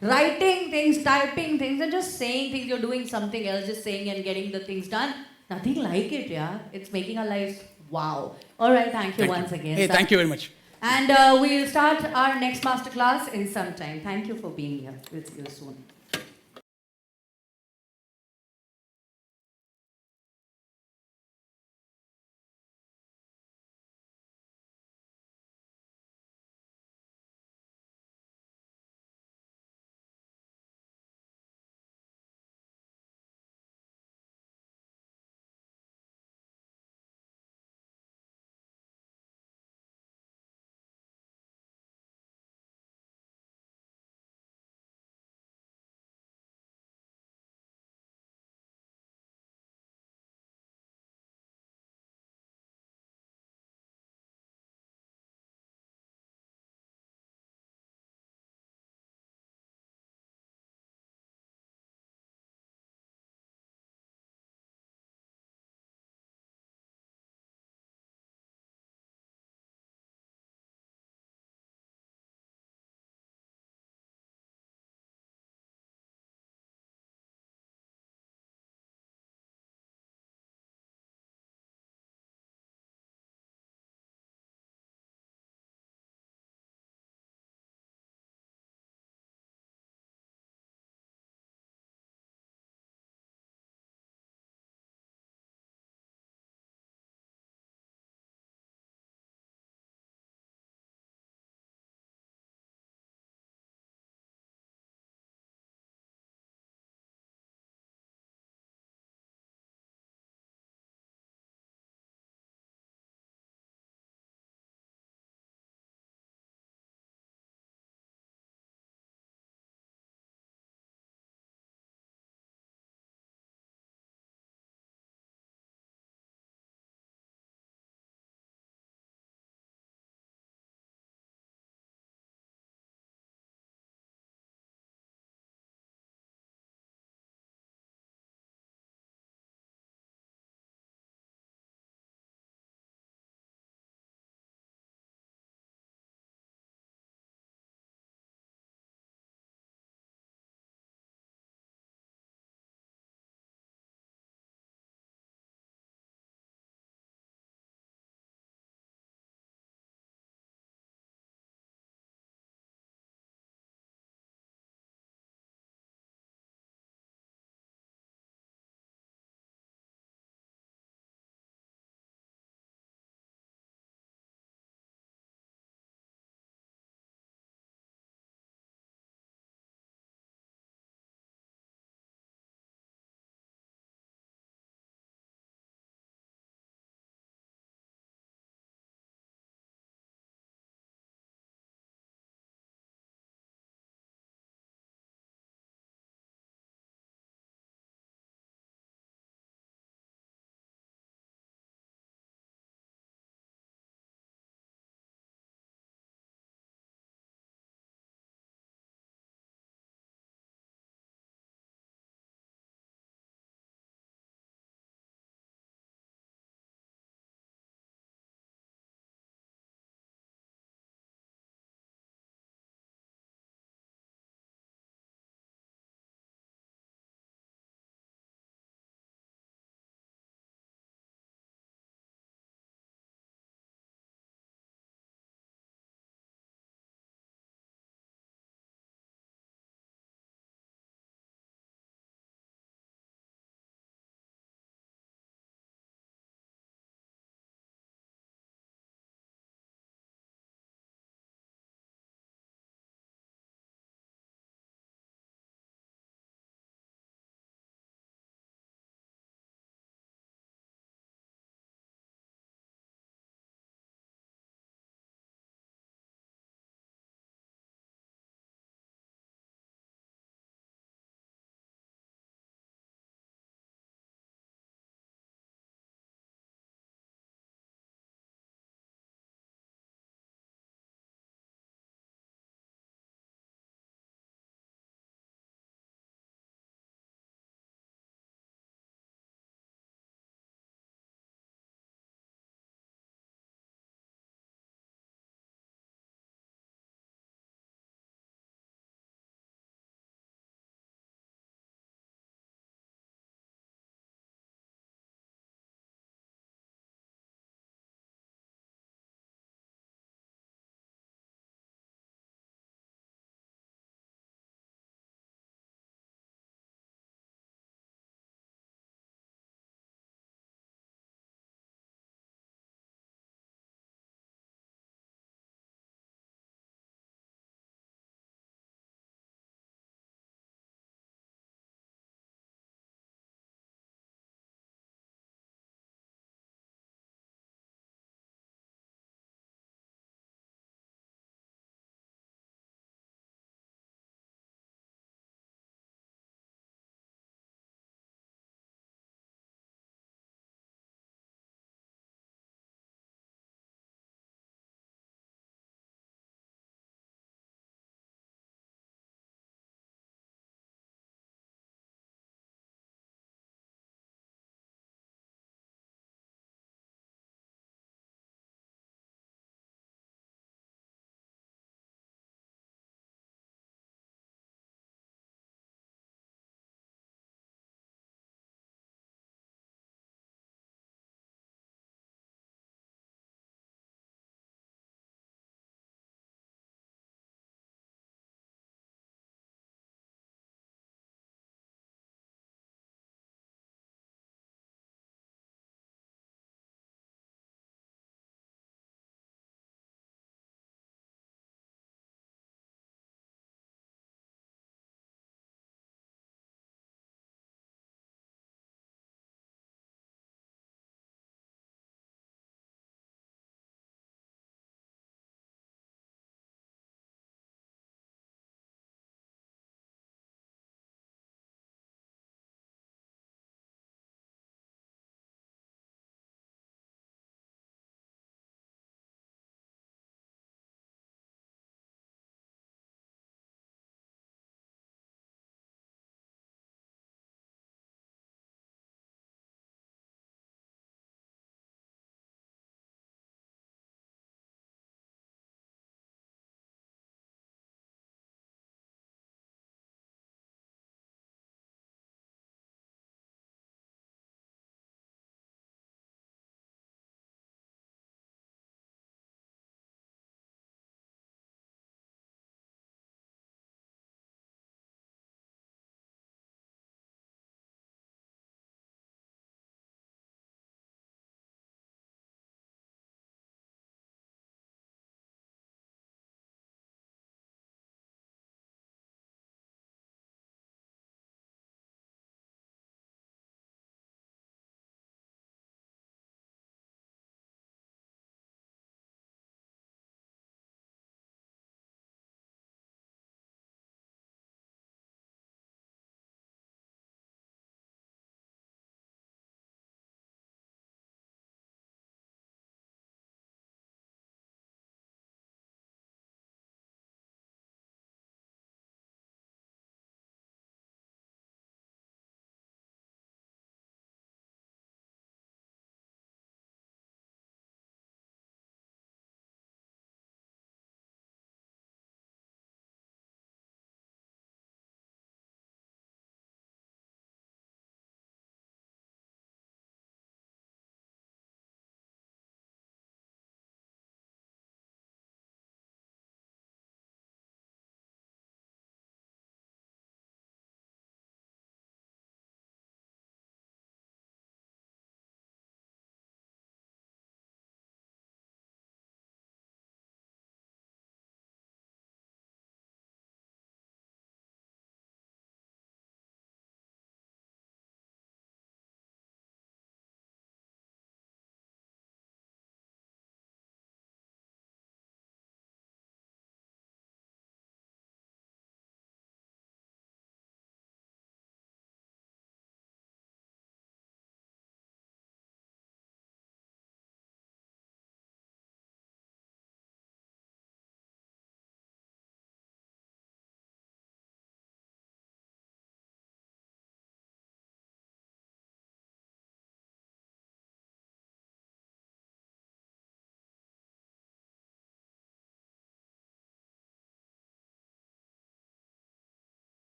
writing things, typing things, and just saying things, you're doing something else, just saying and getting the things done. Nothing like it, yeah. It's making our lives wow. All right, thank you once again. Hey, sir. thank you very much. And we'll start our next masterclass in some time. Thank you for being here. We'll see you soon.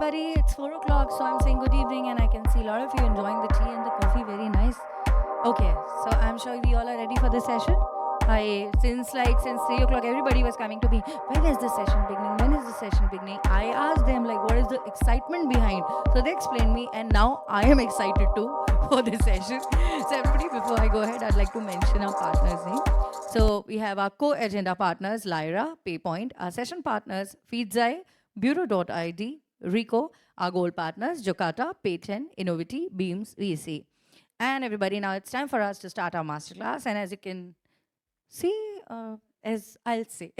everybody. It's 4 o'clock, so I'm saying good evening, and I can see a lot of you enjoying the tea and the coffee. Very nice. Okay, so I'm sure we all are ready for the session. Since 3 o'clock, everybody was coming to me. When is the session beginning? When is the session beginning? I asked them like, what is the excitement behind? So they explained me, and now I am excited too for this session. So everybody, before I go ahead, I'd like to mention our partners' name. So we have our co-agenda partners, Lyra, Paypoint, our session partners, Feedzai, Bureau.id, Rico, our gold partners, Jakarta, Payten, Innovity, Beams, VC. And everybody, now it's time for us to start our masterclass. And as you can see, as I'll say,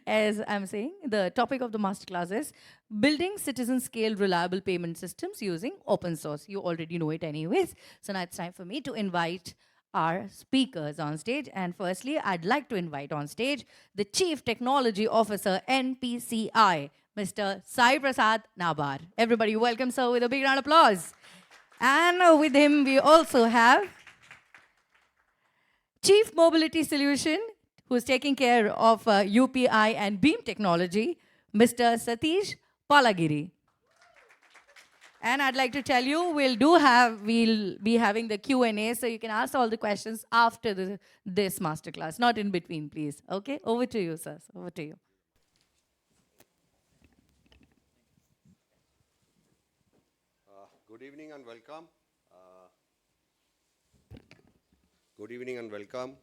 as I'm saying, the topic of the masterclass is building citizen-scale reliable payment systems using open source. You already know it anyways. So now it's time for me to invite our speakers on stage. And firstly, I'd like to invite on stage the Chief Technology Officer, NPCI, Mr. Sai Prasad Nabar. Everybody welcome sir with a big round of applause. And with him, we also have Chief Mobility Solution, who's taking care of UPI and Beam technology, Mr. Satish Palagiri. And I'd like to tell you, we'll be having the Q&A, so you can ask all the questions after this masterclass, not in between, please. Okay, over to you, sir. Over to you. Good evening and welcome. Good evening and welcome.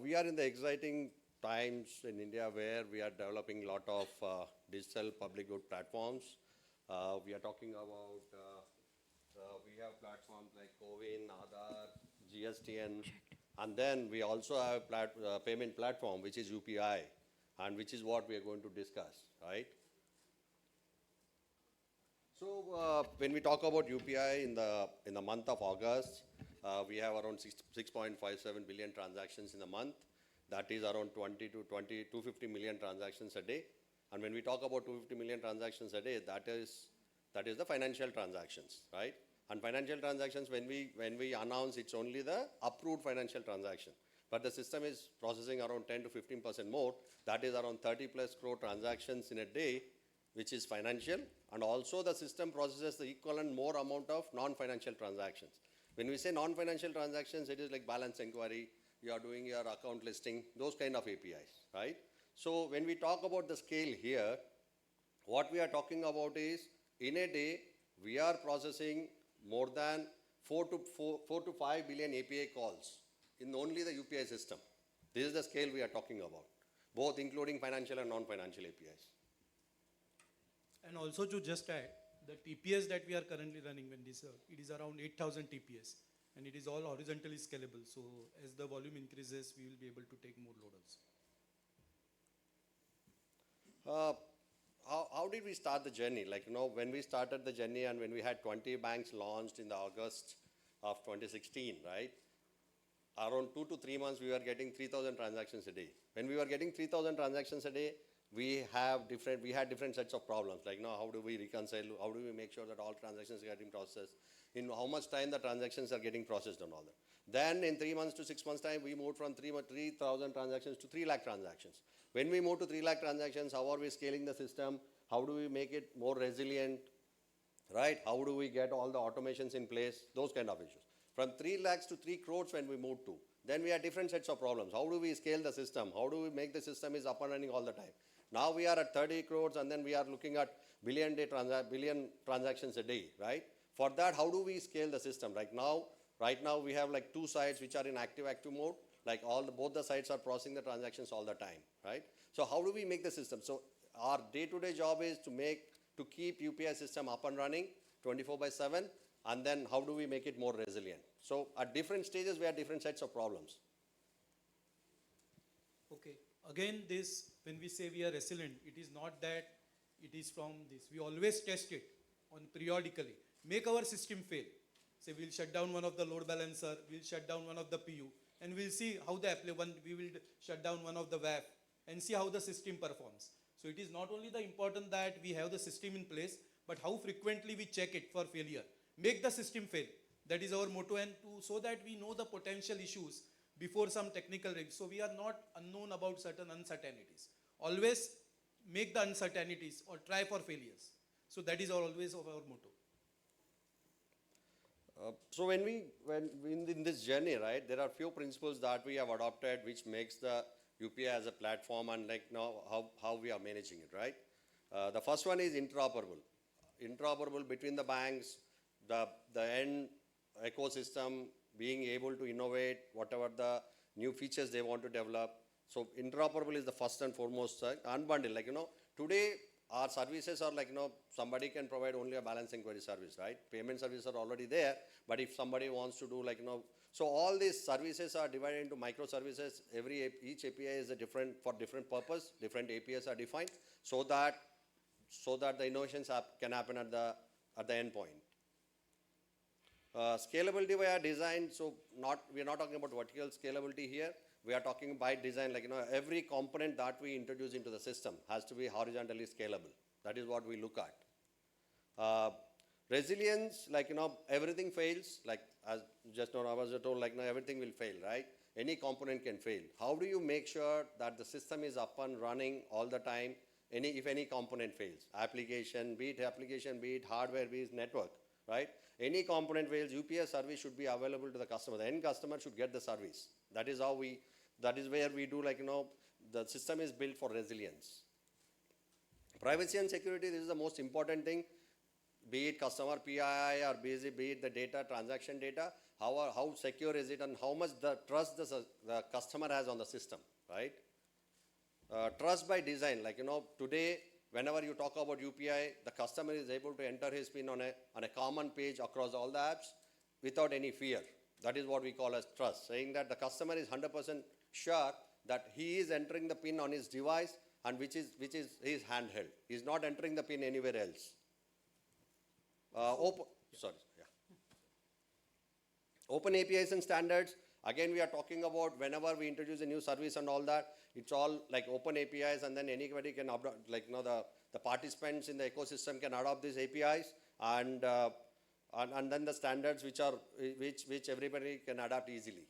We are in the exciting times in India where we are developing a lot of digital public good platforms. We are talking about, we have platforms like CoWIN, Aadhaar, GSTN, and then we also have a payment platform which is UPI, and which is what we are going to discuss, right? So when we talk about UPI in the month of August, we have around 6.57 billion transactions in a month. That is around 250 million transactions a day. And when we talk about 250 million transactions a day, that is the financial transactions, right? And financial transactions, when we announce, it's only the approved financial transaction. But the system is processing around 10 to 15% more. That is around 30 plus crore transactions in a day, which is financial, and also the system processes the equivalent more amount of non-financial transactions. When we say non-financial transactions, it is like balance inquiry, you are doing your account listing, those kind of APIs, right? So when we talk about the scale here, what we are talking about is, in a day, we are processing more than 4 to 5 billion API calls in only the UPI system. This is the scale we are talking about, both including financial and non-financial APIs. And also to just add, the TPS that we are currently running when this, it is around 8,000 TPS, and it is all horizontally scalable. So as the volume increases, we will be able to take more load also. How did we start the journey? Like, when we started the journey and when we had 20 banks launched in the August of 2016, right? Around 2 to 3 months, we were getting 3,000 transactions a day. When we were getting 3,000 transactions a day, we had different sets of problems, like how do we reconcile, how do we make sure that all transactions are getting processed, in how much time the transactions are getting processed and all that. Then in 3 months to 6 months time, we moved from 3,000 transactions to 3 lakh transactions. When we moved to 3 lakh transactions, how are we scaling the system? How do we make it more resilient, right? How do we get all the automations in place? Those kind of issues. From 3 lakhs to 3 crores when we moved to, then we had different sets of problems. How do we scale the system? How do we make the system is up and running all the time? Now we are at 30 crores, and then we are looking at billion transactions a day, right? For that, how do we scale the system? Right now we have like 2 sites which are in active mode. Like both the sites are processing the transactions all the time, right? So how do we make the system? So our day-to-day job is to keep UPI system up and running 24/7, and then how do we make it more resilient? So at different stages, we have different sets of problems. Okay. Again, when we say we are resilient, it is not that it is from this. We always test it periodically. Make our system fail. Say we'll shut down one of the load balancer, we'll shut down one of the PU, and we'll see how we will shut down one of the WAF and see how the system performs. So it is not only the important that we have the system in place, but how frequently we check it for failure. Make the system fail. That is our motto, and so that we know the potential issues before some technical risk. So we are not unknown about certain uncertainties. Always make the uncertainties or try for failures. So that is always our motto. So in this journey, right, there are few principles that we have adopted which makes the UPI as a platform and like now how we are managing it, right? The first one is interoperable. Interoperable between the banks, the end ecosystem, being able to innovate whatever the new features they want to develop. So interoperable is the first and foremost unbundle. Like, today our services are like, somebody can provide only a balance inquiry service, right? Payment services are already there, but if somebody wants to do like, so all these services are divided into microservices. Each API is for different purpose, different APIs are defined so that the innovations can happen at the endpoint. Scalability via design, so we are not talking about vertical scalability here. We are talking by design, like, every component that we introduce into the system has to be horizontally scalable. That is what we look at. Resilience, like, everything fails, like, as just now I was told, like, everything will fail, right? Any component can fail. How do you make sure that the system is up and running all the time, if any component fails? Application, be it hardware, be it network, right? Any component fails, UPS service should be available to the customer. The end customer should get the service. That is where we do, like, the system is built for resilience. Privacy and security, this is the most important thing. Be it customer PII or be it the data, transaction data, how secure is it and how much the trust the customer has on the system, right? Trust by design, like, today, whenever you talk about UPI, the customer is able to enter his PIN on a common page across all the apps without any fear. That is what we call as trust, saying that the customer is 100% sure that he is entering the PIN on his device and which is his handheld. He is not entering the PIN anywhere else. Open APIs and standards. Again, we are talking about whenever we introduce a new service and all that, it's all like open APIs, and then anybody can adopt, like, the participants in the ecosystem can adopt these APIs, and then the standards which everybody can adapt easily.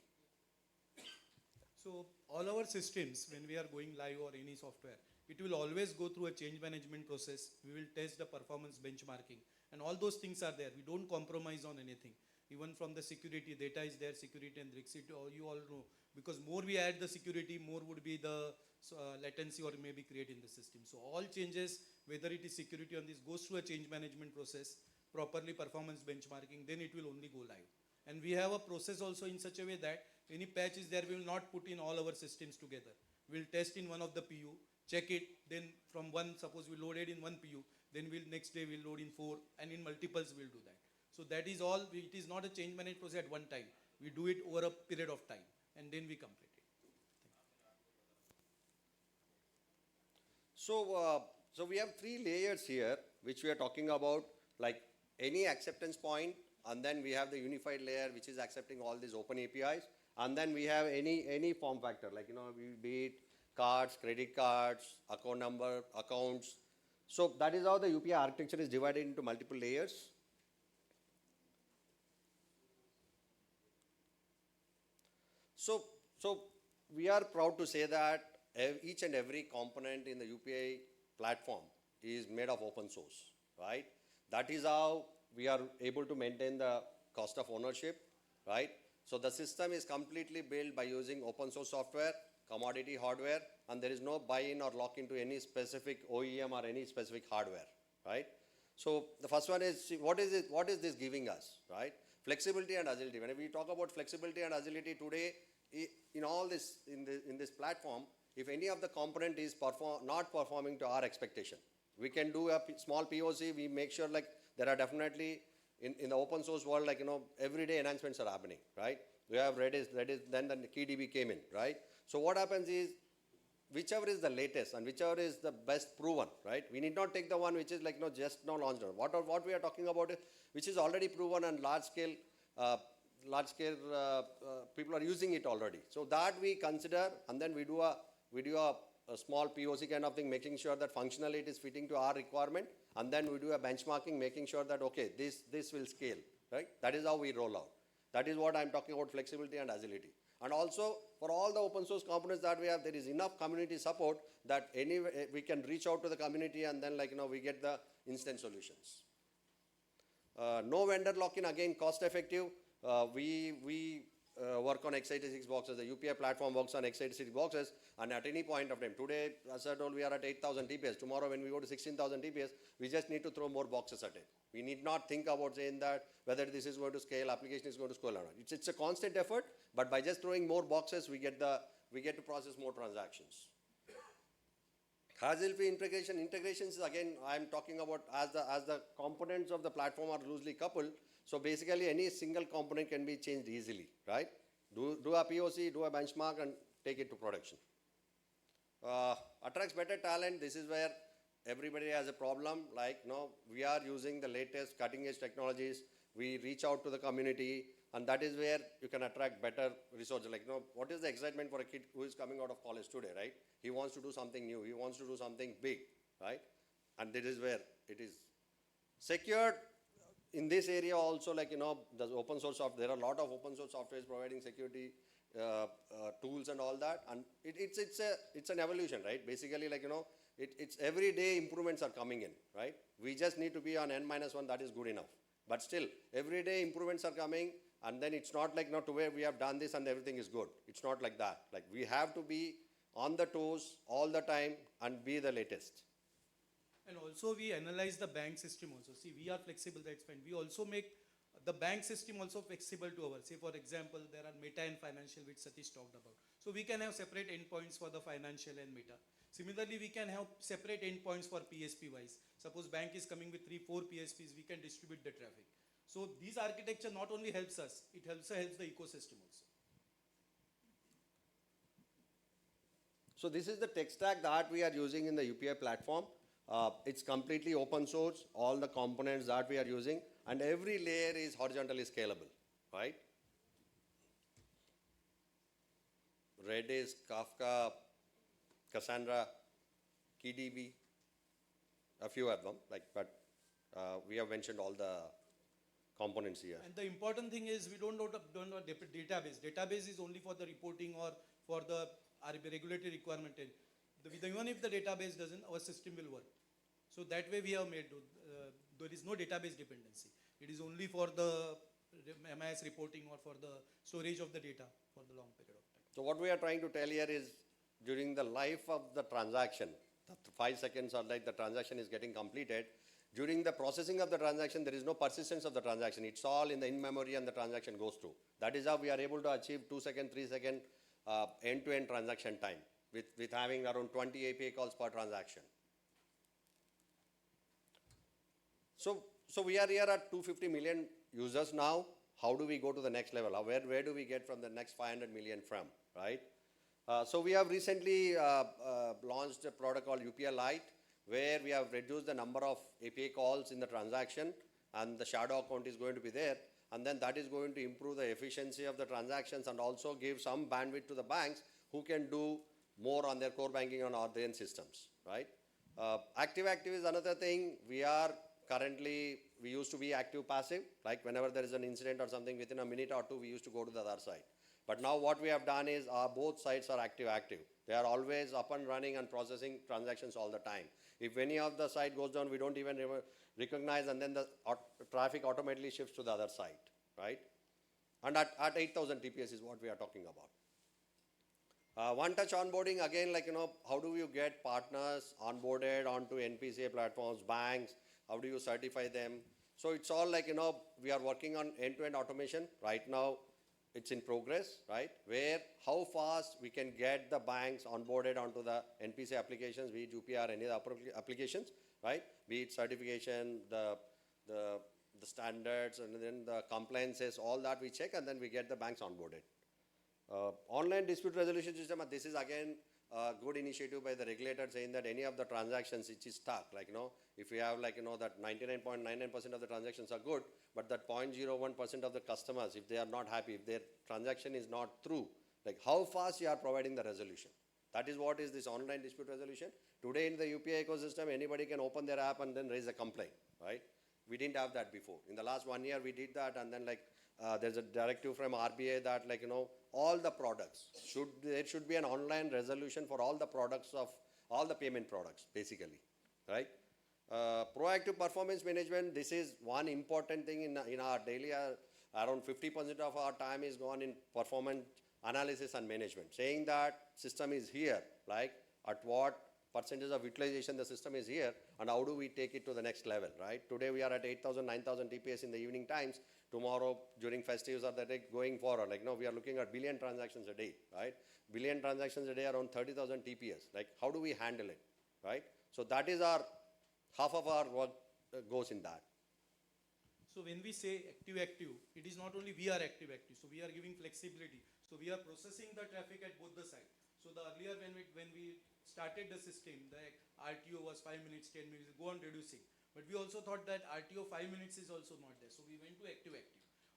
So all our systems, when we are going live or any software, it will always go through a change management process. We will test the performance benchmarking, and all those things are there. We don't compromise on anything. Even from the security, data is there, security and risk, you all know. Because more we add the security, more would be the latency or maybe create in the system. So all changes, whether it is security on this, goes through a change management process, properly performance benchmarking, then it will only go live. And we have a process also in such a way that any patch is there, we will not put in all our systems together. We'll test in one of the PU, check it, then from one, suppose we loaded in one PU, then next day we'll load in 4, and in multiples we'll do that. So that is all, it is not a change management process at one time. We do it over a period of time, and then we complete it. So we have 3 layers here, which we are talking about, like any acceptance point, and then we have the unified layer, which is accepting all these open APIs, and then we have any form factor, like, be it cards, credit cards, account number, accounts. So that is how the UPI architecture is divided into multiple layers. So we are proud to say that each and every component in the UPI platform is made of open source, right? That is how we are able to maintain the cost of ownership, right? So the system is completely built by using open source software, commodity hardware, and there is no buy-in or lock into any specific OEM or any specific hardware, right? So the first one is, what is this giving us, right? Flexibility and agility. When we talk about flexibility and agility today, in all this, in this platform, if any of the component is not performing to our expectation, we can do a small POC. We make sure, like, there are definitely in the open source world, like, every day enhancements are happening, right? We have Redis, then the KeyDB came in, right? So what happens is, whichever is the latest and whichever is the best proven, right? We need not take the one which is like, just now launched. What we are talking about is which is already proven and large scale people are using it already. So that we consider, and then we do a small POC kind of thing, making sure that functionally it is fitting to our requirement, and then we do a benchmarking, making sure that, okay, this will scale, right? That is how we roll out. That is what I'm talking about, flexibility and agility. And also, for all the open source components that we have, there is enough community support that anyway we can reach out to the community and then we get the instant solutions. No vendor lock-in, again, cost effective. We work on x86 boxes. The UPI platform works on x86 boxes, and at any point of time, today, as I told, we are at 8,000 TPS. Tomorrow, when we go to 16,000 TPS, we just need to throw more boxes at it. We need not think about saying that whether this is going to scale, application is going to scale or not. It's a constant effort, but by just throwing more boxes, we get to process more transactions. Hassle-free integrations is again, I'm talking about as the components of the platform are loosely coupled. So basically, any single component can be changed easily, right? Do a POC, do a benchmark, and take it to production. Attracts better talent. This is where everybody has a problem. We are using the latest cutting-edge technologies. We reach out to the community, and that is where you can attract better resources. What is the excitement for a kid who is coming out of college today, right? He wants to do something new. He wants to do something big, right? And this is where it is secured. In this area also, the open source software, there are a lot of open source softwares providing security tools and all that, and it's an evolution, right? Basically, it's every day improvements are coming in, right? We just need to be on N-1, that is good enough. But still, every day improvements are coming, and then it's not like to where we have done this and everything is good. It's not like that. We have to be on the toes all the time and be the latest. And also we analyze the bank system also. See, we are flexible, that's fine. We also make the bank system also flexible to our. Say for example, there are meta and financial, which Satish talked about. So we can have separate endpoints for the financial and meta. Similarly, we can have separate endpoints for PSP wise. Suppose bank is coming with 3-4 PSPs, we can distribute the traffic. So this architecture not only helps us, it also helps the ecosystem also. So this is the tech stack that we are using in the UPI platform. It's completely open source, all the components that we are using, and every layer is horizontally scalable, right? Redis, Kafka, Cassandra, KeyDB, a few of them, but we have mentioned all the components here. And the important thing is we don't know database. Database is only for the reporting or for the regulatory requirement. Even if the database doesn't, our system will work. So that way we have made, there is no database dependency. It is only for the MIS reporting or for the storage of the data for the long period of time. So what we are trying to tell here is during the life of the transaction, the 5 seconds or the transaction is getting completed, during the processing of the transaction, there is no persistence of the transaction. It's all in the in-memory and the transaction goes through. That is how we are able to achieve 2-second, 3-second end-to-end transaction time with having around 20 API calls per transaction. So we are here at 250 million users now. How do we go to the next level? Where do we get from the next 500 million from, right? So we have recently launched a product called UPI Lite, where we have reduced the number of API calls in the transaction, and the shadow account is going to be there. And then that is going to improve the efficiency of the transactions and also give some bandwidth to the banks who can do more on their core banking on their own systems, right? Active is another thing. We used to be active passive, like whenever there is an incident or something, within a minute or two, we used to go to the other side. But now what we have done is both sides are active. They are always up and running and processing transactions all the time. If any of the side goes down, we don't even recognize, and then the traffic automatically shifts to the other side, right? And at 8,000 TPS is what we are talking about. One-touch onboarding, again, how do you get partners onboarded onto NPCA platforms, banks? How do you certify them? So it's all we are working on end-to-end automation. Right now, it's in progress, right? How fast we can get the banks onboarded onto the NPCA applications, be it UPI or any other applications, right? Be it certification, the standards, and then the compliances, all that we check, and then we get the banks onboarded. Online dispute resolution system, this is again a good initiative by the regulator saying that any of the transactions which is stuck, if we have that 99.99% of the transactions are good, but that 0.01% of the customers, if they are not happy, if their transaction is not through, how fast you are providing the resolution. That is what is this online dispute resolution. Today in the UPI ecosystem, anybody can open their app and then raise a complaint, right? We didn't have that before. In the last 1 year, we did that, and then like there's a directive from RBI that like, all the products, there should be an online resolution for all the products of, all the payment products, basically, right? Proactive performance management, this is one important thing in our daily, around 50% of our time is gone in performance analysis and management, saying that system is here, like at what percentage of utilization the system is here, and how do we take it to the next level, right? Today we are at 8,000, 9,000 TPS in the evening times. Tomorrow during festives or the day going forward, like we are looking at billion transactions a day, right? Billion transactions a day, around 30,000 TPS. Like how do we handle it, right? So that is our, half of our work goes in that. So when we say active, it is not only we are active. So we are giving flexibility. So we are processing the traffic at both the sides. So the earlier when we started the system, the RTO was 5 minutes, 10 minutes, go on reducing. But we also thought that RTO 5 minutes is also not there. So we went to active.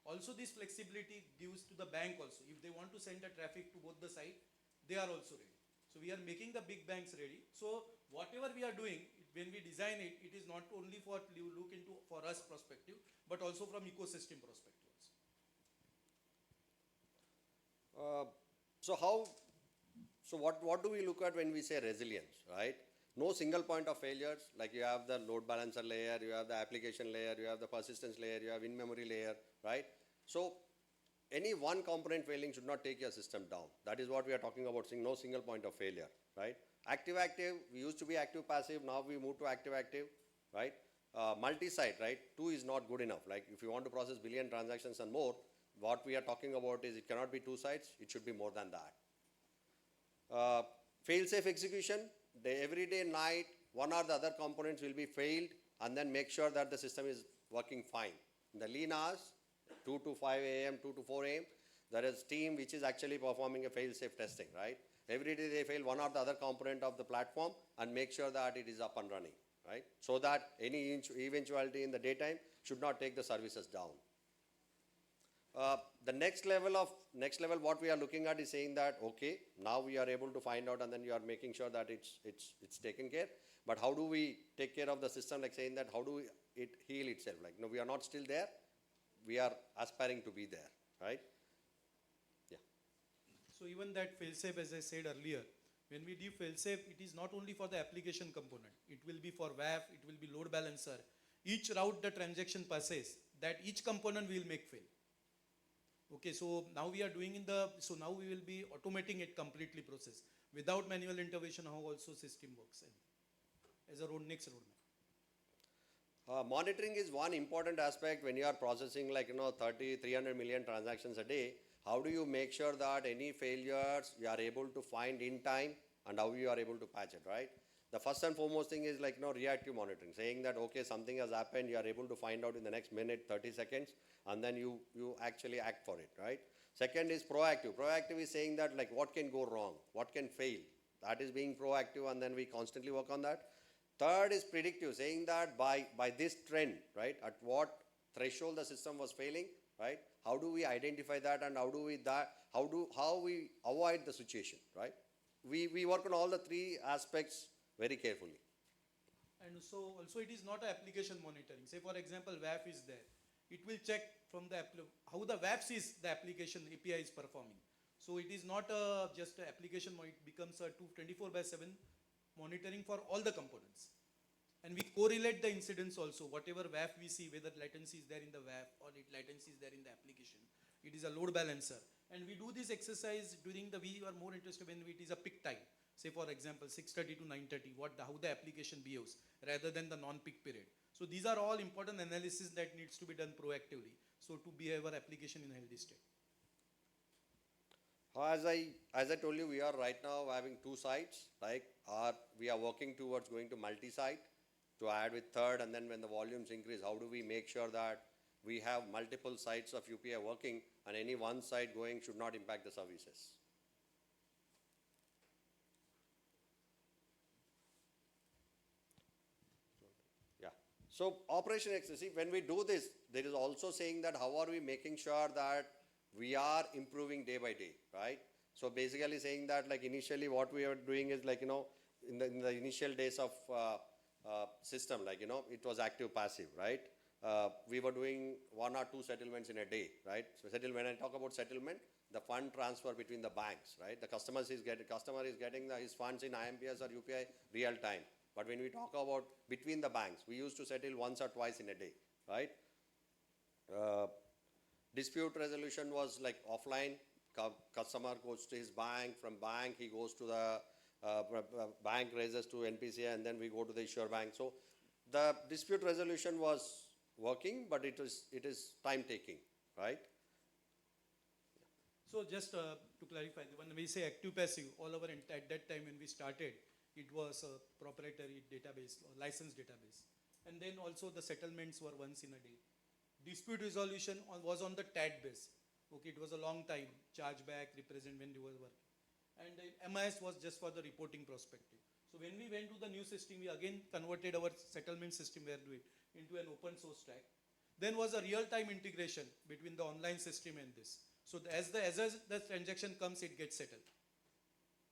Also this flexibility gives to the bank also. If they want to send the traffic to both the sides, they are also ready. So we are making the big banks ready. So whatever we are doing, when we design it, it is not only for look into for us perspective, but also from ecosystem perspective also. So what do we look at when we say resilience, right? No single point of failures, like you have the load balancer layer, you have the application layer, you have the persistence layer, you have in-memory layer, right? So any one component failing should not take your system down. That is what we are talking about, saying no single point of failure, right? Active, we used to be active-passive, now we move to active, right? Multi-site, right? 2 is not good enough. Like if you want to process billion transactions and more, what we are talking about is it cannot be 2 sites, it should be more than that. Fail-safe execution, every day, night, one or the other components will be failed, and then make sure that the system is working fine. In the lean hours, 2 to 5 a.m., 2 to 4 a.m., there is team which is actually performing a fail-safe testing, right? Every day they fail one or the other component of the platform and make sure that it is up and running, right? So that any eventuality in the daytime should not take the services down. The next level what we are looking at is saying that, okay, now we are able to find out and then you are making sure that it's taken care. But how do we take care of the system, like saying that how do it heal itself? Like, no, we are not still there. We are aspiring to be there, right? Yeah. So even that fail-safe, as I said earlier, when we do fail-safe, it is not only for the application component. It will be for WAF, it will be load balancer. Each route the transaction passes, that each component will make fail. Okay, so now we are doing so now we will be automating it completely process without manual intervention, how also system works as a next roadmap. Monitoring is one important aspect when you are processing like 300 million transactions a day. How do you make sure that any failures you are able to find in time and how you are able to patch it, right? The first and foremost thing is like reactive monitoring, saying that okay, something has happened, you are able to find out in the next minute, 30 seconds, and then you actually act for it, right? Second is proactive. Proactive is saying that like what can go wrong, what can fail. That is being proactive, and then we constantly work on that. Third is predictive, saying that by this trend, right, at what threshold the system was failing, right? How do we identify that, and how we avoid the situation, right? We work on all the 3 aspects very carefully. And so also it is not application monitoring. Say for example, WAF is there. It will check from the how the WAF sees the application API is performing. So it is not just an application, it becomes a 24/7 monitoring for all the components. And we correlate the incidents also, whatever WAF we see, whether latency is there in the WAF or latency is there in the application. It is a load balancer. And we do this exercise during we are more interested when it is a peak time. Say for example, 6:30 to 9:30, how the application behaves rather than the non-peak period. So these are all important analysis that needs to be done proactively. So to behave our application in a healthy state. As I told you, we are right now having 2 sites, like we are working towards going to multi-site to add with third, and then when the volumes increase, how do we make sure that we have multiple sites of UPI working and any one site going should not impact the services. Yeah. So operation excellence, when we do this, there is also saying that how are we making sure that we are improving day by day, right? So basically saying that like initially what we are doing is like, in the initial days of system, like, it was active passive, right? we were doing 1 or 2 settlements in a day, right? So when I talk about settlement, the fund transfer between the banks, right? The customer is getting his funds in IMPS or UPI real time. But when we talk about between the banks, we used to settle once or twice in a day, right? Dispute resolution was like offline. Customer goes to his bank. From bank, he goes to the bank, raises to NPCI, and then we go to the issuer bank. So the dispute resolution was working, but it is time taking, right? So just to clarify, when we say active passive, all over at that time when we started, it was a proprietary database or licensed database. And then also the settlements were once in a day. Dispute resolution was on the TAD base. Okay, it was a long time, chargeback, represent when they were working. And MIS was just for the reporting perspective. So when we went to the new system, we again converted our settlement system into an open source stack. Then was a real-time integration between the online system and this. So as the transaction comes, it gets settled.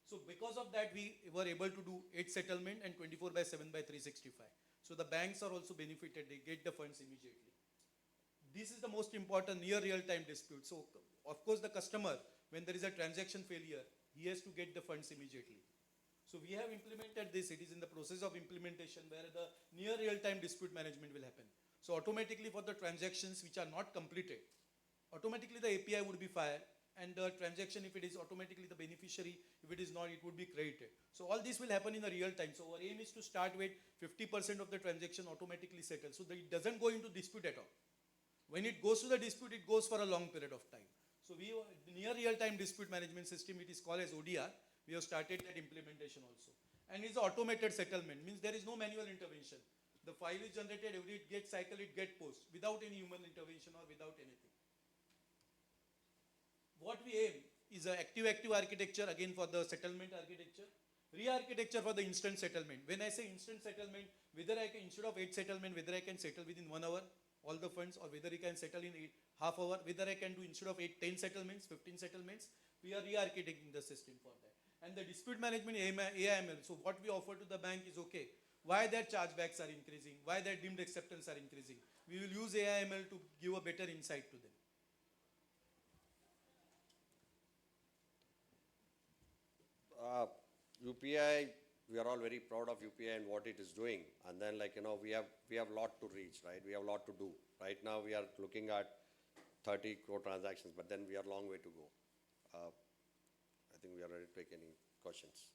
So because of that, we were able to do 8 settlement and 24/7/365. So the banks are also benefited, they get the funds immediately. This is the most important near real-time dispute. So of course the customer, when there is a transaction failure, he has to get the funds immediately. So we have implemented this, it is in the process of implementation where the near real-time dispute management will happen. So automatically for the transactions which are not completed, automatically the API would be fired, and the transaction, if it is automatically the beneficiary, if it is not, it would be credited. So all this will happen in the real time. So our aim is to start with 50% of the transaction automatically settled, so that it doesn't go into dispute at all. When it goes to the dispute, it goes for a long period of time. So we near real-time dispute management system, it is called as ODR. We have started that implementation also. And it's automated settlement, means there is no manual intervention. The file is generated, every it gets cycle, it gets post, without any human intervention or without anything. What we aim is an active-active architecture, again for the settlement architecture, re-architecture for the instant settlement. When I say instant settlement, whether I can, instead of 8 settlement, whether I can settle within 1 hour, all the funds, or whether I can settle in half hour, whether I can do instead of 8, 10 settlements, 15 settlements, we are re-architecting the system for that. And the dispute management AIML, so what we offer to the bank is okay. Why their chargebacks are increasing, why their deemed acceptance are increasing. We will use AIML to give a better insight to them. UPI, we are all very proud of UPI and what it is doing. And then we have a lot to reach, right? We have a lot to do. Right now we are looking at 30 crore transactions, but then we are a long way to go. I think we are ready to take any questions.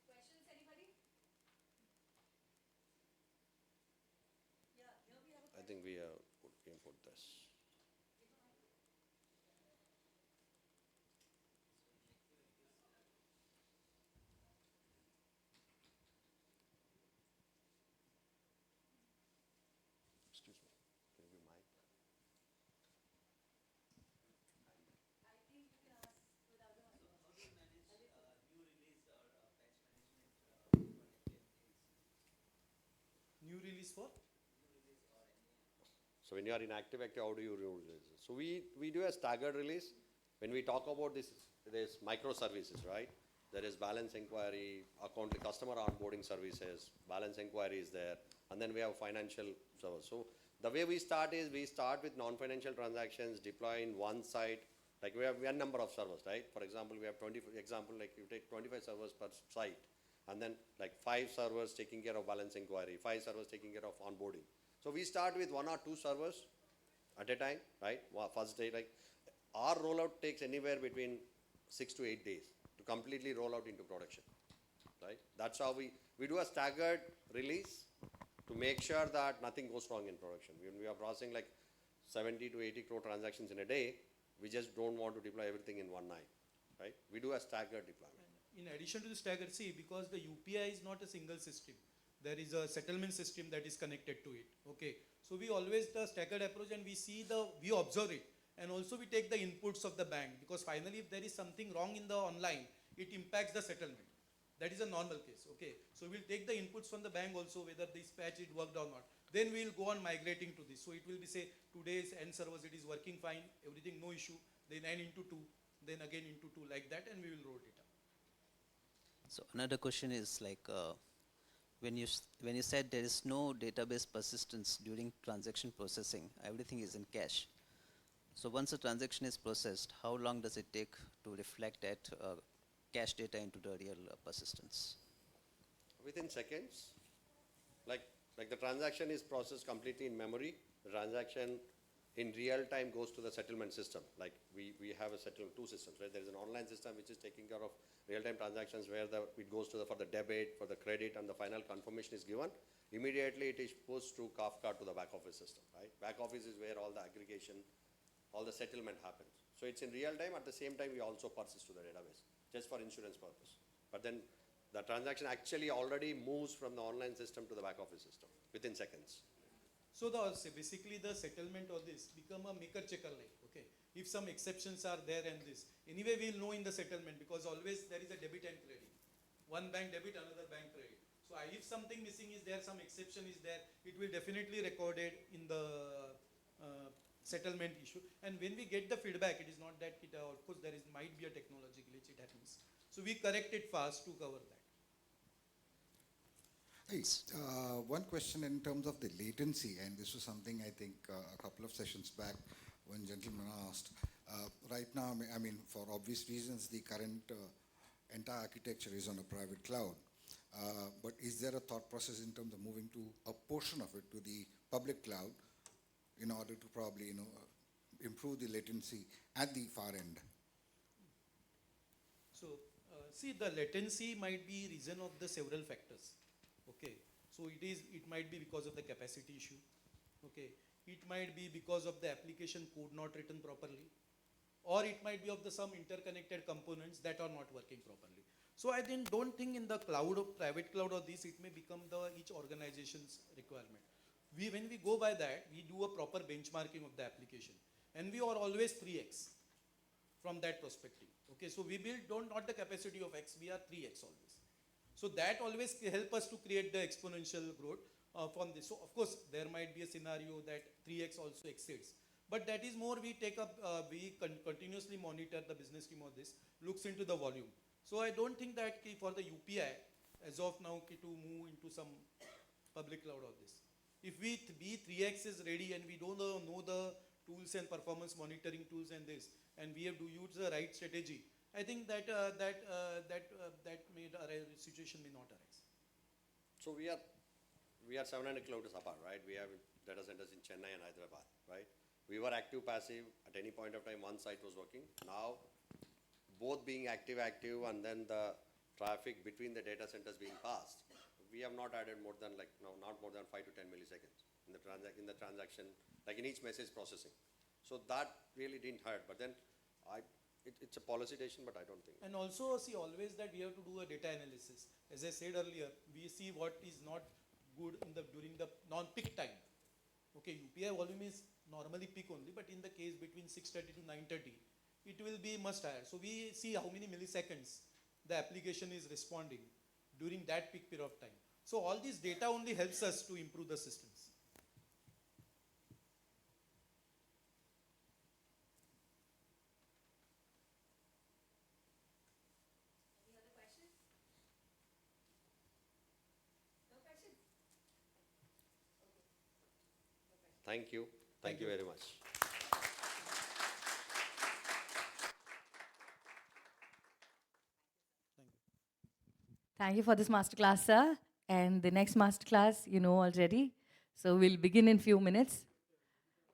Questions, anybody? Yeah, here we have a I think we can put this. Excuse me. Can you be mic? I think you can ask without the mic. How do you manage new release or patch management for New release for? So when you are in active, how do you release? So we do a staggered release. When we talk about this, there's microservices, right? There is balance inquiry, customer onboarding services, balance inquiry is there, and then we have financial servers. So the way we start is we start with non-financial transactions, deploy in one site. Like we have a number of servers, right? For example, we have 20. Example, like you take 25 servers per site, and then like 5 servers taking care of balance inquiry, 5 servers taking care of onboarding. So we start with 1 or 2 servers at a time, right? First day, like our rollout takes anywhere between 6 to 8 days to completely roll out into production, right? That's how we do a staggered release to make sure that nothing goes wrong in production. When we are processing like 70 to 80 crore transactions in a day, we just don't want to deploy everything in one night, right? We do a staggered deployment. In addition to the staggered, see, because the UPI is not a single system, there is a settlement system that is connected to it. Okay, so we always the staggered approach, and we observe it, and also we take the inputs of the bank, because finally if there is something wrong in the online, it impacts the settlement. That is a normal case. Okay, so we'll take the inputs from the bank also, whether this patch it worked or not. Then we'll go on migrating to this. So it will be say today's end servers it is working fine, everything no issue. Then n into 2, then again into 2 like that, and we will roll it out. So another question is like, when you said there is no database persistence during transaction processing, everything is in cache. So once a transaction is processed, how long does it take to reflect that cache data into the real persistence? Within seconds, like the transaction is processed completely in memory. The transaction in real time goes to the settlement system. Like we have two systems, right? There is an online system which is taking care of real-time transactions where it goes for the debit, for the credit, and the final confirmation is given. Immediately it is pushed through Kafka to the back office system, right? Back office is where all the aggregation, all the settlement happens. So it's in real time. At the same time, we also persist to the database just for insurance purpose. But then the transaction actually already moves from the online system to the back office system within seconds. So basically the settlement of this become a maker-checker like, okay. If some exceptions are there and this, anyway we'll know in the settlement because always there is a debit and credit. One bank debit, another bank credit. So if something missing is there, some exception is there, it will definitely recorded in the settlement issue. And when we get the feedback, it is not that of course there might be a technology glitch, it happens. So we correct it fast to cover that. Hey, one question in terms of the latency, and this was something I think a couple of sessions back one gentleman asked. Right now, I mean, for obvious reasons, the current entire architecture is on a private cloud. But is there a thought process in terms of moving to a portion of it to the public cloud in order to probably, improve the latency at the far end? So, see, the latency might be reason of the several factors. Okay, so it might be because of the capacity issue. Okay, it might be because of the application code not written properly, or it might be of some interconnected components that are not working properly. So I don't think in the cloud or private cloud or this, it may become each organization's requirement. When we go by that, we do a proper benchmarking of the application, and we are always 3x from that perspective. Okay, so we build not the capacity of X, we are 3x always. So that always help us to create the exponential growth from this. So of course, there might be a scenario that 3x also exceeds. But that is more we take up, we continuously monitor the business team of this, looks into the volume. So I don't think that for the UPI, as of now, to move into some public cloud of this. If we 3x is ready and we don't know the tools and performance monitoring tools and this, and we have to use the right strategy, I think that situation may not arise. So we are 700 kilometers apart, right? We have data centers in Chennai and Hyderabad, right? We were active, passive. At any point of time, one site was working. Now, both being active, and then the traffic between the data centers being passed, we have not added more than not more than 5 to 10 milliseconds in the transaction, like in each message processing. So that really didn't hurt. But then it's a policy decision, but I don't think. And also see always that we have to do a data analysis. As I said earlier, we see what is not good during the non-peak time. Okay, UPI volume is normally peak only, but in the case between 6:30 to 9:30, it will be much higher. So we see how many milliseconds the application is responding during that peak period of time. So all this data only helps us to improve the systems. Any other questions? No questions? Okay. No questions. Thank you. Thank you very much. Thank you for this masterclass, sir. And the next masterclass, you know already. So we'll begin in few minutes.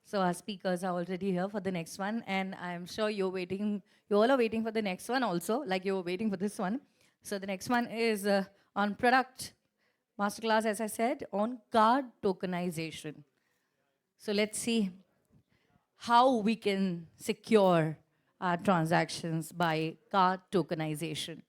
So our speakers are already here for the next one. And I'm sure you all are waiting for the next one also, like you were waiting for this one. So the next one is on product masterclass, as I said, on card tokenization. So let's see how we can secure our transactions by card tokenization.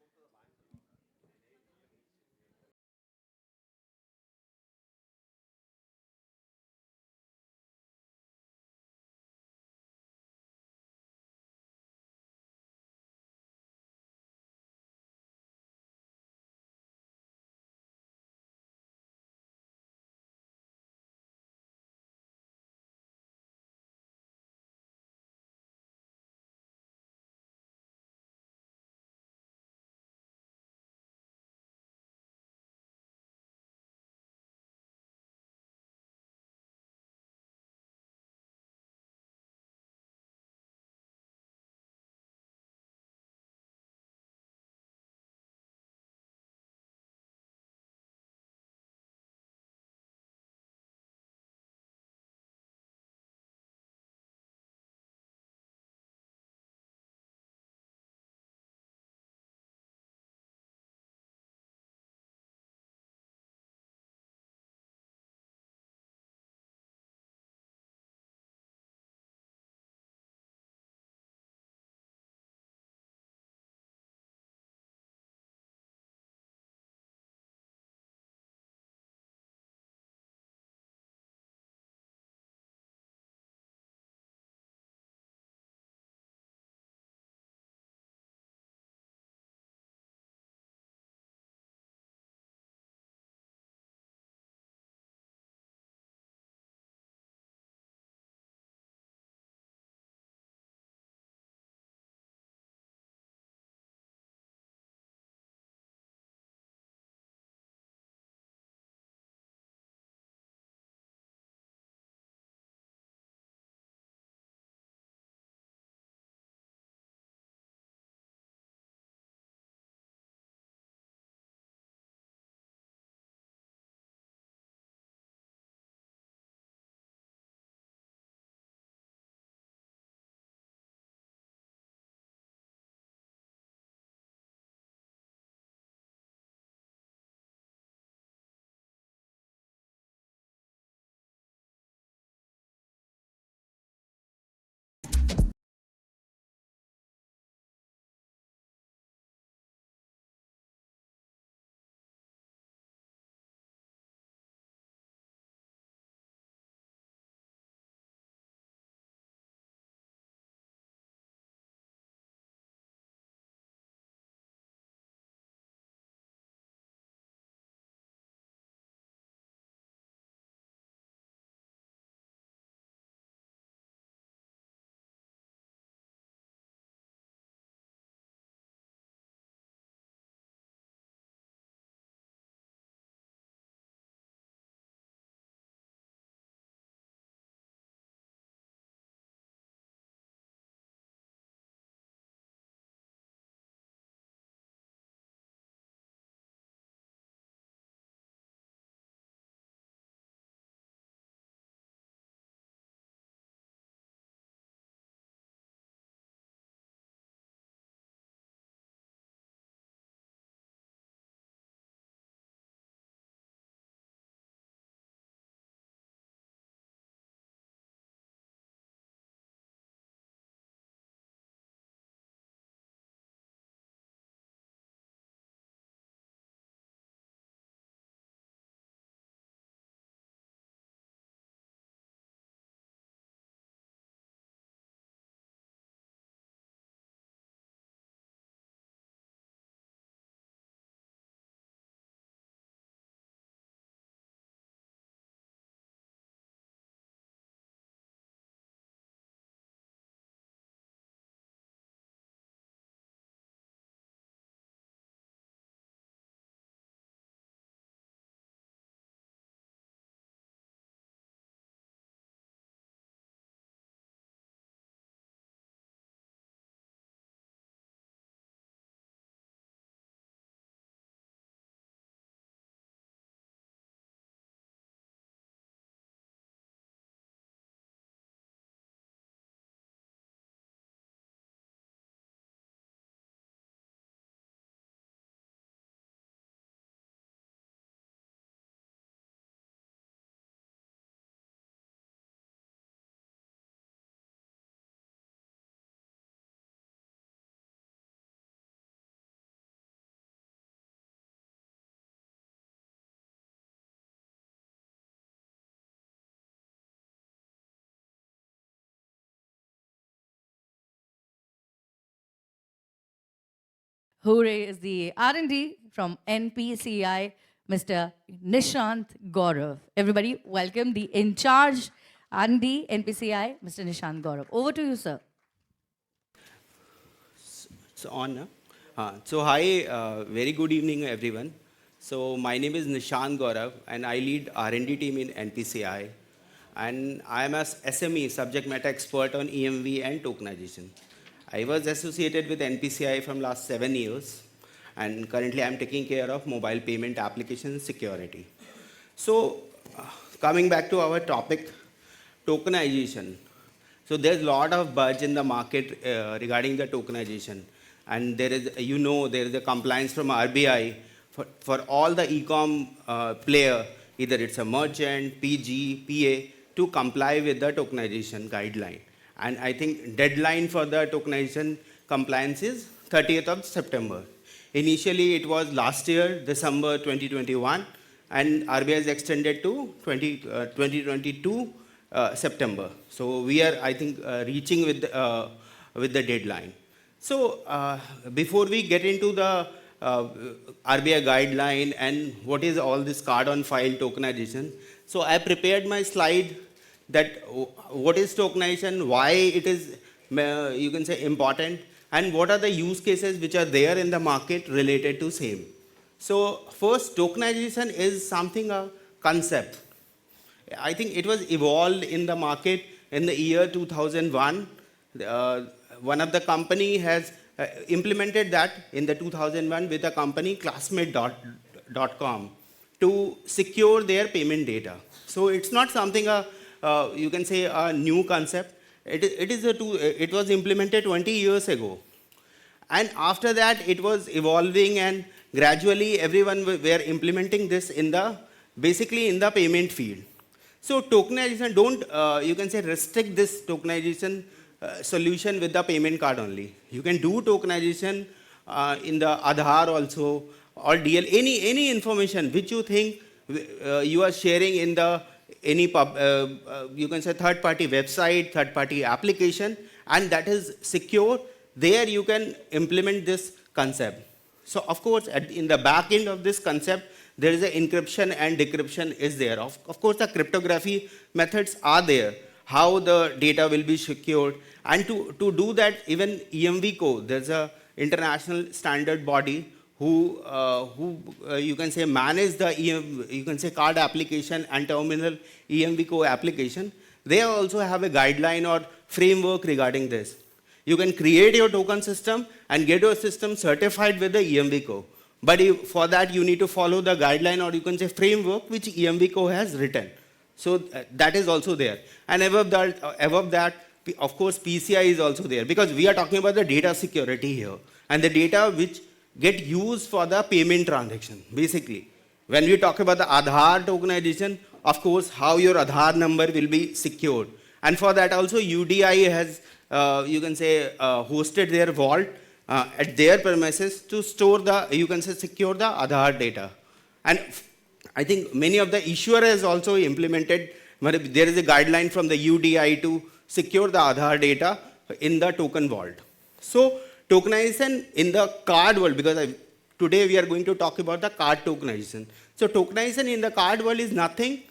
who is the R&D from NPCI, Mr. Nishant Gaurav. Everybody, welcome the in charge R&D NPCI, Mr. Nishant Gaurav. Over to you, sir. So on. So hi, very good evening, everyone. So my name is Nishant Gaurav, and I lead R&D team in NPCI, and I am a SME, subject matter expert on EMV and tokenization. I was associated with NPCI from last 7 years, and currently I'm taking care of mobile payment application security. So coming back to our topic, tokenization. So there's a lot of buzz in the market regarding the tokenization. And there is, there is a compliance from RBI for all the e-com player, either it's a merchant, PG, PA, to comply with the tokenization guideline. And I think deadline for the tokenization compliance is 30th of September. Initially, it was last year, December 2021, and RBI has extended to 2022 September. So we are, I think, reaching with the deadline. So before we get into the RBI guideline and what is all this card on file tokenization, so I prepared my slide that what is tokenization, why it is, you can say, important, and what are the use cases which are there in the market related to same. So first, tokenization is something, a concept. I think it was evolved in the market in the year 2001. One of the company has implemented that in the 2001 with a company classmate.com to secure their payment data. So it's not something, you can say, a new concept. It was implemented 20 years ago. And after that, it was evolving, and gradually everyone were implementing this basically in the payment field. So tokenization, don't, you can say, restrict this tokenization solution with the payment card only. You can do tokenization in the Aadhaar also, or DL, any information which you think you are sharing in the you can say third-party website, third-party application, and that is secure. There you can implement this concept. So of course, in the back end of this concept, there is an encryption and decryption is there. Of course, the cryptography methods are there, how the data will be secured. And to do that, even EMVCo, there's a international standard body who you can say manage the you can say card application and terminal EMVCo application. They also have a guideline or framework regarding this. You can create your token system and get your system certified with the EMVCo. But for that, you need to follow the guideline, or you can say framework, which EMVCo has written. So that is also there. And above that, of course, PCI is also there, because we are talking about the data security here, and the data which get used for the payment transaction, basically. When we talk about the Aadhaar tokenization, of course, how your Aadhaar number will be secured. And for that also, UDI has, you can say, hosted their vault at their premises to store the, you can say, secure the Aadhaar data. And I think many of the issuers has also implemented, there is a guideline from the UDI to secure the Aadhaar data in the token vault. So tokenization in the card world, because today we are going to talk about the card tokenization. So tokenization in the card world is nothing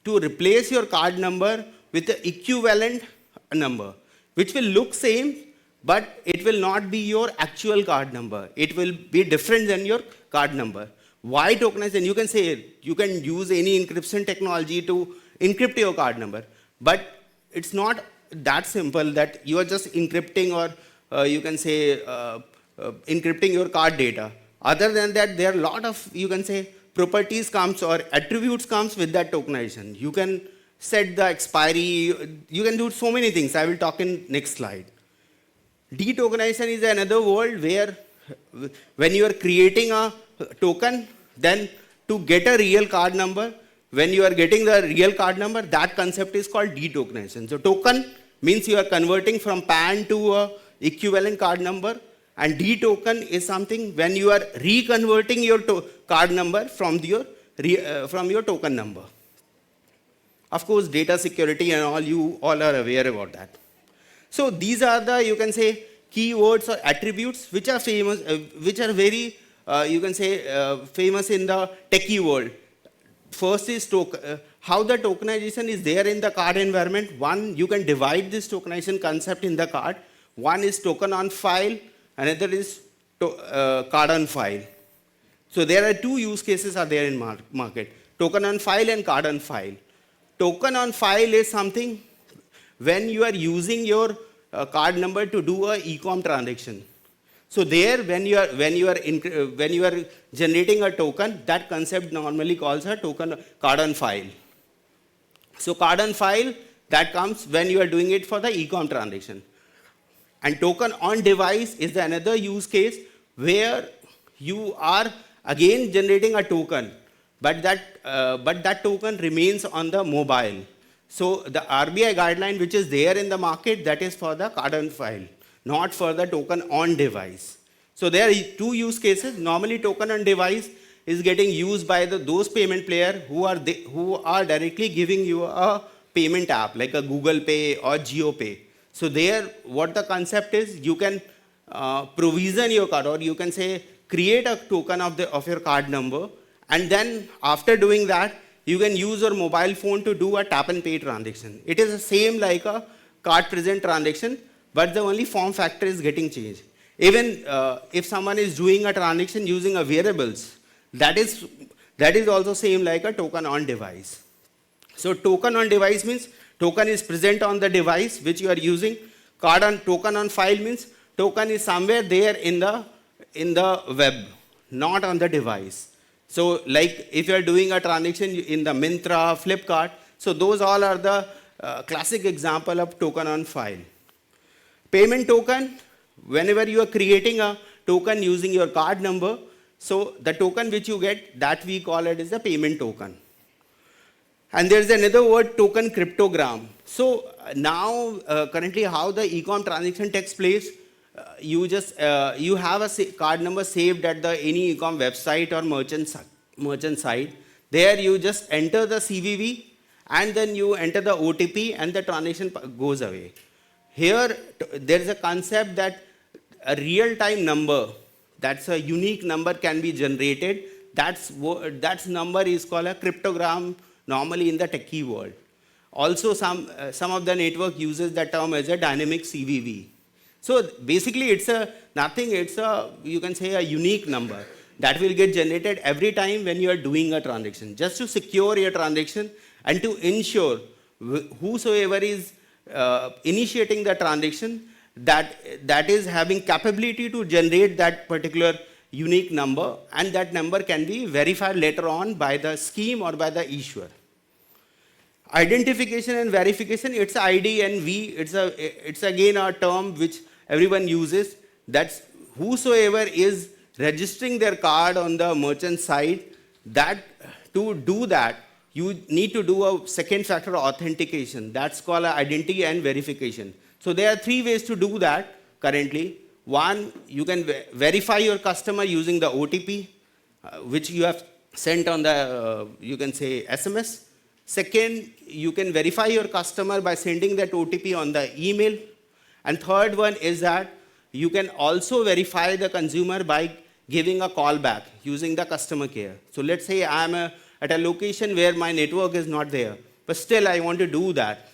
to replace your card number with the equivalent number, which will look same, but it will not be your actual card number. It will be different than your card number. Why tokenization? You can say you can use any encryption technology to encrypt your card number, but it's not that simple that you are just encrypting, or you can say encrypting your card data. Other than that, there are a lot of, you can say, properties comes or attributes comes with that tokenization. You can set the expiry, you can do so many things. I will talk in next slide. Detokenization is another world where when you are creating a token, then to get a real card number, when you are getting the real card number, that concept is called detokenization. So token means you are converting from PAN to a equivalent card number, and detoken is something when you are reconverting your card number from your token number. Of course, data security and all, you all are aware about that. So these are the, you can say, keywords or attributes which are famous, which are very, you can say, famous in the techie world. First is how the tokenization is there in the card environment. One, you can divide this tokenization concept in the card. One is token on file, another is card on file. So there are two use cases are there in market, token on file and card on file. Token on file is something when you are using your card number to do a e-com transaction. So there, when you are generating a token, that concept normally calls a token card on file. So card on file, that comes when you are doing it for the e-com transaction. And token on device is another use case where you are again generating a token, but that token remains on the mobile. So the RBI guideline which is there in the market, that is for the card on file, not for the token on device. So there are two use cases. Normally token on device is getting used by those payment players who are directly giving you a payment app like a Google Pay or GeoPay. So there, what the concept is, you can provision your card, or you can say create a token of your card number, and then after doing that, you can use your mobile phone to do a tap and pay transaction. It is the same like a card present transaction, but the only form factor is getting changed. Even if someone is doing a transaction using a wearables, that is also same like a token on device. So token on device means token is present on the device which you are using. Token on file means token is somewhere there in the web, not on the device. So like if you are doing a transaction in the Myntra, Flipkart, so those all are the classic example of token on file. Payment token, whenever you are creating a token using your card number, so the token which you get, that we call it as a payment token. And there is another word, token cryptogram. So now currently how the e-com transaction takes place, you have a card number saved at any e-com website or merchant site. There you just enter the CVV and then you enter the OTP and the transaction goes away. Here there is a concept that a real-time number, that's a unique number, can be generated. That number is called a cryptogram normally in the techie world. Also some of the network uses that term as a dynamic CVV. So basically it's you can say a unique number that will get generated every time when you are doing a transaction, just to secure your transaction and to ensure whosoever is initiating the transaction that is having capability to generate that particular unique number, and that number can be verified later on by the scheme or by the issuer. Identification and verification, it's ID and V, it's again a term which everyone uses. That's whosoever is registering their card on the merchant side, that to do that, you need to do a second factor authentication. That's called identity and verification. So there are three ways to do that currently. One, you can verify your customer using the OTP, which you have sent on the, you can say, SMS. Second, you can verify your customer by sending that OTP on the email. And third one is that you can also verify the consumer by giving a call back using the customer care. So let's say I'm at a location where my network is not there, but still I want to do that.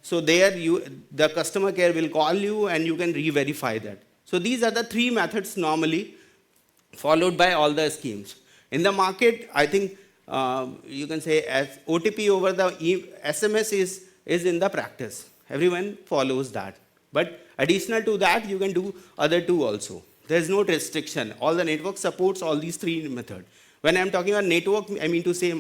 So there the customer care will call you and you can re-verify that. So these are the three methods normally followed by all the schemes. In the market, I think you can say as OTP over the SMS is in the practice. Everyone follows that. But additional to that, you can do other two also. There's no restriction. All the network supports all these three methods. When I'm talking about network, I mean to say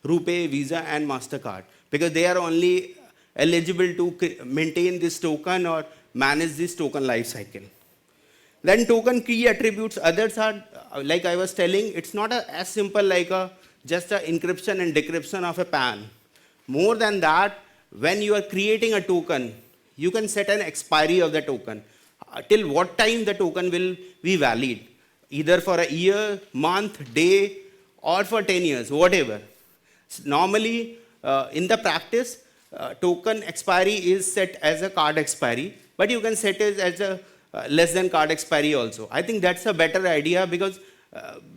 RuPay, Visa, and MasterCard, because they are only eligible to maintain this token or manage this token life cycle. Then token key attributes, others are, like I was telling, it's not as simple like just an encryption and decryption of a PAN. More than that, when you are creating a token, you can set an expiry of the token. Till what time the token will be valid, either for a year, month, day, or for 10 years, whatever. Normally, in the practice, token expiry is set as a card expiry. but you can set it as a less than card expiry also. I think that's a better idea because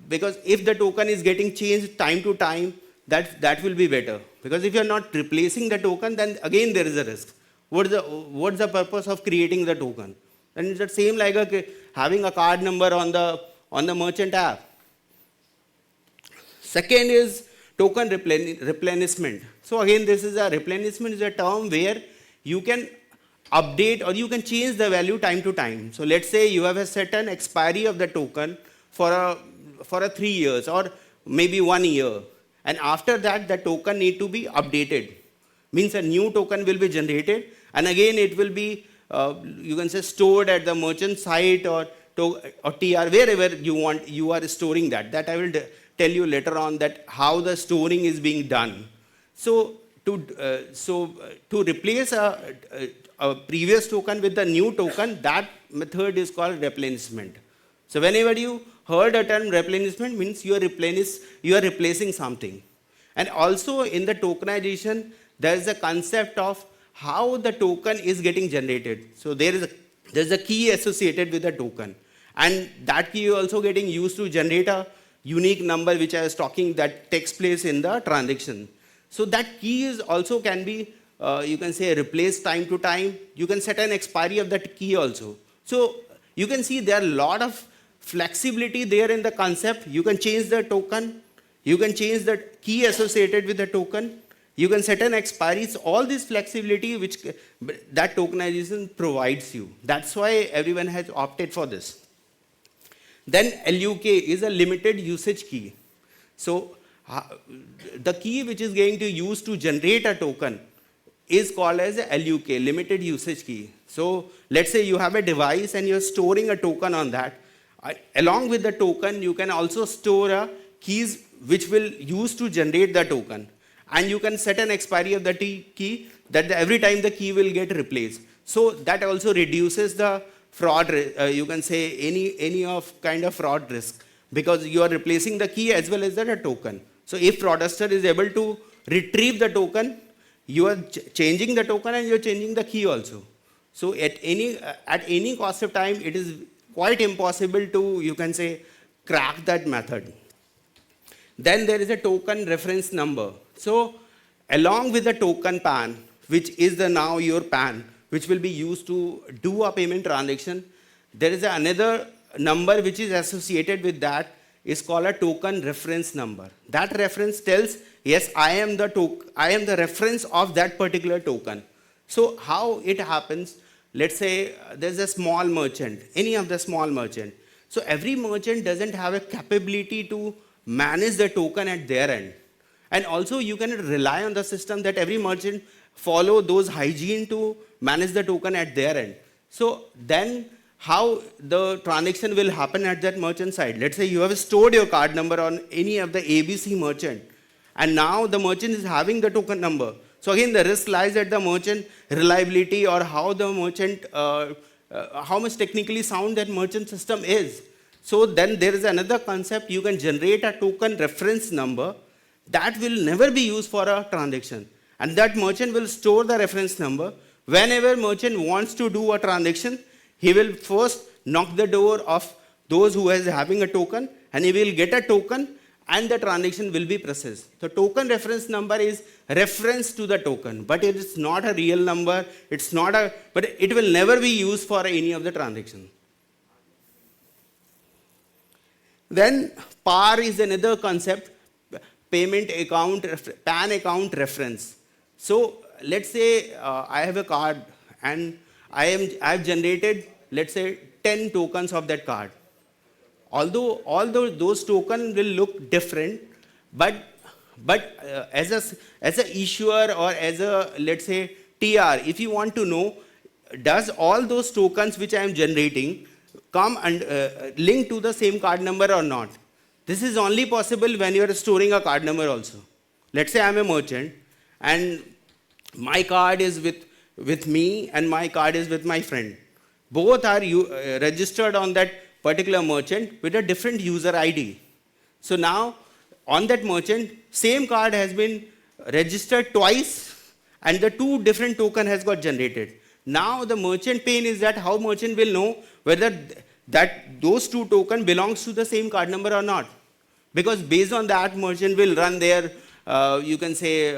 if the token is getting changed time to time, that will be better. Because if you're not replacing the token, then again there is a risk. What's the purpose of creating the token? And it's the same like having a card number on the merchant app. Second is token replenishment. So again, this is a replenishment is a term where you can update or you can change the value time to time. So let's say you have a certain expiry of the token for a 3 years or maybe 1 year. And after that, the token need to be updated. Means a new token will be generated, and again it will be, you can say, stored at the merchant site or TR, wherever you are storing that. That I will tell you later on that how the storing is being done. So to replace a previous token with the new token, that method is called replenishment. So whenever you heard a term replenishment, means you are replacing something. And also in the tokenization, there is a concept of how the token is getting generated. So there's a key associated with the token. And that key is also getting used to generate a unique number, which I was talking, that takes place in the transaction. So that key is also can be, you can say, replaced time to time. You can set an expiry of that key also. So you can see there are a lot of flexibility there in the concept. You can change the token. You can change the key associated with the token. You can set an expiry. It's all this flexibility which that tokenization provides you. That's why everyone has opted for this. Then LUK is a limited usage key. So the key which is going to use to generate a token is called as a LUK, limited usage key. So let's say you have a device and you're storing a token on that. Along with the token, you can also store keys which will use to generate the token. And you can set an expiry of the key that every time the key will get replaced. So that also reduces the fraud, you can say any of kind of fraud risk, because you are replacing the key as well as the token. So if fraudster is able to retrieve the token, you are changing the token and you are changing the key also. So at any cost of time, it is quite impossible to, you can say, crack that method. Then there is a token reference number. So along with the token PAN, which is now your PAN, which will be used to do a payment transaction, there is another number which is associated with that, is called a token reference number. That reference tells, yes, I am the reference of that particular token. So how it happens, let's say there's a small merchant, any of the small merchant. So every merchant doesn't have a capability to manage the token at their end. And also you can rely on the system that every merchant follow those hygiene to manage the token at their end. So then how the transaction will happen at that merchant side. Let's say you have stored your card number on any of the ABC merchant, and now the merchant is having the token number. So again, the risk lies at the merchant reliability, or how the merchant, how much technically sound that merchant system is. So then there is another concept. You can generate a token reference number that will never be used for a transaction. And that merchant will store the reference number. Whenever merchant wants to do a transaction, he will first knock the door of those who is having a token, and he will get a token, and the transaction will be processed. The token reference number is reference to the token, but it is not a real number. It's not but it will never be used for any of the transactions. Then PAR is another concept, payment account, PAN account reference. So let's say I have a card and I have generated, let's say, 10 tokens of that card. Although those tokens will look different, but as a issuer or as a, let's say, TR, if you want to know, does all those tokens which I am generating come and link to the same card number or not? This is only possible when you are storing a card number also. Let's say I am a merchant and my card is with me and my card is with my friend. Both are registered on that particular merchant with a different user ID. So now on that merchant, same card has been registered twice and the two different token has got generated. Now the merchant pain is that how merchant will know whether that those two tokens belongs to the same card number or not. Because based on that, merchant will run their, you can say,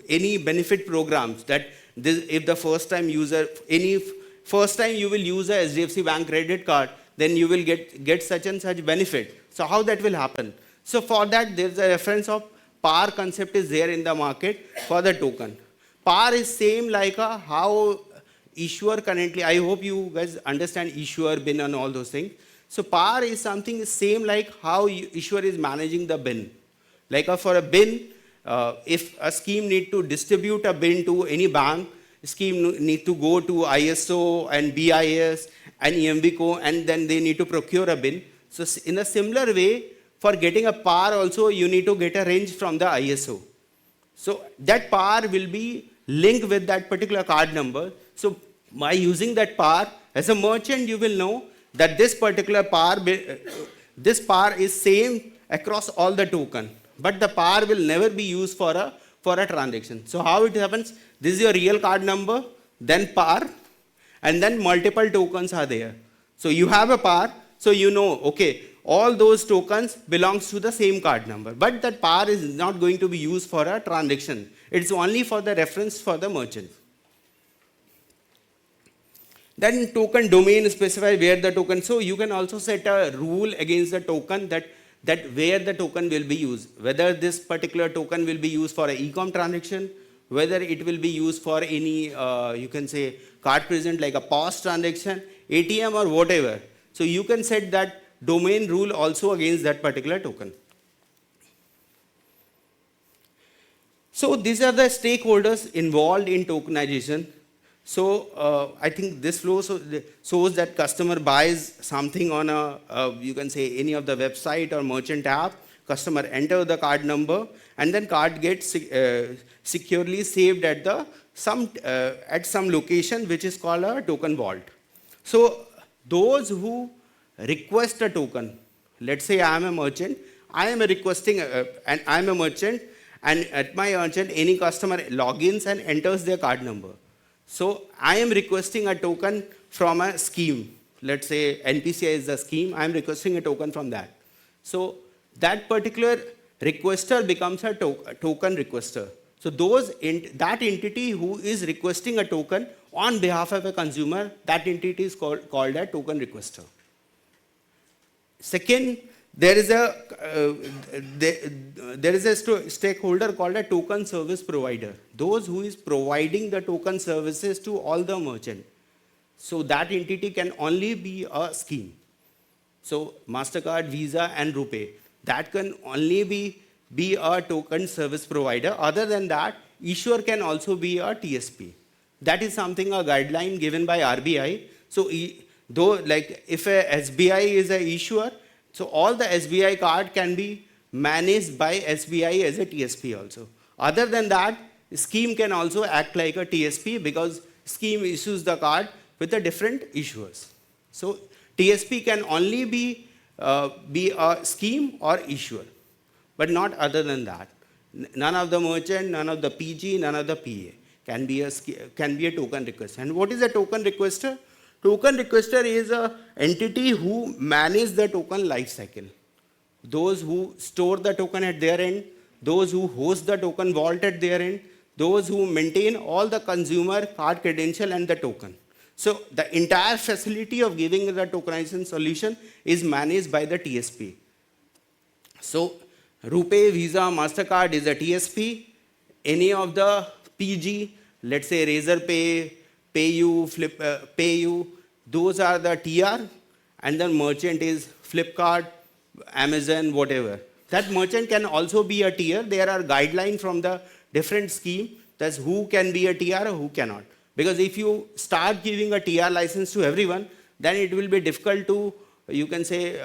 any benefit programs that this, if the first time user, first time you will use a HDFC Bank credit card, then you will get such and such benefit. So how that will happen? So for that, there's a reference of PAR concept is there in the market for the token. PAR is same like how issuer currently, I hope you guys understand issuer, bin and all those things. So PAR is something same like how issuer is managing the bin. Like for a bin, if a scheme need to distribute a bin to any bank, scheme need to go to ISO and BIS and EMVCO and then they need to procure a bin. So in a similar way, for getting a PAR also, you need to get a range from the ISO. So that PAR will be linked with that particular card number. So by using that PAR, as a merchant, you will know that this particular PAR, this PAR is same across all the token, but the PAR will never be used for a transaction. So how it happens? This is your real card number, then PAR, and then multiple tokens are there. So you have a PAR, so you know, okay, all those tokens belongs to the same card number, but that PAR is not going to be used for a transaction. It's only for the reference for the merchant. Then token domain specify where the token, so you can also set a rule against the token that where the token will be used, whether this particular token will be used for an e-com transaction, whether it will be used for any, you can say, card present like a POS transaction, ATM or whatever. So you can set that domain rule also against that particular token. So these are the stakeholders involved in tokenization. So I think this flow shows that customer buys something on you can say any of the website or merchant app, customer enter the card number, and then card gets securely saved at some location which is called a token vault. So those who request a token, let's say I am a merchant, I am requesting, and I am a merchant, and at my merchant, any customer logins and enters their card number. So I am requesting a token from a scheme. Let's say NPCI is the scheme, I am requesting a token from that. So that particular requester becomes a token requester. So that entity who is requesting a token on behalf of a consumer, that entity is called a token requester. Second, there is a stakeholder called a token service provider. Those who is providing the token services to all the merchant. So that entity can only be a scheme. So MasterCard, Visa and RuPay, that can only be a token service provider. Other than that, issuer can also be a TSP. That is something, a guideline given by RBI. So though like if a SBI is a issuer, so all the SBI card can be managed by SBI as a TSP also. Other than that, scheme can also act like a TSP because scheme issues the card with the different issuers. So TSP can only be a scheme or issuer, but not other than that. None of the merchant, none of the PG, none of the PA can be a token requester. And what is a token requester? Token requester is an entity who manages the token life cycle. Those who store the token at their end, those who host the token vault at their end, those who maintain all the consumer card credential and the token. So the entire facility of giving the tokenization solution is managed by the TSP. So RuPay, Visa, MasterCard is a TSP. Any of the PG, let's say Razorpay, PayU, PayU, those are the TR, and then merchant is Flipkart, Amazon, whatever. That merchant can also be a TR. There are guidelines from the different scheme that's who can be a TR or who cannot. Because if you start giving a TR license to everyone, then it will be difficult to, you can say,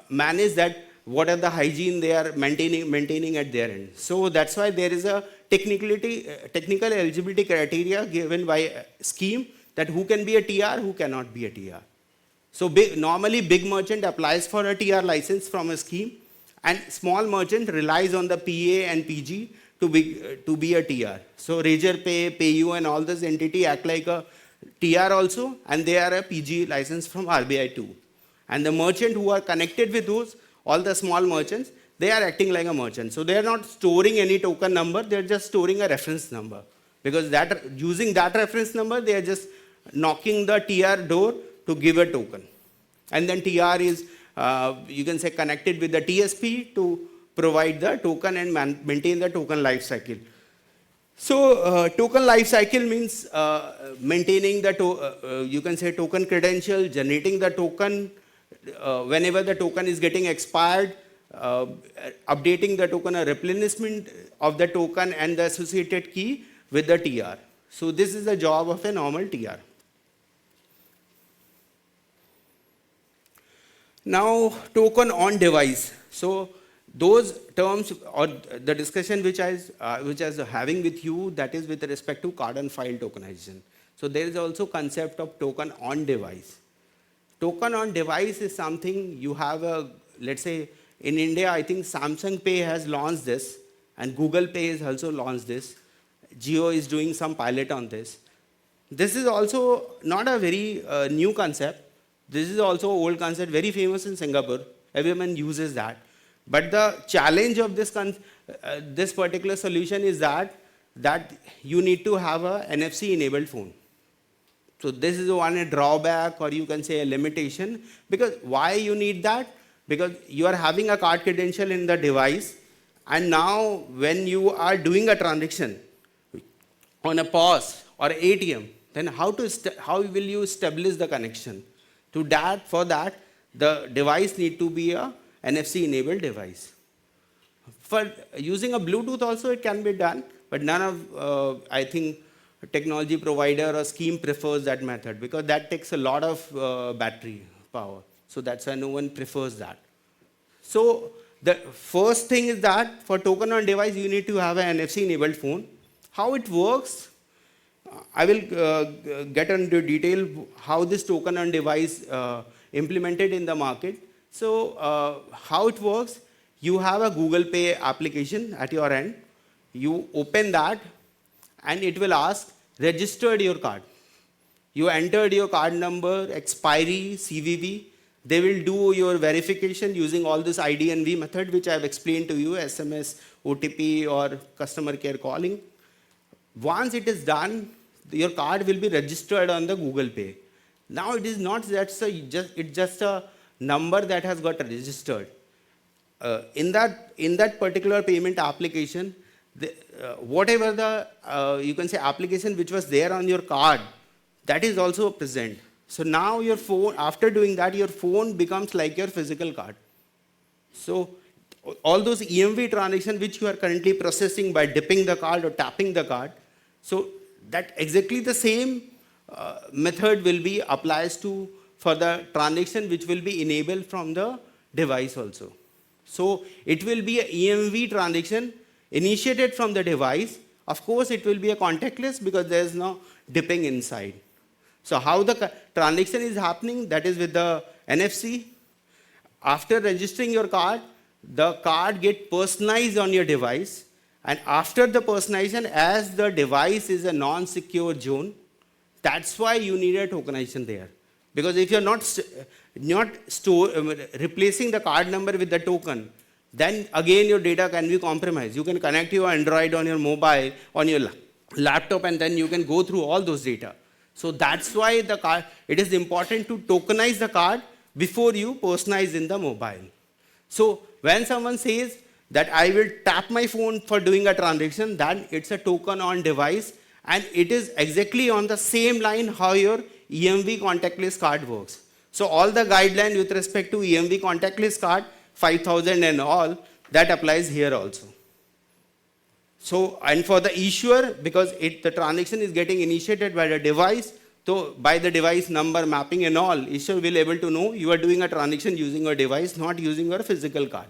manage that what are the hygiene they are maintaining at their end. So that's why there is a technical eligibility criteria given by a scheme that who can be a TR, who cannot be a TR. So normally big merchant applies for a TR license from a scheme and small merchant relies on the PA and PG to be a TR. So Razor Pay, PayU and all this entity act like a TR also, and they are a PG license from RBI too. And the merchant who are connected with those, all the small merchants, they are acting like a merchant. So they are not storing any token number, they are just storing a reference number. Because using that reference number, they are just knocking the TR door to give a token. And then TR is, you can say, connected with the TSP to provide the token and maintain the token life cycle. So token life cycle means maintaining the, you can say, token credential, generating the token, whenever the token is getting expired, updating the token, a replenishment of the token and the associated key with the TR. So this is the job of a normal TR. Now, token on device. So those terms or the discussion which I was having with you, that is with respect to card on file tokenization. So there is also concept of token on device. Token on device is something you have a, let's say in India, I think Samsung Pay has launched this and Google Pay has also launched this. Jio is doing some pilot on this. This is also not a very new concept. This is also an old concept, very famous in Singapore. Everyone uses that. But the challenge of this particular solution is that you need to have a NFC-enabled phone. So this is one drawback, or you can say a limitation. Because why you need that? Because you are having a card credential in the device, and now when you are doing a transaction on a POS or ATM, then how will you establish the connection? For that, the device need to be a NFC-enabled device. For using a Bluetooth also it can be done, but none of, I think, technology provider or scheme prefers that method because that takes a lot of battery power. So that's why no one prefers that. So the first thing is that for token on device, you need to have an NFC-enabled phone. How it works, I will get into detail how this token on device implemented in the market. So how it works, you have a Google Pay application at your end. You open that and it will ask, registered your card. You entered your card number, expiry, CVV. They will do your verification using all this IDNV method, which I have explained to you, SMS, OTP, or customer care calling. Once it is done, your card will be registered on the Google Pay. Now it is not that it's just a number that has got registered. In that particular payment application, whatever the you can say application which was there on your card, that is also present. So now your phone, after doing that, your phone becomes like your physical card. So all those EMV transactions which you are currently processing by dipping the card or tapping the card, so that exactly the same method will be applied for the transaction which will be enabled from the device also. So it will be an EMV transaction initiated from the device. Of course, it will be a contactless because there is no dipping inside. So how the transaction is happening, that is with the NFC. After registering your card, the card gets personalized on your device. And after the personalization, as the device is a non-secure zone, that's why you need a tokenization there. Because if you're not replacing the card number with the token, then again your data can be compromised. You can connect your Android on your mobile, on your laptop, and then you can go through all those data. So that's why the card, it is important to tokenize the card before you personalize in the mobile. So when someone says that I will tap my phone for doing a transaction, then it's a token on device, and it is exactly on the same line how your EMV contactless card works. So all the guidelines with respect to EMV contactless card, 5,000 and all, that applies here also. So, and for the issuer, because the transaction is getting initiated by the device, so by the device number mapping and all, issuer will be able to know you are doing a transaction using your device, not using your physical card.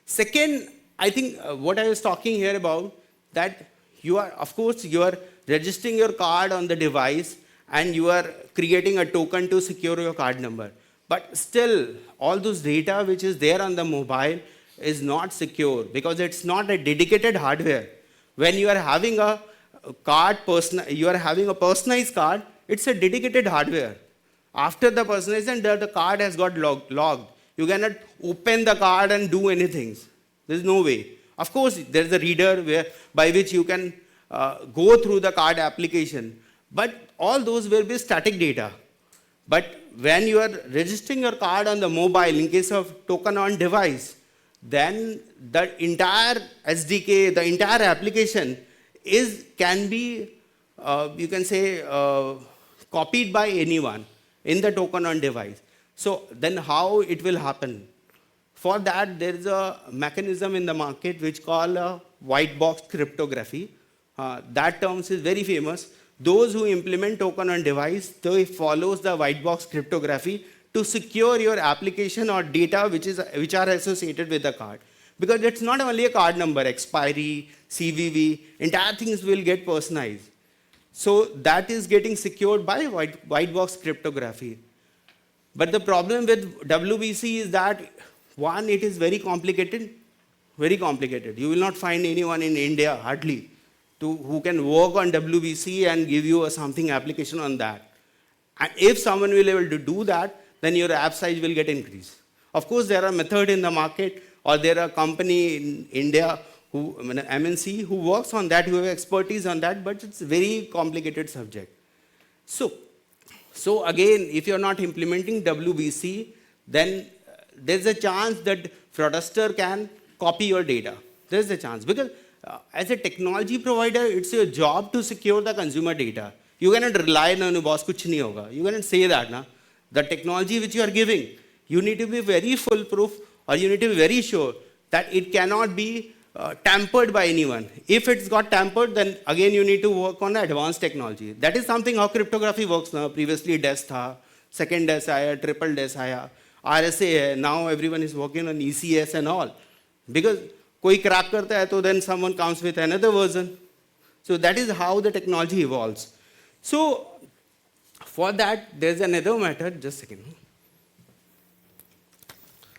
Second, I think what I was talking here about, that you are, of course, you are registering your card on the device and you are creating a token to secure your card number. But still, all those data which is there on the mobile, is not secure because it's not a dedicated hardware. When you are having a you are having a personalized card, it's a dedicated hardware. After the personalization, the card has got logged. You cannot open the card and do anything. There's no way. Of course, there's a reader by which you can go through the card application. But all those will be static data. But when you are registering your card on the mobile, in case of token on device, then the entire SDK, the entire application can be, you can say, copied by anyone in the token on device. So then how it will happen? For that, there is a mechanism in the market which called white box cryptography. That term is very famous. Those who implement token on device, they follows the white box cryptography to secure your application or data which are associated with the card. Because it's not only a card number, expiry, CVV, entire things will get personalized. So that is getting secured by white box cryptography. But the problem with WBC is that, one, it is very complicated, very complicated. You will not find anyone in India, hardly, who can work on WBC and give you something application on that. And if someone will be able to do that, then your app size will get increased. Of course, there are methods in the market, or there are company in India, MNC, who works on that, who have expertise on that, but it's a very complicated subject. So again, if you're not implementing WBC, then there's a chance that fraudster can copy your data. There's a chance. Because as a technology provider, it's your job to secure the consumer data. You cannot rely on your boss, kuch nahi hoga. You cannot say that. Na? The technology which you are giving, you need to be very foolproof, or you need to be very sure that it cannot be tampered by anyone. If it's got tampered, then again you need to work on the advanced technology. That is something how cryptography works now. Previously DES tha, second DES aaya, triple DES aaya, RSA hai. Now everyone is working on ECS and all. Because koi crack karta hai, so then someone comes with another version. So that is how the technology evolves. So for that, there's another method, just a second.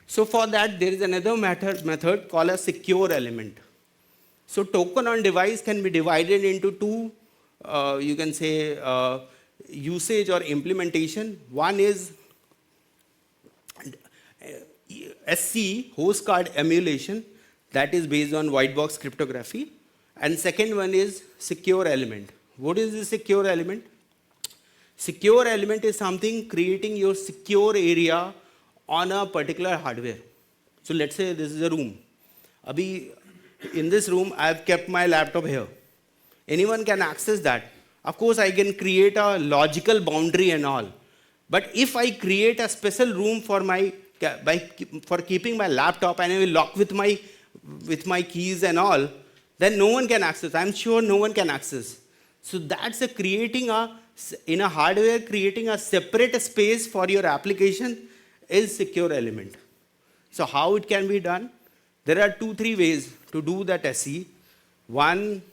So for that, there is another method called a secure element. So token on device can be divided into two, you can say, usage or implementation. One is SC, host card emulation, that is based on white box cryptography. And second one is secure element. What is the secure element? Secure element is something creating your secure area on a particular hardware. So let's say this is a room. Abhi, in this room, I have kept my laptop here. Anyone can access that. Of course, I can create a logical boundary and all. But if I create a special room for keeping my laptop and I will lock with my keys and all, then no one can access. I'm sure no one can access. So that's in a hardware, creating a separate space for your application is secure element. So how it can be done? There are 2-3 ways to do that SC. One,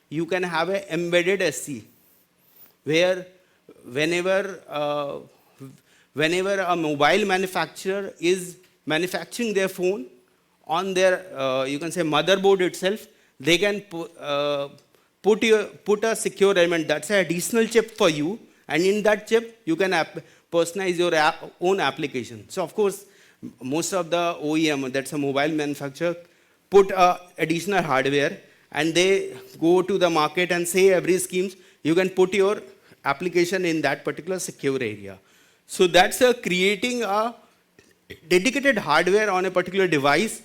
you can have an embedded SC, where whenever a mobile manufacturer is manufacturing their phone on their, you can say, motherboard itself, they can put a secure element. That's an additional chip for you, and in that chip, you can personalize your own application. So of course, most of the OEM, that's a mobile manufacturer, put additional hardware, and they go to the market and say every schemes, you can put your application in that particular secure area. So that's creating a dedicated hardware on a particular device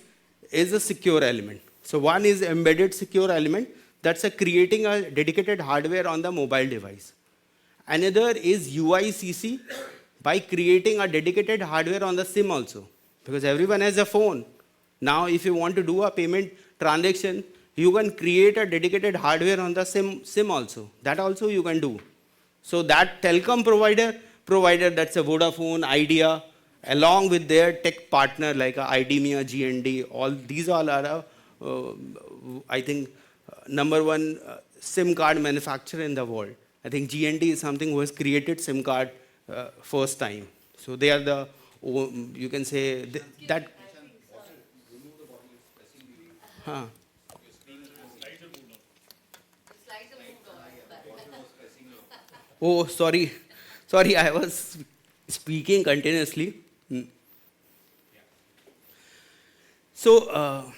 is a secure element. So one is embedded secure element, that's creating a dedicated hardware on the mobile device. Another is UICC, by creating a dedicated hardware on the SIM also. Because everyone has a phone. Now if you want to do a payment transaction, you can create a dedicated hardware on the SIM also. That also you can do. So that telecom provider, that's a Vodafone, Idea, along with their tech partner like IDEMIA, GND, all these all are, I think, number one SIM card manufacturer in the world. I think GND is something who has created SIM card first time. So they are the, you can say, that. Huh. Oh, sorry. Sorry, I was speaking continuously. Hmm. So,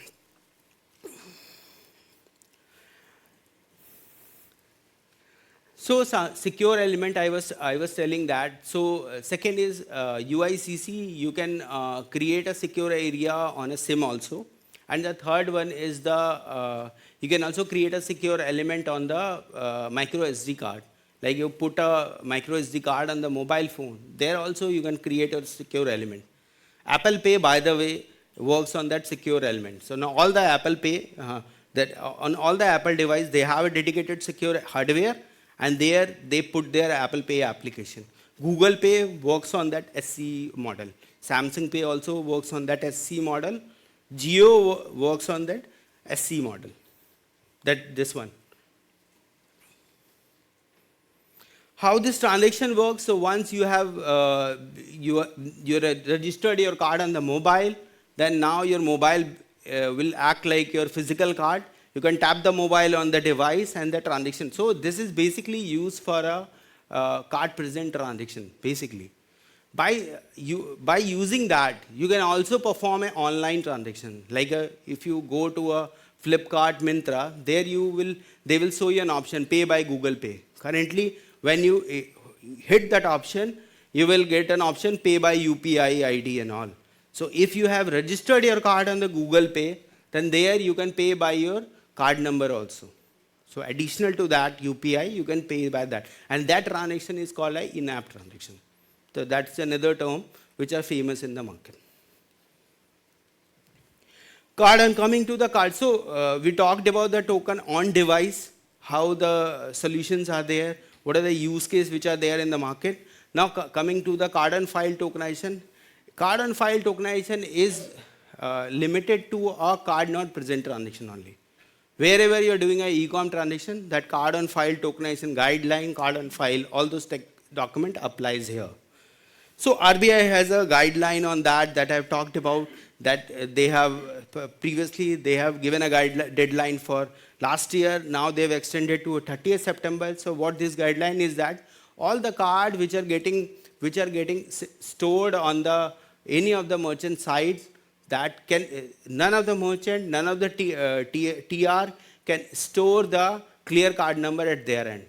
secure element, I was telling that. So second is UICC. You can create a secure area on a SIM also, and the third one is the you can also create a secure element on the micro SD card. Like you put a micro SD card on the mobile phone. There also you can create a secure element. Apple Pay, by the way, works on that secure element. So now all the Apple Pay, on all the Apple device, they have a dedicated secure hardware, and there they put their Apple Pay application. Google Pay works on that SC model. Samsung Pay also works on that SC model. Jio works on that SC model. This one. How this transaction works? So once you have you registered your card on the mobile, then now your mobile will act like your physical card. You can tap the mobile on the device and the transaction. So this is basically used for a card present transaction, basically. By using that, you can also perform an online transaction. Like if you go to a Flipkart, Myntra, there they will show you an option, pay by Google Pay. Currently, when you hit that option, you will get an option, pay by UPI ID and all. So if you have registered your card on the Google Pay, then there you can pay by your card number also. So additional to that UPI, you can pay by that. And that transaction is called an in-app transaction. So that's another term which are famous in the market. Card, and coming to the card. So we talked about the token on device, how the solutions are there, what are the use cases which are there in the market. Now coming to the card on file tokenization. Card on file tokenization is limited to a card not present transaction only. Wherever you are doing an e-com transaction, that card on file tokenization guideline, card on file, all those document applies here. So RBI has a guideline on that I've talked about, that they have previously they have given a deadline for last year. Now they've extended to 30th September. So what this guideline is that all the cards which are getting stored on the any of the merchant sites, that can none of the merchant, none of the TR can store the clear card number at their end.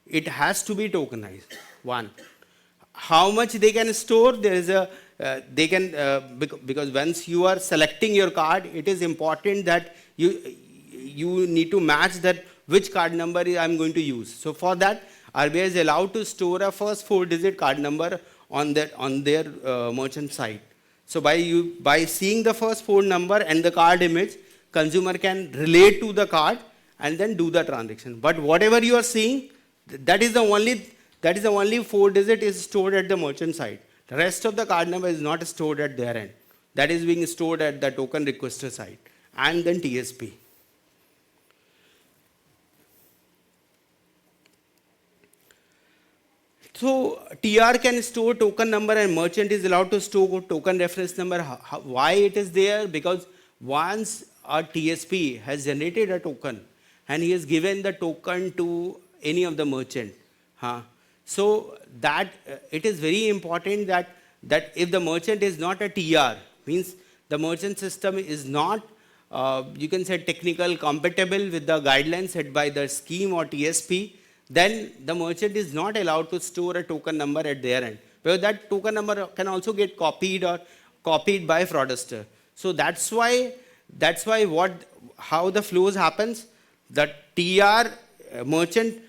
It has to be tokenized. One. How much they can store? There is a they can because once you are selecting your card, it is important that you need to match that which card number I'm going to use. So for that, RBI is allowed to store a first 4-digit card number on their merchant site. So by seeing the first 4 number and the card image, consumer can relate to the card and then do the transaction. But whatever you are seeing, that is the only 4 digit is stored at the merchant side. The rest of the card number is not stored at their end. That is being stored at the token requester side and then TSP. So TR can store token number and merchant is allowed to store token reference number. Why it is there? Because once a TSP has generated a token and he has given the token to any of the merchant, so that it is very important that if the merchant is not a TR, means the merchant system is not, you can say, technical compatible with the guidelines set by the scheme or TSP, then the merchant is not allowed to store a token number at their end. Because that token number can also get copied by fraudster. So that's why how the flows happens. The TR merchant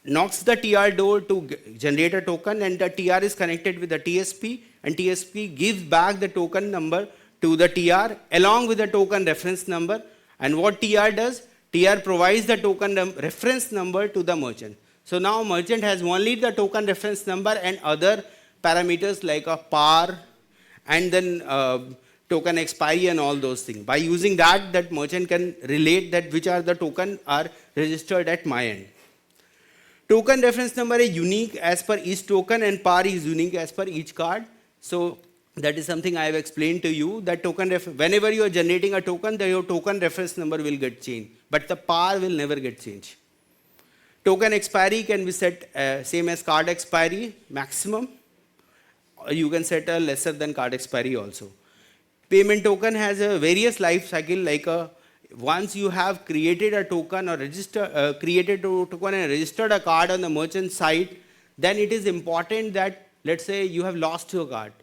knocks the TR door to generate a token, and the TR is connected with the TSP, and TSP gives back the token number to the TR along with the token reference number. And what TR does? TR provides the token reference number to the merchant. So now merchant has only the token reference number and other parameters like a par and then token expiry and all those things. By using that merchant can relate that which are the token are registered at my end. Token reference number is unique as per each token and par is unique as per each card. So That is something I have explained to you, that whenever you are generating a token, your token reference number will get changed, but the par will never get changed. Token expiry can be set same as card expiry, maximum. Or you can set a lesser than card expiry also. Payment token has a various life cycle, like once you have created a token or created a token and registered a card on the merchant side, then it is important that, let's say you have lost your card.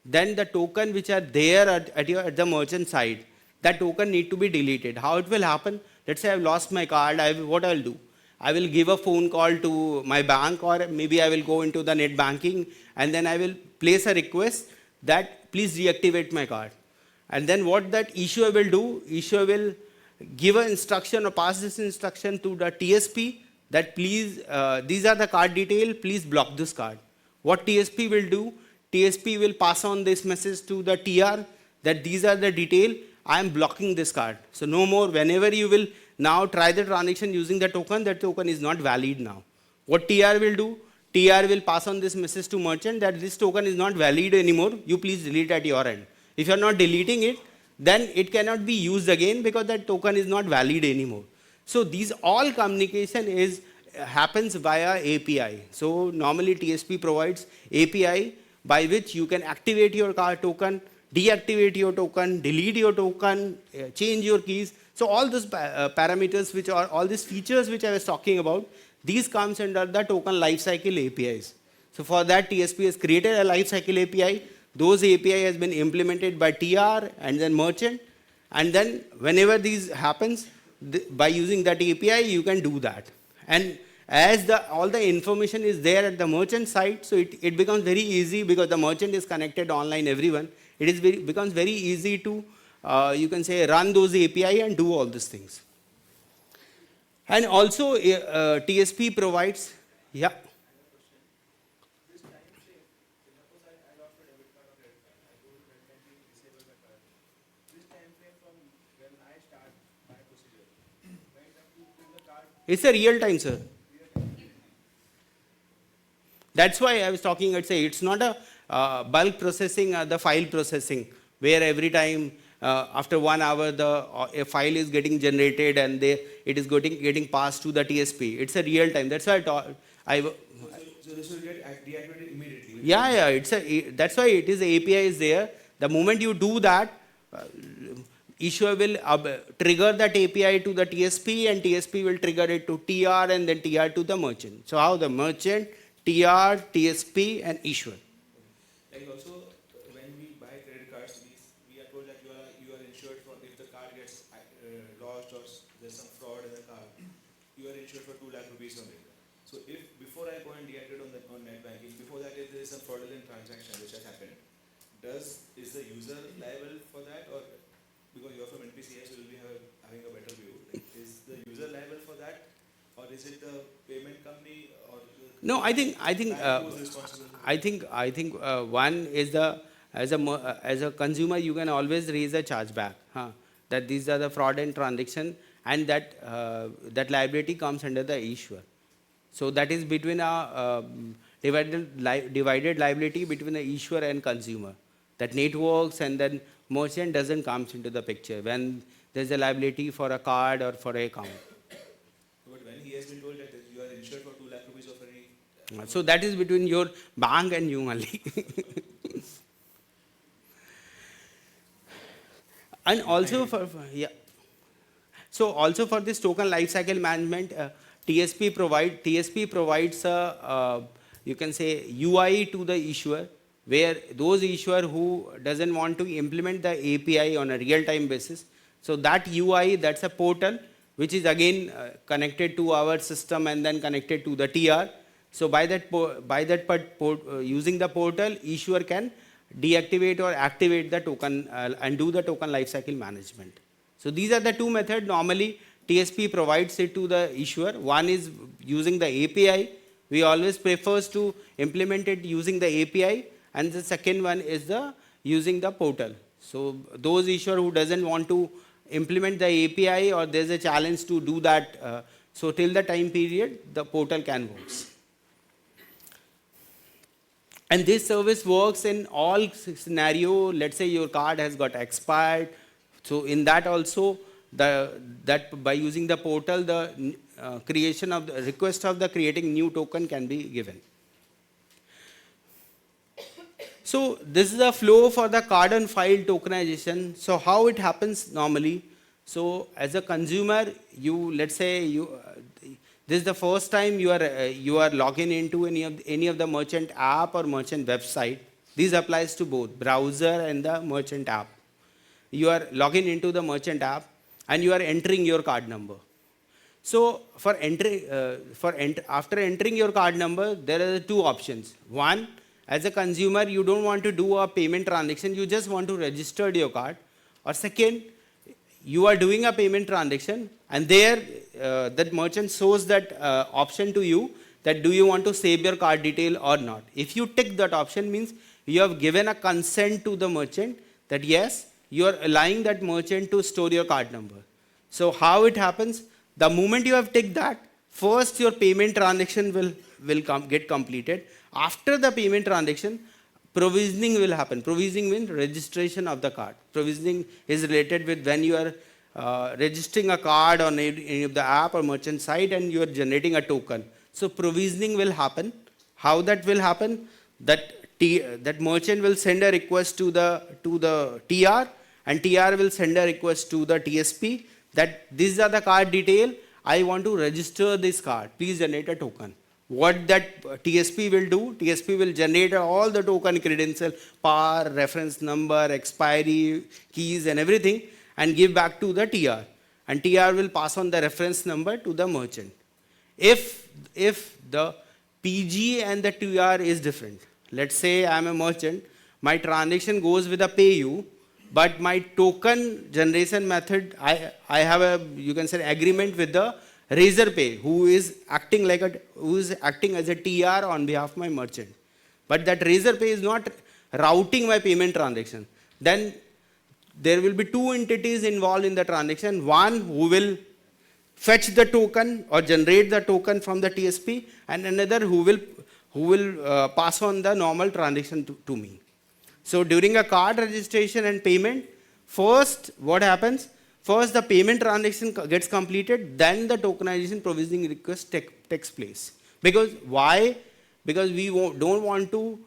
Then the token which are there at the merchant side, that token need to be deleted. How it will happen? Let's say I've lost my card, what I'll do? I will give a phone call to my bank, or maybe I will go into the net banking, and then I will place a request that please deactivate my card. And then what that issuer will do, issuer will give an instruction or pass this instruction to the TSP that please, these are the card detail, please block this card. What TSP will do, TSP will pass on this message to the TR that these are the detail, I am blocking this card. So no more, whenever you will now try the transaction using the token, that token is not valid now. What TR will do, TR will pass on this message to merchant that this token is not valid anymore, you please delete at your end. If you are not deleting it, then it cannot be used again because that token is not valid anymore. So these all communication happens via API. So normally TSP provides API by which you can activate your card token, deactivate your token, delete your token, change your keys. So all those parameters, which are all these features which I was talking about, these comes under the token lifecycle APIs. So for that, TSP has created a lifecycle API. Those API has been implemented by TR and then merchant. And then whenever these happens, by using that API, you can do that. And as all the information is there at the merchant side, so it becomes very easy because the merchant is connected online, everyone. It becomes very easy to, you can say, run those API and do all these things. And also, TSP provides, yeah. It's a real time, sir. That's why I was talking, it's not a bulk processing, the file processing, where every time after 1 hour a file is getting generated and it is getting passed to the TSP. It's a real time. That's why So this will get deactivated immediately? Yeah, that's why it is API is there. The moment you do that, issuer will trigger that API to the TSP, and TSP will trigger it to TR, and then TR to the merchant. So how the merchant, TR, TSP, and issuer. Like also, when we buy credit cards, we are told that you are insured for if the card gets lost or there's some fraud in the card, you are insured for 2 lakh rupees only. So if before I go and deactivate on net banking, before that if there is some fraudulent transaction which has happened, is the user liable for that, or because you are from NPCI, so you will be having a better view. Like, is the user liable for that, or is it the payment company, or no? I think one is as a consumer you can always raise a chargeback, that these are the fraud and transaction, and that liability comes under the issuer. So that is between a divided liability between the issuer and consumer. That networks and then merchant doesn't come into the picture when there's a liability for a card or for an account. But when he has been told that you are insured for 2 lakh rupees of any... So that is between your bank and you only. And also so also for this token lifecycle management, TSP provides a, you can say, UI to the issuer, where those issuer who doesn't want to implement the API on a real-time basis. So that UI, that's a portal, which is again connected to our system and then connected to the TR. So using the portal, issuer can deactivate or activate the token and do the token lifecycle management. So these are the two methods. Normally, TSP provides it to the issuer. One is using the API. We always prefers to implement it using the API. And the second one is using the portal. So those issuer who doesn't want to implement the API, or there's a challenge to do that, so till the time period, the portal can work. And this service works in all scenario. Let's say your card has got expired. So in that also, that by using the portal, the creation of the request of the creating new token can be given. So this is a flow for the card on file tokenization. So how it happens normally? So as a consumer, let's say this is the first time you are logging into any of the merchant app or merchant website. This applies to both browser and the merchant app. You are logging into the merchant app and you are entering your card number. So after entering your card number, there are two options. One, as a consumer, you don't want to do a payment transaction, you just want to register your card. Or second, you are doing a payment transaction and there that merchant shows that option to you that do you want to save your card detail or not. If you tick that option, means you have given a consent to the merchant that yes, you are allowing that merchant to store your card number. So how it happens? The moment you have ticked that, first your payment transaction will get completed. After the payment transaction, provisioning will happen. Provisioning means registration of the card. Provisioning is related with when you are registering a card on any of the app or merchant site and you are generating a token. So provisioning will happen. How that will happen? That merchant will send a request to the TR and TR will send a request to the TSP that these are the card detail. I want to register this card. Please generate a token. What that TSP will do, TSP will generate all the token credential, PAR, reference number, expiry, keys and everything and give back to the TR. And TR will pass on the reference number to the merchant. If the PG and the TR is different, let's say I am a merchant, my transaction goes with a PayU, but my token generation method, I have a, you can say, agreement with the Razorpay, who is acting as a TR on behalf of my merchant. But that Razorpay is not routing my payment transaction. Then there will be two entities involved in the transaction. One who will fetch the token or generate the token from the TSP, and another who will pass on the normal transaction to me. So during a card registration and payment, first what happens? First the payment transaction gets completed, then the tokenization provisioning request takes place. Because why? Because we don't want to,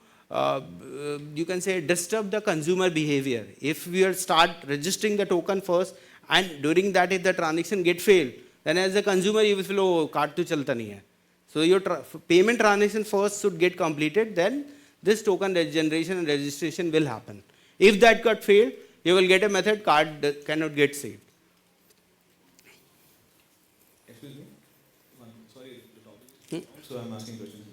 you can say, disturb the consumer behavior. If we start registering the token first, and during that if the transaction get failed, then as a consumer you will feel, oh, card to chalta nahi hai. So your payment transaction first should get completed, then this token generation and registration will happen. If that got failed, you will get a method card cannot get saved. Excuse me? Sorry, the topic. So I'm asking questions.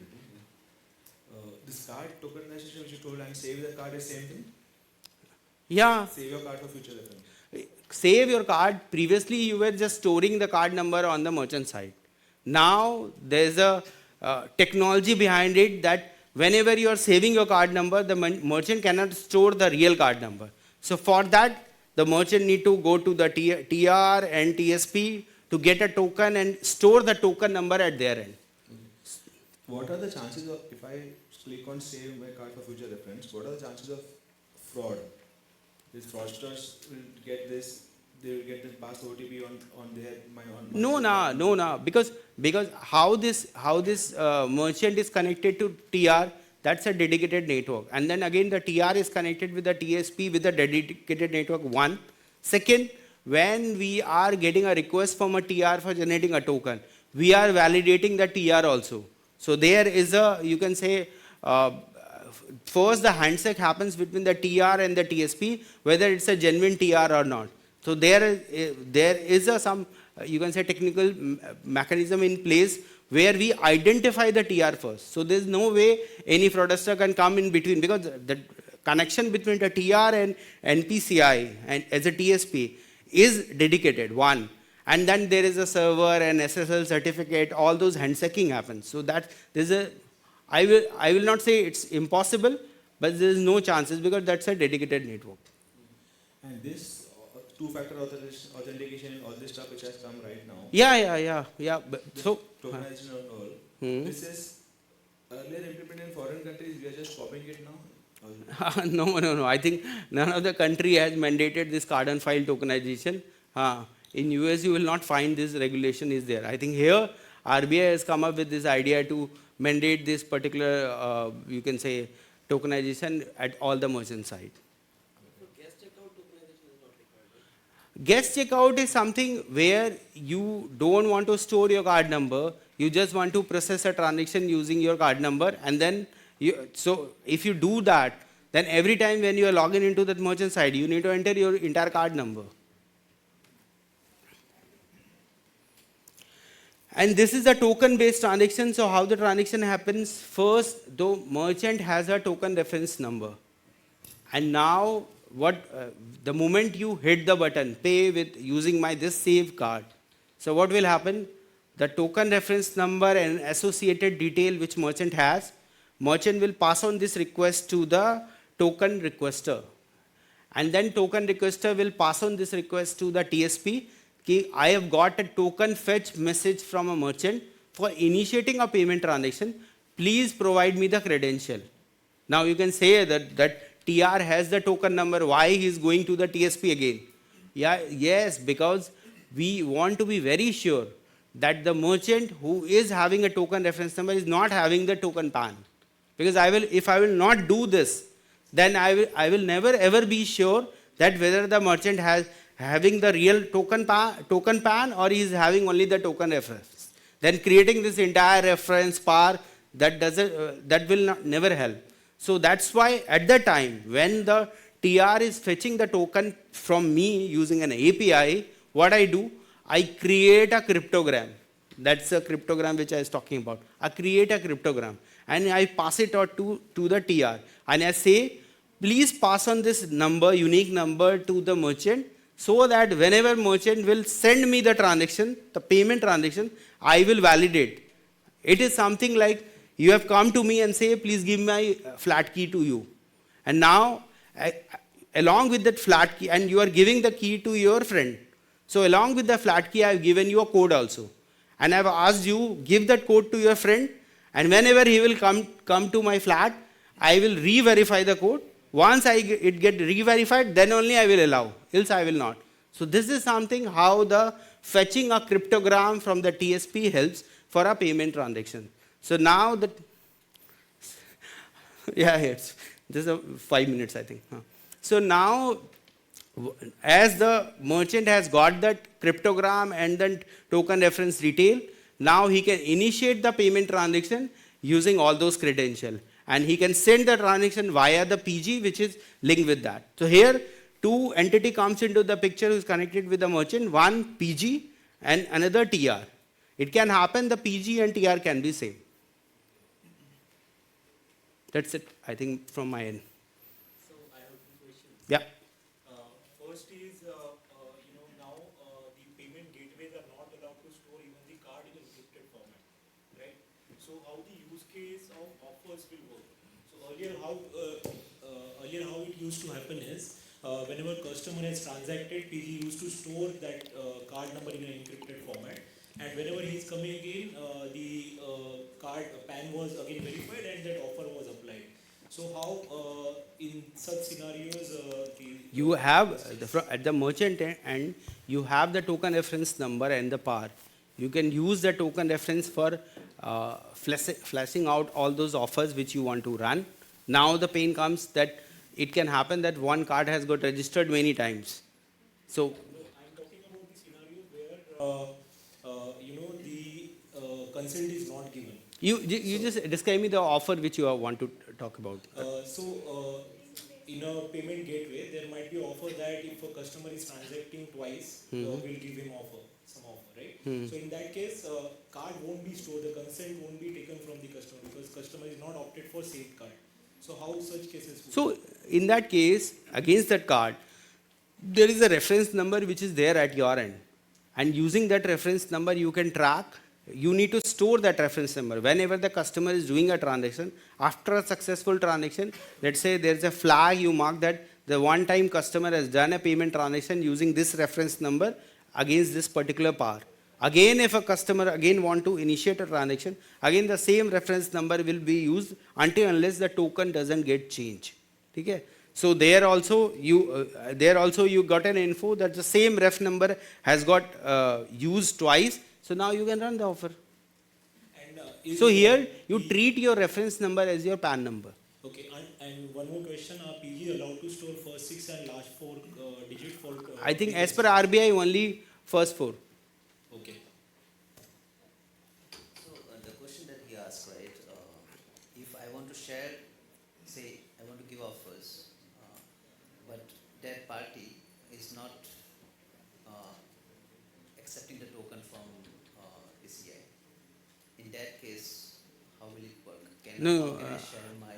This card tokenization which you told and save the card is same thing? Yeah. Save your card for future reference. Save your card. Previously you were just storing the card number on the merchant side. Now there's a technology behind it that whenever you are saving your card number, the merchant cannot store the real card number. So for that, the merchant need to go to the TR and TSP to get a token and store the token number at their end. What are the chances of, if I click on save my card for future reference, what are the chances of fraud? These fraudsters will get this, they will get the pass OTP on No, because how this merchant is connected to TR, that's a dedicated network. And then again the TR is connected with the TSP with a dedicated network, one. Second, when we are getting a request from a TR for generating a token, we are validating the TR also. So there is a, you can say, first the handshake happens between the TR and the TSP, whether it's a genuine TR or not. So there is some, you can say, technical mechanism in place where we identify the TR first. So there's no way any fraudster can come in between, because the connection between the TR and NPCI and as a TSP is dedicated, one. And then there is a server and SSL certificate, all those handshaking happens. So that there's a, I will not say it's impossible, but there is no chances because that's a dedicated network. And this two-factor authentication and all this stuff which has come right now. Yeah. So tokenization and all. This is earlier implemented in foreign countries, we are just copying it now? No. I think none of the country has mandated this card on file tokenization. In US, you will not find this regulation is there. I think here, RBI has come up with this idea to mandate this particular, you can say, tokenization at all the merchant side. Guest checkout is something where you don't want to store your card number. You just want to process a transaction using your card number, and then so if you do that, then every time when you are logging into that merchant side, you need to enter your entire card number. And this is a token-based transaction. So how the transaction happens? First, the merchant has a token reference number, and now the moment you hit the button, pay with using my this save card. So what will happen? The token reference number and associated detail which merchant has, merchant will pass on this request to the token requester. And then token requester will pass on this request to the TSP. I have got a token fetch message from a merchant for initiating a payment transaction. Please provide me the credential. Now you can say that TR has the token number. Why he is going to the TSP again? Yes, because we want to be very sure that the merchant who is having a token reference number is not having the token PAN. Because if I will not do this, then I will never ever be sure that whether the merchant has having the real token PAN or he is having only the token reference. Then creating this entire reference PAR that will never help. So that's why at the time when the TR is fetching the token from me using an API, what I do, I create a cryptogram. That's a cryptogram which I was talking about. I create a cryptogram and I pass it out to the TR. And I say, please pass on this number, unique number to the merchant so that whenever merchant will send me the transaction, the payment transaction, I will validate. It is something like you have come to me and say, please give my flat key to you. And now, along with that flat key, and you are giving the key to your friend. So along with the flat key, I have given you a code also. And I have asked you, give that code to your friend. And whenever he will come to my flat, I will re-verify the code. Once it get re-verified, then only I will allow, else I will not. So this is something how the fetching a cryptogram from the TSP helps for a payment transaction. So now this is 5 minutes, I think. So now, as the merchant has got that cryptogram and then token reference detail, now he can initiate the payment transaction using all those credentials. And he can send the transaction via the PG, which is linked with that. So here, two entity comes into the picture who is connected with the merchant, one PG and another TR. It can happen the PG and TR can be same. That's it, I think, from my end. So I have two questions. Yeah. First is, now the payment gateways are not allowed to store even the card in encrypted format, right? So how the use case of offers will work? So earlier how it used to happen is, whenever customer has transacted, PG used to store that card number in an encrypted format. And whenever he's coming again, the card PAN was again verified and that offer was applied. So how, in such scenarios, you have, at the merchant end, you have the token reference number and the PAR. You can use the token reference for flashing out all those offers which you want to run. Now the pain comes that it can happen that one card has got registered many times. So I'm talking about the scenarios where the consent is not given. You just describe me the offer which you want to talk about. In a payment gateway, there might be offer that if a customer is transacting twice, we'll give him some offer, right? So in that case, card won't be stored, the consent won't be taken from the customer because customer is not opted for saved card. So how such cases work? So in that case, against that card, there is a reference number which is there at your end. And using that reference number, you can track. You need to store that reference number. Whenever the customer is doing a transaction, after a successful transaction, let's say there's a flag, you mark that the one-time customer has done a payment transaction using this reference number against this particular PAR. Again, if a customer again want to initiate a transaction, again the same reference number will be used until unless the token doesn't get changed. Okay? So there also you got an info that the same ref number has got used twice. So now you can run the offer. And, So here you treat your reference number as your PAN number. Okay, and one more question: Are PG allowed to store first 6 and last 4 digit for? I think as per RBI only first 4. Okay. So the question that he asked, right? If I want to share, say, I want to give offers, but that party is not accepting the token from PCI. In that case, how will it work? How can I share my?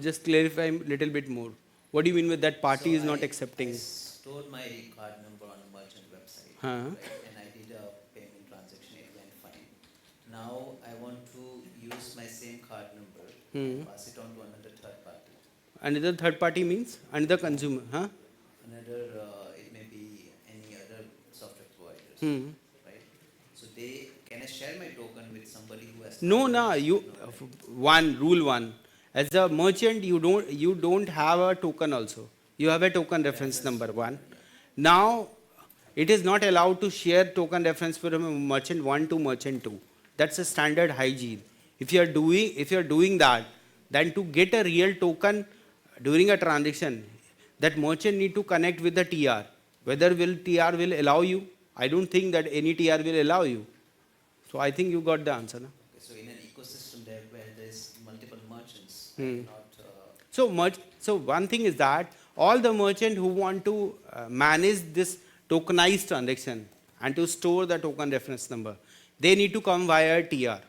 Just clarify a little bit more. What do you mean with that party So is not I accepting? stored my card number on a merchant website, Huh. right? And I did a payment transaction. It went fine. Now I want to use my same card number and pass it on to another third party. Another third party means another consumer, huh? Another, it may be any other software providers, right? So can I share my token with somebody who has? No, rule one. As a merchant, you don't have a token also. You have a token reference number 1. Now, it is not allowed to share token reference from merchant 1 to merchant 2. That's a standard hygiene. If you are doing that, then to get a real token during a transaction, that merchant need to connect with the TR. Whether TR will allow you? I don't think that any TR will allow you. So I think you got the answer. No? Okay, so in an ecosystem there where there's multiple merchants, So one thing is that all the merchants who want to manage this tokenized transaction and to store the token reference number, they need to come via TR.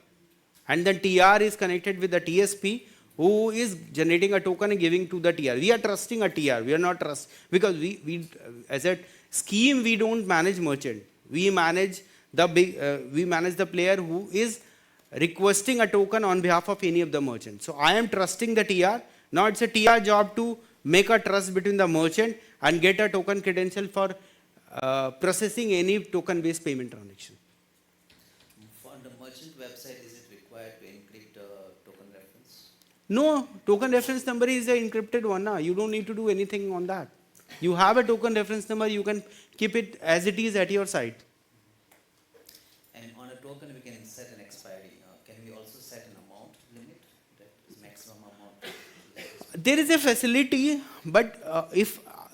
And then TR is connected with the TSP who is generating a token and giving to the TR. We are trusting a TR. We are not because we as a scheme we don't manage merchant. We manage the player who is requesting a token on behalf of any of the merchants. So I am trusting the TR. Now it's a TR job to make a trust between the merchant and get a token credential for processing any token-based payment transaction. On the merchant website, is it required to encrypt the token reference? No, token reference number is the encrypted one. Nah. You don't need to do anything on that. You have a token reference number, you can keep it as it is at your site. And on a token, we can set an expiry. Can we also set an amount limit? That is maximum amount. There is a facility, but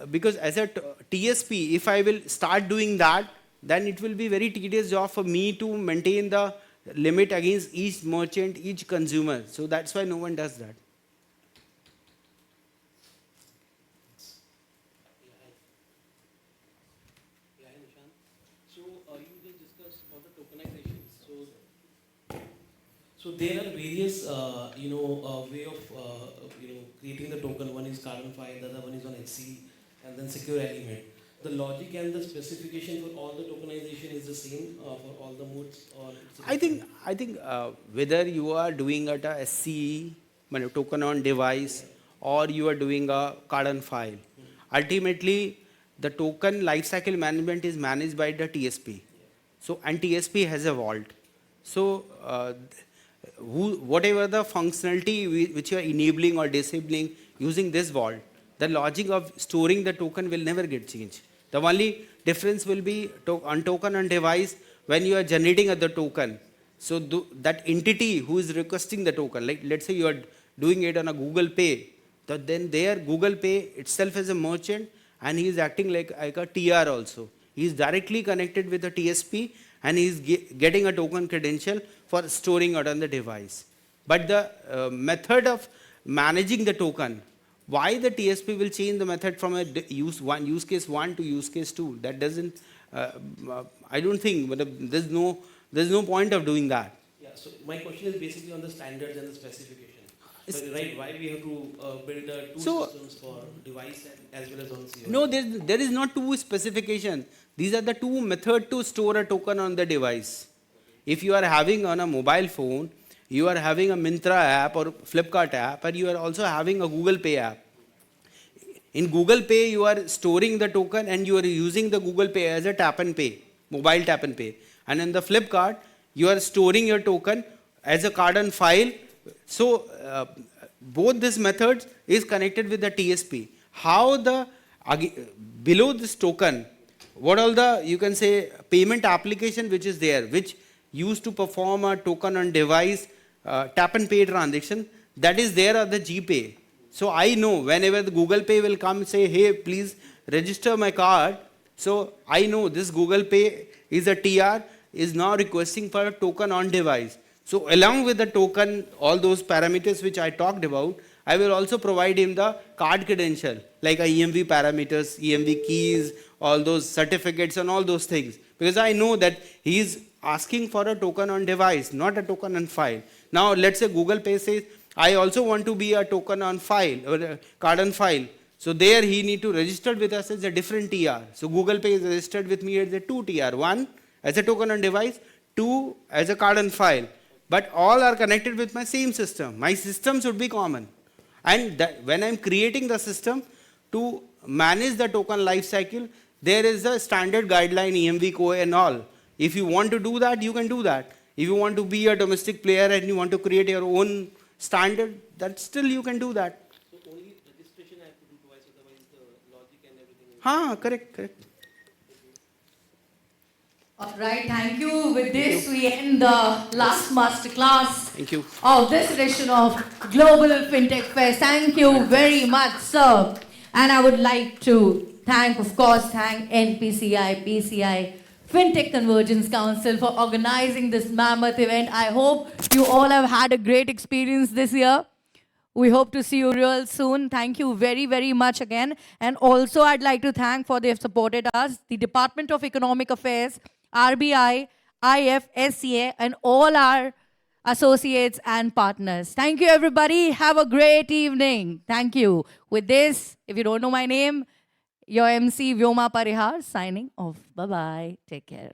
because as a TSP, if I will start doing that, then it will be very tedious job for me to maintain the limit against each merchant, each consumer. So that's why no one does that. So there are various, way of, creating the token. One is carbon file, the other one is on HC, and then secure element. The logic and the specification for all the tokenization is the same for all the modes, or I think whether you are doing it a SCE, token on device, or you are doing a card on file, ultimately the token lifecycle management is managed by the TSP. So and TSP has a vault. So whatever the functionality which you are enabling or disabling using this vault, the logic of storing the token will never get changed. The only difference will be on token on device when you are generating the token. So that entity who is requesting the token, like let's say you are doing it on a Google Pay, then there Google Pay itself is a merchant and he is acting like a TR also. He is directly connected with the TSP and he is getting a token credential for storing it on the device. But the method of managing the token, why the TSP will change the method from use case 1 to use case 2? That doesn't, I don't think, but there's no point of doing that. Yeah, so my question is basically on the standards and the specification. Right, why we have to build two systems for device as well as on COI? No, there is not two specification. These are the two methods to store a token on the device. If you are having on a mobile phone, you are having a Myntra app or Flipkart app, and you are also having a Google Pay app. In Google Pay, you are storing the token and you are using the Google Pay as a tap and pay, mobile tap and pay. And in the flip card, you are storing your token as a card on file. So both these methods is connected with the TSP. How the below this token, what all the, you can say, payment application which is there, which used to perform a token on device tap and pay transaction, that is there at the GPay. So I know whenever the Google Pay will come say, hey, please register my card. So I know this Google Pay is a TR, is now requesting for a token on device. So along with the token, all those parameters which I talked about, I will also provide him the card credential, like a EMV parameters, EMV keys, all those certificates and all those things. Because I know that he is asking for a token on device, not a token on file. Now let's say Google Pay says, I also want to be a token on file or a card on file. So there he need to register with us as a different TR. So Google Pay is registered with me as a 2 TR. 1 as a token on device, 2 as a card on file. But all are connected with my same system. My system should be common. And that when I'm creating the system to manage the token life cycle, there is a standard guideline, EMV code and all. If you want to do that, you can do that. If you want to be a domestic player and you want to create your own standard, that still you can do that. So only registration I have to do twice, otherwise the logic and everything. Correct. All right, thank you. With this, we end the last masterclass Thank you. of this edition of Global Fintech Fest. Thank you very much, sir. And I would like to thank NPCI, PCI, Fintech Convergence Council for organizing this mammoth event. I hope you all have had a great experience this year. We hope to see you real soon. Thank you very, very much again. And also, I'd like to thank for they have supported us, the Department of Economic Affairs, RBI, IFSCA, and all our associates and partners. Thank you, everybody. Have a great evening. Thank you. With this, if you don't know my name, your MC Vyoma Parihar signing off. Bye-bye. Take care.